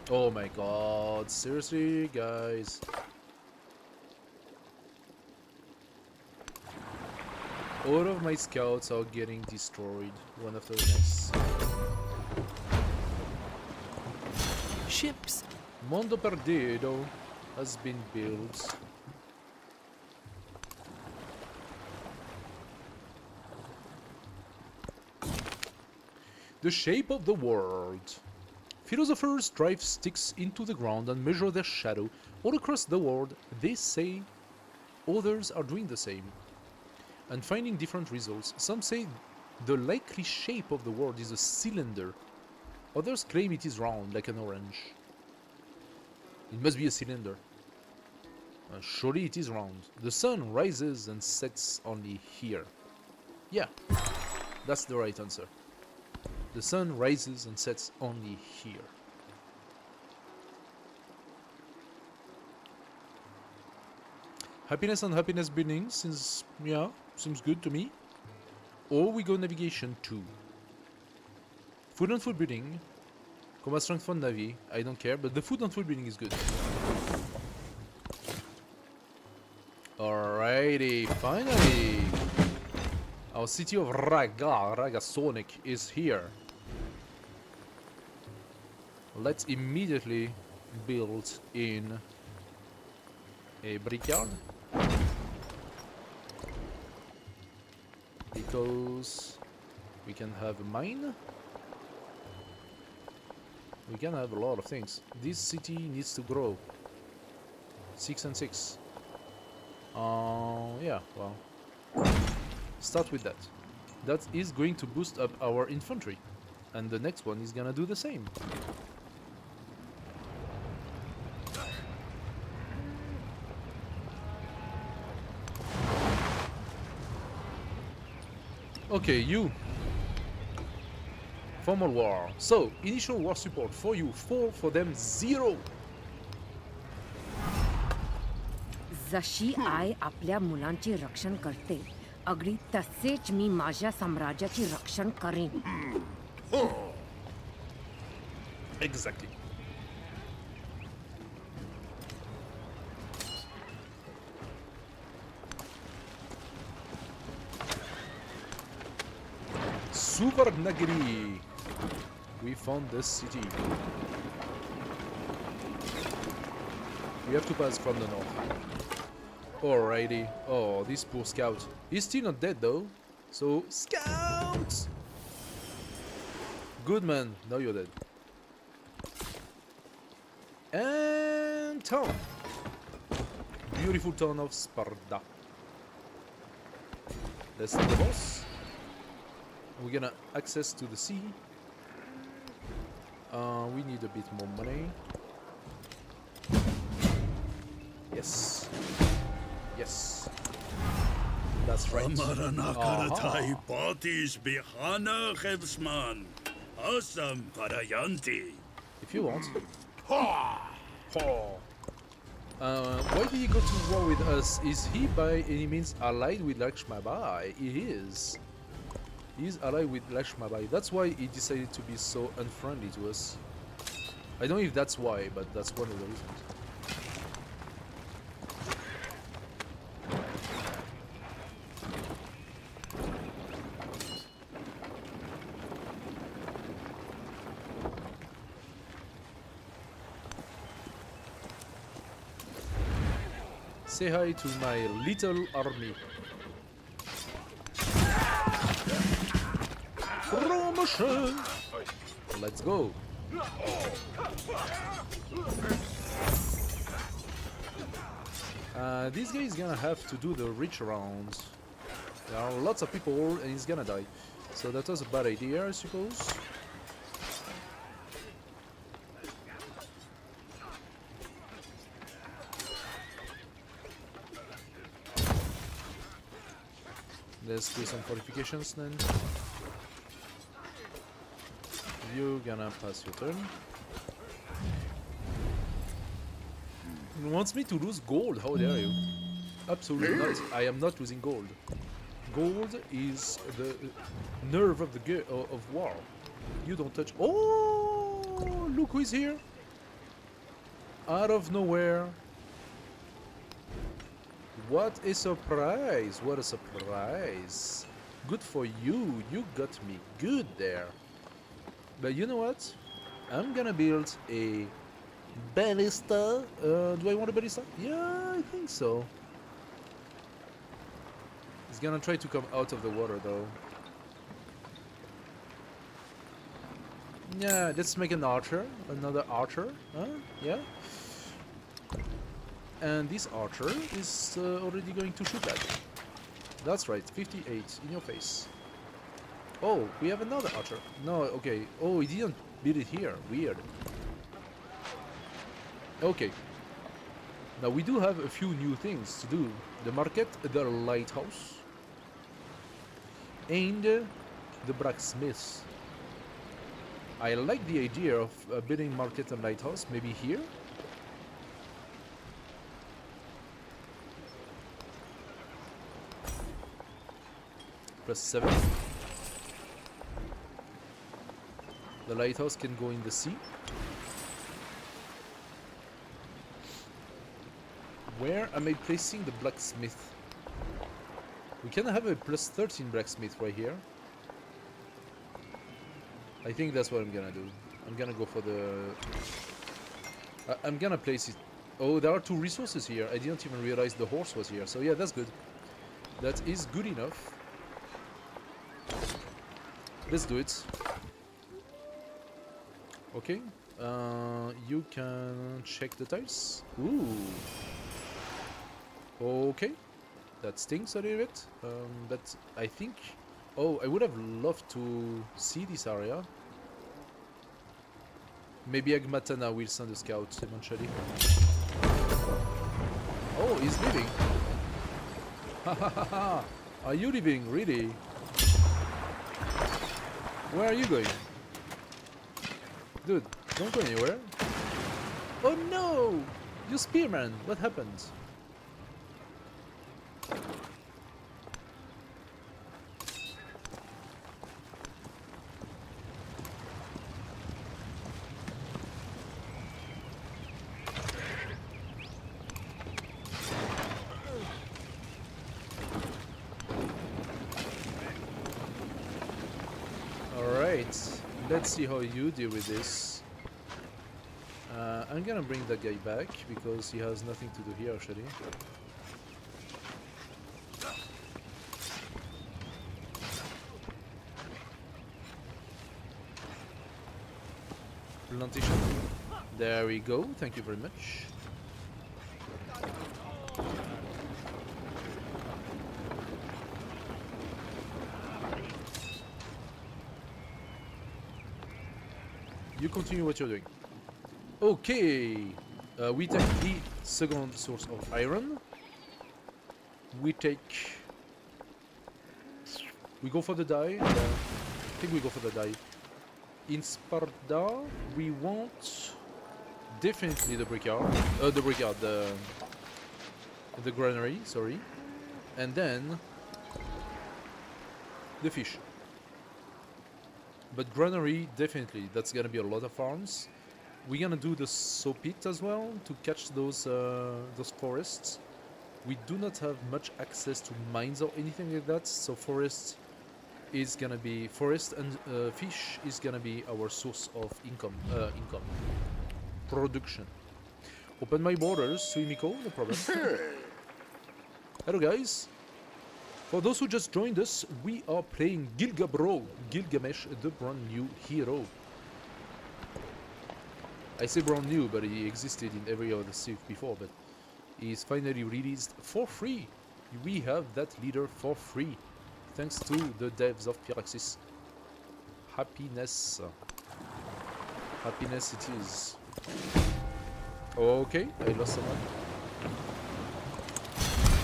Oh my god, seriously, guys. All of my scouts are getting destroyed, one after the next. Ships. Mondo Perdido has been built. The shape of the world. Philosophers drive sticks into the ground and measure their shadow. All across the world, they say others are doing the same and finding different results. Some say the likely shape of the world is a cylinder. Others claim it is round, like an orange. It must be a cylinder. Surely it is round. The sun rises and sets only here. Yeah, that's the right answer. The sun rises and sets only here. Happiness and happiness building seems good to me. Or we go navigation 2. Food and food building. Combat strength for Navi. I don't care, but the food and food building is good. Alrighty, finally! Our city of Ragasonic is here. Let's immediately build in a brickyard. Because we can have a mine. We can have a lot of things. This city needs to grow. 6 and 6. Yeah, well. Start with that. That is going to boost up our infantry. And the next one is gonna do the same. Okay, you. Formal war. So, initial war support for you, 4, for them 0. जशी आई आपल्या मुलांचे रक्षण करते अगदी तसेच मी माझ्या साम्राज्याचे रक्षण करेन. Exactly. Suvarnagiri. We found this city. We have to pass from the north. Alrighty. Oh, this poor scout. He's still not dead though. So, scouts! Good man. Now you're dead. And town. Beautiful town of Sparta. Let's take the boss. We're gonna access to the sea. We need a bit more money. Yes. Yes. That's right. Amaranakaratai Patis Bihana Hevsman. Asam Parayanti. If you want. Why did he go to war with us? Is he by any means allied with Lakshmaba? He is. He's allied with Lashmabai. That's why he decided to be so unfriendly to us. I don't know if that's why, but that's one of the reasons. Say hi to my little army. Promotion! Let's go. This guy is gonna have to do the reach around. There are lots of people and he's gonna die. So that was a bad idea, I suppose. Let's do some fortifications then. You gonna pass your turn. He wants me to lose gold, how dare you? Absolutely not, I am not losing gold. Gold is the nerve of the of war. You don't touch. Oh, look who is here! Out of nowhere. What a surprise! What a surprise! Good for you. You got me good there. But you know what? I'm gonna build a ballista. Do I want a ballista? Yeah, I think so. He's gonna try to come out of the water though. Yeah, let's make an archer. Another archer. Huh? Yeah. And this archer is already going to shoot at. That's right, 58 in your face. Oh, we have another archer. No, okay. Oh, he didn't build it here. Weird. Okay. Now we do have a few new things to do. The market, the lighthouse, and the blacksmith. I like the idea of building market and lighthouse. Maybe here. +7. The lighthouse can go in the sea. Where am I placing the blacksmith? We can have a +13 blacksmith right here. I think that's what I'm gonna do. I'm gonna go for the... I'm gonna place it... Oh, there are 2 resources here. I didn't even realize the horse was here. So yeah, that's good. That is good enough. Let's do it. Okay. You can check the tiles. Ooh. Okay. That stinks a little bit. But I think... Oh, I would have loved to see this area. Maybe Agmatana will send a scout eventually. Oh, he's leaving. Ha ha ha ha. Are you leaving? Really? Where are you going? Dude, don't go anywhere. Oh no! You spearman! What happened? Let's see how you deal with this. I'm gonna bring that guy back because he has nothing to do here actually. Plantation. There we go. Thank you very much. You continue what you're doing. Okay. We take the second source of iron. We go for the dye. I think we go for the dye. In Sparta, we want definitely the brickyard. The granary, sorry. And then the fish. But granary, definitely, that's gonna be a lot of farms. We're gonna do the saw pit as well to catch those forests. We do not have much access to mines or anything like that, so forest and fish is gonna be our source of income, production. Open my borders, Suimiko, no problem. Hello guys. For those who just joined us, we are playing Gilgamesh, the brand new hero. I say brand new, but he existed in every other Civ before, but he is finally released for free. We have that leader for free, thanks to the devs of Firaxis. Happiness. Happiness it is. Okay, I lost someone.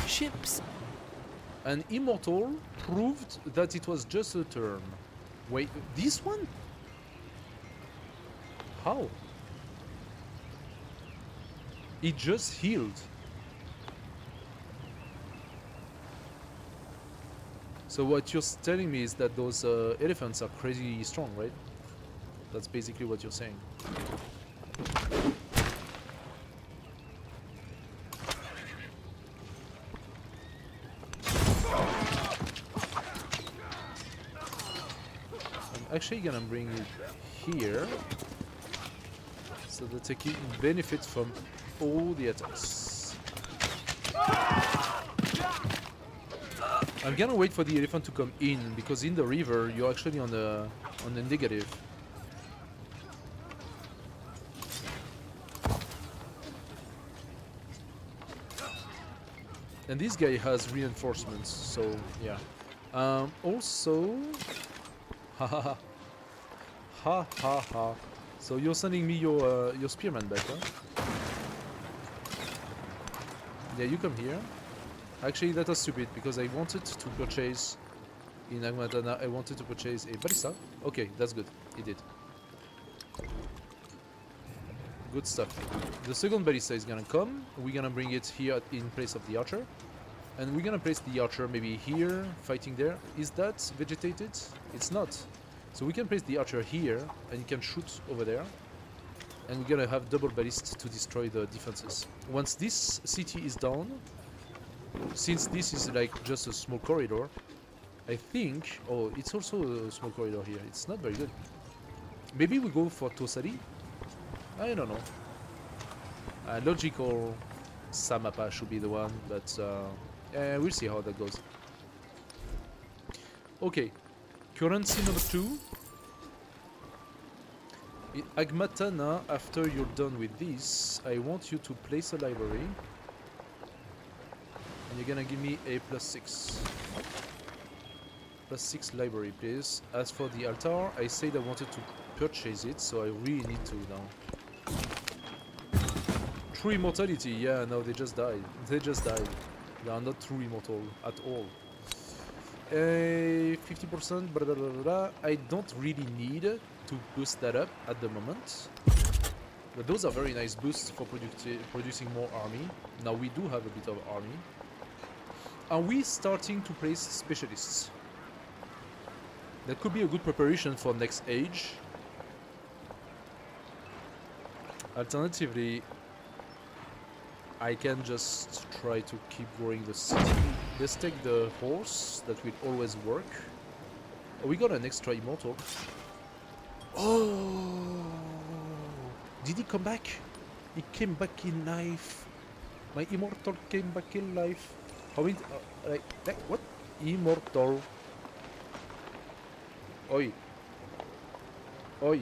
Ships. An immortal proved that it was just a term. Wait, this one? How? It just healed. So what you're telling me is that those elephants are crazy strong, right? That's basically what you're saying. I'm actually gonna bring it here so that I can benefit from all the attacks. I'm gonna wait for the elephant to come in, because in the river you're actually on the negative. And this guy has reinforcements, so yeah. Also, ha ha ha, ha ha ha. So you're sending me your spearman back, huh? Yeah, you come here. Actually, that was stupid, because I wanted to purchase in Agmatana. I wanted to purchase a ballista. Okay, that's good. It did. Good stuff. The second ballista is gonna come. We're gonna bring it here in place of the archer. And we're gonna place the archer maybe here, fighting there. Is that vegetated? It's not. So we can place the archer here, and you can shoot over there. And we're gonna have double ballista to destroy the defenses. Once this city is down, since this is like just a small corridor, I think... Oh, it's also a small corridor here. It's not very good. Maybe we go for Tosari? I don't know. Logical Samapa should be the one, but we'll see how that goes. Okay, currency number 2. In Agmatana, after you're done with this, I want you to place a library. And you're gonna give me a +6. +6 library, please. As for the altar, I said I wanted to purchase it, so I really need to now. True immortality, yeah, no, they just died. They just died. They are not true immortal at all. 50%, blah, blah, blah, blah. I don't really need to boost that up at the moment. But those are very nice boosts for producing more army. Now we do have a bit of army. Are we starting to place specialists? That could be a good preparation for next age. Alternatively, I can just try to keep growing the city. Let's take the horse, that will always work. Oh, we got an extra immortal. Oh! Did he come back? He came back in life. My immortal came back in life. How it... like, what? Immortal. Oi. Oi.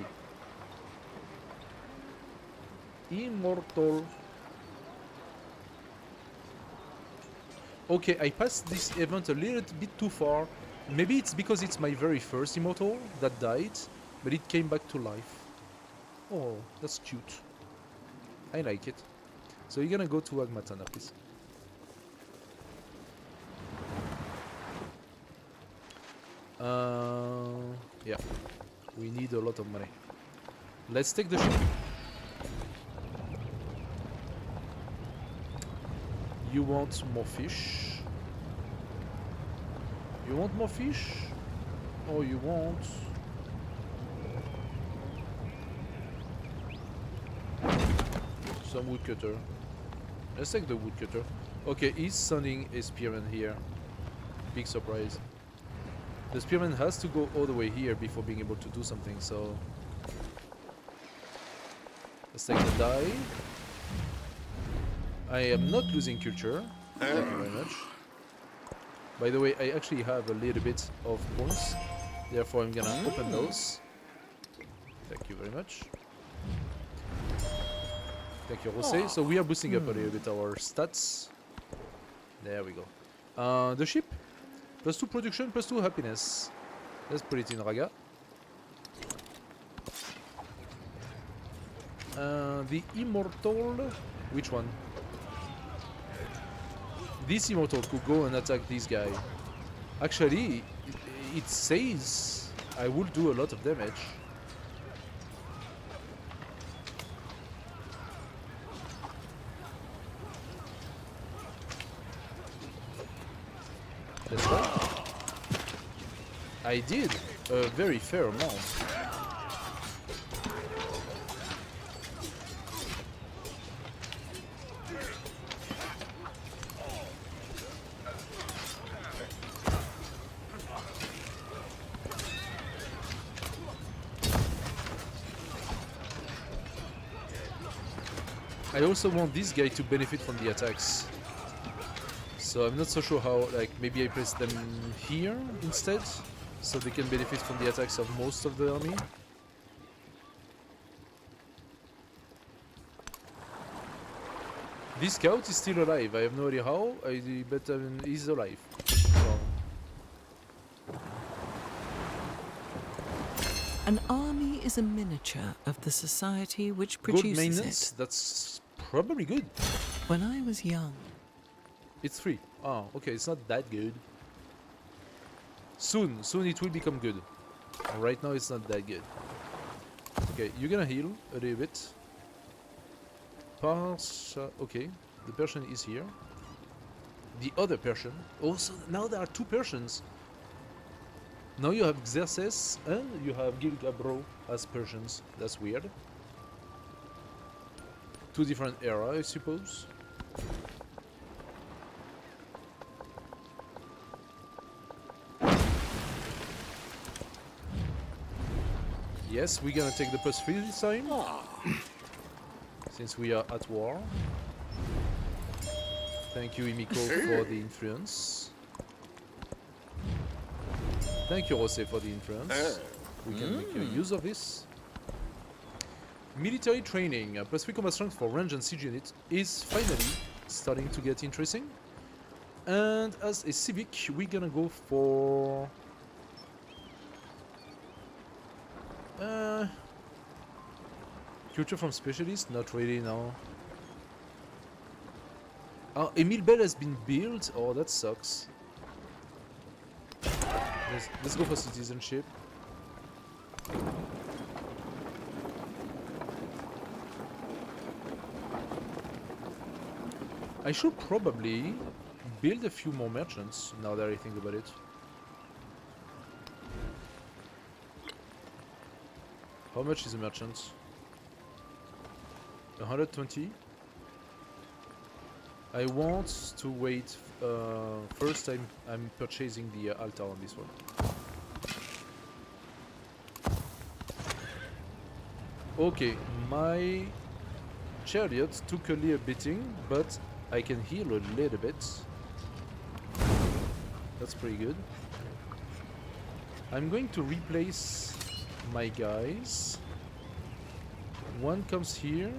Immortal. Okay, I passed this event a little bit too far. Maybe it's because it's my very first immortal that died, but it came back to life. Oh, that's cute. I like it. So you're gonna go to Agmatana, please. Yeah. We need a lot of money. Let's take the ship. You want more fish? You want more fish? Or you want some woodcutter. Let's take the woodcutter. Okay, he's sending a spearman here. Big surprise. The spearman has to go all the way here before being able to do something, so... Let's take the die. I am not losing culture. Thank you very much. By the way, I actually have a little bit of points. Therefore, I'm gonna open those. Thank you very much. Thank you, Jose. So we are boosting up a little bit our stats. There we go. The ship. +2 production, +2 happiness. Let's put it in Raga. The immortal... Which one? This immortal could go and attack this guy. Actually, it says I will do a lot of damage. That's right. I did a very fair amount. I also want this guy to benefit from the attacks. So I'm not so sure how, like, maybe I place them here instead, so they can benefit from the attacks of most of the army. This scout is still alive, I have no idea how, but he's alive. So. An army is a miniature of the society which Good produces maintenance, it. that's probably good. When I was young, It's free. Oh, okay, it's not that good. Soon it will become good. Right now it's not that good. Okay, you're gonna heal a little bit. Okay, the Persian is here. The other Persian. Also, now there are two Persians. Now you have Xerxes and you have Gilgamesh as Persians. That's weird. Two different eras, I suppose. Yes, we're gonna take the +3 this time. Since we are at war. Thank you, Imiko, for the influence. Thank you, Jose, for the influence. We can make use of this. Military training. +3 combat strength for range and siege unit is finally starting to get interesting. And as a civic, we're gonna go for... culture from specialist? Not really, no. Emil Bell has been built? Oh, that sucks. Let's go for citizenship. I should probably build a few more merchants, now that I think about it. How much is a merchant? 120. I want to wait. First, I'm purchasing the altar on this one. Okay, my chariot took a little beating, but I can heal a little bit. That's pretty good. I'm going to replace my guys. One comes here,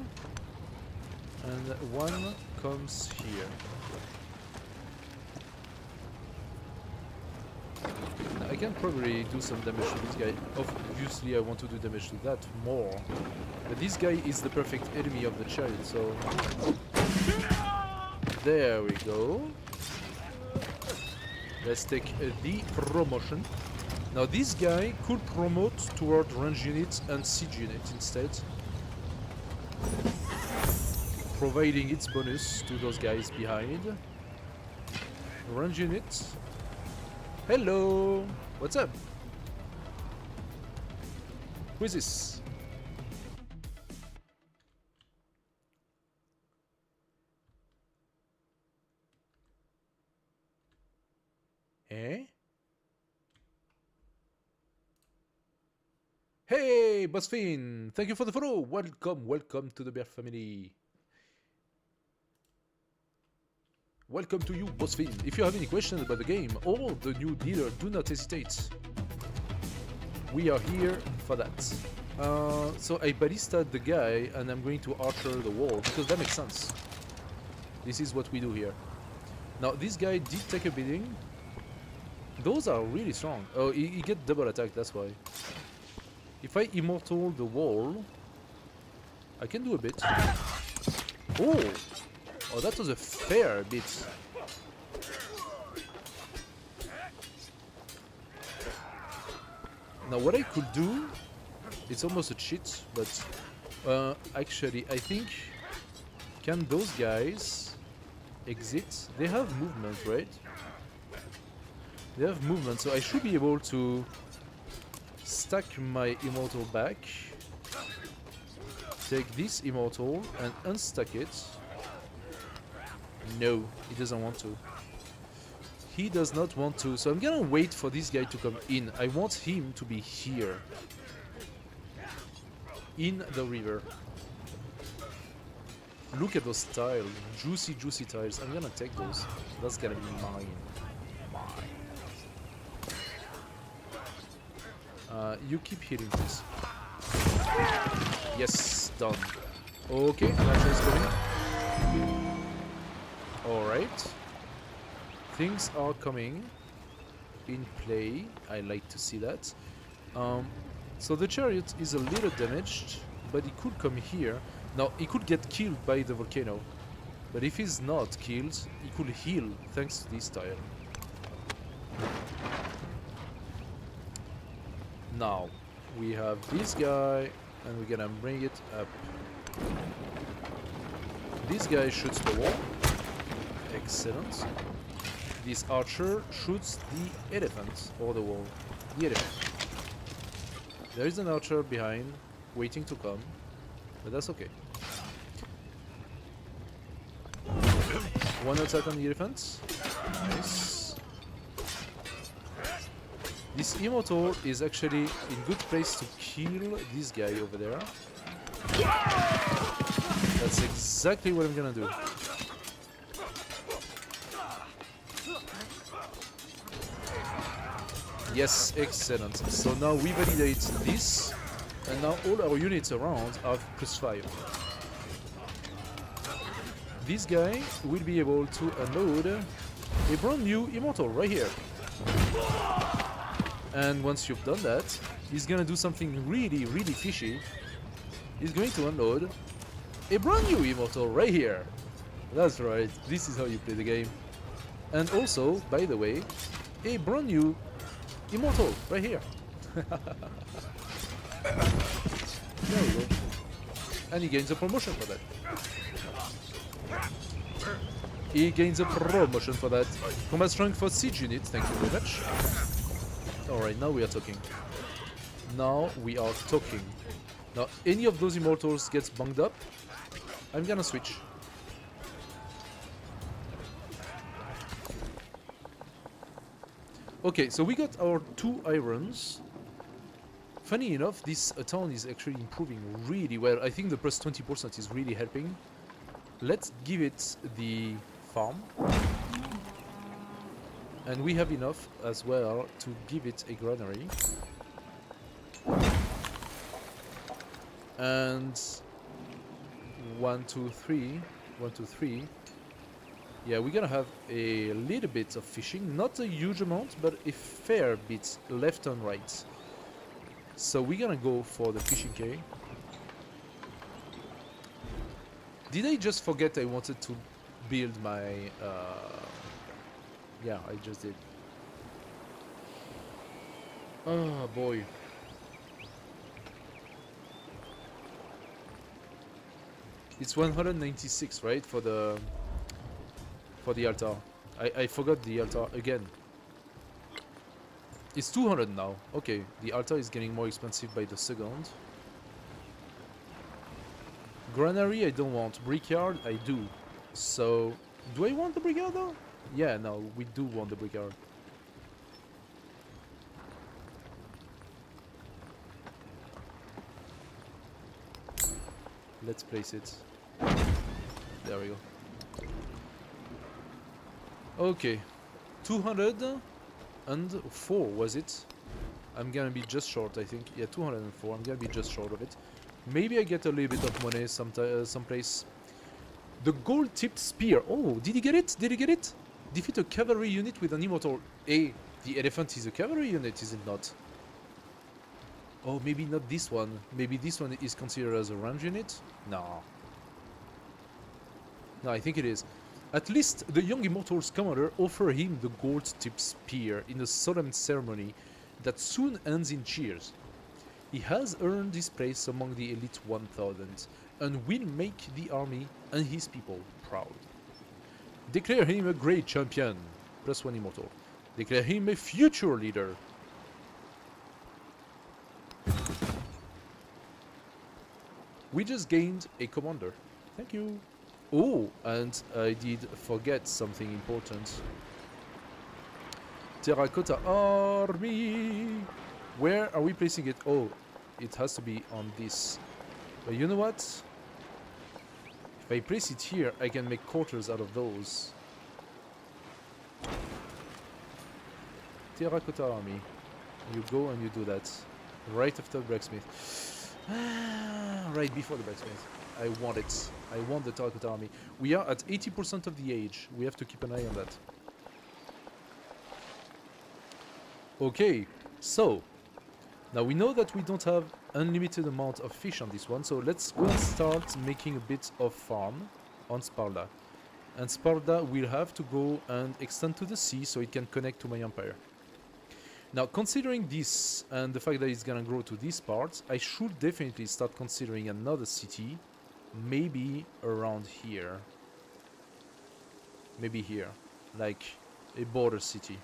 and one comes here. I can probably do some damage to this guy. Obviously, I want to do damage to that more. But this guy is the perfect enemy of the chariot, so... There we go. Let's take the promotion. Now this guy could promote toward range units and siege units instead. Providing its bonus to those guys behind. Range unit. Hello! What's up? Who is this? Hey, Buzzfin! Thank you for the follow! Welcome, welcome to the Bear family. Welcome to you, Buzzfin. If you have any questions about the game or the new leader, do not hesitate. We are here for that. So I ballista'd the guy and I'm going to archer the wall because that makes sense. This is what we do here. Now this guy did take a beating. Those are really strong. Oh, he get double attack, that's why. If I immortal the wall, I can do a bit. Oh! Oh, that was a fair bit. Now what I could do, it's almost a cheat, but actually I think, can those guys exit? They have movement, right? They have movement, so I should be able to stack my immortal back, take this immortal and unstack it. No, he doesn't want to. He does not want to, so I'm gonna wait for this guy to come in. I want him to be here. In the river. Look at those tiles. Juicy, juicy tiles. I'm gonna take those. That's gonna be mine. You keep hitting this. Yes, done. Okay, Nacho is coming. Alright. Things are coming in play. I like to see that. So the chariot is a little damaged, but he could come here. Now, he could get killed by the volcano. But if he's not killed, he could heal thanks to this tile. Now, we have this guy, and we're gonna bring it up. This guy shoots the wall. Excellent. This archer shoots the elephant, or the wall. The elephant. There is an archer behind, waiting to come, but that's okay. One attack on the elephant. Nice. This immortal is actually in good place to kill this guy over there. That's exactly what I'm gonna do. Yes, excellent. So now we validate this, and now all our units around have +5. This guy will be able to unload a brand new immortal right here. And once you've done that, he's gonna do something really, really fishy. He's going to unload a brand new immortal right here. That's right, this is how you play the game. And also, by the way, a brand new immortal right here. There we go. And he gains a promotion for that. He gains a promotion for that. Combat strength for siege unit, thank you very much. Alright, now we are talking. Now we are talking. Now, any of those immortals gets bunged up, I'm gonna switch. Okay, so we got our 2 irons. Funny enough, this town is actually improving really well. I think the +20% is really helping. Let's give it the farm. And we have enough as well to give it a granary. And 1, 2, 3. 1, 2, 3. Yeah, we're gonna have a little bit of fishing. Not a huge amount, but a fair bit left and right. So we're gonna go for the fishing quay. Did I just forget I wanted to build my... Yeah, I just did. Oh boy. It's 196, right? For the altar. I forgot the altar again. It's 200 now. Okay, the altar is getting more expensive by the second. Granary I don't want. Brickyard I do. So, do I want the brickyard though? Yeah, no, we do want the brickyard. Let's place it. There we go. Okay. 204 was it? I'm gonna be just short, I think. Yeah, 204. I'm gonna be just short of it. Maybe I get a little bit of money someplace. The gold-tipped spear. Oh, did he get it? Did he get it? Defeat a cavalry unit with an immortal. Hey, the elephant is a cavalry unit, is it not? Oh, maybe not this one. Maybe this one is considered as a range unit? No. No, I think it is. At least the young immortal's commander offer him the gold-tipped spear in a solemn ceremony that soon ends in cheers. He has earned his place among the elite 1000 and will make the army and his people proud. Declare him a great champion, +1 immortal. Declare him a future leader. We just gained a commander. Thank you. Oh, and I did forget something important. Terracotta army. Where are we placing it? Oh, it has to be on this. But you know what? If I place it here, I can make quarters out of those. Terracotta army. You go and you do that. Right after the blacksmith. Right before the blacksmith. I want it. I want the terracotta army. We are at 80% of the age. We have to keep an eye on that. Okay, so now we know that we don't have unlimited amount of fish on this one, so let's go and start making a bit of farm on Sparda. And Sparda will have to go and extend to the sea so it can connect to my empire. Now, considering this and the fact that it's gonna grow to this part, I should definitely start considering another city, maybe around here. Maybe here, like a border city.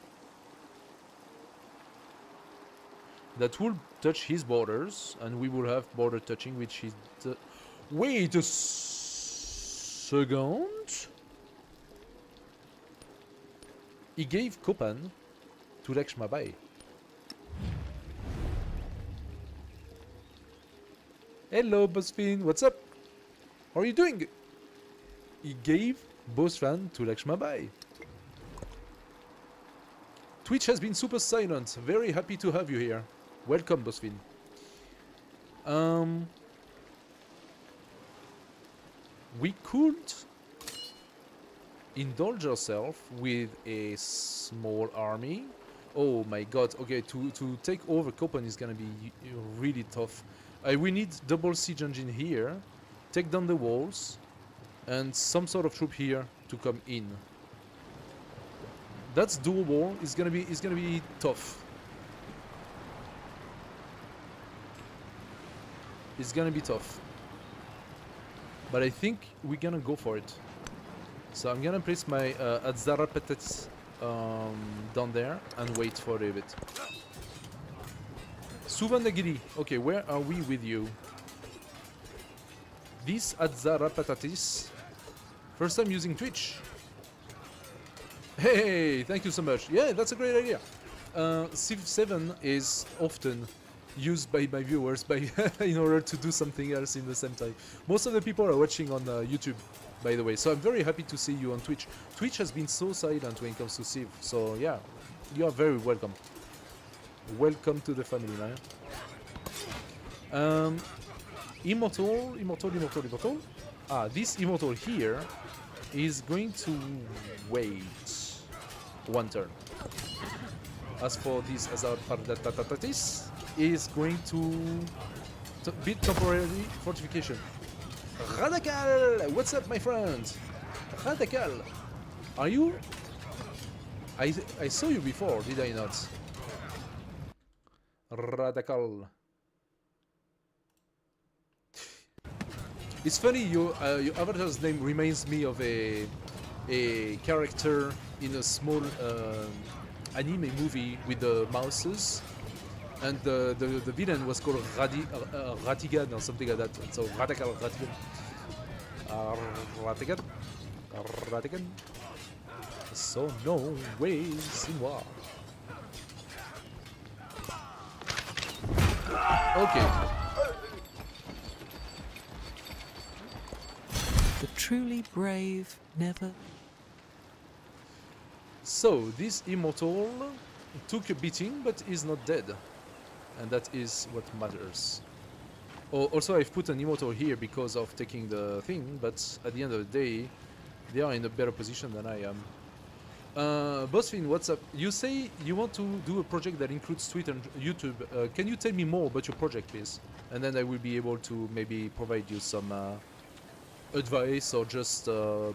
That will touch his borders, and we will have border touching, which is the... Wait a second. He gave Kopan to Lakshmabai. Hello, Bosfin. What's up? How are you doing? He gave Bosfan to Lakshmabai. Twitch has been super silent. Very happy to have you here. Welcome, Bosfin. We could indulge ourselves with a small army. Oh my god, okay, to take over Kopan is gonna be really tough. We need double siege engine here, take down the walls, and some sort of troop here to come in. That's doable. It's gonna be tough. It's gonna be tough. But I think we're gonna go for it. So I'm gonna place my Adzara Patatis down there and wait for a little bit. Suvanagiri, okay, where are we with you? This Adzara Patatis. First time using Twitch. Hey, thank you so much. Yeah, that's a great idea. Civ 7 is often used by my viewers in order to do something else in the same time. Most of the people are watching on YouTube, by the way, so I'm very happy to see you on Twitch. Twitch has been so silent when it comes to Civ, so yeah, you are very welcome. Welcome to the family, man. Immortal. Ah, this Immortal here is going to wait one turn. As for this Azarpardatatis, is going to beat temporary fortification. Radakal! What's up, my friend? Radakal! Are you? I saw you before, did I not? Radakal. It's funny, your avatar's name reminds me of a character in a small anime movie with the mouses, and the villain was called Ratigan or something like that. So Radakal Ratigan. Ratigan. So no ways in war. Okay. truly brave never. So, this immortal took a beating, but is not dead. And that is what matters. Also, I've put an immortal here because of taking the thing, but at the end of the day, they are in a better position than I am. Bossfin, what's up? You say you want to do a project that includes Twitter and YouTube. Can you tell me more about your project, please? And then I will be able to maybe provide you some advice or just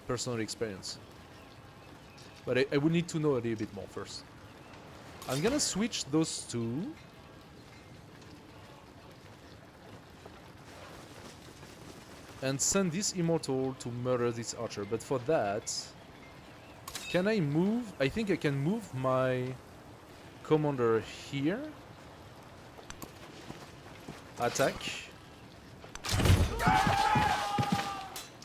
personal experience. But I would need to know a little bit more first. I'm gonna switch those two. And send this immortal to murder this archer. But for that, can I move? I think I can move my commander here. Attack.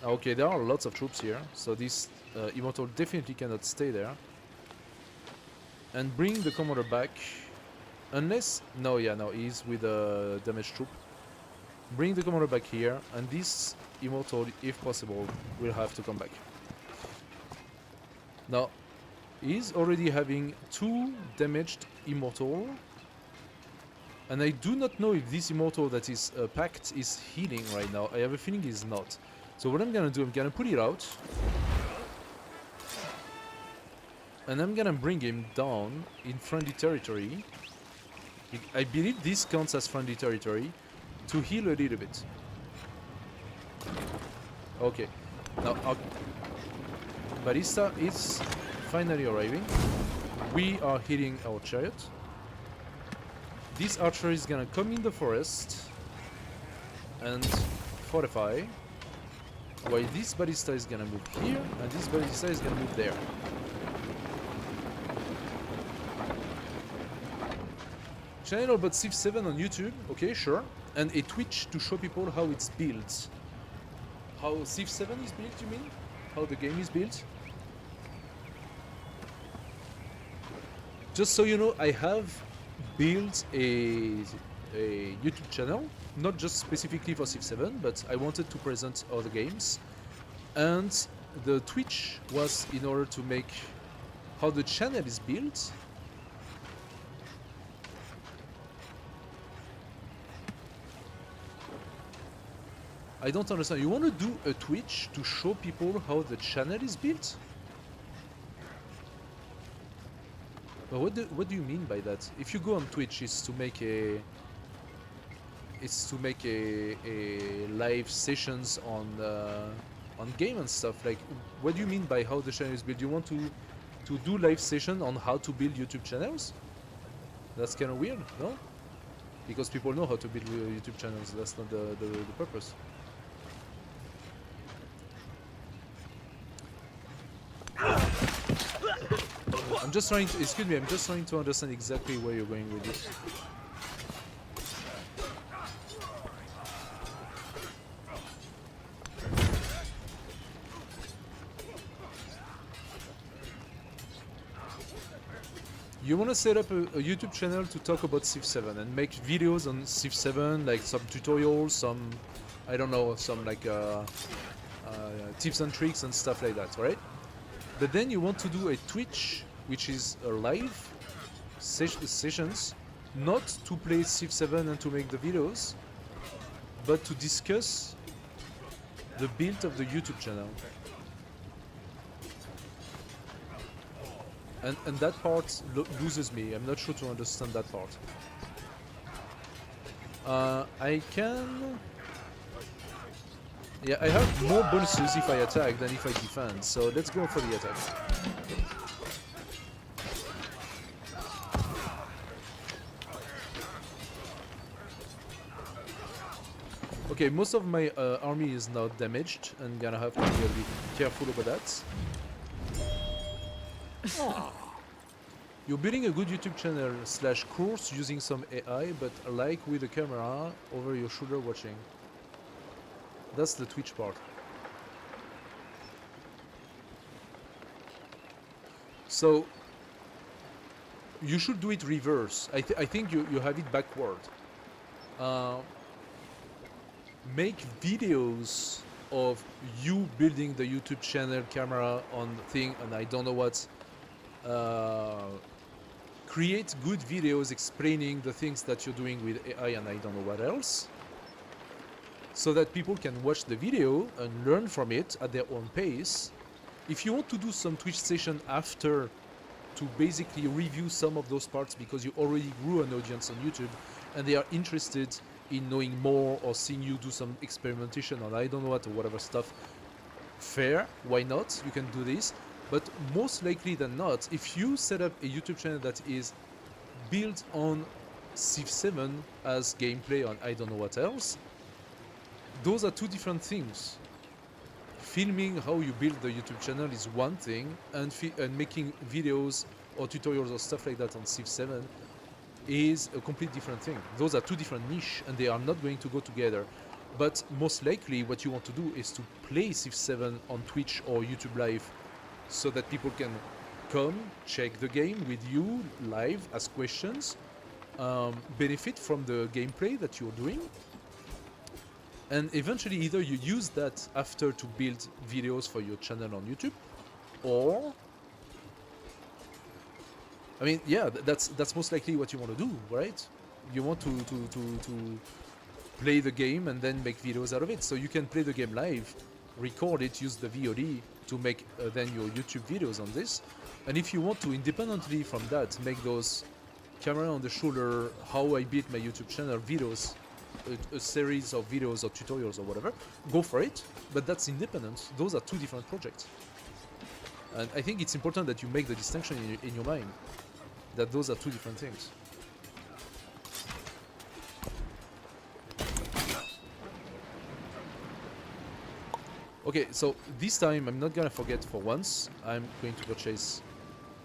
Okay, there are lots of troops here, so this immortal definitely cannot stay there. And bring the commander back. Unless... No, yeah, no, he's with a damaged troop. Bring the commander back here, and this immortal, if possible, will have to come back. Now, he's already having 2 damaged immortal. And I do not know if this immortal that is packed is healing right now. I have a feeling he's not. So what I'm gonna do, I'm gonna put it out. And I'm gonna bring him down in friendly territory. I believe this counts as friendly territory. To heal a little bit. Okay. Now our ballista is finally arriving. We are hitting our chariot. This archer is gonna come in the forest and fortify. While this ballista is gonna move here, and this ballista is gonna move there. Channel about Civ 7 on YouTube, okay, sure. And a Twitch to show people how it's built. How Civ 7 is built, you mean? How the game is built? Just so you know, I have built a YouTube channel, not just specifically for Civ 7, but I wanted to present other games. And the Twitch was in order to make how the channel is built. I don't understand. You want to do a Twitch to show people how the channel is built? But what do you mean by that? If you go on Twitch, it's to make a live sessions on game and stuff. Like, what do you mean by how the channel is built? You want to do live session on how to build YouTube channels? That's kind of weird, no? Because people know how to build YouTube channels. That's not the purpose. I'm just trying to, excuse me, I'm just trying to understand exactly where you're going with this. You want to set up a YouTube channel to talk about Civ 7 and make videos on Civ 7, like some tutorials, some, I don't know, some like tips and tricks and stuff like that, right? But then you want to do a Twitch, which is a live sessions, not to play Civ 7 and to make the videos, but to discuss the build of the YouTube channel. And that part loses me. I'm not sure to understand that part. I can... Yeah, I have more bonuses if I attack than if I defend, so let's go for the attack. Okay, most of my army is now damaged, and gonna have to be a bit careful about that. You're building a good YouTube channel / course using some AI, but like with a camera over your shoulder watching. That's the Twitch part. So you should do it reverse. I think you have it backward. Make videos of you building the YouTube channel, camera on thing, and I don't know what. Create good videos explaining the things that you're doing with AI and I don't know what else, so that people can watch the video and learn from it at their own pace. If you want to do some Twitch session after to basically review some of those parts because you already grew an audience on YouTube and they are interested in knowing more or seeing you do some experimentation on I don't know what or whatever stuff, fair, why not? You can do this. But most likely than not, if you set up a YouTube channel that is built on Civ 7 as gameplay on I don't know what else, those are two different things. Filming how you build the YouTube channel is one thing, and making videos or tutorials or stuff like that on Civ 7 is a complete different thing. Those are two different niche, and they are not going to go together. But most likely what you want to do is to play Civ 7 on Twitch or YouTube Live, so that people can come, check the game with you live, ask questions, benefit from the gameplay that you're doing, and eventually either you use that after to build videos for your channel on YouTube, or I mean, yeah, that's most likely what you want to do, right? You want to play the game and then make videos out of it, so you can play the game live, record it, use the VOD to make then your YouTube videos on this. And if you want to independently from that make those camera on the shoulder, how I built my YouTube channel videos, a series of videos or tutorials or whatever, go for it. But that's independent. Those are two different projects. And I think it's important that you make the distinction in your mind that those are two different things. Okay, so this time I'm not gonna forget for once. I'm going to purchase.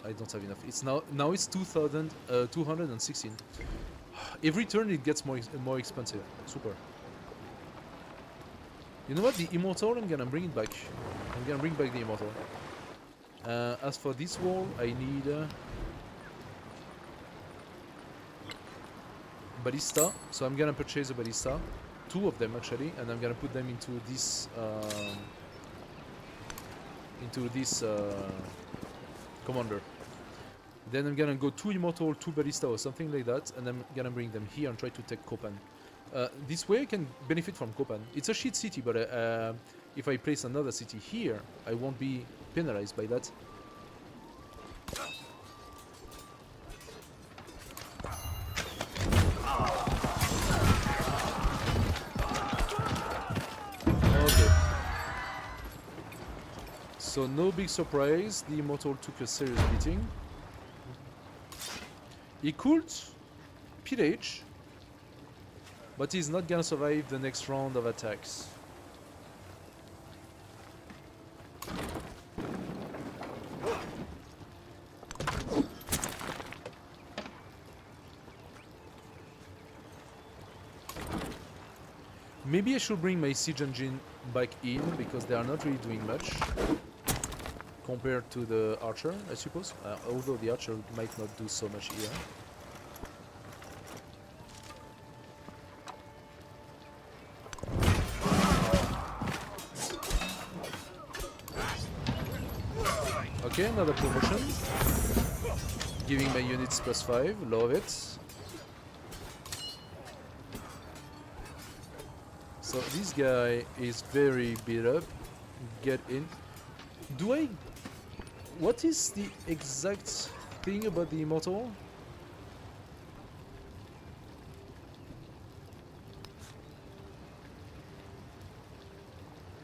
I don't have enough. It's now it's 216. Every turn it gets more expensive. Super. You know what? The immortal, I'm gonna bring it back. I'm gonna bring back the immortal. As for this wall, I need ballista. So I'm gonna purchase a ballista. Two of them actually, and I'm gonna put them into this commander. Then I'm gonna go 2 immortal, 2 ballista or something like that, and I'm gonna bring them here and try to take Kopan. This way I can benefit from Kopan. It's a shit city, but if I place another city here, I won't be penalized by that. So no big surprise, the immortal took a serious beating. He could pillage, but he's not gonna survive the next round of attacks. Maybe I should bring my siege engine back in, because they are not really doing much compared to the archer, I suppose, although the archer might not do so much here. Okay, another promotion. Giving my units +5, love it. So this guy is very beat up. Get in. Do I... What is the exact thing about the immortal?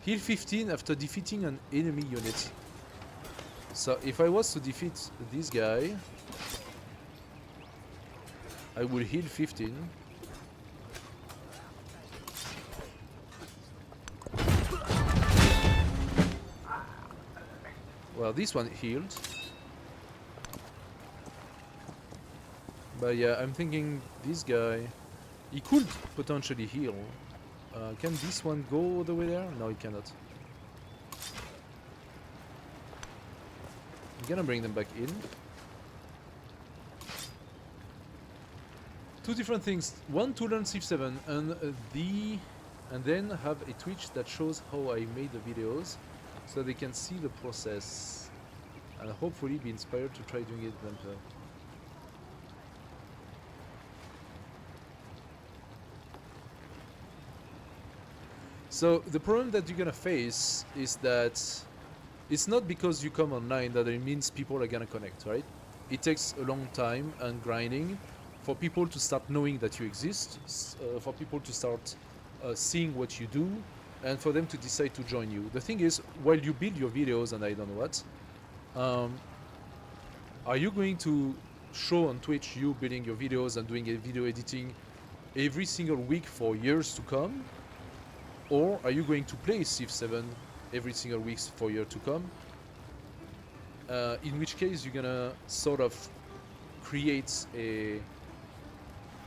Heal 15 after defeating an enemy unit. So if I was to defeat this guy, I would heal 15. Well, this one healed. But yeah, I'm thinking this guy, he could potentially heal. Can this one go all the way there? No, he cannot. I'm gonna bring them back in. Two different things. One to learn Civ 7 and the and then have a Twitch that shows how I made the videos, so they can see the process, and hopefully be inspired to try doing it themselves. So the problem that you're gonna face is that it's not because you come online that it means people are gonna connect, right? It takes a long time and grinding for people to start knowing that you exist, for people to start seeing what you do, and for them to decide to join you. The thing is, while you build your videos and I don't know what, are you going to show on Twitch you building your videos and doing a video editing every single week for years to come? Or are you going to play Civ 7 every single week for years to come? In which case you're gonna sort of create a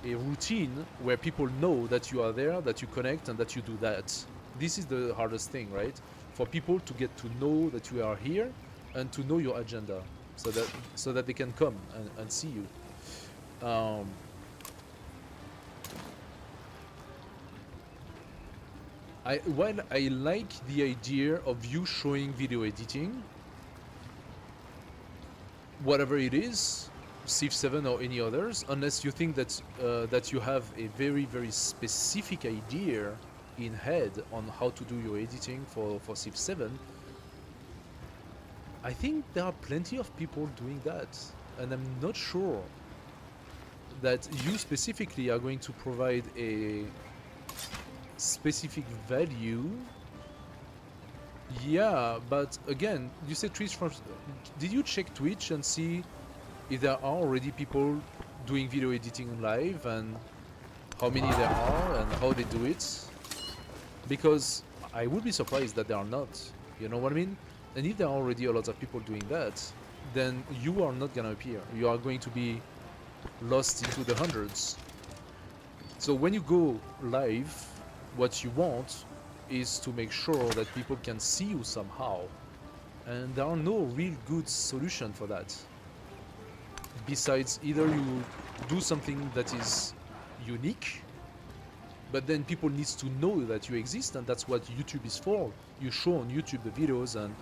routine where people know that you are there, that you connect, and that you do that. This is the hardest thing, right? For people to get to know that you are here and to know your agenda, so that they can come and see you. While I like the idea of you showing video editing, whatever it is, Civ 7 or any others, unless you think that that you have a very, very specific idea in head on how to do your editing for Civ 7, I think there are plenty of people doing that, and I'm not sure that you specifically are going to provide a specific value. Yeah, but again, you said Twitch from... Did you check Twitch and see if there are already people doing video editing live, and how many there are and how they do it? Because I would be surprised that there are not, you know what I mean? And if there are already a lot of people doing that, then you are not gonna appear. You are going to be lost into the hundreds. So when you go live, what you want is to make sure that people can see you somehow, and there are no real good solution for that, besides either you do something that is unique, but then people needs to know that you exist, and that's what YouTube is for. You show on YouTube the videos and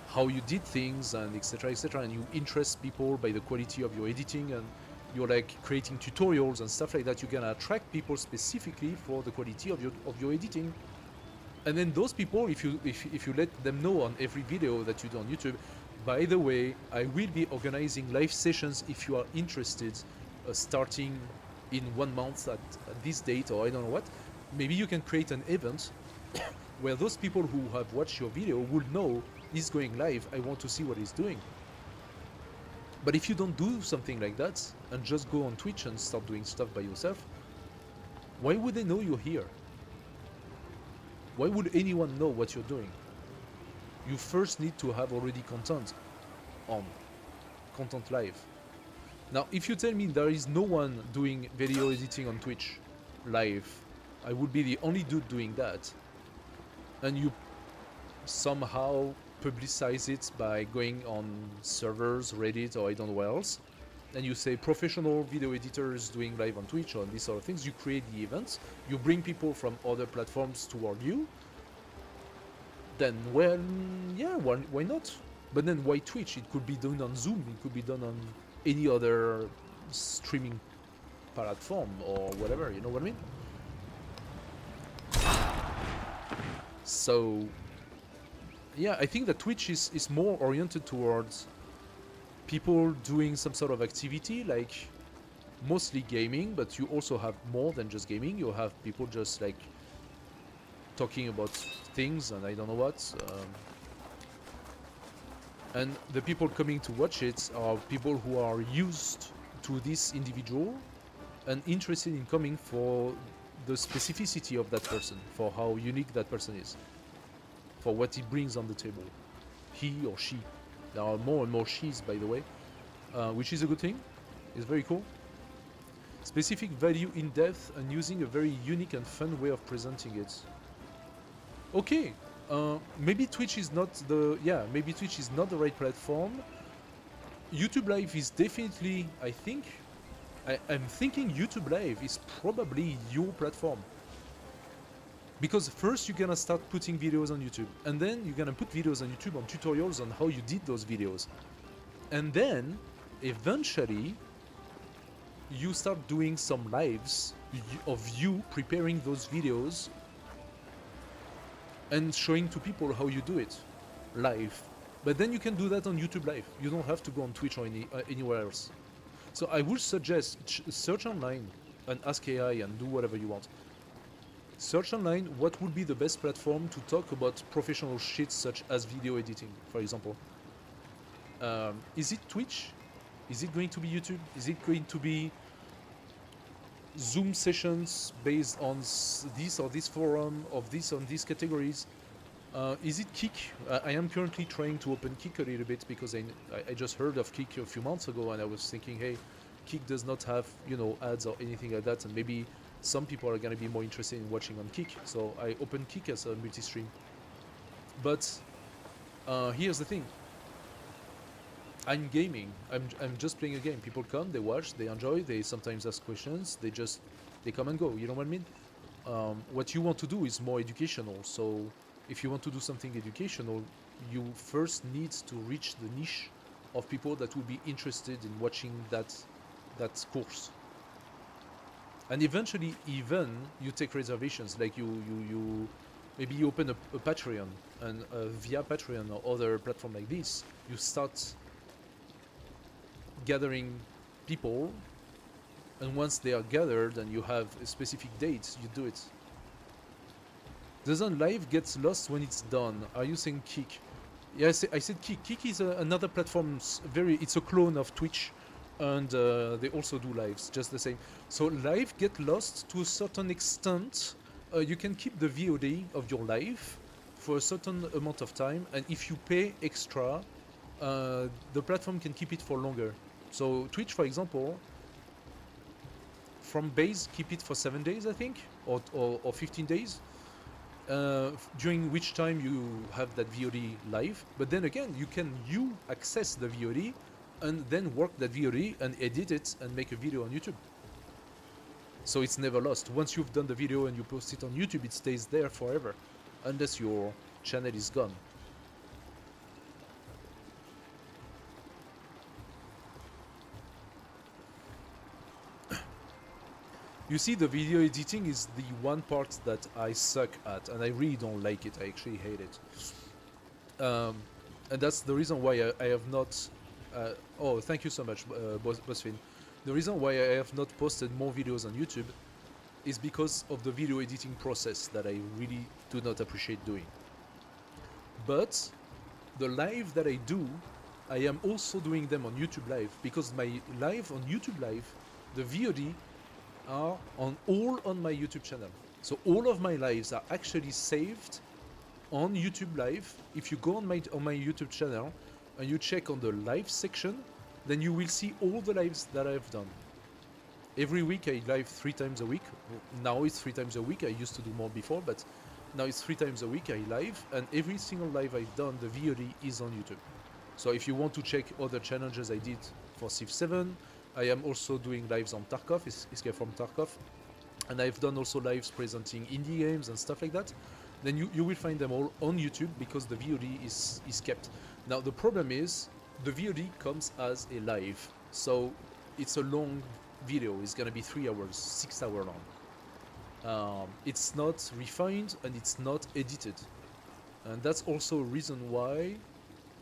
how you did things, and etc, and you interest people by the quality of your editing, and you're like creating tutorials and stuff like that. You're gonna attract people specifically for the quality of your editing. And then those people, if you let them know on every video that you do on YouTube, by the way, I will be organizing live sessions if you are interested, starting in 1 month at this date, or I don't know what. Maybe you can create an event where those people who have watched your video will know he's going live, I want to see what he's doing. But if you don't do something like that and just go on Twitch and start doing stuff by yourself, why would they know you're here? Why would anyone know what you're doing? You first need to have already content live. Now, if you tell me there is no one doing video editing on Twitch live, I would be the only dude doing that, and you somehow publicize it by going on servers, Reddit, or I don't know where else, and you say professional video editors doing live on Twitch or these sort of things, you create the events, you bring people from other platforms toward you, then, well, yeah, why not? But then why Twitch? It could be done on Zoom, it could be done on any other streaming platform or whatever, you know what I mean? So yeah, I think that Twitch is more oriented towards people doing some sort of activity, like mostly gaming, but you also have more than just gaming. You have people just like talking about things and I don't know what. And the people coming to watch it are people who are used to this individual and interested in coming for the specificity of that person, for how unique that person is, for what he brings on the table, he or she. There are more and more she's, by the way, which is a good thing. It's very cool. Specific value in depth and using a very unique and fun way of presenting it. Okay, maybe Twitch is not the maybe Twitch is not the right platform. YouTube Live is definitely, I think, I'm thinking YouTube Live is probably your platform. Because first you're gonna start putting videos on YouTube, and then you're gonna put videos on YouTube on tutorials on how you did those videos. And then, eventually, you start doing some lives of you preparing those videos and showing to people how you do it live. But then you can do that on YouTube Live. You don't have to go on Twitch or anywhere else. So I would suggest search online and ask AI and do whatever you want. Search online what would be the best platform to talk about professional shit such as video editing, for example. Is it Twitch? Is it going to be YouTube? Is it going to be Zoom sessions based on this or this forum of this on these categories? Is it Kick? I am currently trying to open Kick a little bit because I just heard of Kick a few months ago and I was thinking, hey, Kick does not have, you know, ads or anything like that, and maybe some people are going to be more interested in watching on Kick. So I opened Kick as a multi-stream. But here's the thing. I'm gaming. I'm just playing a game. People come, they watch, they enjoy, they sometimes ask questions, they come and go. You know what I mean? What you want to do is more educational. So if you want to do something educational, you first need to reach the niche of people that will be interested in watching that course. And eventually, even you take reservations, like you maybe you open a Patreon, and via Patreon or other platform like this, you start gathering people, and once they are gathered and you have a specific date, you do it. Doesn't live gets lost when it's done? Are you saying Kick? Yeah, I said Kick. Kick is another platform. It's a clone of Twitch, and they also do lives, just the same. So live get lost to a certain extent. You can keep the VOD of your live for a certain amount of time, and if you pay extra, the platform can keep it for longer. So Twitch, for example, from base, keep it for 7 days, I think, or 15 days. During which time you have that VOD live, but then again you can access the VOD and then work that VOD and edit it and make a video on YouTube. So it's never lost. Once you've done the video and you post it on YouTube, it stays there forever, unless your channel is gone. You see, the video editing is the one part that I suck at, and I really don't like it. I actually hate it. And that's the reason why I have not... oh, thank you so much, Bossfin. The reason why I have not posted more videos on YouTube is because of the video editing process that I really do not appreciate doing. But the live that I do, I am also doing them on YouTube Live, because my live on YouTube Live, the VOD, are all on my YouTube channel. So all of my lives are actually saved on YouTube Live. If you go on my YouTube channel and you check on the live section, then you will see all the lives that I've done. Every week I live 3 times a week. Now it's 3 times a week. I used to do more before, but now it's 3 times a week I live, and every single live I've done, the VOD is on YouTube. So if you want to check other challenges I did for Civ 7, I am also doing lives on Tarkov, Escape from Tarkov, and I've done also lives presenting indie games and stuff like that. Then you will find them all on YouTube because the VOD is kept. Now the problem is the VOD comes as a live, so it's a long video. It's gonna be 3 hours, 6 hours long. It's not refined and it's not edited, and that's also a reason why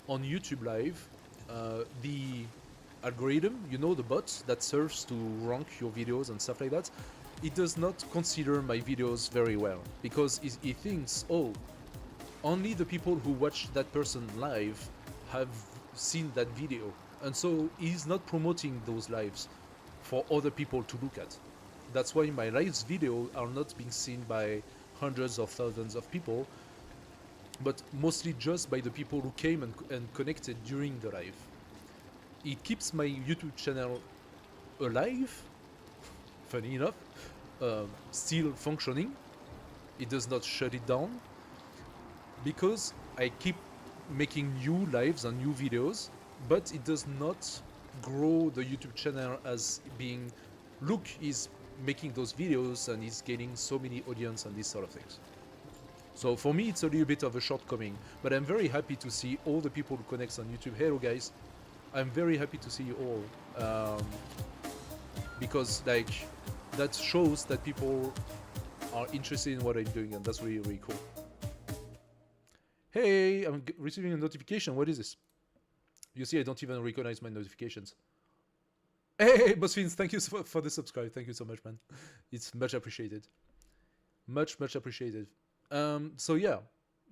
on YouTube Live the algorithm, you know, the bot that serves to rank your videos and stuff like that, it does not consider my videos very well, because it thinks, oh, only the people who watch that person live have seen that video, and so he's not promoting those lives for other people to look at. That's why my lives video are not being seen by hundreds of thousands of people, but mostly just by the people who came and connected during the live. It keeps my YouTube channel alive, funny enough, still functioning. It does not shut it down, because I keep making new lives and new videos, but it does not grow the YouTube channel as being, look, he's making those videos and he's gaining so many audience and these sort of things. So for me, it's a little bit of a shortcoming, but I'm very happy to see all the people who connect on YouTube. Hello guys, I'm very happy to see you all, because like that shows that people are interested in what I'm doing, and that's really, really cool. Hey, I'm receiving a notification. What is this? You see, I don't even recognize my notifications. Hey, BuzzFeeds, thank you for the subscribe. Thank you so much, man. It's much appreciated. Much, much appreciated. So yeah,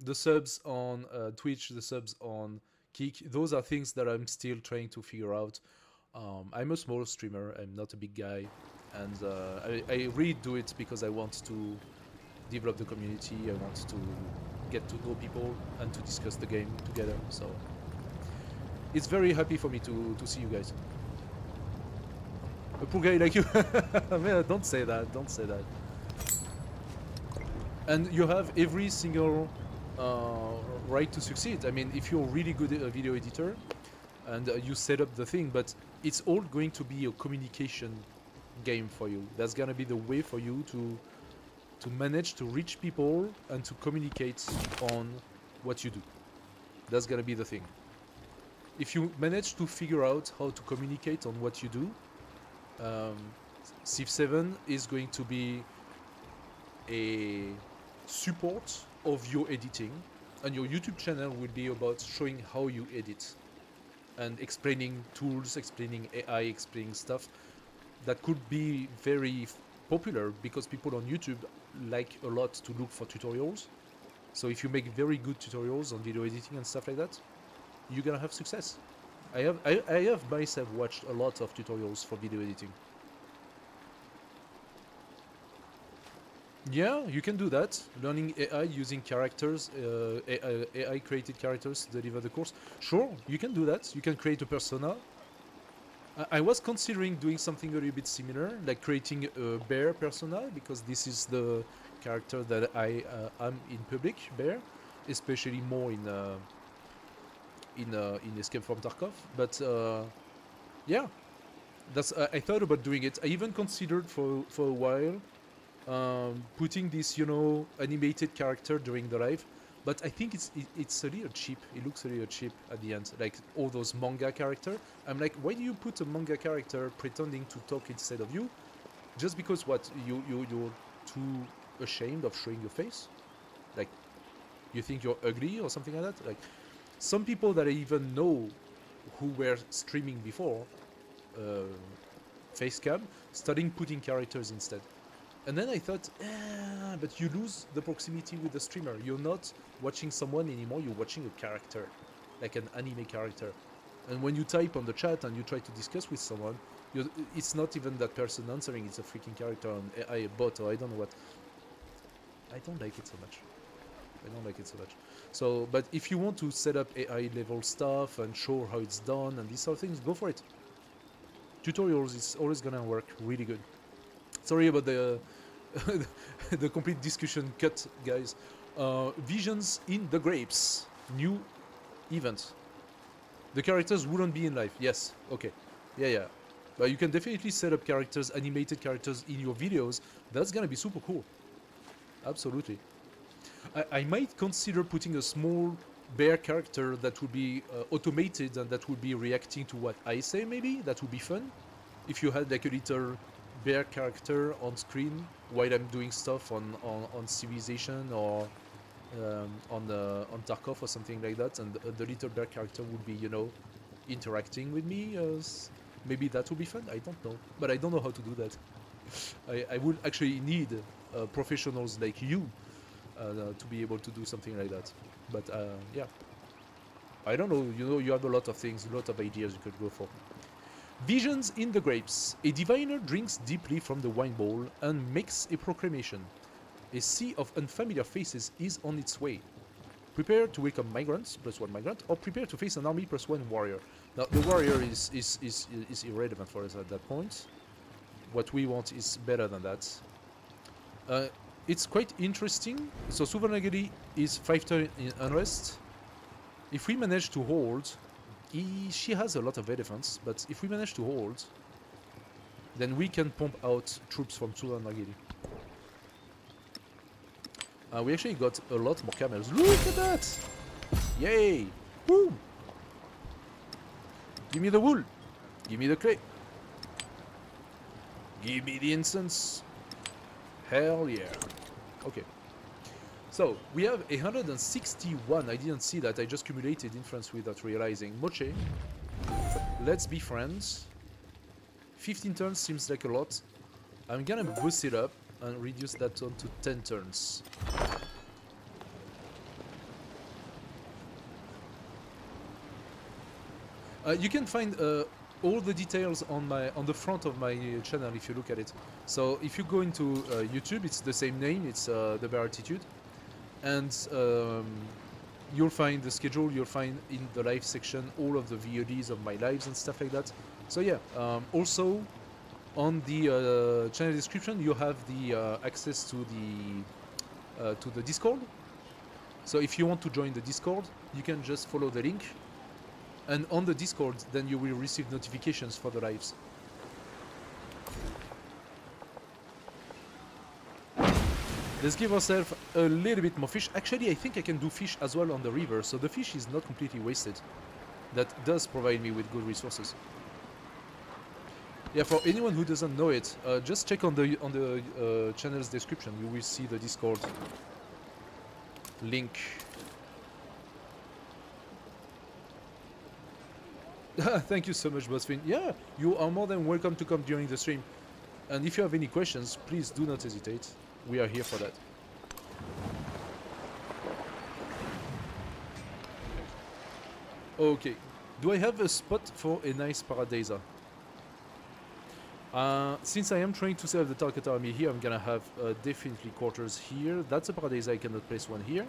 the subs on Twitch, the subs on Kick, those are things that I'm still trying to figure out. I'm a small streamer. I'm not a big guy. And I really do it because I want to develop the community. I want to get to know people and to discuss the game together. So it's very happy for me to see you guys. A poor guy like you. Man, don't say that. Don't say that. And you have every single right to succeed. I mean, if you're a really good video editor and you set up the thing, but it's all going to be a communication game for you. That's gonna be the way for you to manage to reach people and to communicate on what you do. That's gonna be the thing. If you manage to figure out how to communicate on what you do, Civ 7 is going to be a support of your editing, and your YouTube channel will be about showing how you edit and explaining tools, explaining AI, explaining stuff that could be very popular because people on YouTube like a lot to look for tutorials. So if you make very good tutorials on video editing and stuff like that, you're gonna have success. I have myself watched a lot of tutorials for video editing. Yeah, you can do that. Learning AI using characters, AI created characters to deliver the course. Sure, you can do that. You can create a persona. I was considering doing something a little bit similar, like creating a bear persona, because this is the character that I am in public, bear, especially more in Escape from Tarkov. But yeah, that's I thought about doing it. I even considered for a while putting this, you know, animated character during the live, but I think it's a little cheap. It looks a little cheap at the end, like all those manga character. I'm like, why do you put a manga character pretending to talk instead of you? Just because what you're too ashamed of showing your face? Like, you think you're ugly or something like that? Like, some people that I even know who were streaming before, facecam, starting putting characters instead. And then I thought, but you lose the proximity with the streamer. You're not watching someone anymore, you're watching a character, like an anime character. And when you type on the chat and you try to discuss with someone, it's not even that person answering, it's a freaking character on AI bot or I don't know what. I don't like it so much. I don't like it so much. So, but if you want to set up AI level stuff and show how it's done and these sort of things, go for it. Tutorials is always gonna work really good. Sorry about the the complete discussion cut, guys. Visions in the Grapes, new event. The characters wouldn't be in life. Yes, okay, yeah. But you can definitely set up characters, animated characters in your videos. That's gonna be super cool. Absolutely. I might consider putting a small bear character that would be automated and that would be reacting to what I say. Maybe that would be fun. If you had like a little bear character on screen while I'm doing stuff on Civilization or on Tarkov or something like that, and the little bear character would be, you know, interacting with me. Maybe that would be fun. I don't know, but I don't know how to do that. I would actually need professionals like you to be able to do something like that. But yeah, I don't know. You know, you have a lot of things, a lot of ideas you could go for. Visions in the Grapes. A diviner drinks deeply from the wine bowl and makes a proclamation. A sea of unfamiliar faces is on its way. Prepare to welcome migrants, +1 migrant, or prepare to face an army +1 warrior. Now, the warrior is irrelevant for us at that point. What we want is better than that. It's quite interesting. So, Suvernagari is 5-turn in unrest. If we manage to hold, she has a lot of elephants, but if we manage to hold, then we can pump out troops from Suvernagari. We actually got a lot more camels. Look at that! Yay! Woo! Give me the wool. Give me the clay. Give me the incense. Hell yeah. Okay. So, we have 161. I didn't see that. I just cumulated influence without realizing. Moche. Let's be friends. 15 turns seems like a lot. I'm gonna boost it up and reduce that turn to 10 turns. You can find all the details on the front of my channel if you look at it. So if you go into YouTube, it's the same name. It's TheBearAttitude, and you'll find the schedule. You'll find in the live section all of the VODs of my lives and stuff like that. So yeah. Also, on the channel description, you have the access to the Discord. So if you want to join the Discord, you can just follow the link. And on the Discord, then you will receive notifications for the lives. Let's give ourselves a little bit more fish. Actually, I think I can do fish as well on the river, so the fish is not completely wasted. That does provide me with good resources. Yeah, for anyone who doesn't know it, just check on the channel's description. You will see the Discord link. Thank you so much, Bossfin. Yeah, you are more than welcome to come during the stream. And if you have any questions, please do not hesitate. We are here for that. Okay, do I have a spot for a nice Paradisa? Since I am trying to set up the Target army here, I'm gonna have definitely quarters here. That's a Paradisa, I cannot place one here.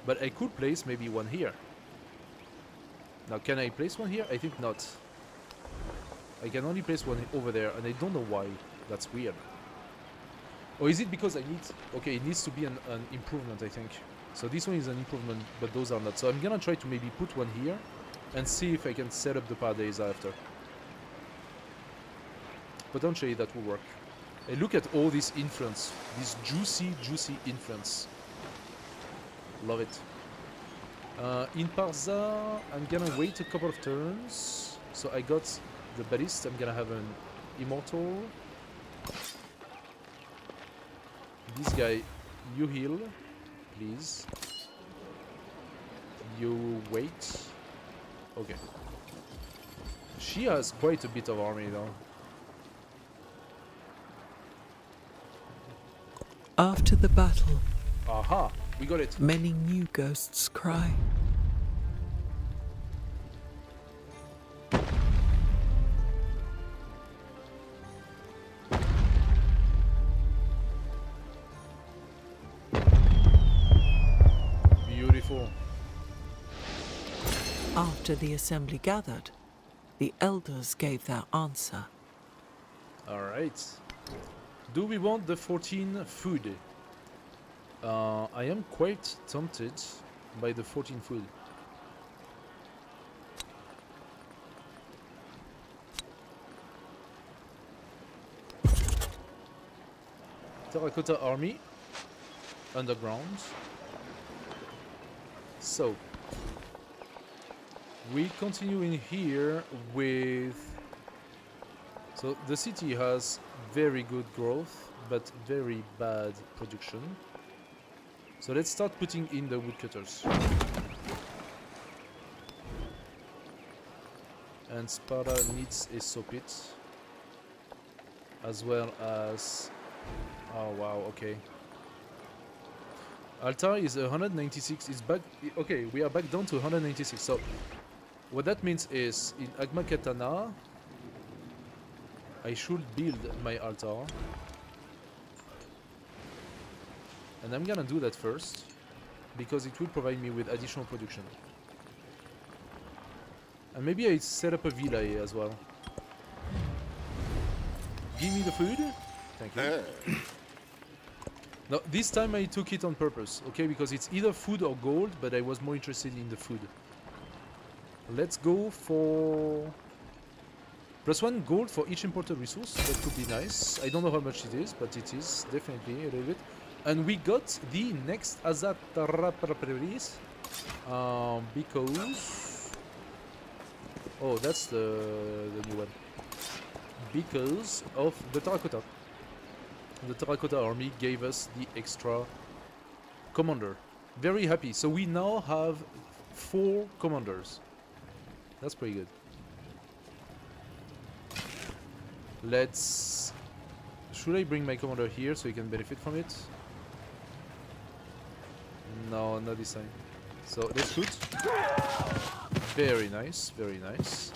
But I could place maybe one here. Now, can I place one here? I think not. I can only place one over there, and I don't know why. That's weird. Or is it because I need... Okay, it needs to be an improvement, I think. So this one is an improvement, but those are not. So I'm gonna try to maybe put one here, and see if I can set up the Paradisa after. Potentially that will work. And look at all this influence. This juicy, juicy influence. Love it. In Parza, I'm gonna wait a couple of turns. So I got the Ballist, I'm gonna have an Immortal. This guy, you heal, please. You wait. Okay. She has quite a bit of army though. After the battle, Aha! We got it. many new ghosts cry. Beautiful. After the assembly gathered, the elders gave their answer. Alright. Do we want the 14 food? I am quite tempted by the 14 food. Terracotta army. Underground. So. We continue in here with... So the city has very good growth, but very bad production. So let's start putting in the woodcutters. And Sparta needs a soapit. As well as... Oh wow, okay. Altar is 196, it's back... Okay, we are back down to 196, so... What that means is, in Agma Katana, I should build my altar. And I'm gonna do that first, because it will provide me with additional production. And maybe I set up a villa here as well. Give me the food. Thank you. Now, this time I took it on purpose, okay? Because it's either food or gold, but I was more interested in the food. Let's go for... +1 gold for each imported resource. That could be nice. I don't know how much it is, but it is definitely a little bit. And we got the next Azatraparis because... Oh, that's the new one. Because of the Terracotta. The Terracotta army gave us the extra commander. Very happy. So we now have 4 commanders. That's pretty good. Let's... Should I bring my commander here so he can benefit from it? No, not this time. So let's shoot. Very nice, very nice.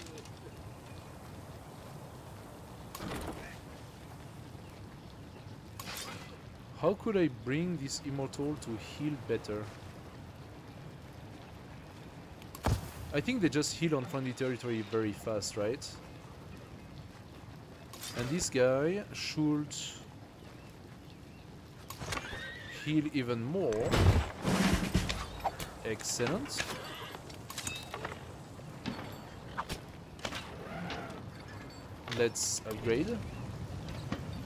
How could I bring this immortal to heal better? I think they just heal on friendly territory very fast, right? And this guy should heal even more. Excellent. Let's upgrade.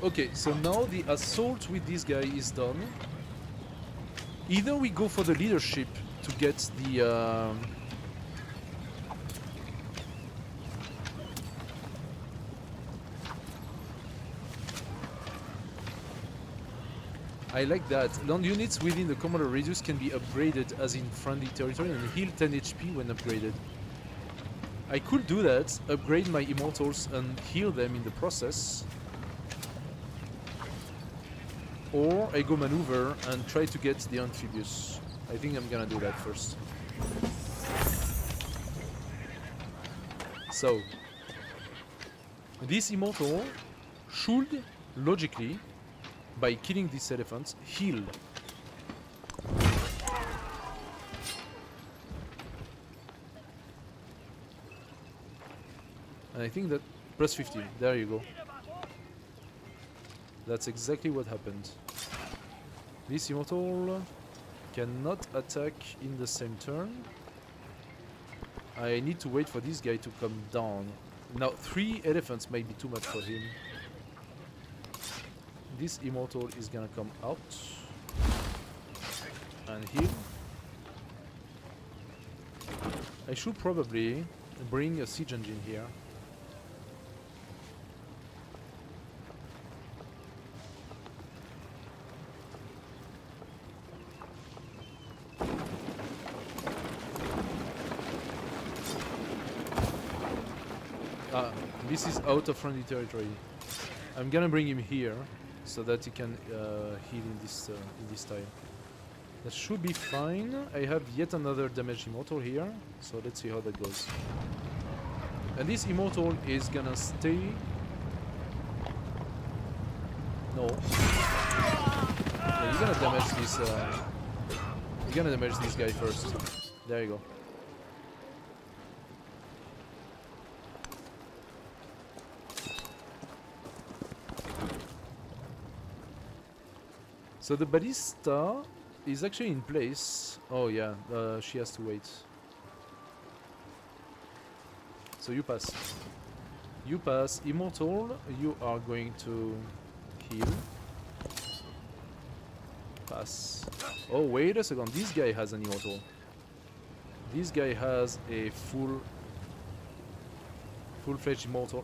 Okay, so now the assault with this guy is done. Either we go for the leadership to get the... I like that. Land units within the commander radius can be upgraded as in friendly territory and heal 10 HP when upgraded. I could do that, upgrade my immortals and heal them in the process. Or I go maneuver and try to get the amphibious. I think I'm gonna do that first. So, this immortal should, logically, by killing these elephants, heal. And I think that plus 15, there you go. That's exactly what happened. This immortal cannot attack in the same turn. I need to wait for this guy to come down. Now 3 elephants might be too much for him. This immortal is gonna come out and heal. I should probably bring a siege engine here. This is out of friendly territory. I'm gonna bring him here so that he can heal in this tile. That should be fine. I have yet another damaged immortal here, so let's see how that goes. And this immortal is gonna stay. No. Yeah, you're gonna damage this. You're gonna damage this guy first. There you go. So the ballista is actually in place. Oh yeah, she has to wait. So you pass. You pass. Immortal, you are going to heal. Pass. Oh, wait a second. This guy has an immortal. This guy has a full-fledged immortal.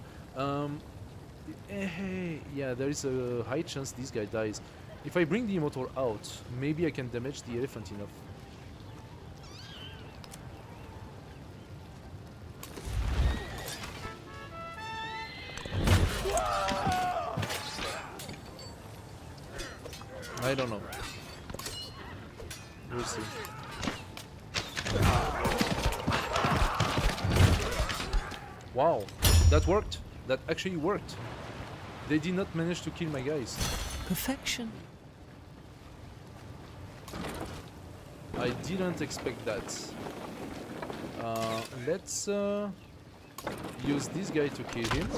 Yeah, there is a high chance this guy dies. If I bring the immortal out, maybe I can damage the elephant enough. I don't know. We'll see. Wow, that worked. That actually worked. They did not manage to kill my guys. Perfection. I didn't expect that. Let's use this guy to kill him.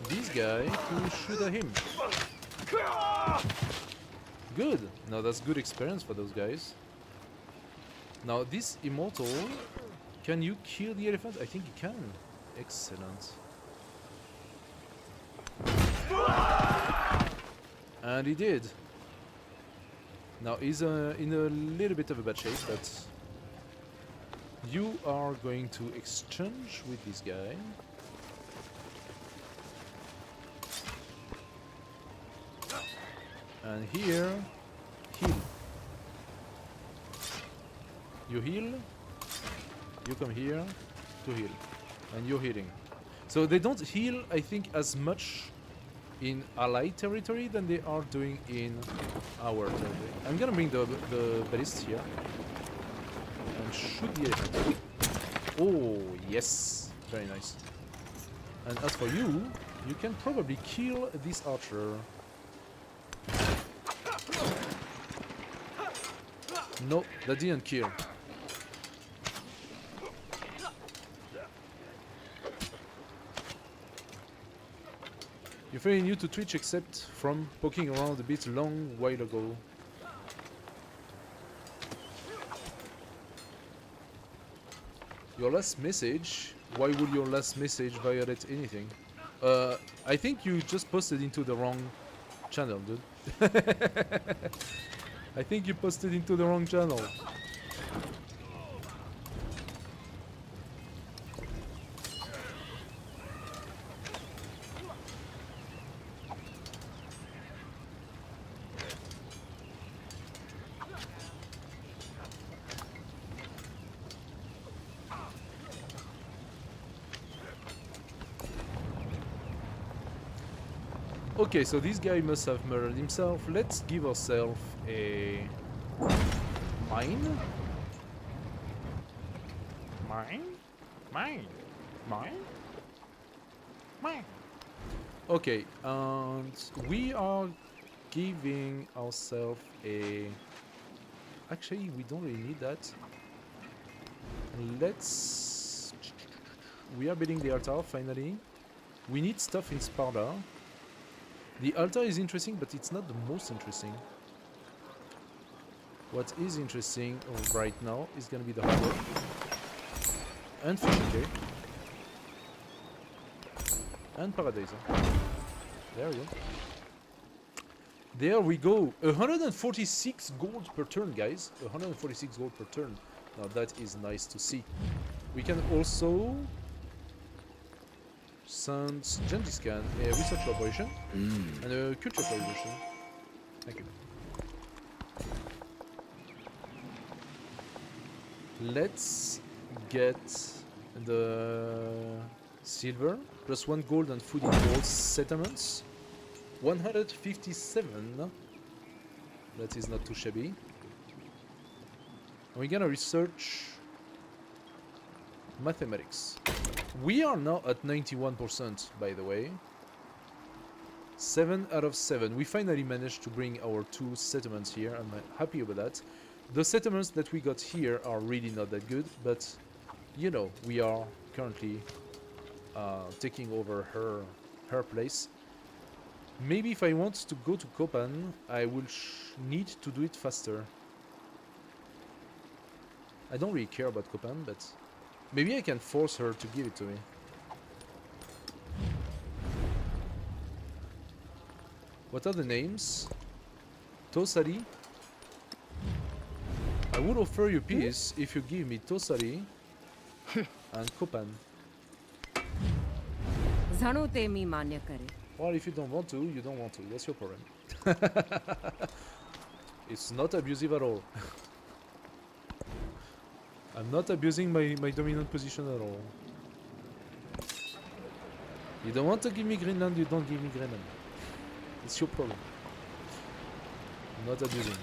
This guy to shoot at him. Good. Now that's good experience for those guys. Now this immortal, can you kill the elephant? I think you can. Excellent. And he did. Now he's in a little bit of a bad shape, but you are going to exchange with this guy. And here, heal. You heal, you come here to heal, and you're healing. So they don't heal, I think, as much in allied territory than they are doing in our territory. I'm gonna bring the ballist here and shoot the elephant. Oh, yes, very nice. And as for you, you can probably kill this archer. No, that didn't kill. You're very new to Twitch except from poking around a bit long while ago. Your last message? Why would your last message violate anything? I think you just posted into the wrong channel, dude. I think you posted into the wrong channel. Okay, so this guy must have murdered himself. Let's give ourselves a mine. Mine. Okay, and we are giving ourselves a... Actually, we don't really need that. Let's... We are building the altar, finally. We need stuff in Sparta. The altar is interesting, but it's not the most interesting. What is interesting right now is gonna be the harbor. And fishing cave. And paradiser. There we go. There we go. 146 gold per turn, guys. 146 gold per turn. Now that is nice to see. We can also send Gengis Khan a research operation and a culture operation. Thank you. Let's get the silver plus 1 gold and food in gold settlements. 157. That is not too shabby. We're gonna research mathematics. We are now at 91%, by the way. 7 out of 7. We finally managed to bring our 2 settlements here. I'm happy about that. The settlements that we got here are really not that good, but you know, we are currently taking over her place. Maybe if I want to go to Kopan, I will need to do it faster. I don't really care about Kopan, but maybe I can force her to give it to me. What are the names? Tosari. I would offer you peace if you give me Tosari and Kopan. Well, if you don't want to, you don't want to. That's your problem. It's not abusive at all. I'm not abusing my dominant position at all. You don't want to give me Greenland, you don't give me Greenland. It's your problem. I'm not abusing.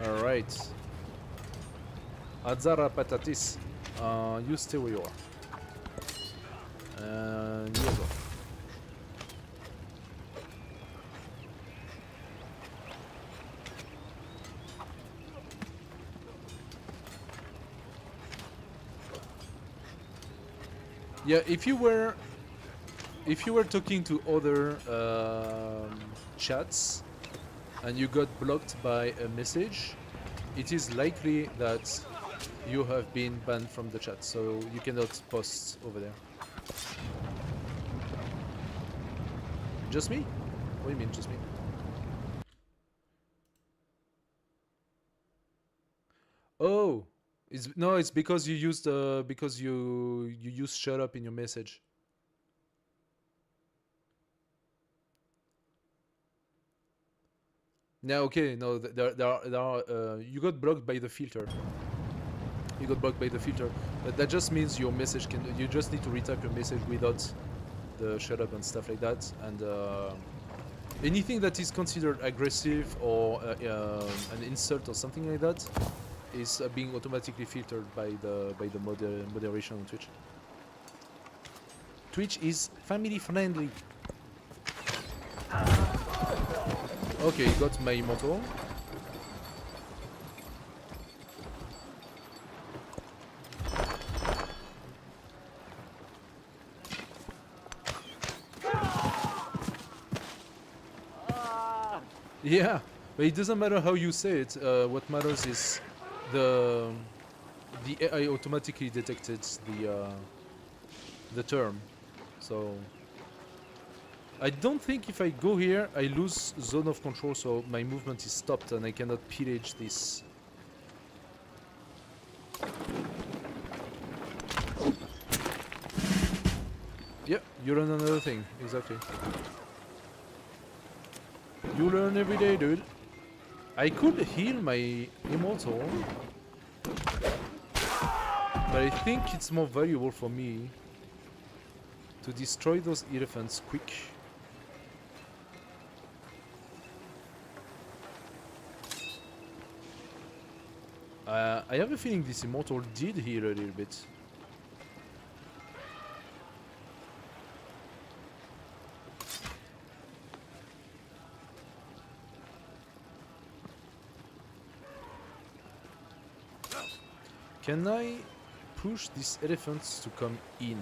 Alright. Azara Patatis. You stay where you are. And you go. Yeah, if you were talking to other chats and you got blocked by a message, it is likely that You have been banned from the chat, so you cannot post over there. Just me? What do you mean, just me? Oh, it's because you used because you used shut up in your message. No, okay, no, there are you got blocked by the filter. You got blocked by the filter, but that just means your message can. You just need to retype your message without the shut up and stuff like that, and anything that is considered aggressive or an insult or something like that is being automatically filtered by the moderation on Twitch. Twitch is family friendly. Okay, got my immortal. Yeah, but it doesn't matter how you say it. What matters is the AI automatically detected the term. So I don't think if I go here I lose zone of control, so my movement is stopped and I cannot pillage this. Yeah, you learn another thing, exactly. You learn every day, dude. I could heal my immortal, but I think it's more valuable for me to destroy those elephants quick. I have a feeling this immortal did heal a little bit. Can I push these elephants to come in?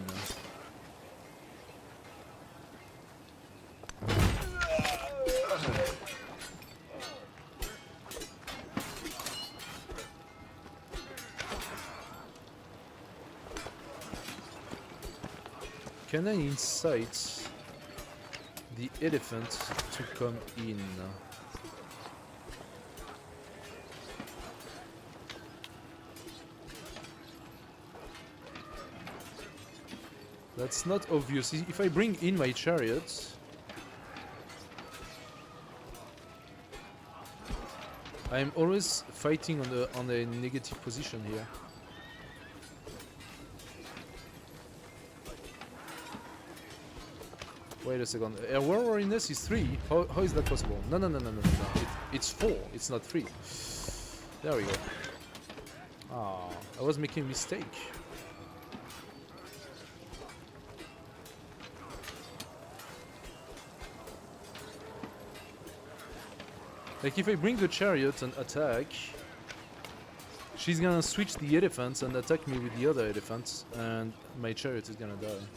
Can I incite the elephant to come in? That's not obvious. If I bring in my chariot, I'm always fighting on a negative position here. Wait a second. Warwariness is 3. How is that possible? No. It's 4. It's not 3. There we go. Ah, I was making a mistake. Like if I bring the chariot and attack, she's gonna switch the elephants and attack me with the other elephants, and my chariot is gonna die.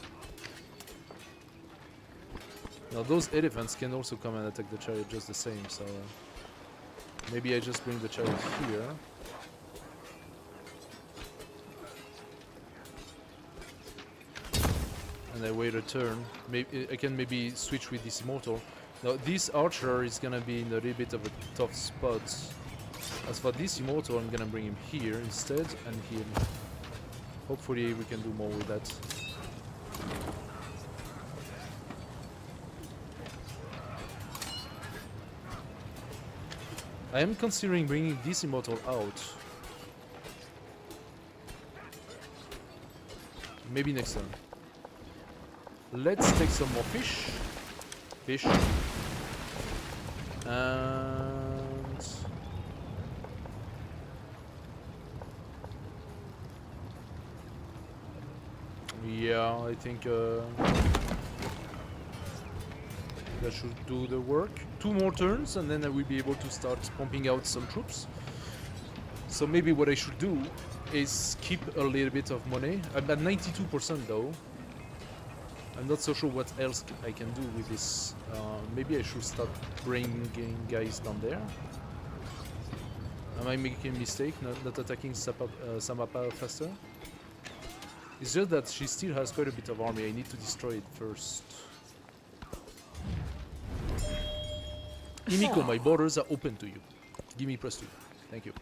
Now those elephants can also come and attack the chariot just the same, so maybe I just bring the chariot here. And I wait a turn. Maybe I can maybe switch with this immortal. Now this archer is gonna be in a little bit of a tough spot. As for this immortal, I'm gonna bring him here instead and heal. Hopefully we can do more with that. I am considering bringing this immortal out. Maybe next time. Let's take some more fish. And yeah, I think that should do the work. 2 more turns and then I will be able to start pumping out some troops. So maybe what I should do is keep a little bit of money. I'm at 92% though. I'm not so sure what else I can do with this. Maybe I should start bringing guys down there. Am I making a mistake not attacking Samapa faster? It's just that she still has quite a bit of army. I need to destroy it first. Himiko, my borders are open to you. Give me +2. Thank you.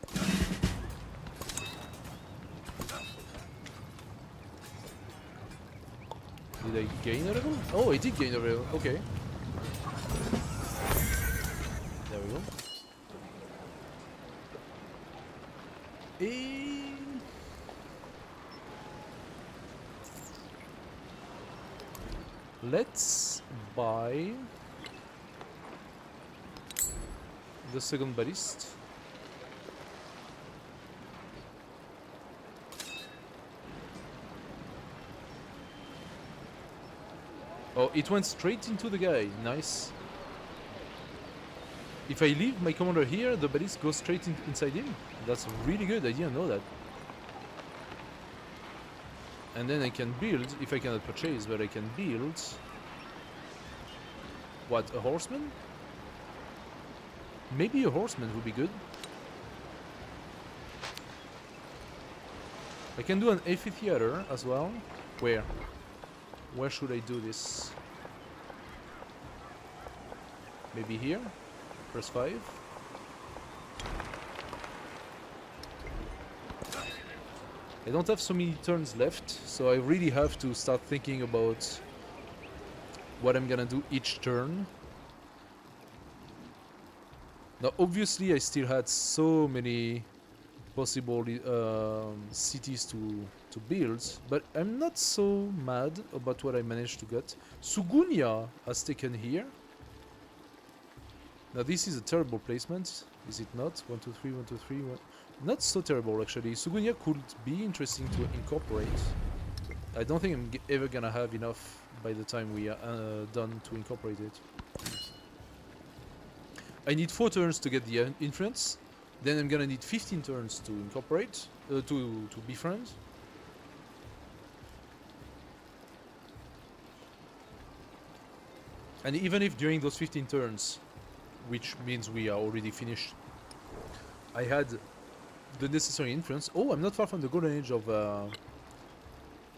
Did I gain a level? Oh, I did gain a level. Okay. There we go. Let's buy the second ballist. Oh, it went straight into the guy. Nice. If I leave my commander here, the ballist goes straight inside him. That's really good. I didn't know that. And then I can build, if I cannot purchase, but I can build... What, a horseman? Maybe a horseman would be good. I can do an amphitheater as well. Where? Where should I do this? Maybe here? +5. I don't have so many turns left, so I really have to start thinking about what I'm gonna do each turn. Now, obviously, I still had so many possible cities to build, but I'm not so mad about what I managed to get. Sugunya has taken here. Now, this is a terrible placement, is it not? 1, 2, 3, 1, 2, 3, 1. Not so terrible, actually. Sugunya could be interesting to incorporate. I don't think I'm ever gonna have enough by the time we are done to incorporate it. I need 4 turns to get the influence. Then I'm gonna need 15 turns to incorporate, to befriend. And even if during those 15 turns, which means we are already finished, I had the necessary influence. Oh, I'm not far from the golden age of...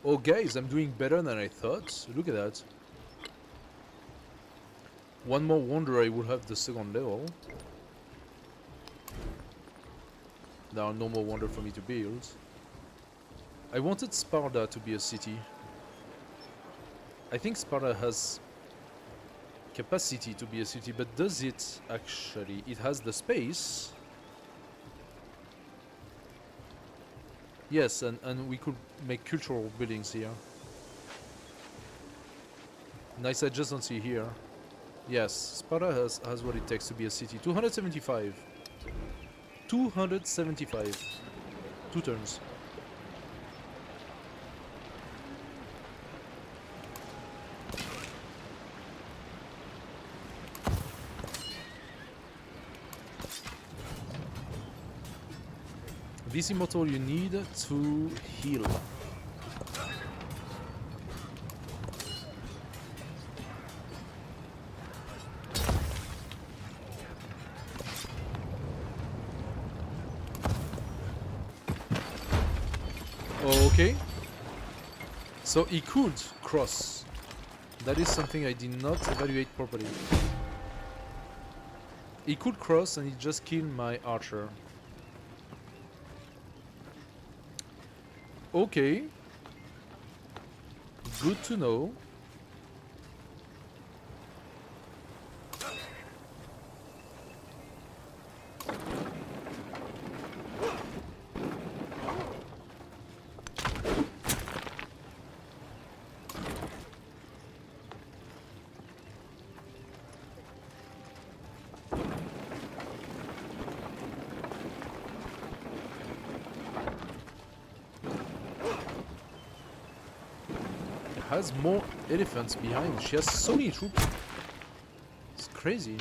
Oh, guys, I'm doing better than I thought. Look at that. One more wonder, I will have the second level. There are no more wonder for me to build. I wanted Sparta to be a city. I think Sparta has capacity to be a city, but does it actually? It has the space. Yes, and we could make cultural buildings here. Nice adjacency here. Yes, Sparta has what it takes to be a city. 275. 275. 2 turns. This immortal you need to heal. Okay. So he could cross. That is something I did not evaluate properly. He could cross and he just killed my archer. Okay. Good to know. Has more elephants behind. She has so many troops. It's crazy.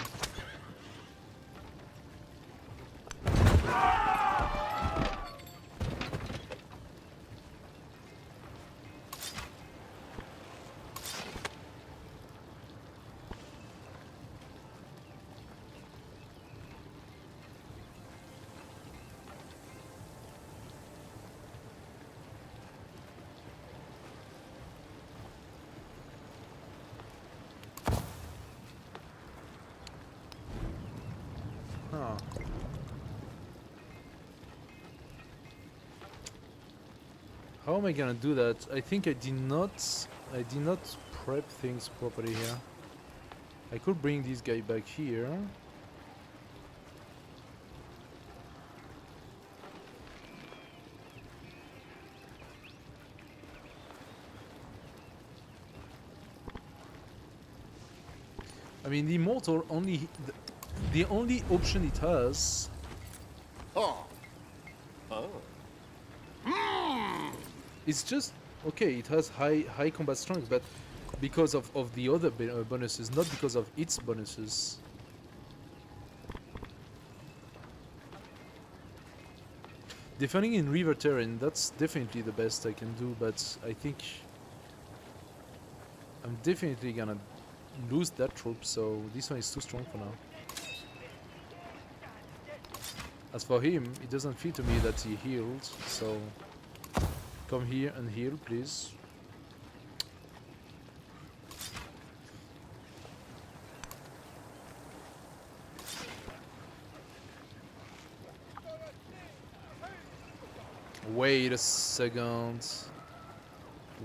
How am I gonna do that? I think I did not prep things properly here. I could bring this guy back here. I mean, the immortal only the only option it has. Oh. Oh. It's just okay. It has high combat strength, but because of the other bonuses, not because of its bonuses. Defending in river terrain, that's definitely the best I can do, but I think I'm definitely gonna lose that troop, so this one is too strong for now. As for him, it doesn't feel to me that he healed, so come here and heal, please. Wait a second.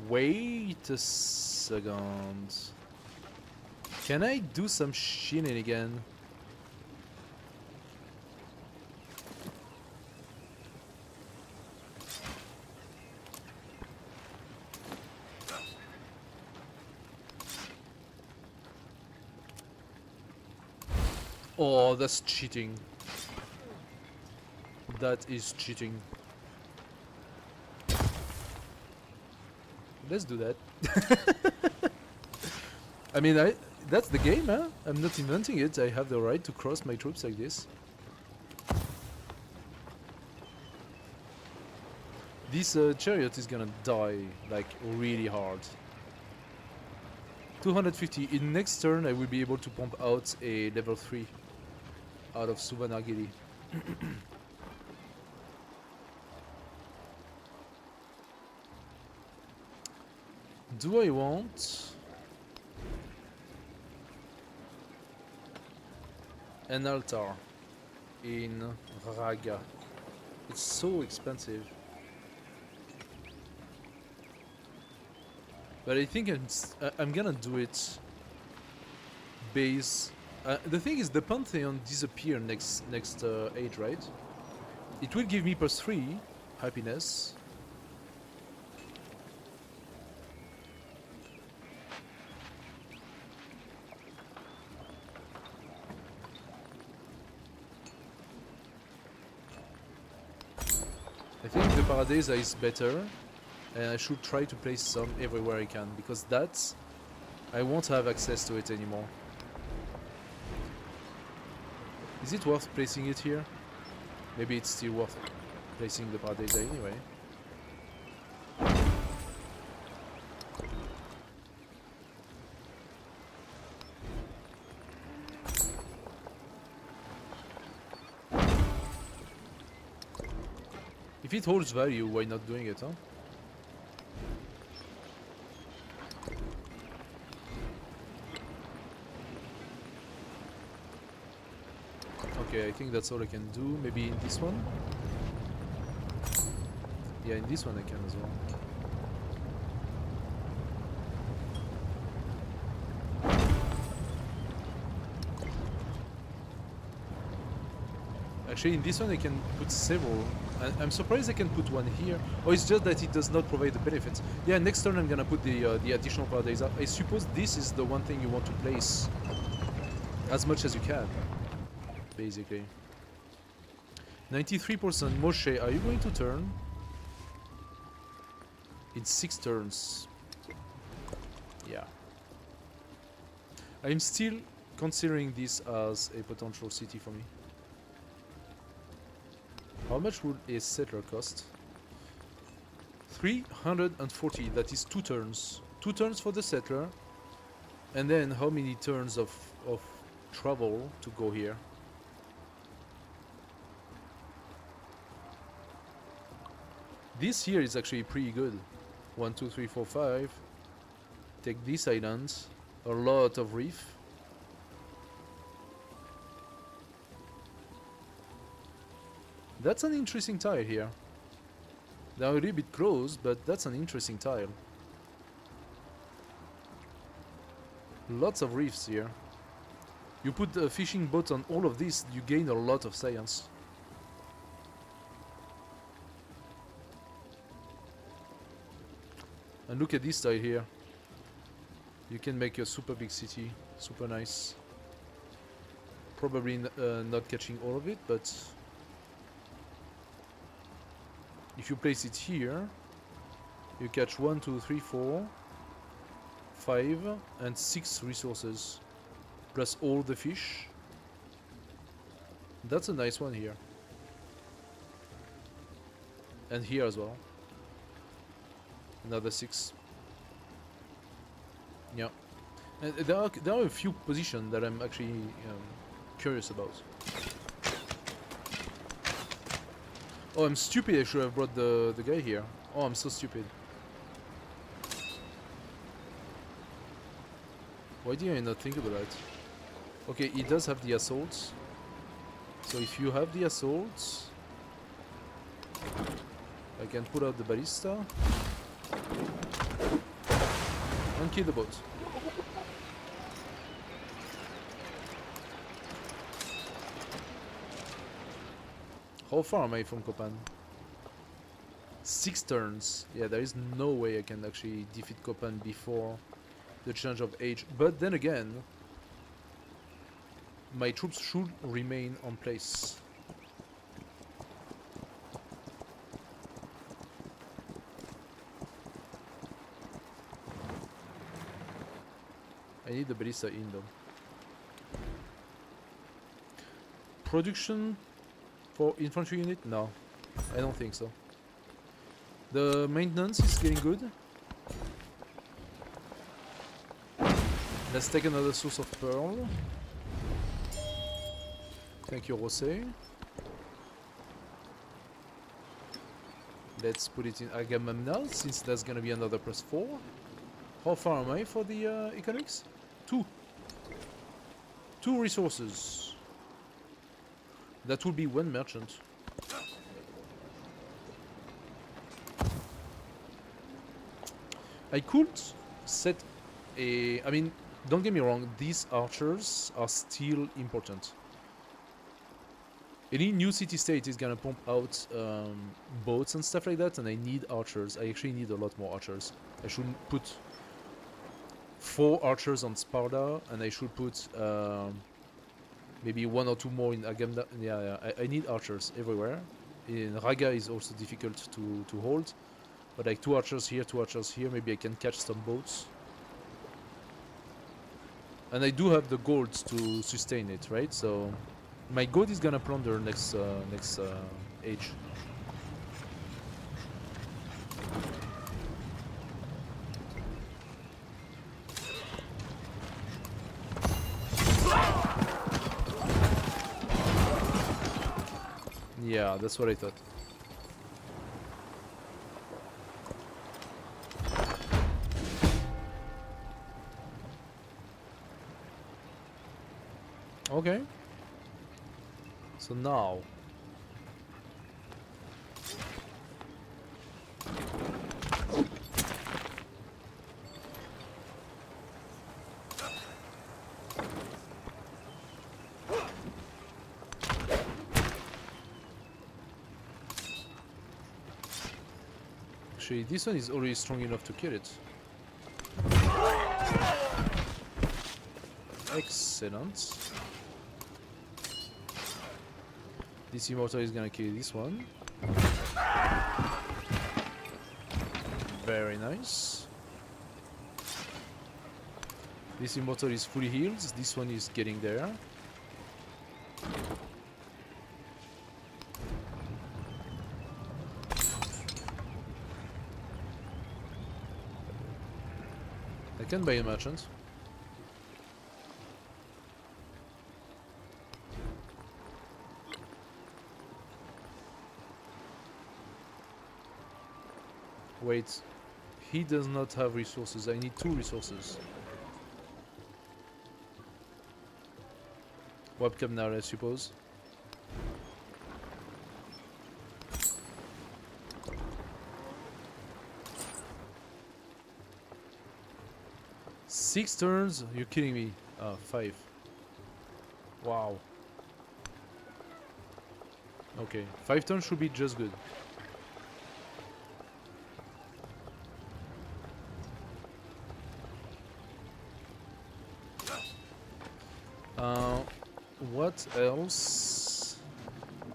Wait a second. Can I do some shenanigan? Oh, that's cheating. That is cheating. Let's do that. I mean, that's the game, huh? I'm not inventing it. I have the right to cross my troops like this. This chariot is gonna die, like, really hard. 250. In next turn, I will be able to pump out a level 3 out of Subanagiri. Do I want an altar in Raga? It's so expensive. But I think I'm gonna do it base. The thing is, the Pantheon disappear next age, right? It will give me +3 happiness. I think the Paradisa is better, and I should try to place some everywhere I can, because that's... I won't have access to it anymore. Is it worth placing it here? Maybe it's still worth placing the Paradisa anyway. If it holds value, why not doing it, huh? Okay, I think that's all I can do. Maybe in this one? Yeah, in this one I can as well. Actually, in this one I can put several. I'm surprised I can put one here. Oh, it's just that it does not provide the benefits. Yeah, next turn I'm gonna put the additional Paradisa. I suppose this is the one thing you want to place as much as you can, basically. 93%. Moshe, are you going to turn? In 6 turns. Yeah. I'm still considering this as a potential city for me. How much would a settler cost? 340, that is 2 turns. 2 turns for the settler. And then how many turns of travel to go here? This here is actually pretty good. 1, 2, 3, 4, 5. Take this island. A lot of reef. That's an interesting tile here. They're a little bit close, but that's an interesting tile. Lots of reefs here. You put a fishing boat on all of this, you gain a lot of science. And look at this tile here. You can make a super big city, super nice. Probably not catching all of it, but if you place it here, you catch 1, 2, 3, 4, 5, and 6 resources, plus all the fish. That's a nice one here. And here as well. Another 6. Yeah. And there are a few positions that I'm actually curious about. Oh, I'm stupid. I should have brought the guy here. Oh, I'm so stupid. Why did I not think about that? Okay, he does have the assaults. So if you have the assaults, I can put out the ballista and kill the boat. How far am I from Copan? 6 turns. Yeah, there is no way I can actually defeat Copan before the change of age. But then again, my troops should remain on place. I need the ballista in though. Production for infantry unit? No, I don't think so. The maintenance is getting good. Let's take another source of pearl. Thank you, Rosé. Let's put it in Agamemnon, since that's gonna be another +4. How far am I for the economics? 2. 2 resources. That will be 1 merchant. I could set a... I mean, don't get me wrong, these archers are still important. Any new city-state is gonna pump out boats and stuff like that, and I need archers. I actually need a lot more archers. I should put 4 archers on Sparta, and I should put maybe 1 or 2 more in Agamemnon. Yeah, I need archers everywhere. In Raga is also difficult to hold, but like 2 archers here, 2 archers here. Maybe I can catch some boats. And I do have the gold to sustain it, right? So my gold is gonna plunder next age. Yeah, that's what I thought. Okay. So now actually this one is already strong enough to kill it. Excellent. This immortal is gonna kill this one. Very nice. This immortal is fully healed. This one is getting there. I can buy a merchant. Wait, he does not have resources. I need 2 resources. Webcam now, I suppose. 6 turns? You're kidding me. 5. Wow. Okay, 5 turns should be just good. What else?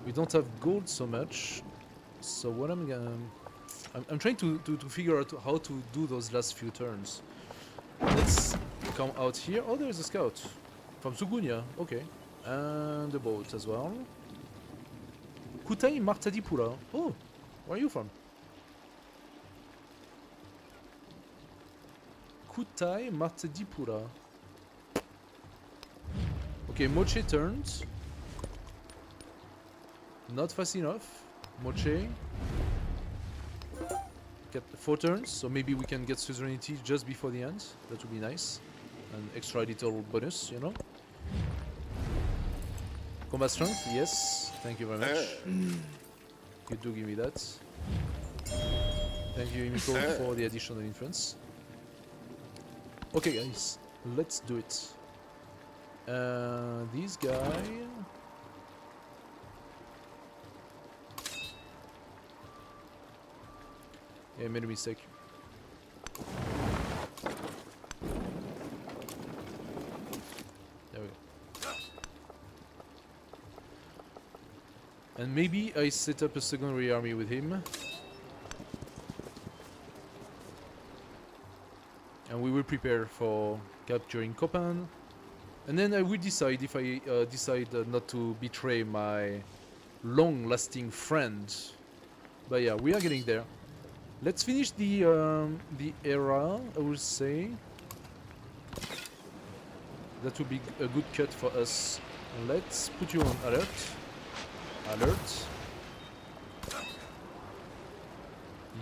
We don't have gold so much. So what I'm gonna... I'm trying to figure out how to do those last few turns. Let's come out here. Oh, there's a scout. From Sugunya. Okay. And the boat as well. Kutai Martadipura. Oh, where are you from? Kutai Martadipura. Okay, Moche turns. Not fast enough. Moche. Get 4 turns, so maybe we can get suzerainty just before the end. That would be nice. An extra little bonus, you know. Combat strength, yes. Thank you very much. You do give me that. Thank you, Imiko, for the additional influence. Okay, guys, let's do it. This guy. Yeah, I made a mistake. There we go. And maybe I set up a secondary army with him. And we will prepare for capturing Copan. And then I will decide if I decide not to betray my long-lasting friend. But yeah, we are getting there. Let's finish the era, I will say. That would be a good cut for us. Let's put you on alert. Alert.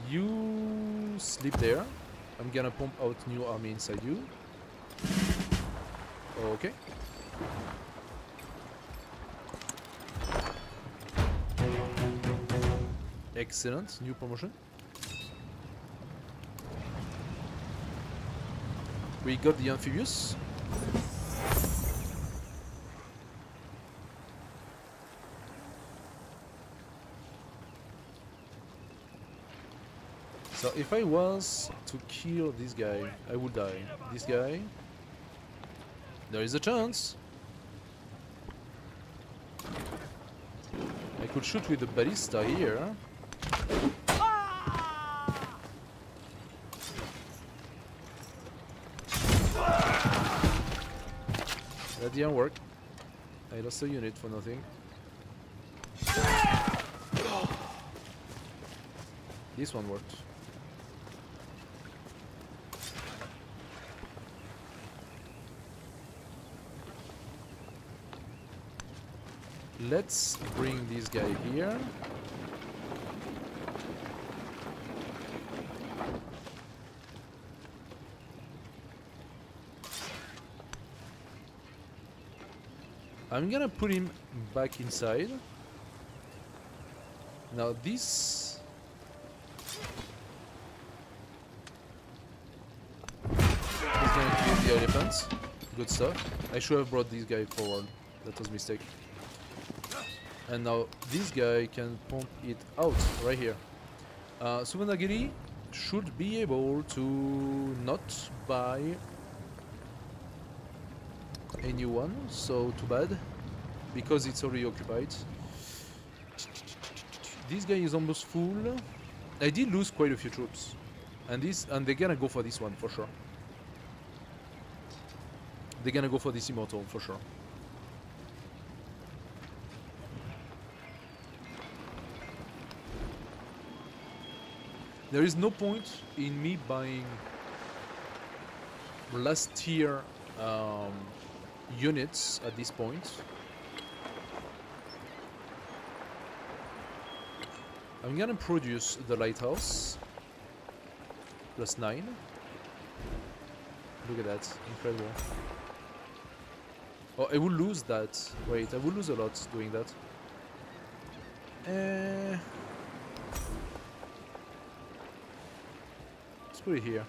You sleep there. I'm gonna pump out new army inside you. Okay. Excellent, new promotion. We got the amphibious. So if I was to kill this guy, I would die. This guy, there is a chance. I could shoot with the ballista here. That didn't work. I lost a unit for nothing. This one worked. Let's bring this guy here. I'm gonna put him back inside. Now this... is going to be the elephants. Good stuff. I should have brought this guy forward. That was a mistake. And now this guy can pump it out right here. Suvanagiri should be able to not buy a new one, so too bad, because it's already occupied. This guy is almost full. I did lose quite a few troops, and they're gonna go for this one for sure. They're gonna go for this immortal for sure. There is no point in me buying last tier units at this point. I'm gonna produce the lighthouse +9. Look at that, incredible. Oh, I will lose that. Wait, I will lose a lot doing that. Let's put it here.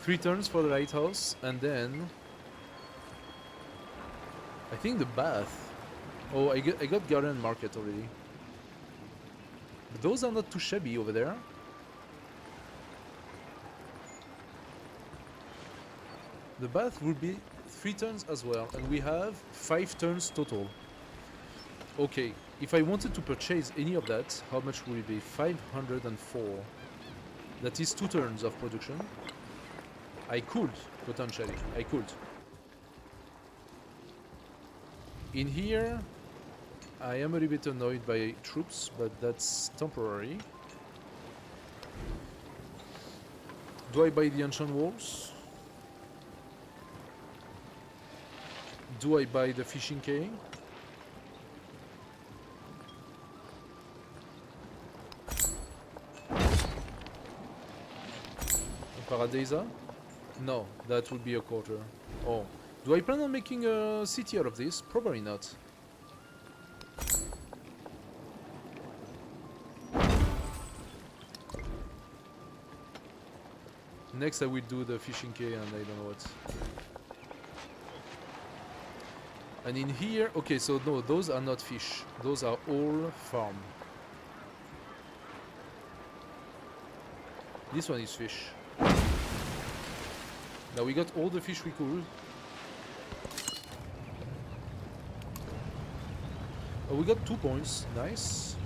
3 turns for the lighthouse, and then I think the bath. Oh, I got garden market already. But those are not too shabby over there. The bath will be 3 turns as well, and we have 5 turns total. Okay, if I wanted to purchase any of that, how much will it be? 504. That is 2 turns of production. I could, potentially. I could. In here, I am a little bit annoyed by troops, but that's temporary. Do I buy the ancient walls? Do I buy the fishing quay? Paradisa? No, that would be a quarter. Oh. Do I plan on making a city out of this? Probably not. Next I will do the fishing quay and I don't know what. And in here, okay, so no, those are not fish. Those are all farm. This one is fish. Now we got all the fish we could. Oh, we got 2 points. Nice.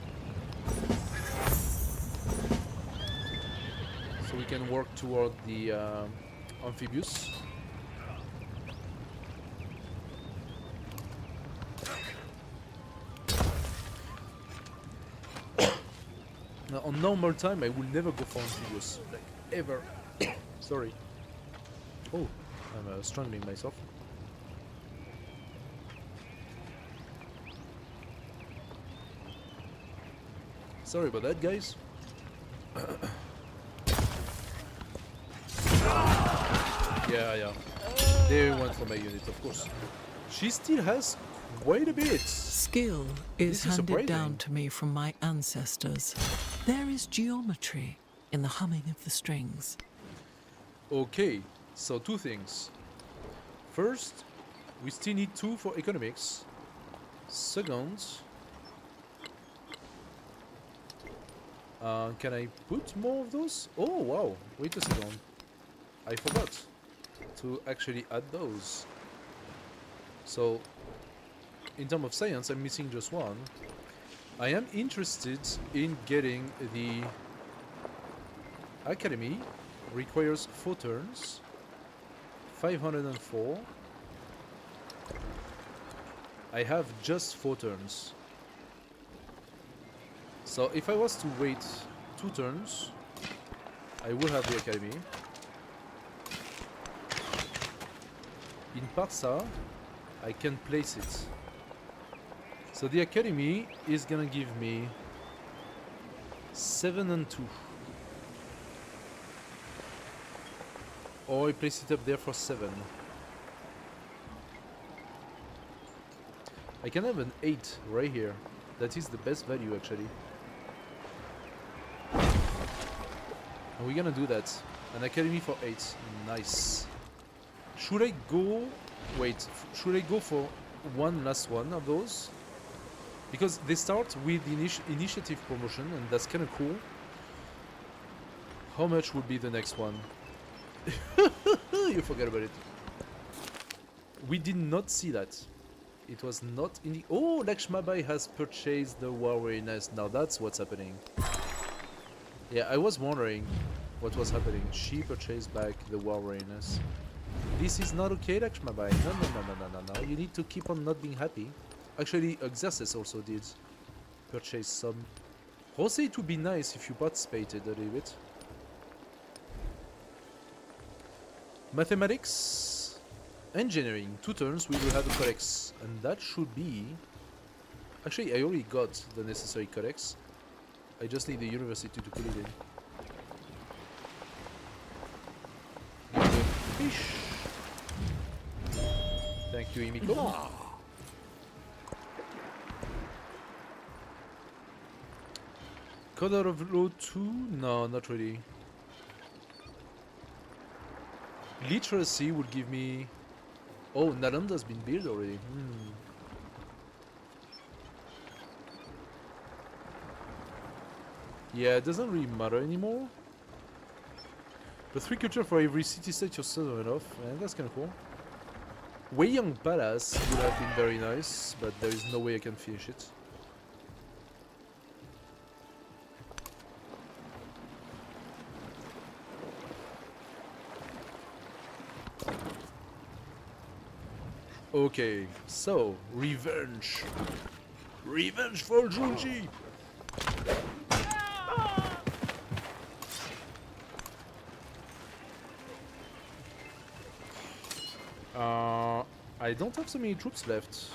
So we can work toward the amphibious. Now, on normal time, I will never go for amphibious, like ever. Sorry. Oh, I'm strangling myself. Sorry about that, guys. Yeah. They went for my unit, of course. She still has quite a bit. Skill is This is handed surprising. down to me from my ancestors. There is geometry in the humming of the strings. Okay, so 2 things. First, we still need 2 for economics. Second, can I put more of those? Oh wow, wait a second. I forgot to actually add those. So, in terms of science, I'm missing just 1. I am interested in getting the academy. Requires 4 turns. 504. I have just 4 turns. So if I was to wait 2 turns, I will have the academy. In Parsa, I can place it. So the academy is gonna give me 7 and 2. Or I place it up there for 7. I can have an 8 right here. That is the best value actually. And we're gonna do that. An academy for 8. Nice. Should I go... Wait. Should I go for one last one of those? Because they start with the initiative promotion and that's kind of cool. How much would be the next one? You forget about it. We did not see that. It was not in the... Oh, Lakshmabai has purchased the war weariness. Now that's what's happening. Yeah, I was wondering what was happening. She purchased back the war weariness. This is not okay, Lakshmabai. No. You need to keep on not being happy. Actually, Xerxes also did purchase some. Jose, it would be nice if you participated a little bit. Mathematics, engineering, 2 turns, we will have a codex, and that should be... Actually, I already got the necessary codex. I just need the university to put it in. Give me the fish. Thank you, Imiko. Code out of law 2? No, not really. Literacy would give me... Oh, Nalanda's been built already. Hmm. Yeah, it doesn't really matter anymore. But 3 culture for every city state you're settled enough. And that's kind of cool. Wei Young Palace would have been very nice, but there is no way I can finish it. Okay, so revenge. Revenge for Junji. I don't have so many troops left.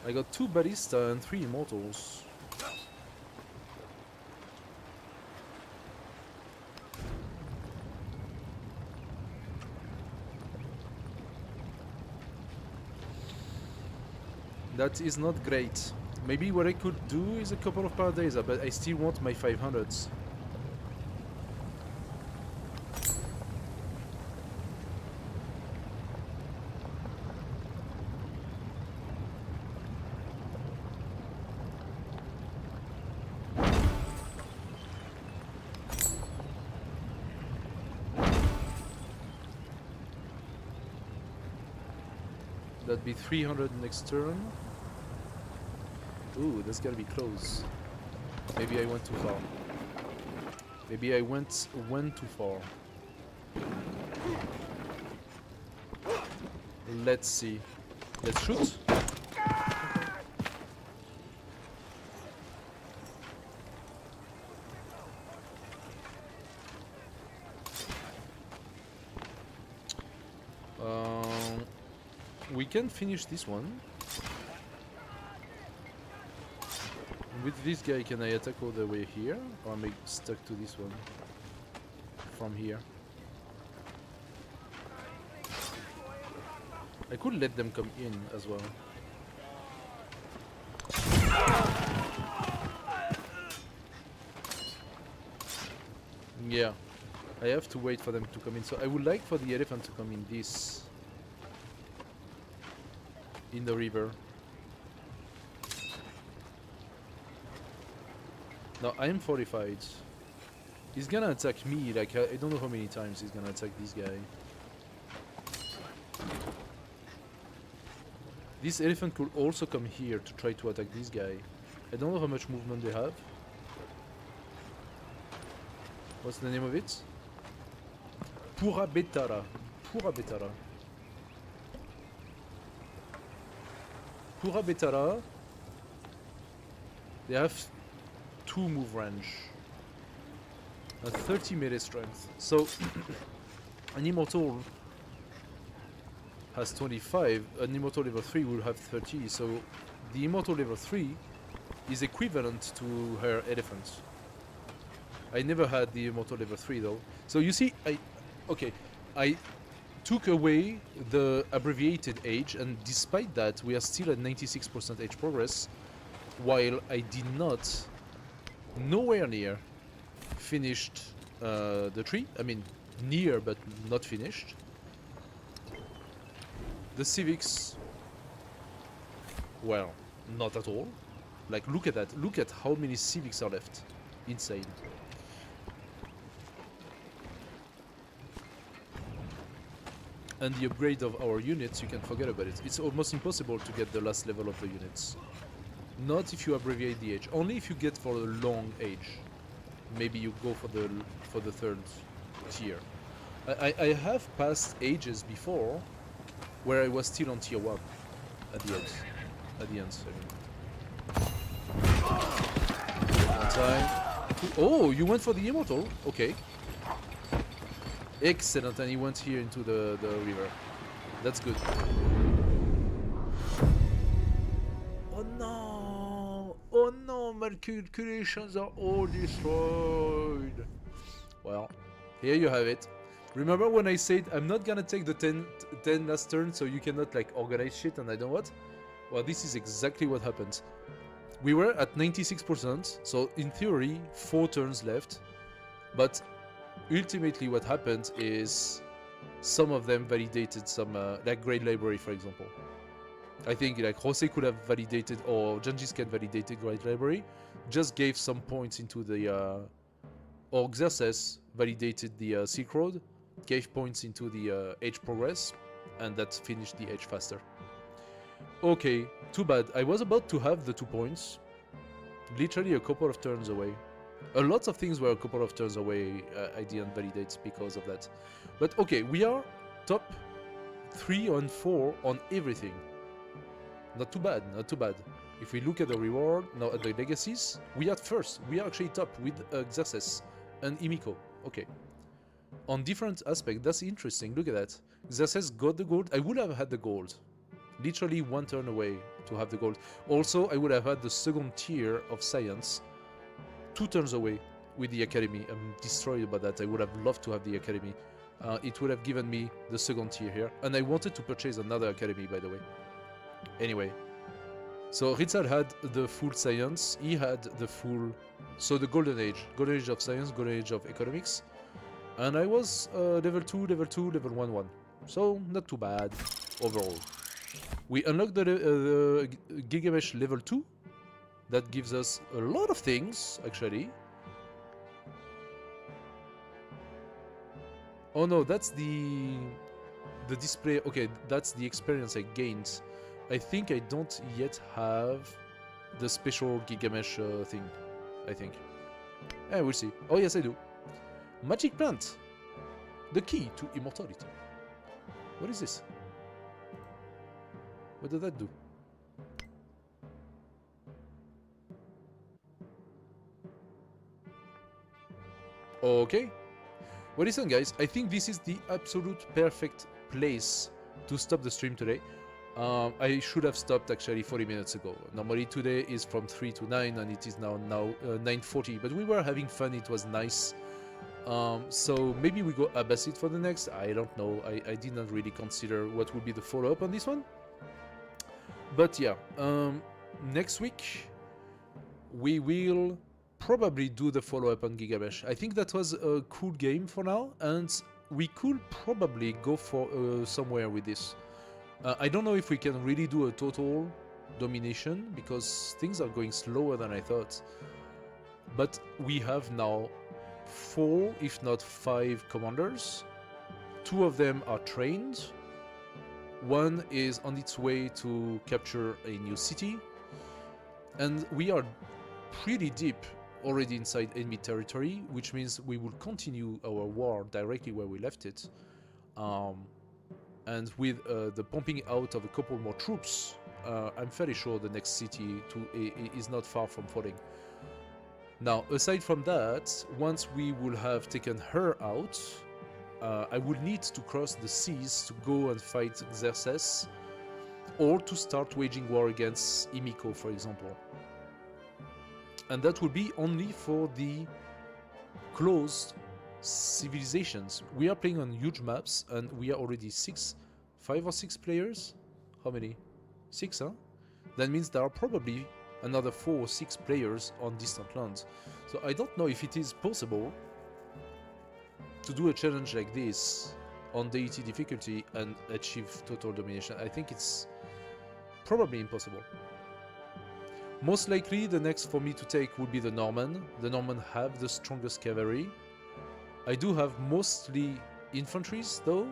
I got 2 ballista and 3 immortals. That is not great. Maybe what I could do is a couple of Paradisa, but I still want my 500s. That'd be 300 next turn. Ooh, that's gotta be close. Maybe I went too far. Maybe I went too far. Let's see. Let's shoot. We can finish this one. With this guy, can I attack all the way here? Or am I stuck to this one? From here. I could let them come in as well. Yeah. I have to wait for them to come in. So I would like for the elephant to come in this. In the river. Now I am fortified. He's gonna attack me, like I don't know how many times he's gonna attack this guy. This elephant could also come here to try to attack this guy. I don't know how much movement they have. What's the name of it? Pura Betara. Pura Betara. Pura Betara. They have 2 move range. 30 melee strength. So an immortal has 25, an immortal level 3 will have 30, so the immortal level 3 is equivalent to her elephant. I never had the immortal level 3 though. So you see, I took away the abbreviated age, and despite that we are still at 96% age progress, while I did not, nowhere near, finished the tree. I mean, near but not finished. The civics, well, not at all. Like, look at that. Look at how many civics are left. Insane. And the upgrade of our units, you can forget about it. It's almost impossible to get the last level of the units. Not if you abbreviate the age. Only if you get for a long age. Maybe you go for the third tier. I have passed ages before where I was still on tier 1 at the end. At the end, I mean. One time. Oh, you went for the immortal? Okay. Excellent, and he went here into the river. That's good. Oh no! Oh no, my calculations are all destroyed. Well, here you have it. Remember when I said I'm not gonna take the 10 last turn so you cannot like organize shit and I don't know what? Well, this is exactly what happened. We were at 96%, so in theory 4 turns left, but ultimately what happened is some of them validated some, like Great Library, for example. I think like Jose could have validated, or Gengis Khan validated Great Library, just gave some points into the, or Xerxes validated the Silk Road, gave points into the age progress, and that finished the age faster. Okay, too bad. I was about to have the 2 points, literally a couple of turns away. A lot of things were a couple of turns away. I didn't validate because of that. But okay, we are top 3 and 4 on everything. Not too bad, not too bad. If we look at the reward, now at the legacies, we are first. We are actually top with Xerxes and Imiko. Okay. On different aspects, that's interesting. Look at that. Xerxes got the gold. I would have had the gold. Literally 1 turn away to have the gold. Also, I would have had the second tier of science 2 turns away with the academy. I'm destroyed about that. I would have loved to have the academy. It would have given me the second tier here. And I wanted to purchase another academy, by the way. Anyway. So Ritzal had the full science. He had the full... So the golden age. Golden age of science, golden age of economics. And I was level 2, level 2, level 1, 1. So not too bad overall. We unlocked the Gilgamesh level 2. That gives us a lot of things, actually. Oh no, that's the display. Okay, that's the experience I gained. I think I don't yet have the special Gilgamesh thing, I think. Yeah, we'll see. Oh yes, I do. Magic plant. The key to immortality. What is this? What did that do? Okay. Well, listen, guys. I think this is the absolute perfect place to stop the stream today. I should have stopped actually 40 minutes ago. Normally today is from 3 to 9 and it is now 9:40. But we were having fun. It was nice. So maybe we go Abbasid for the next. I don't know. I did not really consider what would be the follow-up on this one. But yeah, next week we will probably do the follow-up on Gilgamesh. I think that was a cool game for now, and we could probably go for somewhere with this. I don't know if we can really do a total domination, because things are going slower than I thought. But we have now 4, if not 5 commanders. 2 of them are trained. 1 is on its way to capture a new city. And we are pretty deep already inside enemy territory, which means we will continue our war directly where we left it. And with the pumping out of a couple more troops, I'm fairly sure the next city is not far from falling. Now, aside from that, once we will have taken her out, I will need to cross the seas to go and fight Xerxes, or to start waging war against Imiko, for example. And that will be only for the closed civilizations. We are playing on huge maps, and we are already 5 or 6 players? How many? 6, huh? That means there are probably another 4 or 6 players on distant lands. So I don't know if it is possible to do a challenge like this on Deity difficulty and achieve total domination. I think it's probably impossible. Most likely the next for me to take would be the Norman. The Norman have the strongest cavalry. I do have mostly infantries though.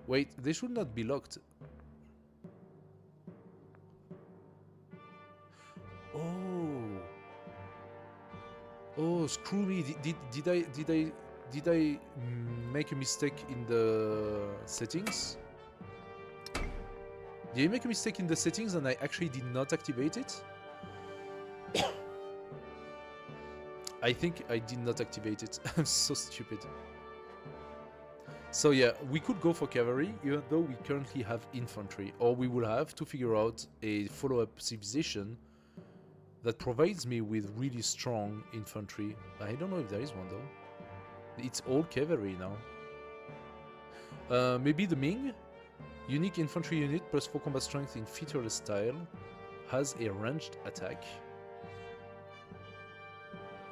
Wait, they should not be locked. Oh, screw me! Did I make a mistake in the settings? Did I make a mistake in the settings and I actually did not activate it? I think I did not activate it. I'm so stupid. So yeah, we could go for cavalry, even though we currently have infantry, or we will have to figure out a follow-up civilization that provides me with really strong infantry. I don't know if there is one though. It's all cavalry now. Maybe the Ming? Unique infantry unit plus 4 combat strength in featureless style. Has a ranged attack.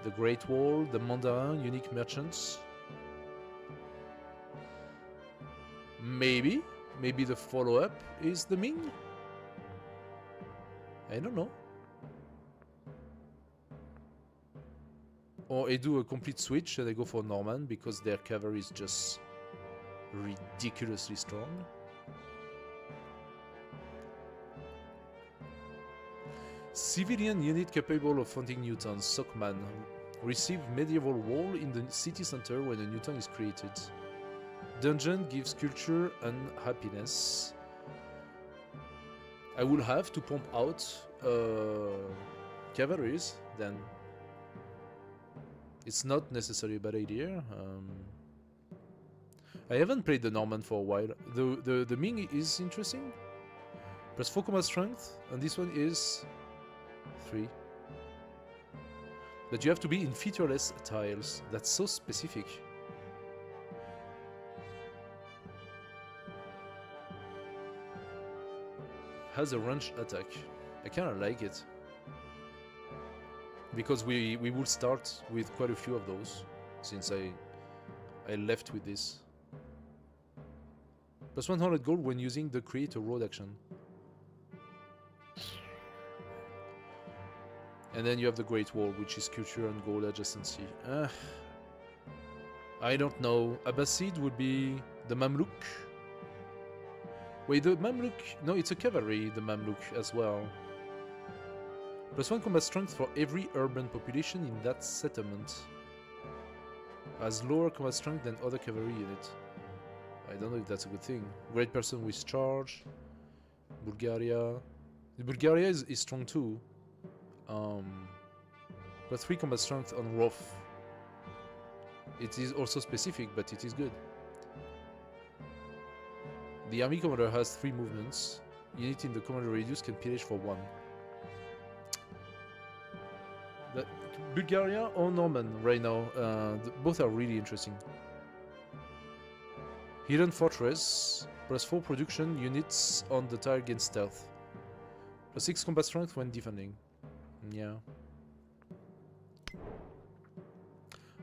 The Great Wall, the Mandarin, unique merchants. Maybe the follow-up is the Ming? I don't know. Or I do a complete switch and I go for Norman because their cavalry is just ridiculously strong. Civilian unit capable of funding Newtons, Sockman. Receive medieval wall in the city center when a Newton is created. Dungeon gives culture and happiness. I will have to pump out cavalries then. It's not necessarily a bad idea. I haven't played the Norman for a while. The Ming is interesting. Plus 4 combat strength, and this one is 3. But you have to be in featureless tiles. That's so specific. Has a ranged attack. I kinda like it. Because we will start with quite a few of those, since I left with this. Plus 100 gold when using the create a road action. And then you have the Great Wall, which is culture and gold adjacency. I don't know. Abbasid would be the Mamluk. Wait, the Mamluk... No, it's a cavalry, the Mamluk, as well. Plus 1 combat strength for every urban population in that settlement. Has lower combat strength than other cavalry units. I don't know if that's a good thing. Great person with charge. Bulgaria. Bulgaria is strong too. Plus 3 combat strength on Rough. It is also specific, but it is good. The army commander has 3 movements. Unit in the commander radius can pillage for 1. Bulgaria or Norman right now, both are really interesting. Hidden Fortress, plus 4 production units on the tile against stealth. Plus 6 combat strength when defending. Yeah.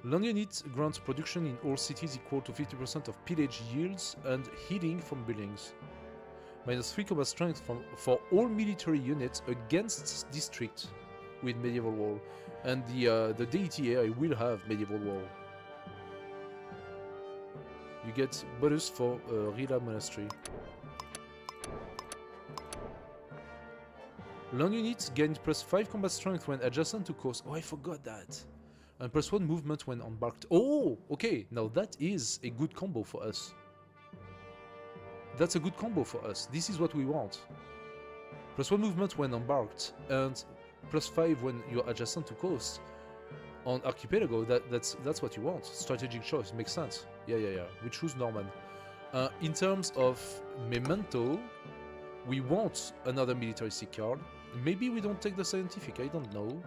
Land unit grants production in all cities equal to 50% of pillage yields and healing from buildings. Minus 3 combat strength for all military units against district with medieval wall. And the Deity AI will have medieval wall. You get bonus for Rila Monastery. Land units gain plus 5 combat strength when adjacent to coast. Oh, I forgot that. And plus 1 movement when embarked. Oh, okay. Now that is a good combo for us. That's a good combo for us. This is what we want. Plus 1 movement when embarked and plus 5 when you're adjacent to coast. On Archipelago, that's what you want. Strategic choice, makes sense. Yeah. We choose Norman. In terms of Memento, we want another militaristic card. Maybe we don't take the scientific, I don't know.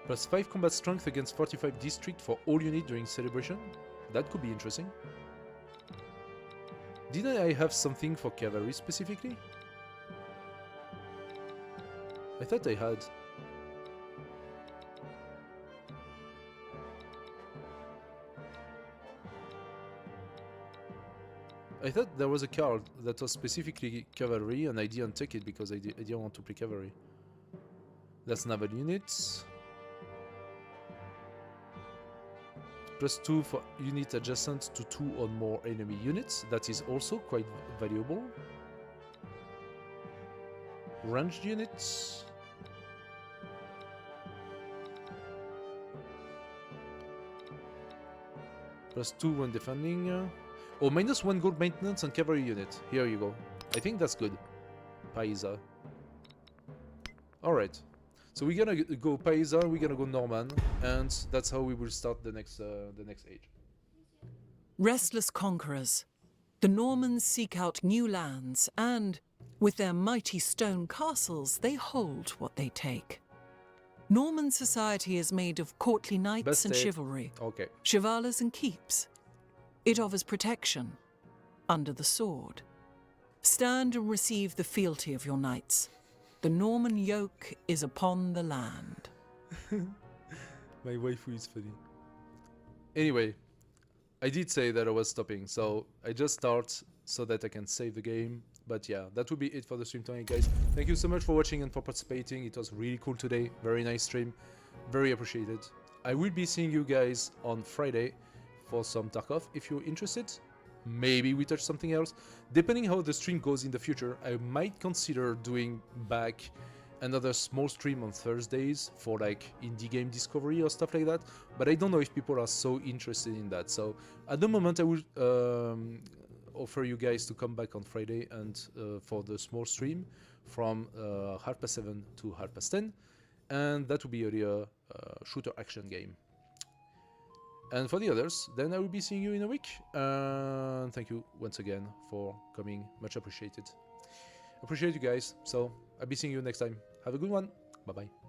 Plus 5 combat strength against 45 district for all units during celebration. That could be interesting. Didn't I have something for cavalry specifically? I thought I had. I thought there was a card that was specifically cavalry and I didn't take it because I didn't want to play cavalry. That's naval units. Plus 2 for unit adjacent to 2 or more enemy units. That is also quite valuable. Ranged units. Plus 2 when defending. Oh, minus 1 gold maintenance on cavalry unit. Here you go. I think that's good. Paisa. Alright. So we're gonna go Paisa, we're gonna go Norman, and that's how we will start the next age. Restless conquerors, the Normans seek out new lands, and with their mighty stone castles, they hold what they take. Norman society is made of courtly knights and chivalry, chivalers and keeps. It offers protection under the sword. Stand and receive the fealty of your knights. The Norman yoke is upon the land. My waifu is funny. Anyway, I did say that I was stopping, so I just start so that I can save the game. But yeah, that will be it for the stream tonight, guys. Thank you so much for watching and for participating. It was really cool today. Very nice stream. Very appreciated. I will be seeing you guys on Friday for some Tarkov if you're interested. Maybe we touch something else. Depending how the stream goes in the future, I might consider doing back another small stream on Thursdays for like indie game discovery or stuff like that. But I don't know if people are so interested in that. So at the moment I will offer you guys to come back on Friday and for the small stream from 7:30 to 10:30. And that will be a shooter action game. And for the others, then I will be seeing you in a week. And thank you once again for coming. Much appreciated. Appreciate you guys. So I'll be seeing you next time. Have a good one. Bye bye.